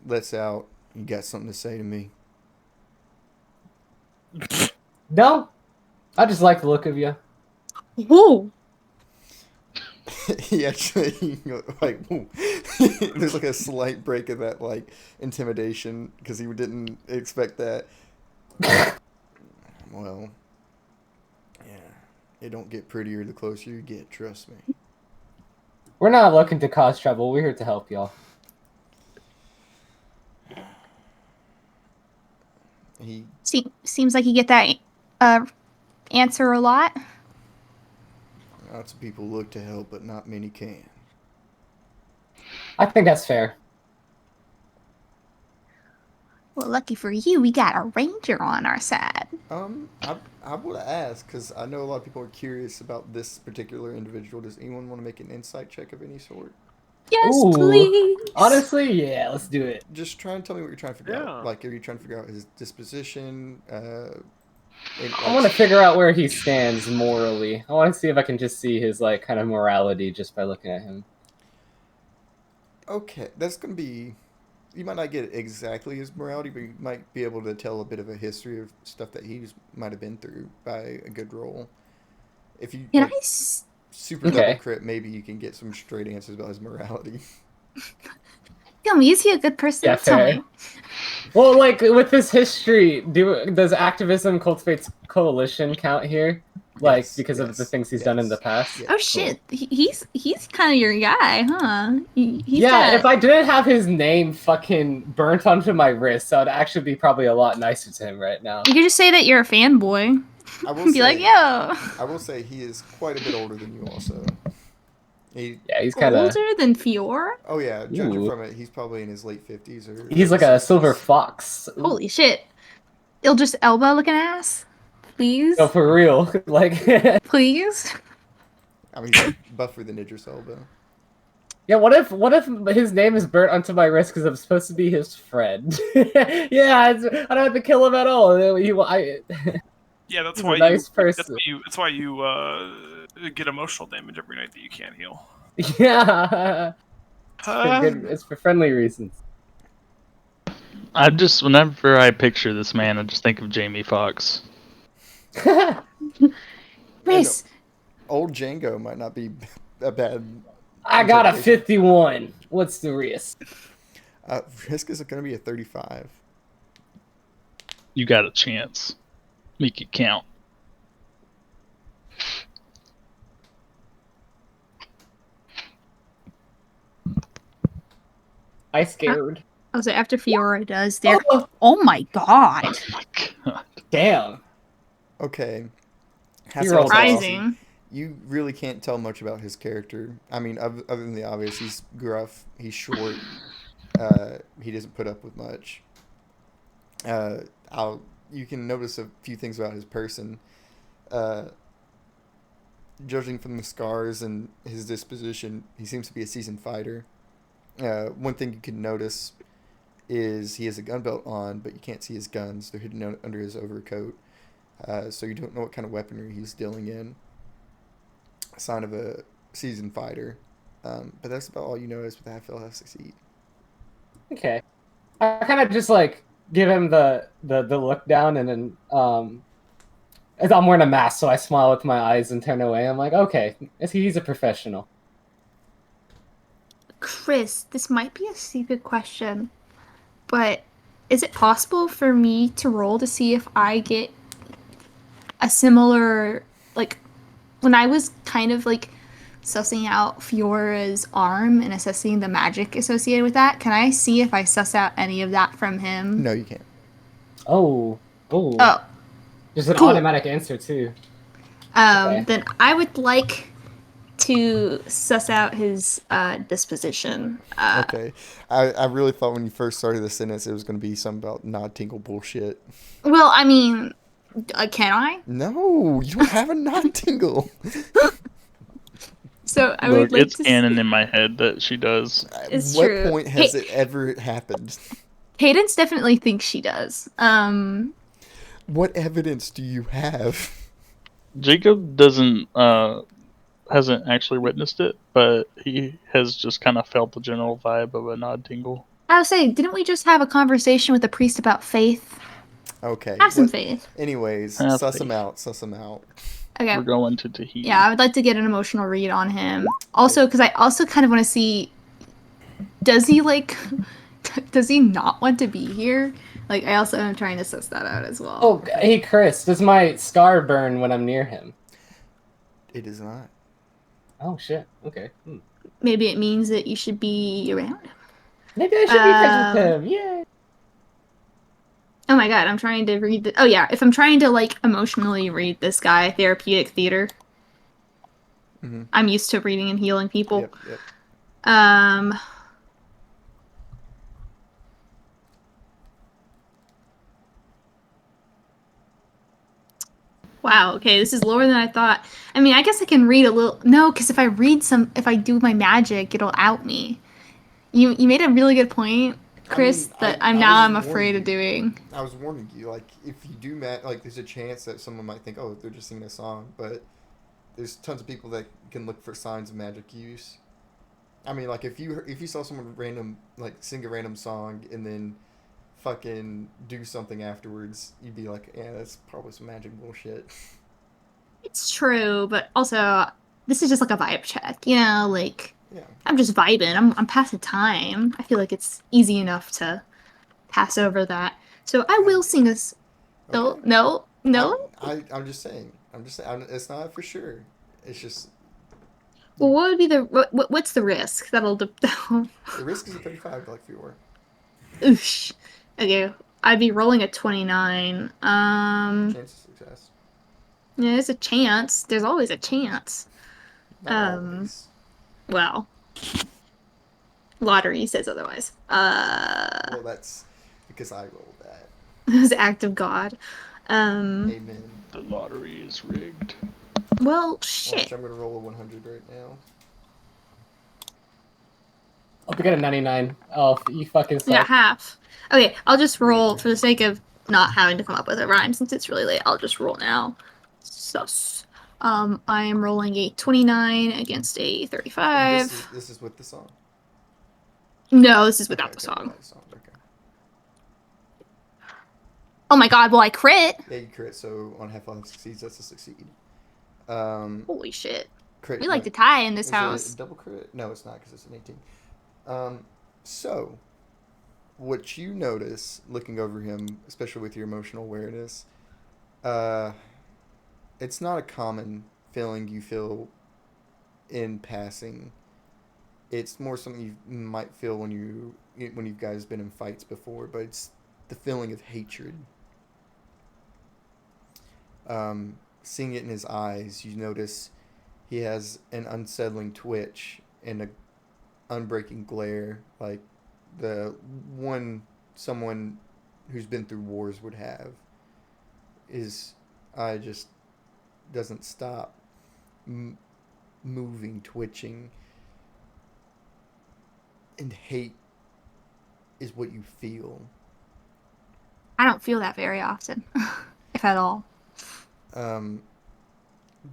lets out, "You got something to say to me?" No, I just like the look of you. Whoa. He actually like there's like a slight break of that like intimidation because he didn't expect that. Well, yeah, it don't get prettier the closer you get, trust me. We're not looking to cause trouble. We're here to help y'all. He Seems like you get that answer a lot. Lots of people look to help, but not many can. I think that's fair. Well, lucky for you, we got a ranger on our side. I would ask because I know a lot of people are curious about this particular individual. Does anyone want to make an insight check of any sort? Yes, Ooh. please. Honestly, yeah, let's do it. Just try and tell me what you're trying to figure out. Like, are you trying to figure out his disposition? I want to figure out where he stands morally. I want to see if I can just see his like kind of morality just by looking at him. Okay, that's gonna be. You might not get exactly his morality, but you might be able to tell a bit of a history of stuff that he might have been through by a good roll. If you Can like, I super double crit, maybe you can get some straight answers about his morality. Tell me, is he a good person? Yeah, Tell fair. me. Well, like with this history, does activism cultivates coalition count here? Like because of the things he's done in the past. Yeah, Oh shit, he's kind of your guy, huh? If I didn't have his name fucking burnt onto my wrist, I would actually be probably a lot nicer to him right now. You could just say that you're a fanboy. I will Be say, like, yo. I will say he is quite a bit older than you. Also, Yeah, he's kind of. Older than Fiora? Oh yeah, judging Ooh. from it, he's probably in his late 50s or. He's like a silver fox. Ooh. Holy shit. Idris Elba looking ass? Please? No, for real. Like, Please? I mean, he's buffer than Idris Elba. yeah. What if his name is burnt onto my wrist because I'm supposed to be his friend? Yeah, I don't have to kill him at all. Yeah, that's He's why a nice person. That's why you get emotional damage every night that you can't heal. Yeah. It's for friendly reasons. I just, whenever I picture this man, I just think of Jamie Foxx. Riz, Old Django might not be a bad. I got a interpretation. 51. What's the risk? Risk is going to be a 35. You got a chance. Make it count. I scared. I was like, after Fiora does there. Oh my god. Oh my god. Damn. Okay. He rolled Surprising. You really can't tell much about his character. I mean, other than the obvious, he's gruff, he's short, he doesn't put up with much. You can notice a few things about his person. Judging from the scars and his disposition, he seems to be a seasoned fighter. One thing you can notice is he has a gun belt on, but you can't see his guns. They're hidden under his overcoat. So you don't know what kind of weaponry he's dealing in. A sign of a seasoned fighter. But that's about all you notice with half fail, half succeed. Okay. I kind of just like give him the look down, and then I'm wearing a mask, so I smile with my eyes and turn away. I'm like, okay, he's a professional. Chris, this might be a stupid question, but is it possible for me to roll to see if I get a similar, like, when I was kind of like sussing out Fiora's arm and assessing the magic associated with that, can I see if I suss out any of that from him? No, you can't. Oh. Oh. There's an Cool. automatic answer too. Okay. Then I would like to suss out his disposition. Okay. I really thought when you first started the sentence it was going to be something about nod tingle bullshit. Well, I mean, can I? No, you don't have a nod tingle. So I Look, would like it's to. canon in my head that she does. It's What true. point has Hey- it ever happened? Cadence definitely thinks she does. What evidence do you have? Jacob hasn't actually witnessed it, but he has just kind of felt the general vibe of a nod tingle. I was saying, didn't we just have a conversation with the priest about faith? Okay. Have some faith. Anyways, Have suss faith. him out. Suss him out. Okay. We're going to Tahiti. Yeah, I would like to get an emotional read on him. Also, because I also kind of want to see, does he not want to be here? Like, I also am trying to suss that out as well. Oh, hey Chris, does my scar burn when I'm near him? It is not. Oh shit. Okay. Maybe it means that you should be around him. Maybe I should be friends with him. Yeah. Oh my god, I'm trying to read the. Oh yeah, if I'm trying to like emotionally read this guy, therapeutic theater. Mhm. I'm used to reading and healing people. Yep. Wow, okay, this is lower than I thought. I mean, I guess I can read a little. No, because if I do my magic, it'll out me. You made a really good point, Chris, that I'm afraid of doing. I was warning you, like, if you do like, there's a chance that someone might think, oh, they're just singing a song, but there's tons of people that can look for signs of magic use. I mean, like, if you saw someone random, like, sing a random song and then fucking do something afterwards, you'd be like, yeah, that's probably some magic bullshit. It's true, but also this is just like a vibe check, you know, like Yeah. I'm just vibing. I'm passing time. I feel like it's easy enough to pass over that. So I will sing this. Okay. No. I'm just saying. It's not for sure. It's just Well, what would be the what's the risk? That'll the risk is a 35, like Fiora. Oosh. Okay, I'd be rolling a 29. Chance of success. Yeah, there's a chance. There's always a chance. Not always. Well, lottery says otherwise. Well, that's because I rolled that. It was act of God. Amen. The lottery is rigged. Well, shit. Watch, I'm gonna roll a 100 right now. I'll get a 99. Oh, you fucking Yeah, suck. half. Okay, I'll just roll for the sake of not having to come up with a rhyme since it's really late. I'll just roll now. Sus. I am rolling a 29 against a 35. This is with the song. No, this is without the song. Okay. Oh my god, well I crit. Yeah, you crit, so on half-life succeeds, that's a succeed. Holy shit. Crit, We like to tie in this is house. it a double crit? No, it's not, because it's an 18. So, what you notice, looking over him, especially with your emotional awareness, it's not a common feeling you feel in passing. It's more something you might feel when you guys been in fights before, but it's the feeling of hatred. Seeing it in his eyes, you notice he has an unsettling twitch and a unbreaking glare, like someone who's been through wars would have. His eye just doesn't stop moving, twitching, and hate is what you feel. I don't feel that very often, if at all.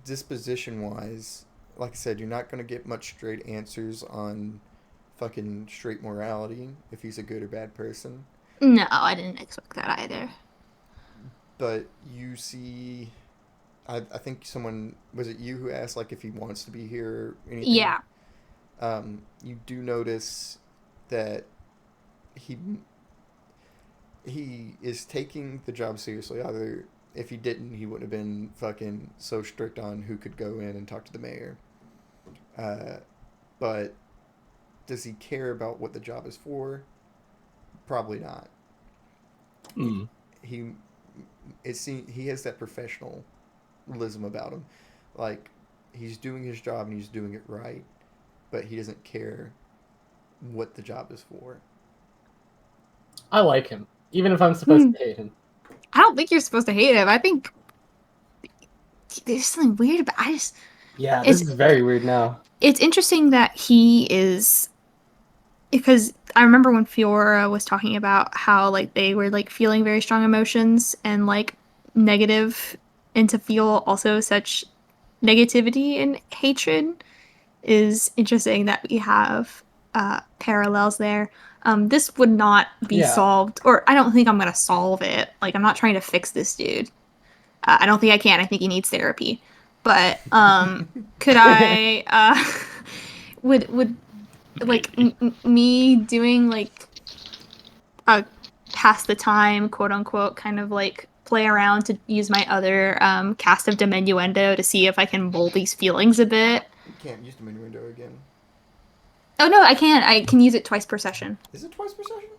Disposition-wise, like I said, you're not going to get much straight answers on fucking straight morality, if he's a good or bad person. No, I didn't expect that either. But you see, I think someone, was it you who asked, like, if he wants to be here or anything? Yeah. You do notice that he is taking the job seriously. Either if he didn't, he wouldn't have been fucking so strict on who could go in and talk to the mayor. But does he care about what the job is for? Probably not. He has that professionalism about him. Like, he's doing his job and he's doing it right, but he doesn't care what the job is for. I like him, even if I'm supposed to hate him. I don't think you're supposed to hate him. I think there's something weird about. Yeah, this is very weird now. It's interesting that he is, because I remember when Fiora was talking about how like they were like feeling very strong emotions and like negative, and to feel also such negativity and hatred is interesting that we have parallels there. This would not be solved, or I don't think I'm gonna solve it. Like, I'm not trying to fix this dude. I don't think I can. I think he needs therapy. But could I? Would like me doing like a pass the time, quote unquote, kind of like play around to use my other cast of Diminuendo to see if I can mold these feelings a bit. You can't use Diminuendo again. Oh no, I can. I can use it twice per session. Is it twice per session?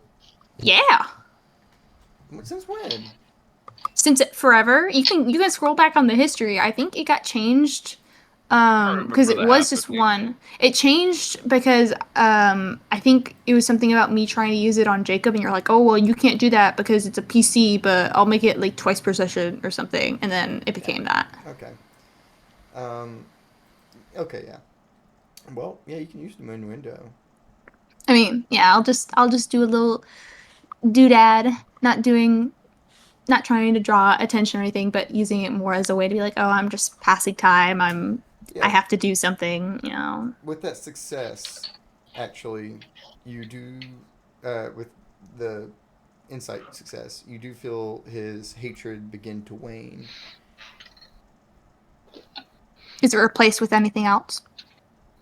Yeah. Since when? Since forever. You can scroll back on the history. I think it got changed because it was just one. It changed because I think it was something about me trying to use it on Jacob, and you're like, oh well, you can't do that because it's a PC, but I'll make it like twice per session or something, and then it became that. Okay. Okay, yeah. Well, yeah, you can use the Diminuendo. I mean, yeah, I'll just do a little doodad, not trying to draw attention or anything, but using it more as a way to be like, oh, I'm just passing time. I have to do something, you know. With that success, actually, you do, with the insight success, you do feel his hatred begin to wane. Is it replaced with anything else?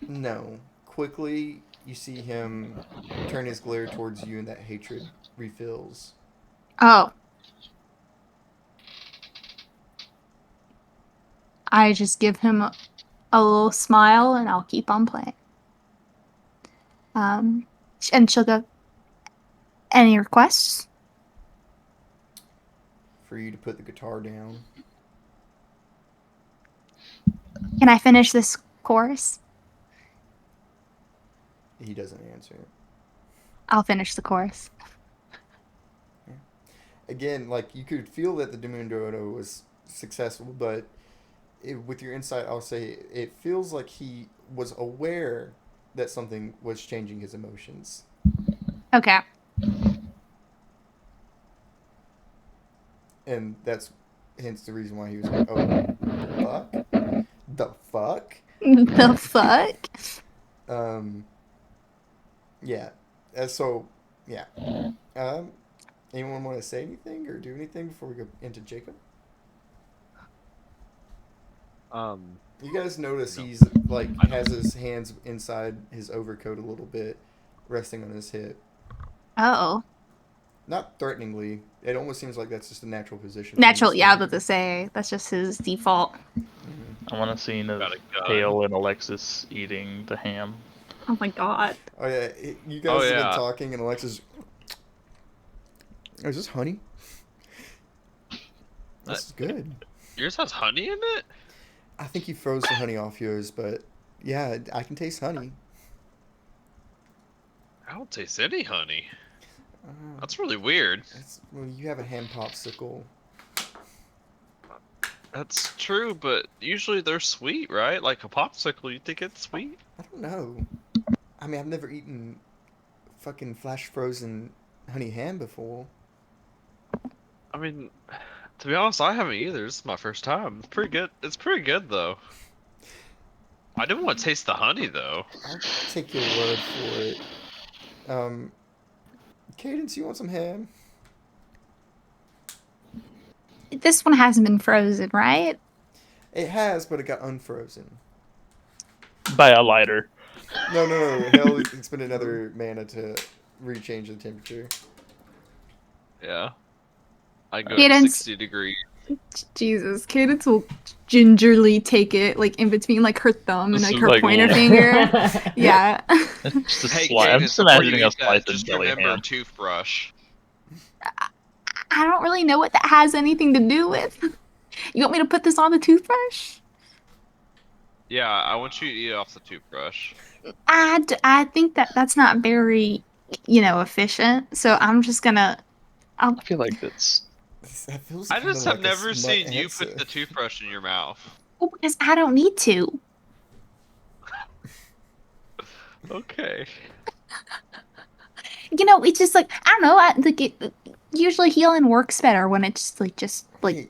No. Quickly, you see him turn his glare towards you, and that hatred refills. Oh. I just give him a little smile, and I'll keep on playing. And she'll go, any requests? For you to put the guitar down. Can I finish this chorus? He doesn't answer. I'll finish the chorus. Again, like, you could feel that the Demundono was successful, but with your insight, I'll say it feels like he was aware that something was changing his emotions. Okay. And that's hence the reason why he was like, oh, fuck? The fuck? The fuck? Yeah. So, yeah. Anyone want to say anything or do anything before we go into Jacob? You guys notice he's, like, has his hands inside his overcoat a little bit, resting on his hip. Oh. Not threateningly. It almost seems like that's just a natural position. Natural, yeah, I was about to say. That's just his default. I want to see Got a gun. Hale and Alexis eating the ham. Oh my god. Oh, yeah. You guys have been talking, and Alexis... Oh, is this honey? This is good. Yours has honey in it? I think you froze the honey off yours, but yeah, I can taste honey. I don't taste any honey. That's really weird. Well, you have a ham popsicle. That's true, but usually they're sweet, right? Like a popsicle, you think it's sweet? I don't know. I mean, I've never eaten fucking flash frozen honey ham before. I mean, to be honest, I haven't either. This is my first time. It's pretty good. It's pretty good though. I do want to taste the honey though. I'll take your word for it. Cadence, you want some ham? This one hasn't been frozen, right? It has, but it got unfrozen. By a lighter. No. Hell, it's been another mana to rechange the temperature. Yeah. I go Cadence. 60 degrees. Jesus, Cadence will gingerly take it, like, in between, like, her thumb and, This like, is her like pointer l- finger. Yeah. Just a Hey, slice. I'm Cadence, just before you imagining a eat that, slice of just jelly remember ham. toothbrush. I don't really know what that has anything to do with. You want me to put this on the toothbrush? Yeah, I want you to eat off the toothbrush. I think that's not very, efficient. So I'm just gonna. I feel like that's. That feels I kinda just like have a never smut seen you answer. put the toothbrush in your mouth. Well, because I don't need to. Okay. It's just like I don't know. Usually healing works better when it's just Hey,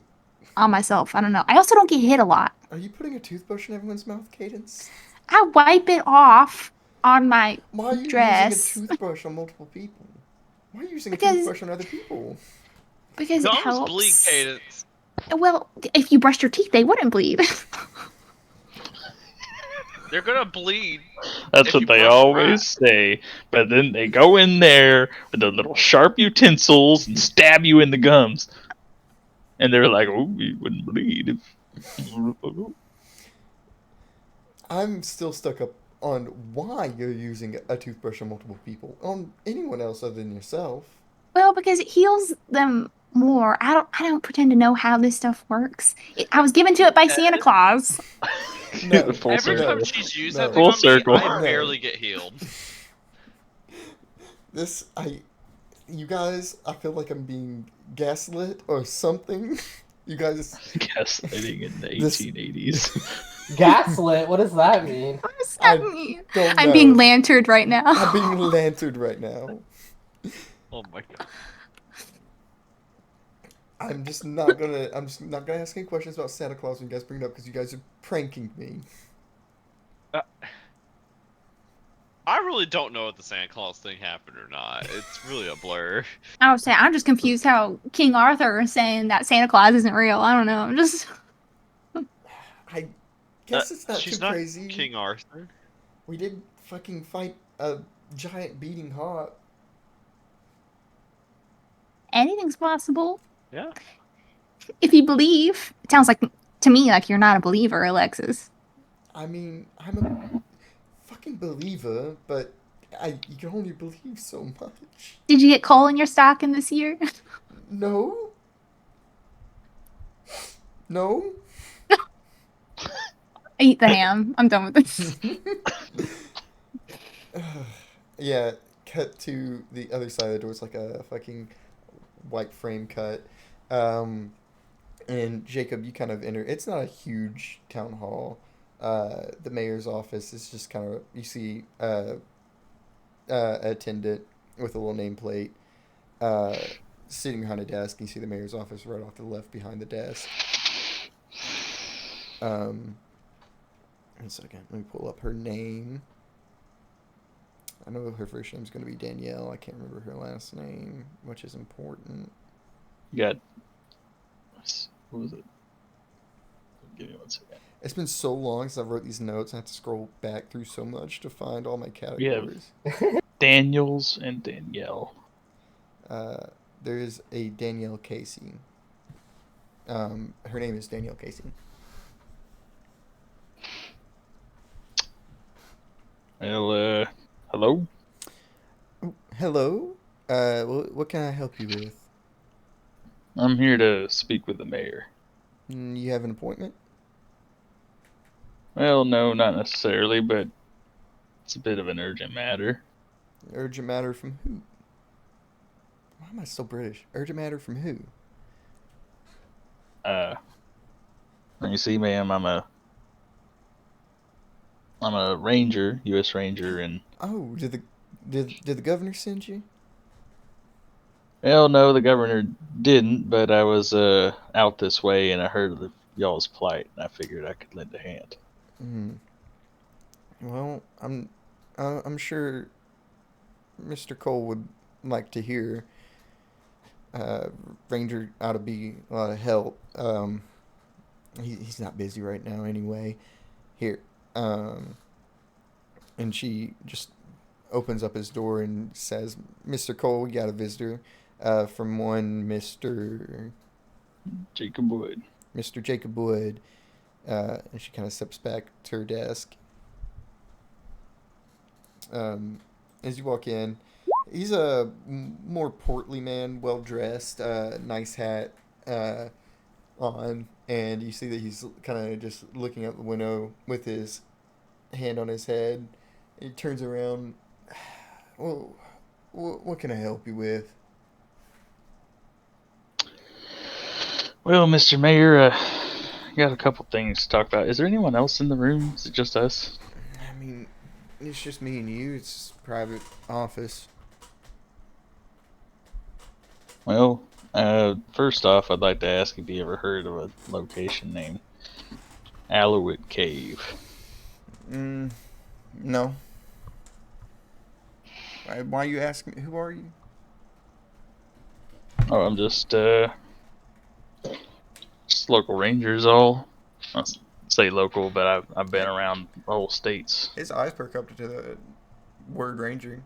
on myself. I don't know. I also don't get hit a lot. are you putting a toothbrush in everyone's mouth, Cadence? I wipe it off on my Why are you dress using a toothbrush on multiple people? Why are you using a Because- toothbrush on other people? because it Gums helps. bleed, Cadence. Well, if you brushed your teeth, they wouldn't bleed. They're gonna bleed. That's If what you they brush always say. But then they go in there with their little sharp utensils and stab you in the gums. And they're like, "Oh, you wouldn't bleed." I'm still stuck up on why you're using a toothbrush on multiple people. On anyone else other than yourself. Well, because it heals them more. I don't pretend to know how this stuff works. I was given to it by Santa Claus. No, Full Every circle. time she's used No. that thing Full on circle. me, I No. barely get healed. You guys, I feel like I'm being gaslit or something. You guys, Gaslighting in the This- 1880s. Gaslit? What does that mean? What does I that mean? don't I'm know. being lanterned right now. I'm being lanterned right now. Oh my god. I'm just not gonna ask any questions about Santa Claus when you guys bring it up because you guys are pranking me. I really don't know if the Santa Claus thing happened or not. It's really a blur. I was saying, I'm just confused how King Arthur is saying that Santa Claus isn't real. I don't know. I'm just. I guess it's not She's too not crazy. King Arthur. We did fucking fight a giant beating heart. Anything's possible. Yeah. If you believe. It sounds like, to me, like you're not a believer, Alexis. I mean, I'm a fucking believer, but you can only believe so much. Did you get coal in your stocking this year? No? No? Eat the ham. I'm done with this. Yeah, cut to the other side of the door. It's like a fucking white frame cut. And Jacob, you kind of enter. It's not a huge town hall. The mayor's office is just kind of, you see attendant with a little nameplate sitting behind a desk. You see the mayor's office right off to the left behind the desk. One second, let me pull up her name. I know her first name's going to be Danielle. I can't remember her last name, which is important. You got. What was it? Give me 1 second. It's been so long since I wrote these notes. I have to scroll back through so much to find all my categories. Daniels and Danielle. There's a Danielle Casey. Her name is Danielle Casey. Well, hello? Oh, hello? What can I help you with? I'm here to speak with the mayor. You have an appointment? Well, no, not necessarily, but it's a bit of an urgent matter. Urgent matter from who? Why am I so British? Urgent matter from who? You see, ma'am, I'm a ranger, U.S. Ranger, and... Oh, did the governor send you? Well, no, the governor didn't, but I was out this way and I heard of y'all's plight, and I figured I could lend a hand. Well, I'm sure Mr. Cole would like to hear. Ranger ought to be a lot of help. He's not busy right now anyway. Here, and she just opens up his door and says, "Mr. Cole, we got a visitor from one Mr. Jacob Wood." Mr. Jacob Wood." And she kind of steps back to her desk. As you walk in, he's a more portly man, well dressed, nice hat on, and you see that he's kind of just looking out the window with his hand on his head. He turns around. Well, what can I help you with? Well, Mr. Mayor, I got a couple things to talk about. Is there anyone else in the room? Is it just us? I mean, it's just me and you. It's a private office. Well, first off, I'd like to ask if you ever heard of a location named Alouette Cave. No. Why you ask me? Who are you? Oh, I'm just local rangers. All I say local, but I've been around the whole states. His eyes perk up to the word ranger.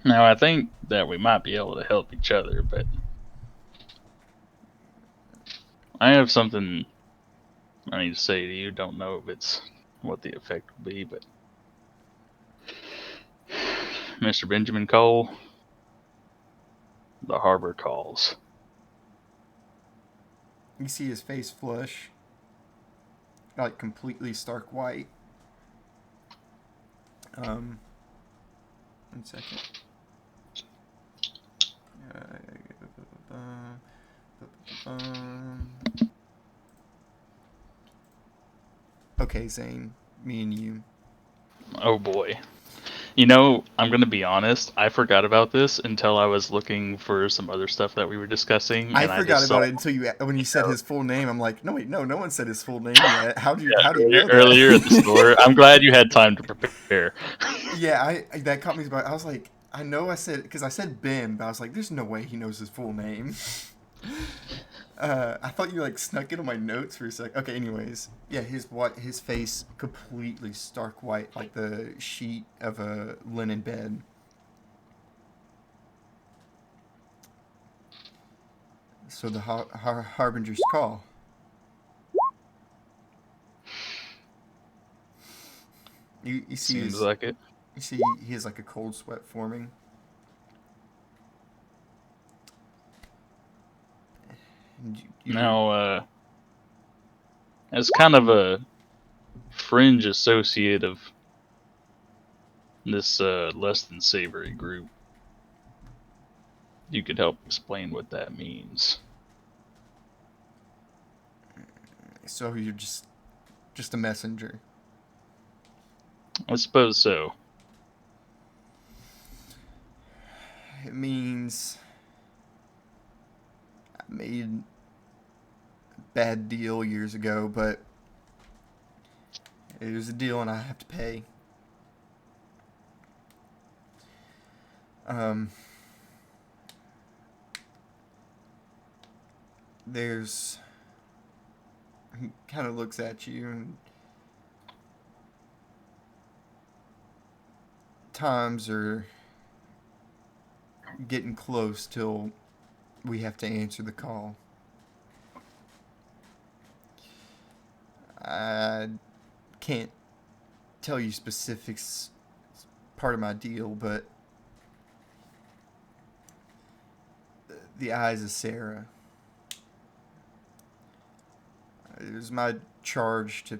Now, I think that we might be able to help each other, but I have something I need to say to you. Don't know if it's what the effect will be, but Mr. Benjamin Cole, the harbor calls. You see his face flush, like completely stark white. 1 second. Okay, Zane, me and you. Oh boy. You know, I'm going to be honest, I forgot about this until I was looking for some other stuff that we were discussing. I forgot about it until when you said his full name. I'm like, no one said his full name yet. How do you know that? Earlier at the store. I'm glad you had time to prepare. Yeah, that caught me by. I was like, I know I said, because I said Ben, but I was like, there's no way he knows his full name. I thought you like snuck it on my notes for a sec. Okay, anyways, yeah, his face completely stark white, like the sheet of a linen bed. So the Harbinger's call. You see Seems like it. You see he has like a cold sweat forming. Now, as kind of a fringe associate of this less than savory group, you could help explain what that means. So you're just a messenger. I suppose so. It means I made a bad deal years ago, but it was a deal and I have to pay. There's... He kind of looks at you and times are getting close till we have to answer the call. I can't tell you specifics. It's part of my deal, but the eyes of Sarah. It was my charge to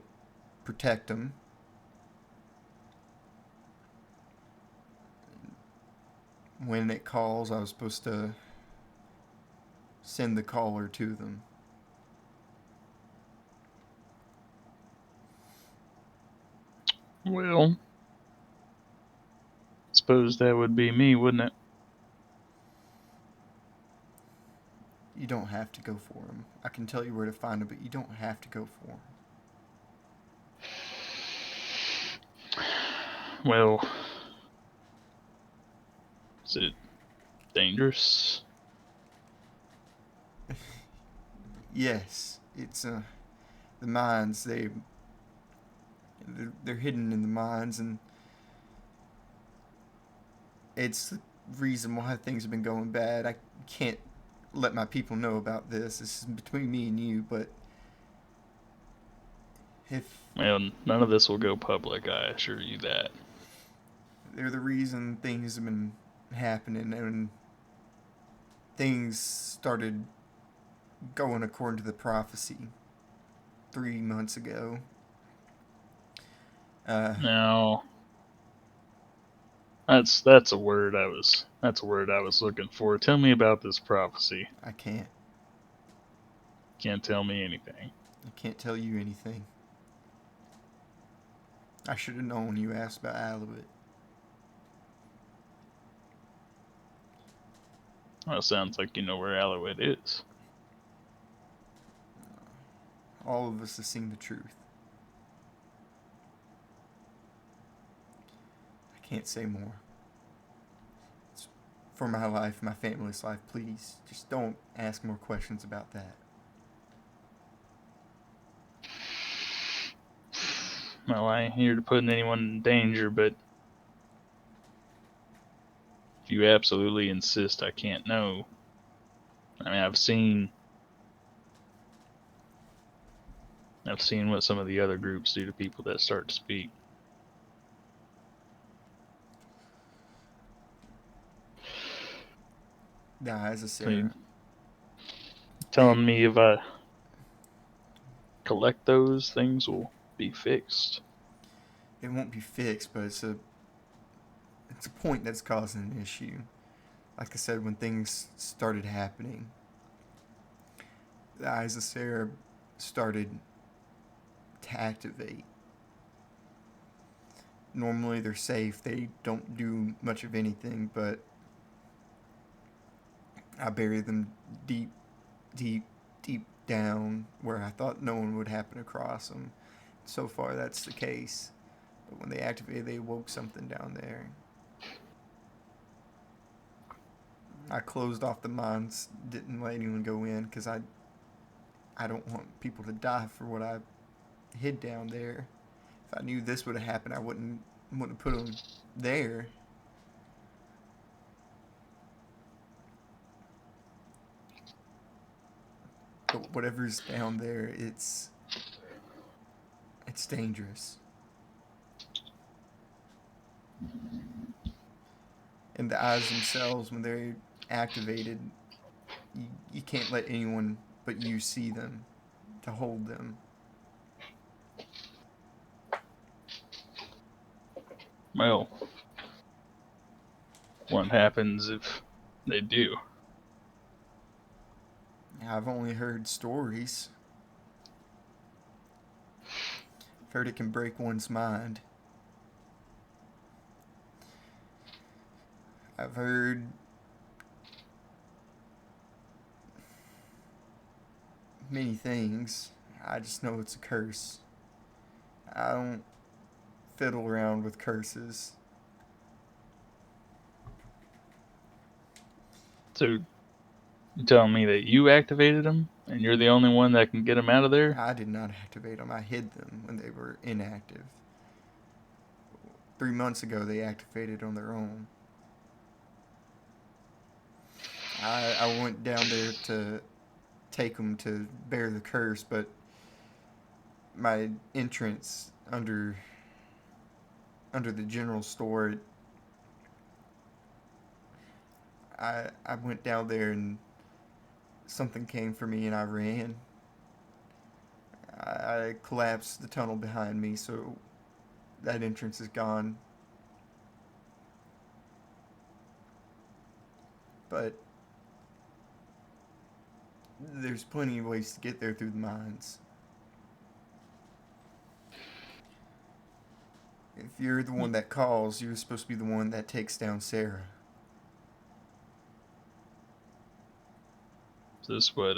protect them. When it calls, I was supposed to send the caller to them. Well, suppose that would be me, wouldn't it? You don't have to go for them. I can tell you where to find them, but you don't have to go for them. Well, is it dangerous? Yes, it's the mines. They're hidden in the mines, and it's the reason why things have been going bad. I can't let my people know about this. This is between me and you, but Well, none of this will go public, I assure you that. They're the reason things have been happening, and things started going according to the prophecy 3 months ago. Now, that's a word I was looking for. Tell me about this prophecy. I can't. Can't tell me anything. I can't tell you anything. I should have known when you asked about Aluit. Well, sounds like you know where Aluit is. All of us have seen the truth. I can't say more. It's for my life, my family's life. Please, just don't ask more questions about that. Well, I ain't here to put anyone in danger, but if you absolutely insist I can't know. I mean, I've seen what some of the other groups do to people that start to speak. The eyes of Sarah. Telling me if I collect those, things will be fixed. It won't be fixed, but it's a point that's causing an issue. Like I said, when things started happening, the eyes of Sarah started to activate. Normally they're safe, they don't do much of anything, but I buried them deep, deep, deep down where I thought no one would happen across them. So far that's the case. But when they activated, they woke something down there. I closed off the mines, didn't let anyone go in, because I don't want people to die for what I hid down there. If I knew this would have happened, I wouldn't have put them there. But whatever's down there, it's dangerous. And the eyes themselves, when they're activated, you can't let anyone but you see them to hold them. Well, what happens if they do? I've only heard stories. I've heard it can break one's mind. I've heard many things. I just know it's a curse. I don't fiddle around with curses. So, you telling me that you activated them, and you're the only one that can get them out of there? I did not activate them. I hid them when they were inactive. 3 months ago, they activated on their own. I went down there to take them to bear the curse, but my entrance under the general store, I went down there and something came for me and I ran. I collapsed the tunnel behind me, so that entrance is gone. But there's plenty of ways to get there through the mines. If you're the one that calls, you're supposed to be the one that takes down Sarah. Is this what,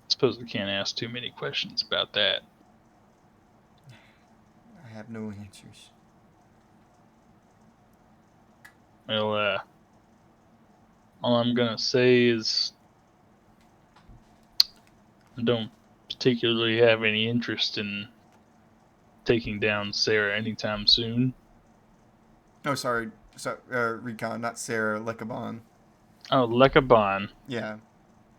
Suppose we can't ask too many questions about that. I have no answers. Well, all I'm gonna say is I don't particularly have any interest in taking down Sarah anytime soon. Oh, sorry. So, Recon, not Sarah, Lekabon. Oh, Lekabon. Yeah.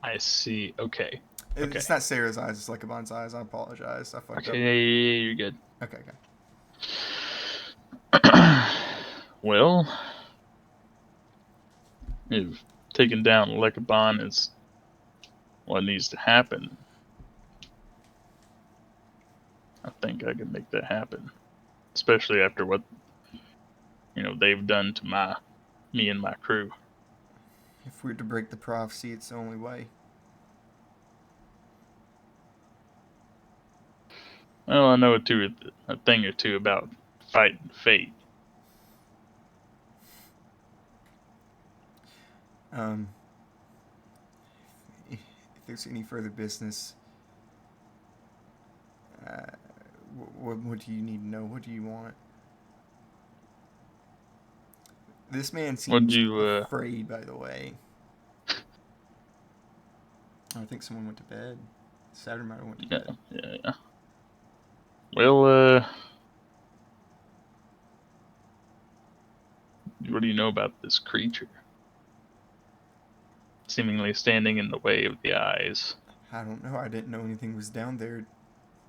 I see. Okay. It's not Sarah's eyes, it's Lekabon's eyes. I apologize. I fucked up. Okay, you're good. Okay. Well, if taking down Lekabon is what needs to happen, I think I can make that happen. Especially after what, they've done to me and my crew. If we're to break the prophecy, it's the only way. Well, I know a thing or two about fighting fate. If there's any further business, what do you need to know? What do you want? This man seems afraid, by the way. I think someone went to bed. Saturn might have went to bed. Yeah. Well, what do you know about this creature? Seemingly standing in the way of the eyes. I don't know. I didn't know anything was down there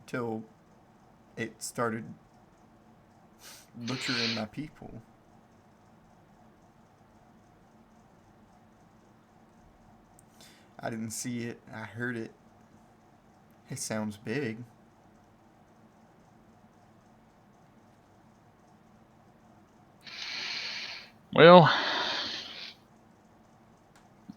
till it started butchering my people. I didn't see it. I heard it. It sounds big. Well,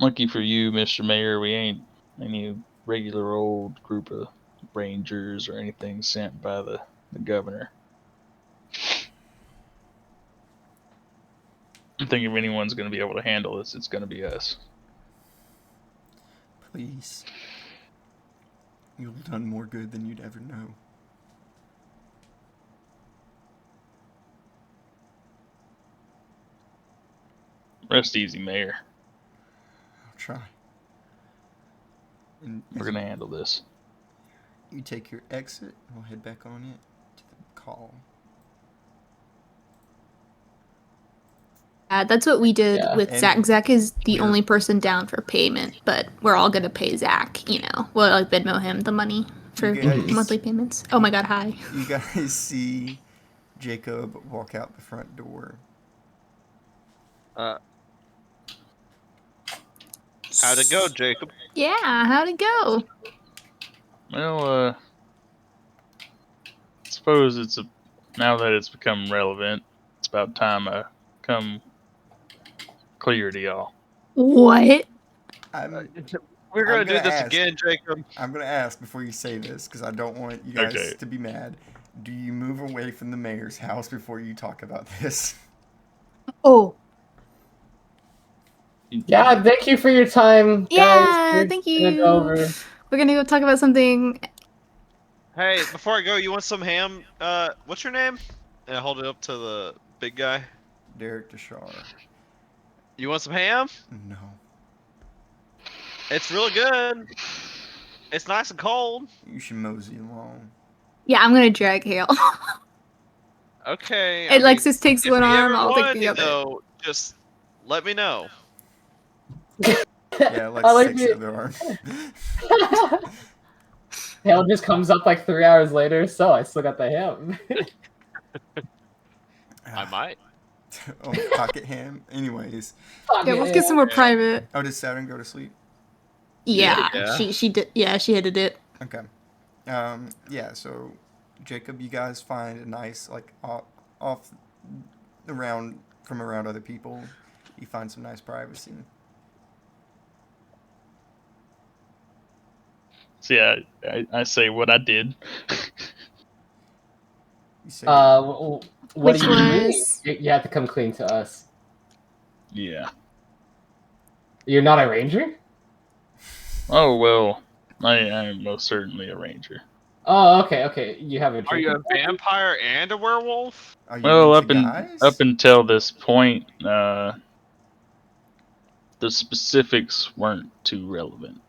lucky for you, Mr. Mayor, we ain't any regular old group of rangers or anything sent by the governor. I think if anyone's going to be able to handle this, it's going to be us. Please. You've done more good than you'd ever know. Rest easy, Mayor. I'll try. And we're going to handle this. You take your exit, and we'll head back on it to the call. That's what we did with Zach. Zach is the only person down for payment, but we're all gonna pay Zach. We'll Venmo him the money for monthly payments. Oh my god, hi. You guys see Jacob walk out the front door. How'd it go, Jacob? Yeah, how'd it go? Well, suppose now that it's become relevant, it's about time I come clear to y'all. What? We're I'm gonna do gonna this ask. again, Jacob. I'm gonna ask before you say this because I don't want you guys Okay. to be mad. Do you move away from the mayor's house before you talk about this? Oh, Yeah, thank you for your time, guys. yeah, We're thank gonna you. go over. We're gonna go talk about something. Hey, before I go, you want some ham? What's your name? And I hold it up to the big guy. Derek Deshar. You want some ham? No. It's really good. It's nice and cold. You should mosey along. Yeah, I'm gonna drag Hale. Okay. And Lexus takes if one you arm, ever I'll take want the any, other. though, just let me know. Yeah, like I like 6 the- other arms. Hale just comes up like 3 hours later, so I still got the ham. I might. Oh, pocket ham. Anyways. Yeah, let's get somewhere private. Oh, did Saturn go to sleep? Yeah, Yeah. she did. Yeah, she headed it. Okay. Yeah, so Jacob, you guys find a nice, like, off around from around other people. You find some nice privacy. So yeah, I say what I did. You say, What Which do you mean? was- You have to come clean to us. Yeah. You're not a ranger? Oh well, I am most certainly a ranger. Oh, okay. You have a Are you a vampire and a werewolf? are you Well, into guys? up until this point, the specifics weren't too relevant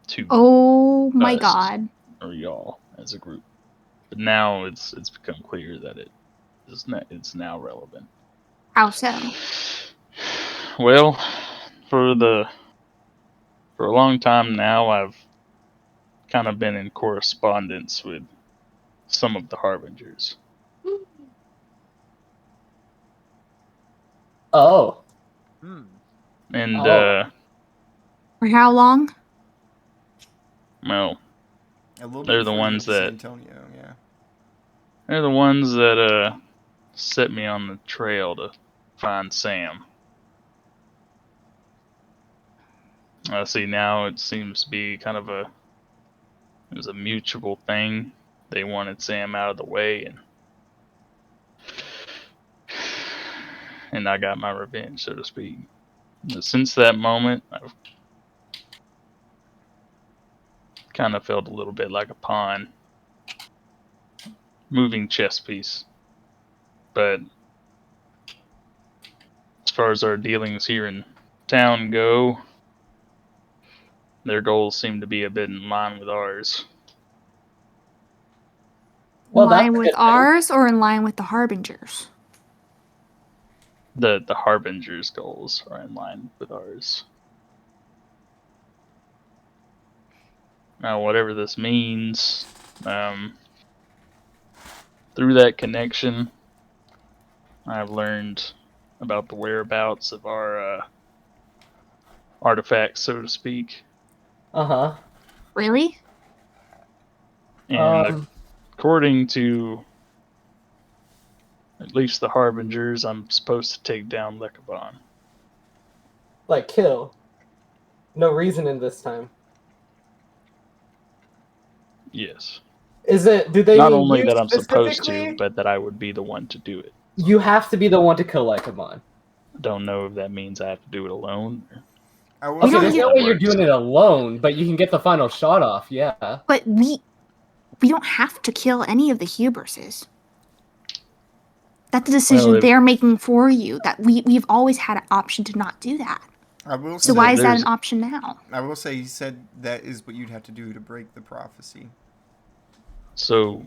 to Oh my us. god. or y'all as a group. But now it's become clear that it's now relevant. How so? Well, for a long time now, I've kind of been in correspondence with some of the Harbingers. Oh. And Oh. For how long? well, A little they're bit the before you ones went to San that Antonio, yeah. they're the ones that set me on the trail to find Sam. See, now it seems to be kind of it was a mutual thing. They wanted Sam out of the way, and I got my revenge, so to speak. But since that moment, I've kind of felt a little bit like a pawn, moving chess piece. But as far as our dealings here in town go, their goals seem to be a bit in line with ours. Well, in that's line a with good thing. ours or in line with the Harbingers? The Harbingers' goals are in line with ours. Now, whatever this means, through that connection, I've learned about the whereabouts of our artifacts, so to speak. Uh-huh. Really? And according to at least the Harbingers, I'm supposed to take down Lekabon. Like kill. No reasoning this time. Yes. Is it? Do they Not mean only you that I'm supposed specifically? to, but that I would be the one to do it. You have to be the one to kill Lycamon. Don't know if that means I have to do it alone. I will Okay, don't there's say, no that way you're works. doing it alone, but you can get the final shot off. Yeah. But we don't have to kill any of the Huberses. That's a decision Well, they're making for you. That we've always had an option to not do that. I will So say, why is that there's- an option now? I will say, he said that is what you'd have to do to break the prophecy. So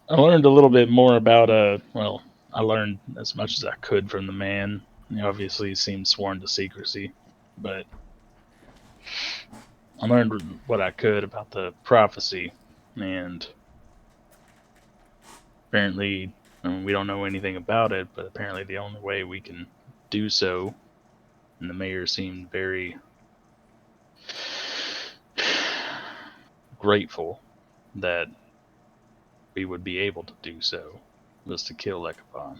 I learned a little bit more about well, I learned as much as I could from the man. He obviously seemed sworn to secrecy, but I learned what I could about the prophecy, and apparently, I mean, we don't know anything about it, but apparently the only way we can do so, and the mayor seemed very grateful that we would be able to do so, was to kill Lekabon.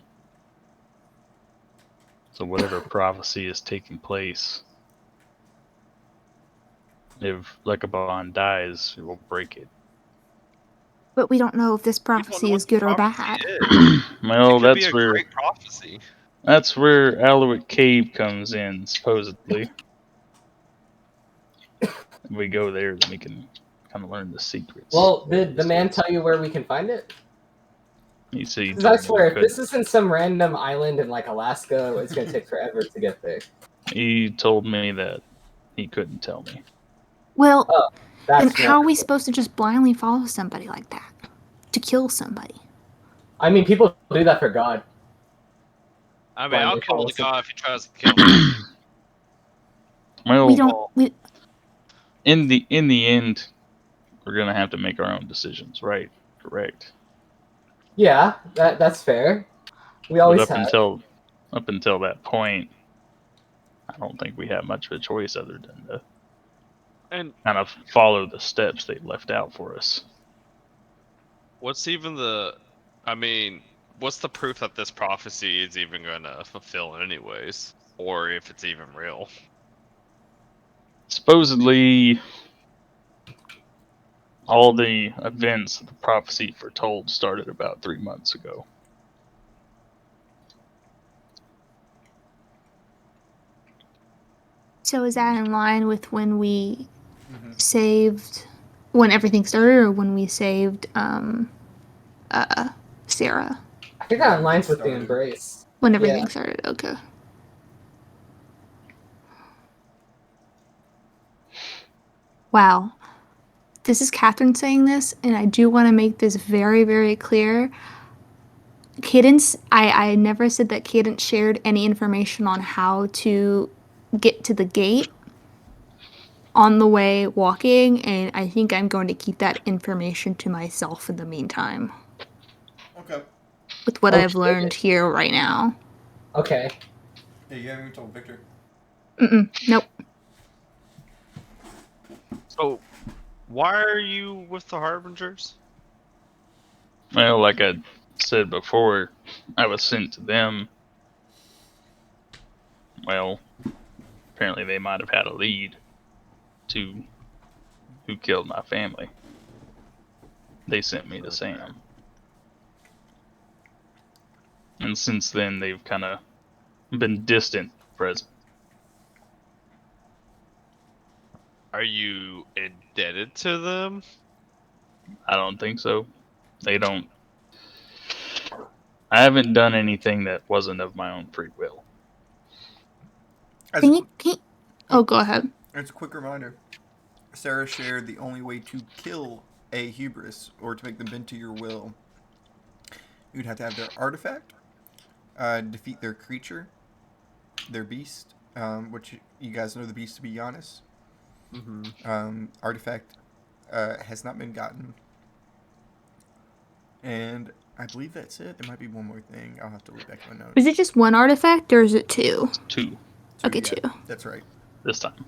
So whatever prophecy is taking place, if Lekabon dies, it will break it. But we don't know if this prophecy is good or bad. Well, It could be that's a where great prophecy. Aluit Cave comes in, supposedly. If we go there, then we can kind of learn the secrets. Well, did the man tell you where we can find it? He said he Because I told me swear, we if could. this isn't some random island in like Alaska, it's gonna take forever to get there. He told me that he couldn't tell me. Well, That's then how are we wonderful. supposed to just blindly follow somebody like that? To kill somebody? I mean, people do that for God. I mean, Blindly I'll kill follow the guy if he tries to kill me. Well, We don't. We, in the end, we're gonna have to make our own decisions, right? Correct. Yeah, that's fair. We But always up have. until that point, I don't think we have much of a choice other than to And kind of follow the steps they left out for us. what's even the... I mean, what's the proof that this prophecy is even going to fulfill anyways? Or if it's even real? Supposedly, all the events that the prophecy foretold started about 3 months ago. so is that in line with when we Mm-hmm. saved, when everything started, or when we saved Sarah? I think that aligns with the embrace. When everything Yeah. started. Okay. Wow. This is Catherine saying this, and I do want to make this very, very clear. Cadence, I never said that Cadence shared any information on how to get to the gate on the way walking, and I think I'm going to keep that information to myself in the meantime, Okay. with what Oh, I've learned here right now. Okay. Yeah, you haven't even told Victor. Nope. So, why are you with the Harbingers? Well, like I said before, I was sent to them. Well, apparently they might have had a lead to who killed my family. They sent me to Sam. And since then, they've kind of been distant present. Are you indebted to them? I don't think so. They don't. I haven't done anything that wasn't of my own free will. As Can a, you, oh, go ahead. as a quick reminder, Sarah shared the only way to kill a hubris or to make them bend to your will, you'd have to have their artifact, defeat their creature, their beast, which you guys know the beast to be Giannis. Artifact has not been gotten. And I believe that's it. There might be one more thing. I'll have to look back at my notes. Is it just one artifact, or is it two? Two Okay, yeah, two. That's right. this time.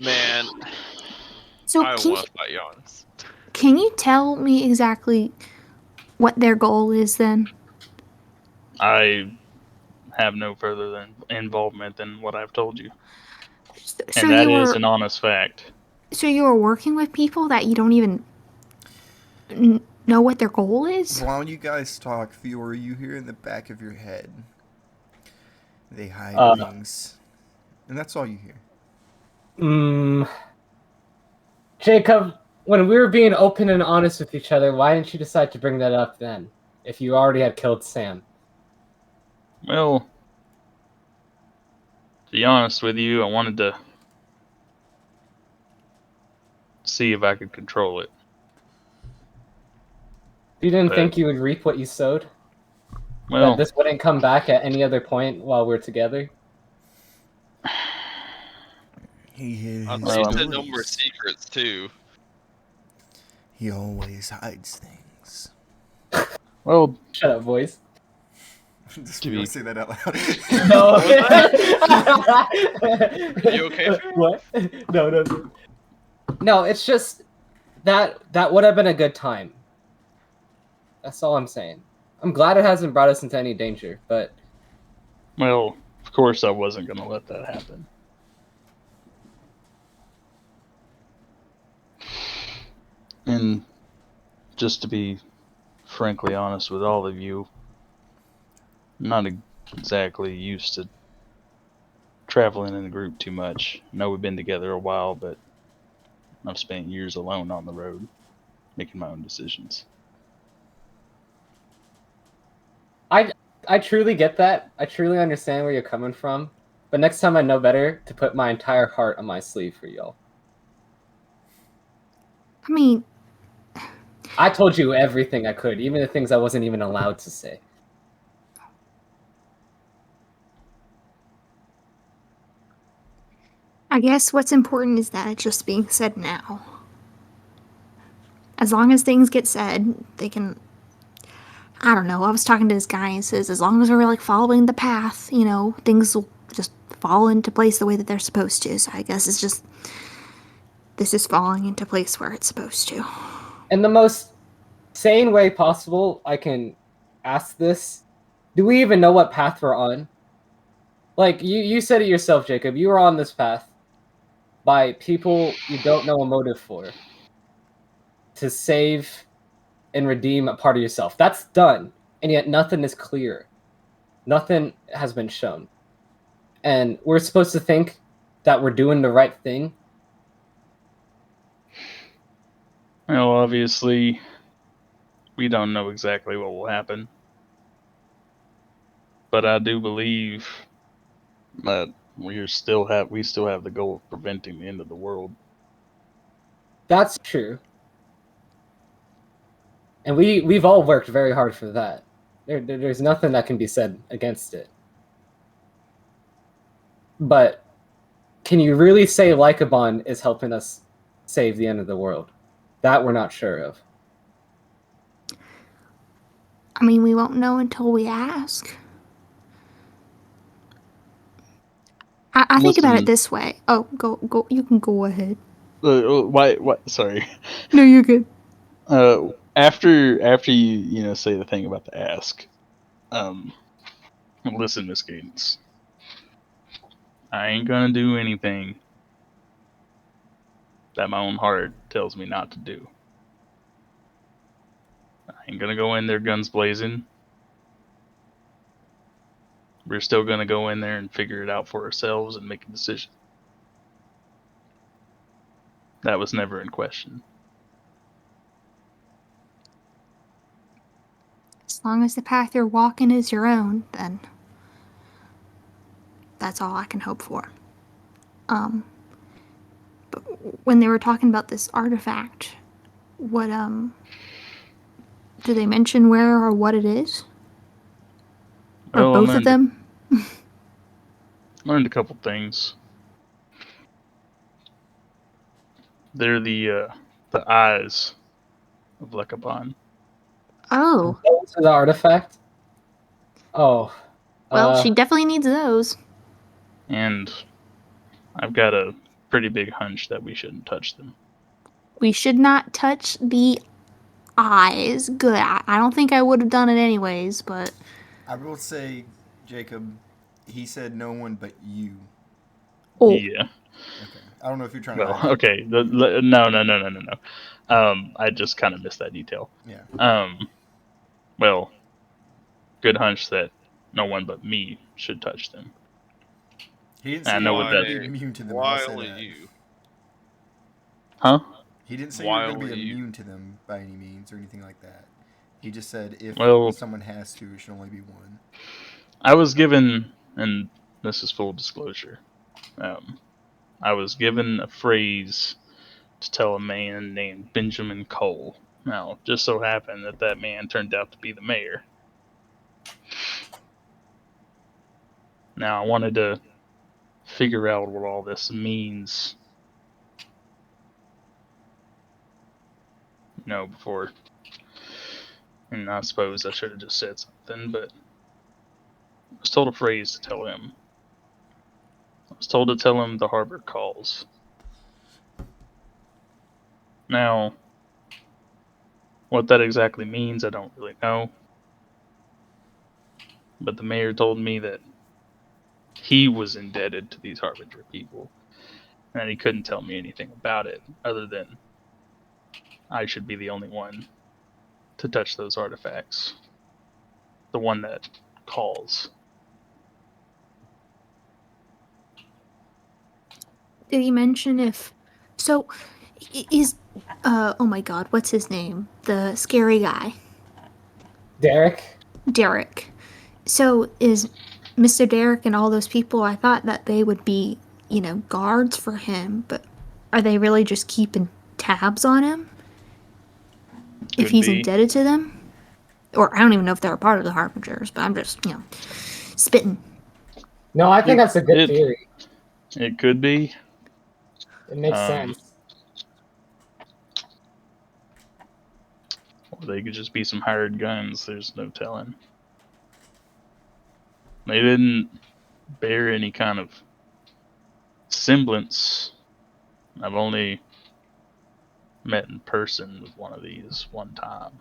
Man, So I can you, want to fight Giannis. can you tell me exactly what their goal is then? I have no further than involvement than what I've told you. So And that you is were, an honest fact. so you were working with people that you don't even know what their goal is? While you guys talk, Fiora, you hear in the back of your head, they hide things. And that's all you hear. Jacob, when we were being open and honest with each other, why didn't you decide to bring that up then? If you already had killed Sam? Well, to be honest with you, I wanted to see if I could control it. You didn't But- think you would reap what you sowed? Well, That this wouldn't come back at any other point while we're together? He hid his He said no stories. more secrets, too. He always hides things. well, Shut up, boys. Just To Fiora be- say that out loud. No. You okay, Fiora? What? No. No, it's just that would have been a good time. That's all I'm saying. I'm glad it hasn't brought us into any danger, but Well, of course I wasn't going to let that happen. And just to be frankly honest with all of you, I'm not exactly used to traveling in a group too much. I know we've been together a while, but I've spent years alone on the road, making my own decisions. I truly get that. I truly understand where you're coming from. But next time I know better to put my entire heart on my sleeve for y'all. I mean, I told you everything I could, even the things I wasn't even allowed to say. I guess what's important is that it's just being said now. As long as things get said, they can. I don't know. I was talking to this guy and he says, as long as we're like following the path, you know, things will just fall into place the way that they're supposed to. So I guess it's just. This is falling into place where it's supposed to. In the most sane way possible, I can ask this. Do we even know what path we're on? Like, you said it yourself, Jacob. You were on this path by people you don't know a motive for. To save and redeem a part of yourself. That's done. And yet nothing is clear. Nothing has been shown. And we're supposed to think that we're doing the right thing. Well, obviously, we don't know exactly what will happen. But I do believe that we still have the goal of preventing the end of the world. That's true. And we've all worked very hard for that. There's nothing that can be said against it. But can you really say Lycabon is helping us save the end of the world? That we're not sure of. I mean, we won't know until we ask. I think about it this way. Oh, go. You can go ahead. Why? Sorry. No, you're good. After you say the thing about the ask, listen, Miss Cadence. I ain't gonna do anything that my own heart tells me not to do. I ain't gonna go in there guns blazing. We're still gonna go in there and figure it out for ourselves and make a decision. That was never in question. As long as the path you're walking is your own, then that's all I can hope for. But when they were talking about this artifact, what do they mention where or what it is? Or Well, both of them? Learned a couple things. They're the eyes of Lycabon. Oh. Those are the artifact? Oh. Well, she definitely needs those. And I've got a pretty big hunch that we shouldn't touch them. We should not touch the eyes. Good. I don't think I would have done it anyways, but... I will say, Jacob, he said no one but you. Oh. Yeah. Okay. I don't know if you're trying to... Well, okay. No. I just kind of missed that detail. Yeah. Well, good hunch that no one but me should touch them. He didn't say you were going to be immune to them. Why only you? Huh? He didn't say you were going to be immune to them by any means or anything like that. He just said if someone has to, it should only be one. I was given, and this is full disclosure, I was given a phrase to tell a man named Benjamin Cole. Now, just so happened that man turned out to be the mayor. Now, I wanted to figure out what all this means, before. And I suppose I should have just said something, but I was told a phrase to tell him. I was told to tell him the harbor calls. Now, what that exactly means, I don't really know. But the mayor told me that he was indebted to these Harbinger people, and he couldn't tell me anything about it other than I should be the only one to touch those artifacts. The one that calls. Did he mention if... So, is... oh my god, what's his name? The scary guy. Derek? Derek. So, is Mr. Derek and all those people, I thought that they would be, guards for him, but are they really just keeping tabs on him? If he's indebted to them? Or I don't even know if they're a part of the Harbingers, but I'm just, spitting. No, I think that's a good theory. It could be. It makes sense. Or they could just be some hired guns. There's no telling. They didn't bear any kind of semblance. I've only met in person with one of these one time.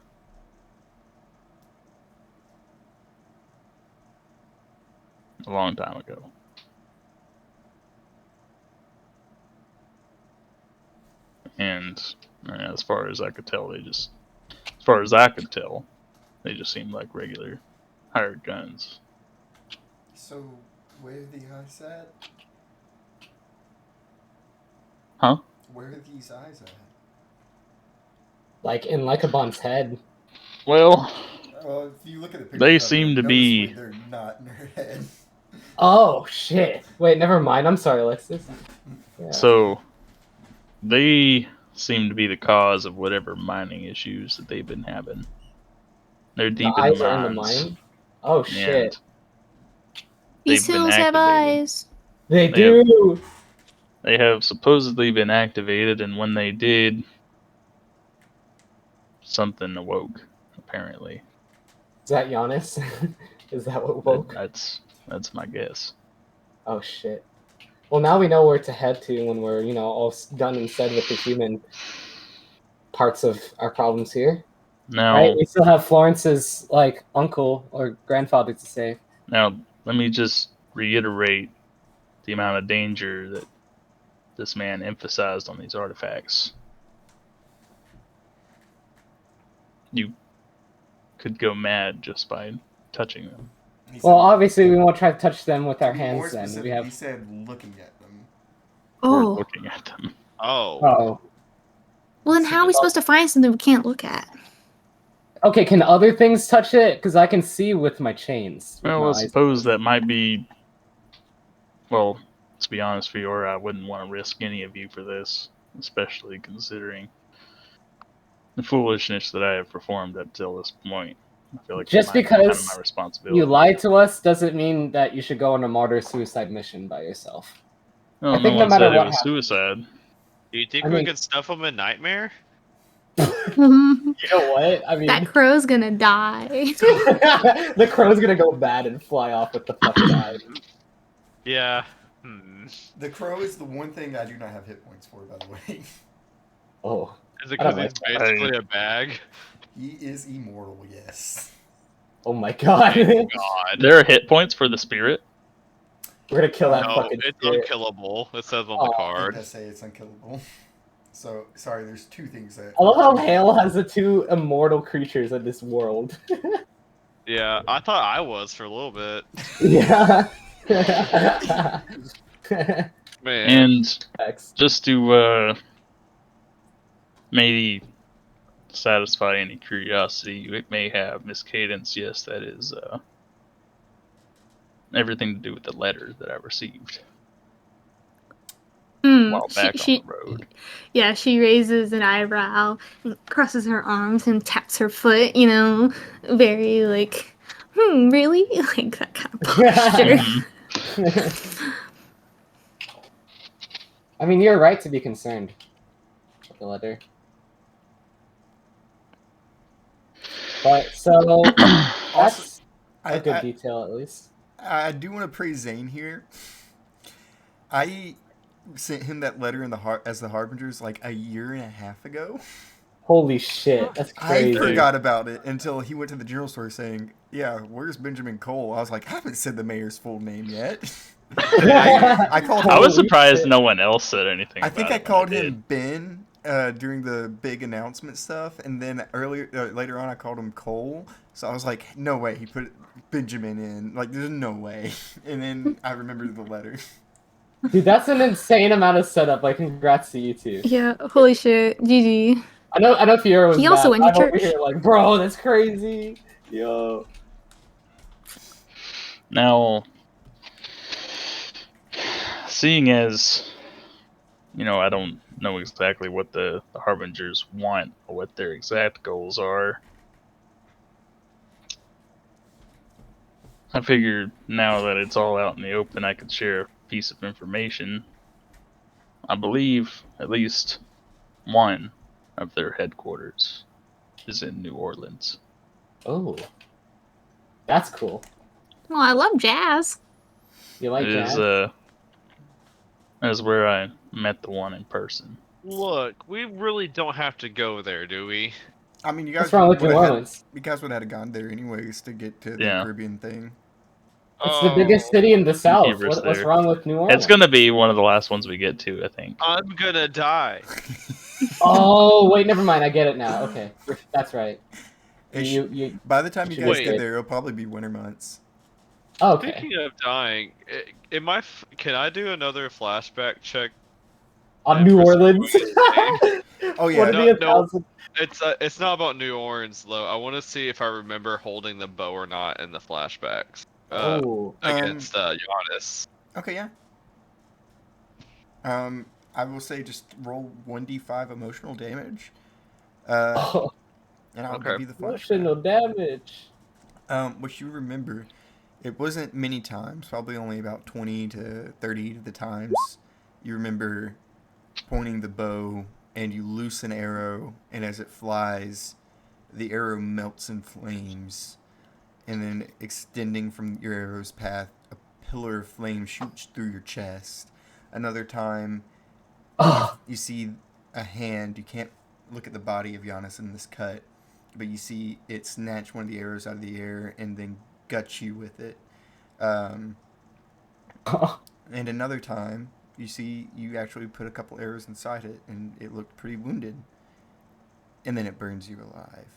A long time ago. And as far as I could tell, they just seemed like regular hired guns. So, where are the eyes at? Huh? Where are these eyes at? Like in Lycabon's head. Well, if you look at the picture, they seem to be. They're not in her head. Oh shit! Wait, never mind. I'm sorry, Alexis. Yeah. So, they seem to be the cause of whatever mining issues that they've been having. They're deep the in eyes the are in the mines. mine? Oh shit! These hills have eyes. They do. They have supposedly been activated, and when they did, something awoke. Apparently. Is that Giannis? Is that what woke? That's my guess. Oh shit. Well, now we know where to head to when we're, all done and said with the human parts of our problems here. Now, right? We still have Florence's uncle or grandfather to save. Now, let me just reiterate the amount of danger that this man emphasized on these artifacts. You could go mad just by touching them. Well, obviously, we won't try to touch them with our hands. More then specific, he said looking at them. Or looking at them. Oh. Well, then how are we supposed to find something we can't look at? Okay, can other things touch it? Because I can see with my chains. Well, I suppose that might be. Well, to be honest, Fiora, I wouldn't want to risk any of you for this, especially considering the foolishness that I have performed up till this point. I feel like just because my responsibility. You lied to us doesn't mean that you should go on a martyr-suicide mission by yourself. No, I think no matter what, it was suicide. Do you think we could stuff him in Nightmare? You know what? I mean, that crow's gonna die. The crow's gonna go bad and fly off with the fucking eye. Yeah. The crow is the one thing I do not have hit points for, by the way. Oh. Is it because he's basically a bag? He is immortal, yes. Oh my god. There are hit points for the spirit. We're gonna kill that fucking it's spirit. Unkillable. It says on the card. It does say it's unkillable. So, sorry, there's two things that... I love how Hale has the two immortal creatures in this world. Yeah, I thought I was for a little bit. Yeah. Man. And just to maybe satisfy any curiosity you may have, Miss Cadence, yes, that is everything to do with the letter that I received. While back on the road. Yeah, she raises an eyebrow and crosses her arms and taps her foot, very really? Like that kind of posture. I mean, you're right to be concerned with the letter. But, so, that's a good detail, at least. I do want to praise Zane here. I sent him that letter in the as the Harbingers like a year and a half ago. Holy shit, that's crazy. I forgot about it until he went to the general store saying, "Yeah, where's Benjamin Cole?" I was like, "I haven't said the mayor's full name yet." I called. I was Holy surprised shit. no one else said anything. I think about I it when called did. him Ben during the big announcement stuff, and then later on I called him Cole. So I was like, "No way!" He put Benjamin in. Like, there's no way. And then I remembered the letter. Dude, that's an insane amount of setup. Like, congrats to you two. Yeah, holy shit. GG. I know Fiora was He also mad. went to I'm over church. here like, bro, that's crazy. Yo. Now, seeing as, I don't know exactly what the Harbingers want or what their exact goals are, I figured now that it's all out in the open, I could share a piece of information. I believe at least one of their headquarters is in New Orleans. Oh. That's cool. Well, I love jazz. You like It is that? That's where I met the one in person. Look, we really don't have to go there, do we? I mean, you guys. What's wrong with New would've had- Orleans? You guys would have gone there anyways to get to the Yeah. Caribbean thing. It's the biggest city in the South. Keepers What's there. wrong with New Orleans? It's gonna be one of the last ones we get to, I think. I'm gonna die. Oh, wait, never mind. I get it now. Okay. That's right. You By the time you guys Wait. get there, it'll probably be winter months. Oh, okay. Speaking of dying, can I do another flashback check? On New Orleans? Oh yeah. Would it be a No. thousand? It's not about New Orleans though. I want to see if I remember holding the bow or not in the flashbacks Oh. against Giannis. Okay, yeah. I will say just roll 1d5 emotional damage. Oh, And I'll Okay. give you the emotional flashback. damage. What you remember, it wasn't many times, probably only about 20 to 30 of the times. You remember pointing the bow and you loose an arrow, and as it flies, the arrow melts in flames, and then extending from your arrow's path, a pillar of flame shoots through your chest. Another time, Oh, you see a hand. You can't look at the body of Giannis in this cut, but you see it snatch one of the arrows out of the air and then gut you with it. And another time, you see you actually put a couple arrows inside it, and it looked pretty wounded. And then it burns you alive.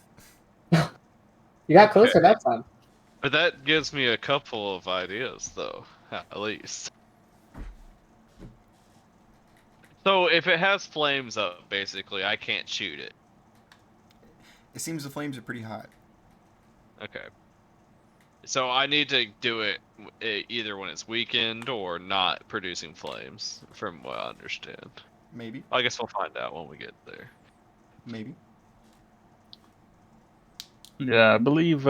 you got closer that time. But that gives me a couple of ideas though, at least. So if it has flames up, basically, I can't shoot it. It seems the flames are pretty hot. Okay. So I need to do it either when it's weakened or not producing flames, from what I understand. Maybe. I guess we'll find out when we get there. Maybe. Yeah, I believe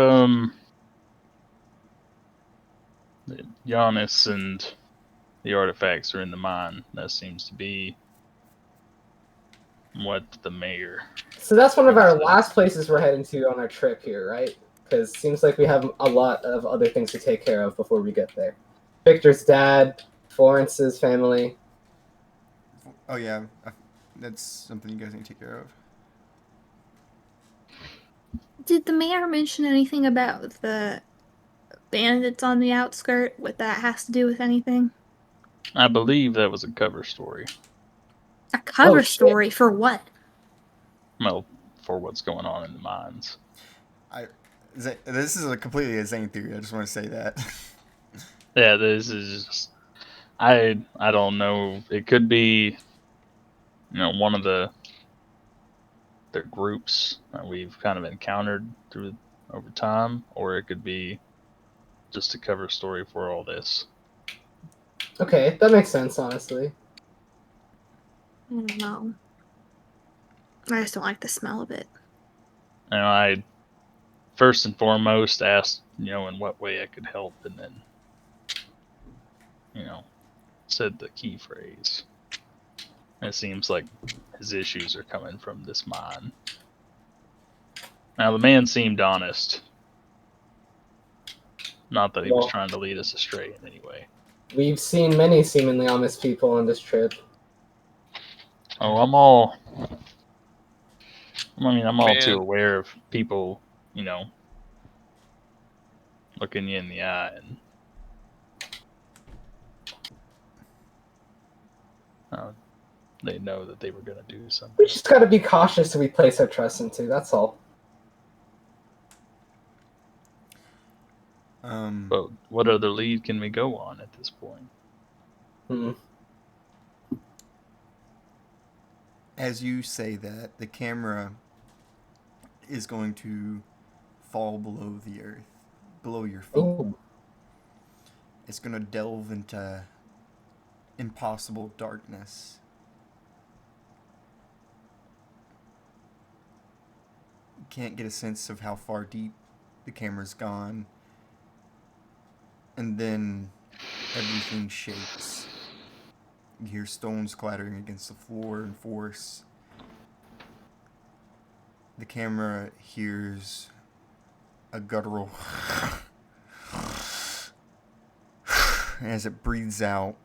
Giannis and the artifacts are in the mine. That seems to be what the mayor. So that's one of our last places we're heading to on our trip here, right? Because it seems like we have a lot of other things to take care of before we get there. Victor's dad, Florence's family. Oh, yeah. That's something you guys need to take care of. Did the mayor mention anything about the bandits on the outskirt? What that has to do with anything? I believe that was a cover story. A cover Oh, shit. story for what? Well, for what's going on in the mines. This is a completely insane theory. I just want to say that. Yeah, this is just, I don't know. It could be, one of their groups that we've kind of encountered over time, or it could be just a cover story for all this. Okay, that makes sense, honestly. I don't know. I just don't like the smell of it. I first and foremost asked, in what way I could help, and then, said the key phrase. It seems like his issues are coming from this mine. Now, the man seemed honest. Not that he was Well- trying to lead us astray in any way. We've seen many seemingly honest people on this trip. Oh, I'm all too Man. aware of people, looking you in the eye, and they know that they were gonna do something. We just gotta be cautious who we place our trust into. That's all. But what other lead can we go on at this point? As you say that, the camera is going to fall below the earth, below your feet. Ooh. It's going to delve into impossible darkness. You can't get a sense of how far deep the camera's gone. And then everything shakes. You hear stones clattering against the floor in force. The camera hears a guttural as it breathes out.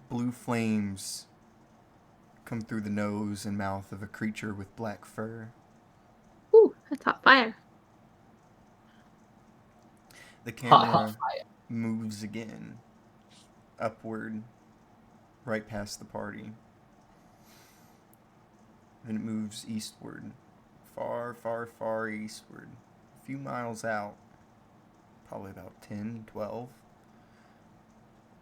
Blue flames come through the nose and mouth of a creature with black fur. Ooh, that's hot fire. The Hot camera fire. moves again, upward, right past the party. Then it moves eastward, far, far, far eastward, a few miles out, probably about 10, 12.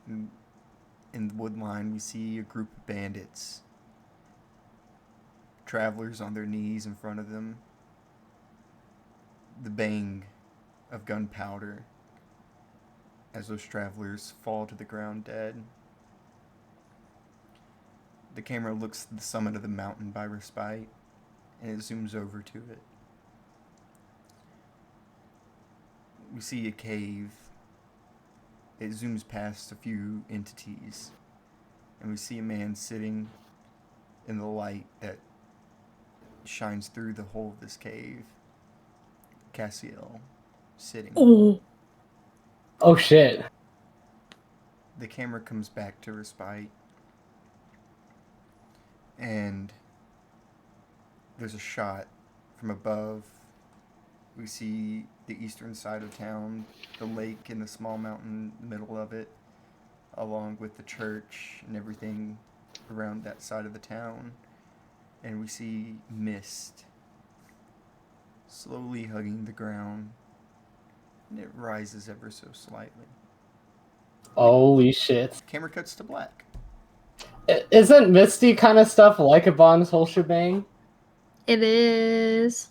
In the wood line, we see a group of bandits, travelers on their knees in front of them, the bang of gunpowder as those travelers fall to the ground dead. The camera looks at the summit of the mountain by Respite, and it zooms over to it. We see a cave. It zooms past a few entities, and we see a man sitting in the light that shines through the hole of this cave. Cassiel, sitting. Oh shit. The camera comes back to Respite, and there's a shot from above. We see the eastern side of town, the lake and the small mountain in the middle of it, along with the church and everything around that side of the town. And we see mist slowly hugging the ground, and it rises ever so slightly. Holy shit. Camera cuts to black. Isn't Misty kind of stuff like a Bond's whole shebang? It is.